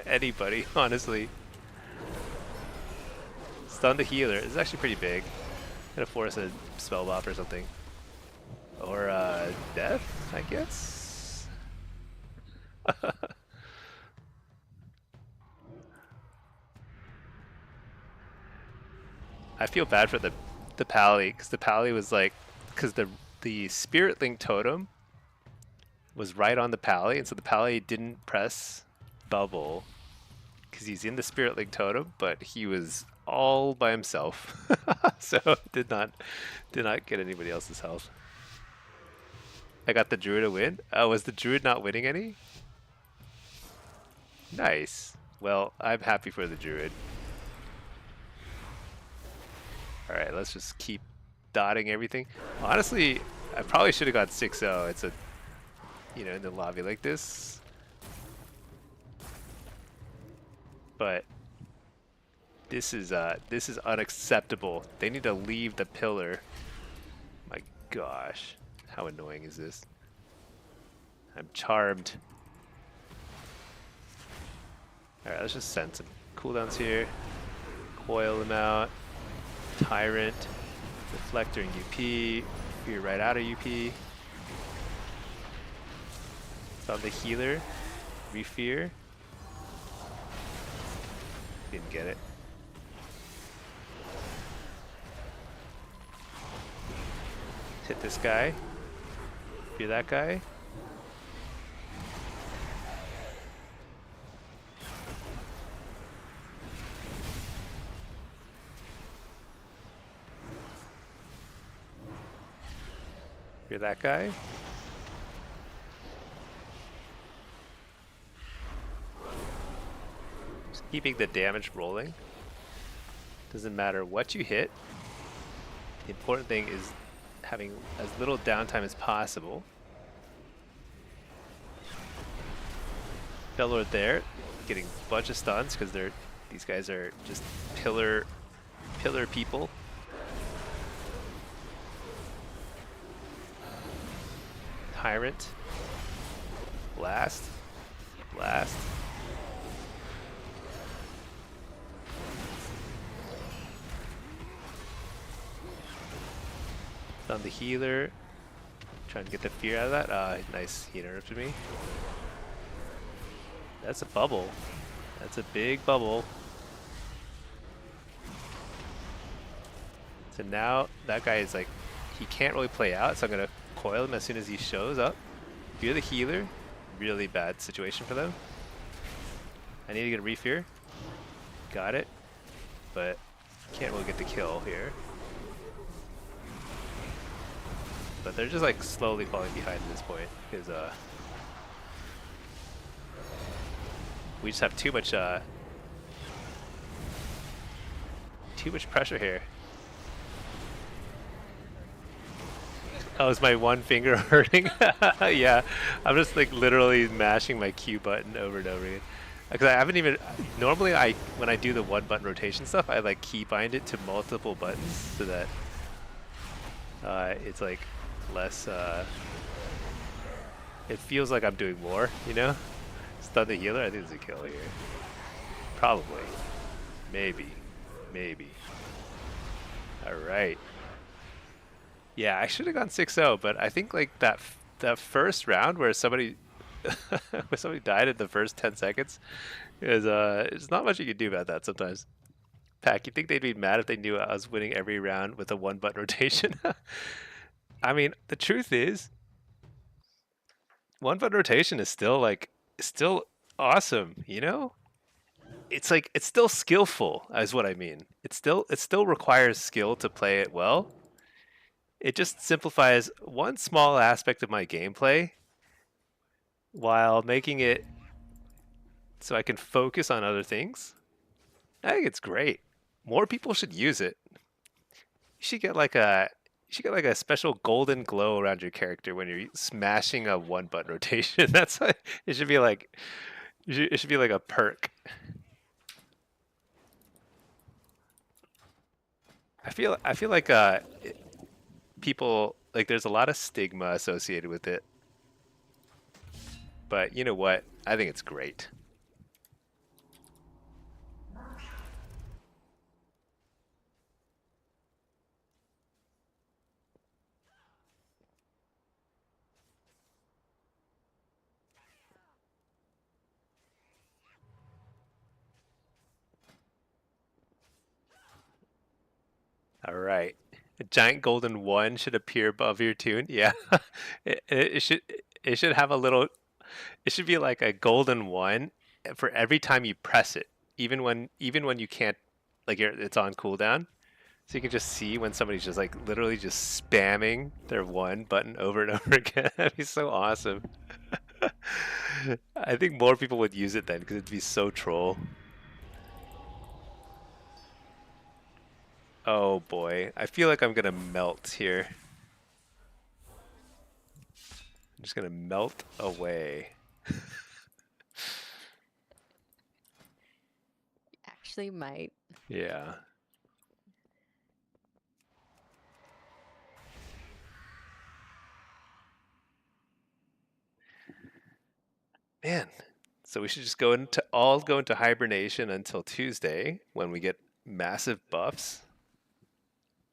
A: anybody, honestly. Stun the healer. It's actually pretty big. Gonna force a spell bop or something. Or death, I guess. I feel bad for the Pally, because the Pally was like, because the Spirit Link totem was right on the Pally, and so the Pally didn't press bubble because he's in the Spirit Link totem, but he was all by himself, so did not get anybody else's health. I got the Druid a win. Oh, was the Druid not winning any? Nice. Well, I'm happy for the Druid. Alright, let's just keep dotting everything. Honestly, I probably should have got 6-0. It's a, you know, in the lobby like this. But this is unacceptable. They need to leave the pillar. My gosh. How annoying is this? I'm charmed. Alright, let's just send some cooldowns here. Coil them out. Tyrant. Reflector and UP. Fear right out of UP. Found the healer. Refear. Didn't get it. Hit this guy. Fear that guy. You're that guy. Just keeping the damage rolling. Doesn't matter what you hit. The important thing is having as little downtime as possible. Bellord there, getting a bunch of stuns because these guys are just pillar people. Tyrant. Blast. Blast. On the healer. Trying to get the fear out of that. Nice. He interrupted me. That's a bubble. That's a big bubble. So now that guy is like, he can't really play out, so I'm going to coil him as soon as he shows up. If you're the healer, really bad situation for them. I need to get a refear. Got it. But can't really get the kill here. But they're just like slowly falling behind at this point because we just have too much pressure here. Oh, is my one finger hurting? Yeah, I'm just like literally mashing my Q button over and over again. Because I haven't even, normally when I do the one button rotation stuff, I like key bind it to multiple buttons so that it's like less, it feels like I'm doing more, you know? Stun the healer, I think it's a kill here. Probably. Maybe. Maybe. Alright. Yeah, I should have gone 6-0, but I think like that first round where somebody died in the first 10 seconds is there's not much you can do about that sometimes. Pack, you think they'd be mad if they knew I was winning every round with a one button rotation? I mean, the truth is, one button rotation is still awesome, you know? It's like it's still skillful, is what I mean. It still requires skill to play it well. It just simplifies one small aspect of my gameplay while making it so I can focus on other things. I think it's great. More people should use it. You should get like a special golden glow around your character when you're smashing a one button rotation. That's what it should be like. It should be like a perk. I feel like people, like, there's a lot of stigma associated with it. But you know what? I think it's great. All right. A giant golden 1 should appear above your tune. Yeah. it should have a little, it should be like a golden 1 for every time you press it, even when you can't, like, it's on cooldown. So you can just see when somebody's just like literally just spamming their 1 button over and over again. That'd be so awesome. I think more people would use it then because it'd be so troll. Oh boy, I feel like I'm gonna melt here. I'm just gonna melt away.
B: Actually might.
A: Yeah. Man, so we should just go into hibernation until Tuesday when we get massive buffs.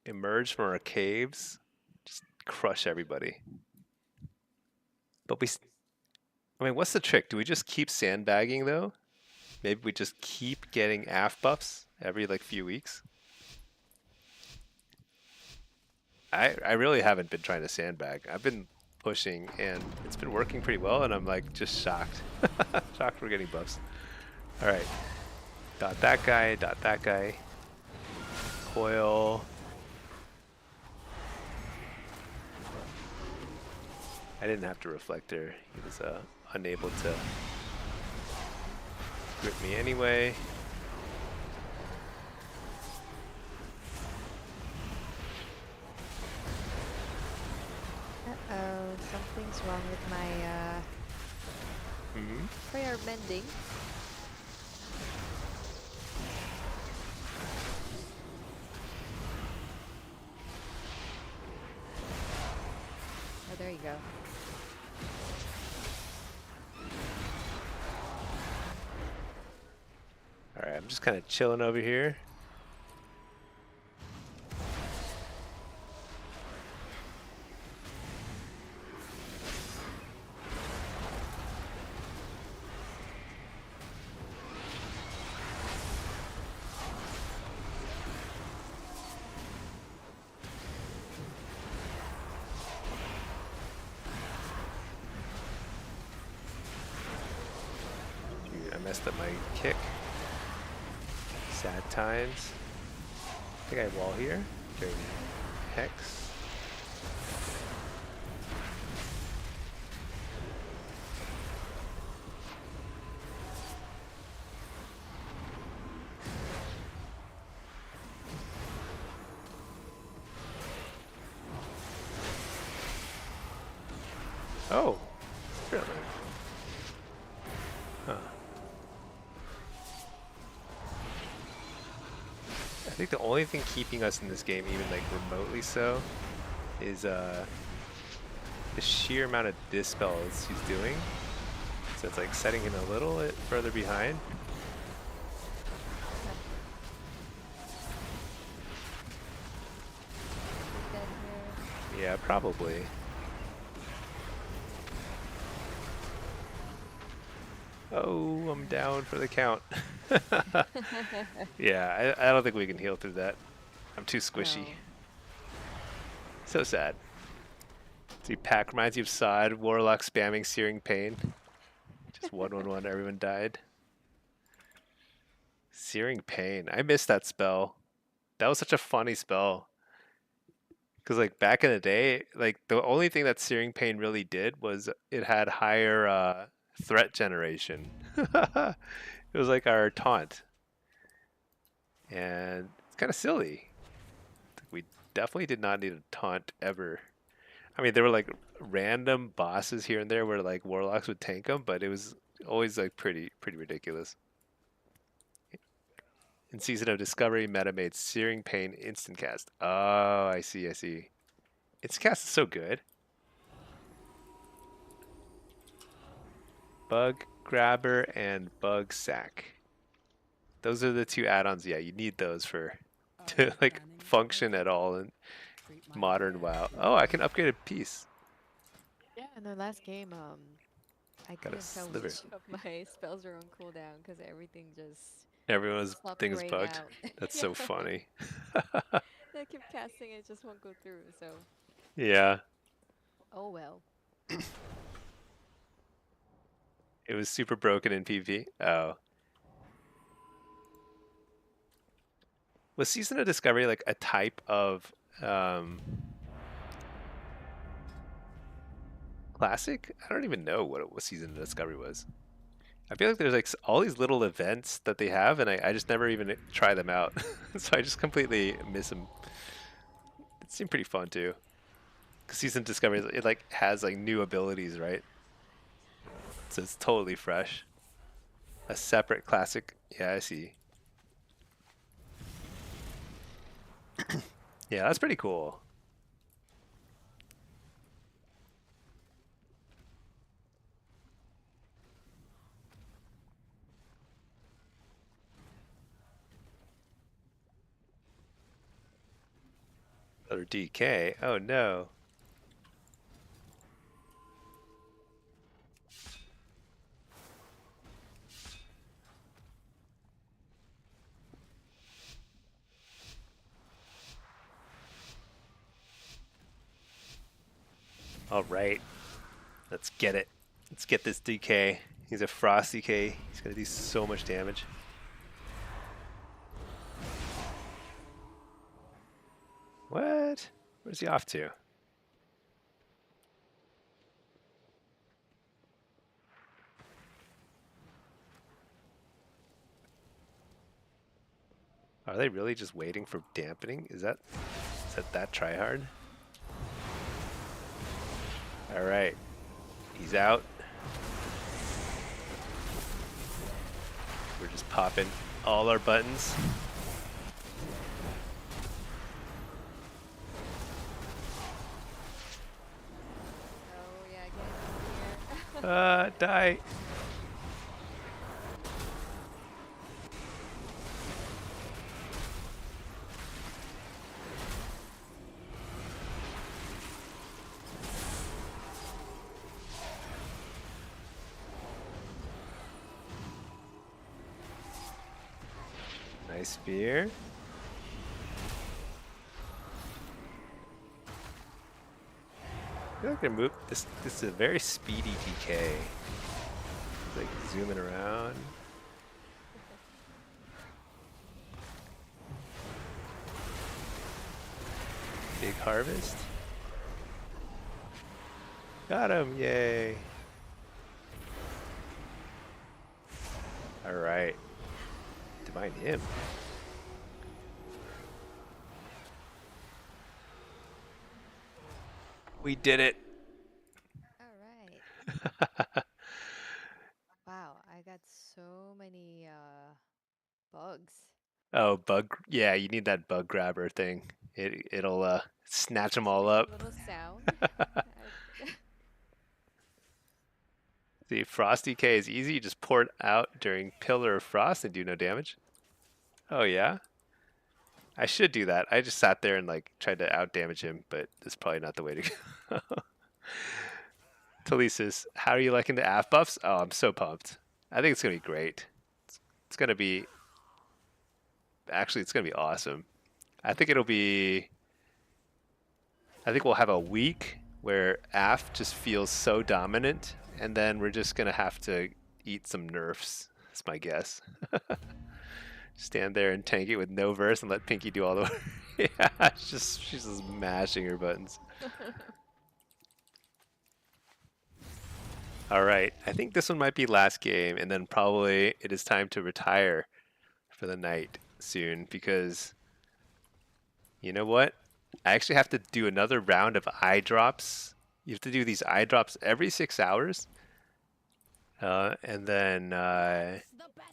A: Emerge from our caves, just crush everybody. But I mean, what's the trick? Do we just keep sandbagging though? Maybe we just keep getting AF buffs every like few weeks. I really haven't been trying to sandbag. I've been pushing and it's been working pretty well, and I'm like just shocked. Shocked we're getting buffs. All right, dot that guy, coil. I didn't have to reflector. He was unable to grip me anyway.
B: Uh-oh, something's wrong with my prayer mending. Oh, there you go.
A: Alright, I'm just kind of chilling over here. Dude, I messed up my kick. Sad times. I think I have wall here during Hex. Oh, really? Huh. I think the only thing keeping us in this game, even like remotely so, is the sheer amount of dispels he's doing. So it's like setting him a little bit further behind. Yeah, probably. Oh, I'm down for the count. Yeah, I don't think we can heal through that. I'm too squishy.
B: No.
A: So sad. See, pack reminds you of Sod, Warlock spamming Searing Pain. Just 1-1-1, everyone died. Searing Pain. I missed that spell. That was such a funny spell. Because like back in the day, like the only thing that Searing Pain really did was it had higher threat generation. It was like our taunt. And it's kind of silly. We definitely did not need a taunt ever. I mean, there were like random bosses here and there where like warlocks would tank them, but it was always like pretty ridiculous. In Season of Discovery, meta made Searing Pain instant cast. Oh, I see. Instant cast is so good. Bug Grabber and Bug Sack. Those are the two add-ons. Yeah, you need those for to like function at all in modern WoW. Oh, I can upgrade a piece.
B: Yeah, in the last game, I
A: Got a
B: couldn't tell
A: sliver.
B: which of my spells are on cooldown because everything just
A: Everyone's
B: stopped
A: thing is
B: graying
A: bugged.
B: out.
A: That's
B: Yeah.
A: so funny.
B: I keep casting it just won't go through, so
A: Yeah,
B: oh well.
A: it was super broken in PvP. Oh. Was Season of Discovery like a type of classic? I don't even know what Season of Discovery was. I feel like there's like all these little events that they have, and I just never even try them out. So I just completely miss them. It seemed pretty fun too. 'Cause Season of Discovery, it like has like new abilities, right? So it's totally fresh. A separate classic. Yeah, I see. Yeah, that's pretty cool. Or DK. Oh no. All right. Let's get it. Let's get this DK. He's a Frost DK. He's going to do so much damage. What? Where's he off to? Are they really just waiting for dampening? Is that try hard? All right, he's out. We're just popping all our buttons.
B: Oh yeah, get in here.
A: Die. Nice spear. I feel like they're this is a very speedy DK. It's like zooming around. Big harvest. Got him, yay. Alright. Divine Hymn. We did it.
B: Alright. Wow, I got so many bugs.
A: Oh, yeah, you need that bug grabber thing. It'll snatch them all
B: Make
A: up.
B: a little sound.
A: See, Frost DK is easy. You just pour it out during Pillar of Frost and do no damage. Oh yeah? I should do that. I just sat there and like tried to out damage him, but it's probably not the way to go. Telesis, how are you liking the AF buffs? Oh, I'm so pumped. I think it's gonna be great. It's gonna be it's gonna be awesome. I think we'll have a week where AF just feels so dominant, and then we're just gonna have to eat some nerfs. That's my guess. Stand there and tank it with no verse and let Pinky do all the work. Yeah, she's just mashing her buttons. All right, I think this one might be last game, and then probably it is time to retire for the night soon, because you know what? I actually have to do another round of eye drops. You have to do these eye drops every 6 hours. And then,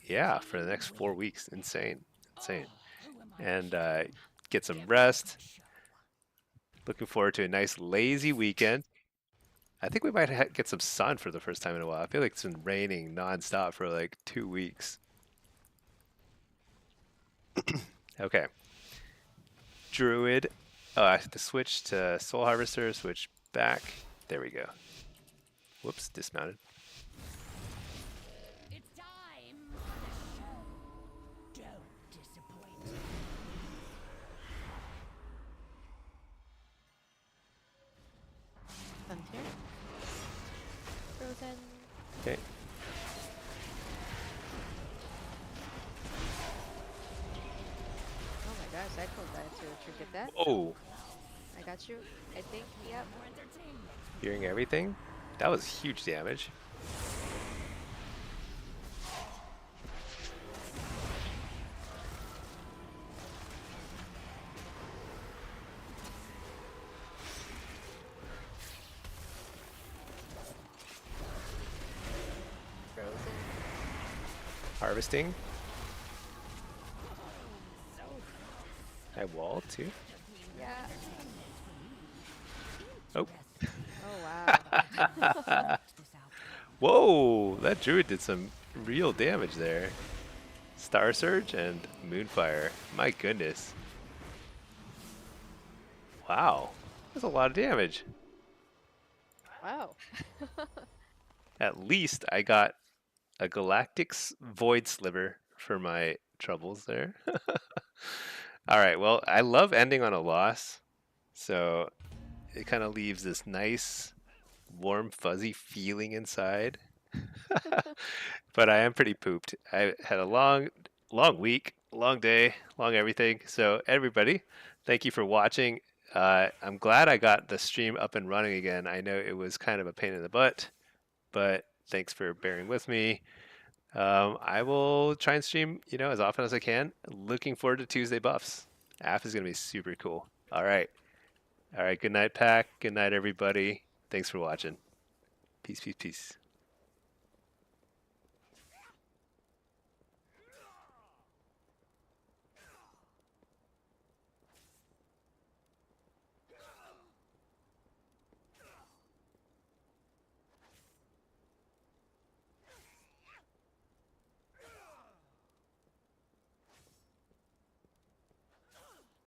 A: yeah, for the next 4 weeks. Insane. And get some rest. Looking forward to a nice lazy weekend. I think we might get some sun for the first time in a while. I feel like it's been raining nonstop for like 2 weeks. Okay. Druid. Oh, I have to switch to Soul Harvester, switch back. There we go. Whoops, dismounted.
C: It's time for the show. Don't disappoint.
B: Hunter. Frozen.
A: Okay.
B: Oh my gosh, I pulled that to trinket that.
A: Oh,
B: I got you. I think, yep.
A: hearing everything? That was huge damage.
B: Frozen.
A: Harvesting. I wall too.
B: Yeah.
A: Oh.
B: Oh wow.
A: Whoa, that druid did some real damage there. Star Surge and Moonfire. My goodness. Wow. That's a lot of damage.
B: Wow.
A: At least I got a Galactic Void Sliver for my troubles there. All right, well, I love ending on a loss. So it kind of leaves this nice, warm, fuzzy feeling inside. But I am pretty pooped. I had a long week, long day, long everything. So everybody, thank you for watching. I'm glad I got the stream up and running again. I know it was kind of a pain in the butt, but thanks for bearing with me. I will try and stream, as often as I can. Looking forward to Tuesday buffs. AF is going to be super cool. All right. All right. Good night, Pack. Good night, everybody. Thanks for watching. Peace, peace, peace.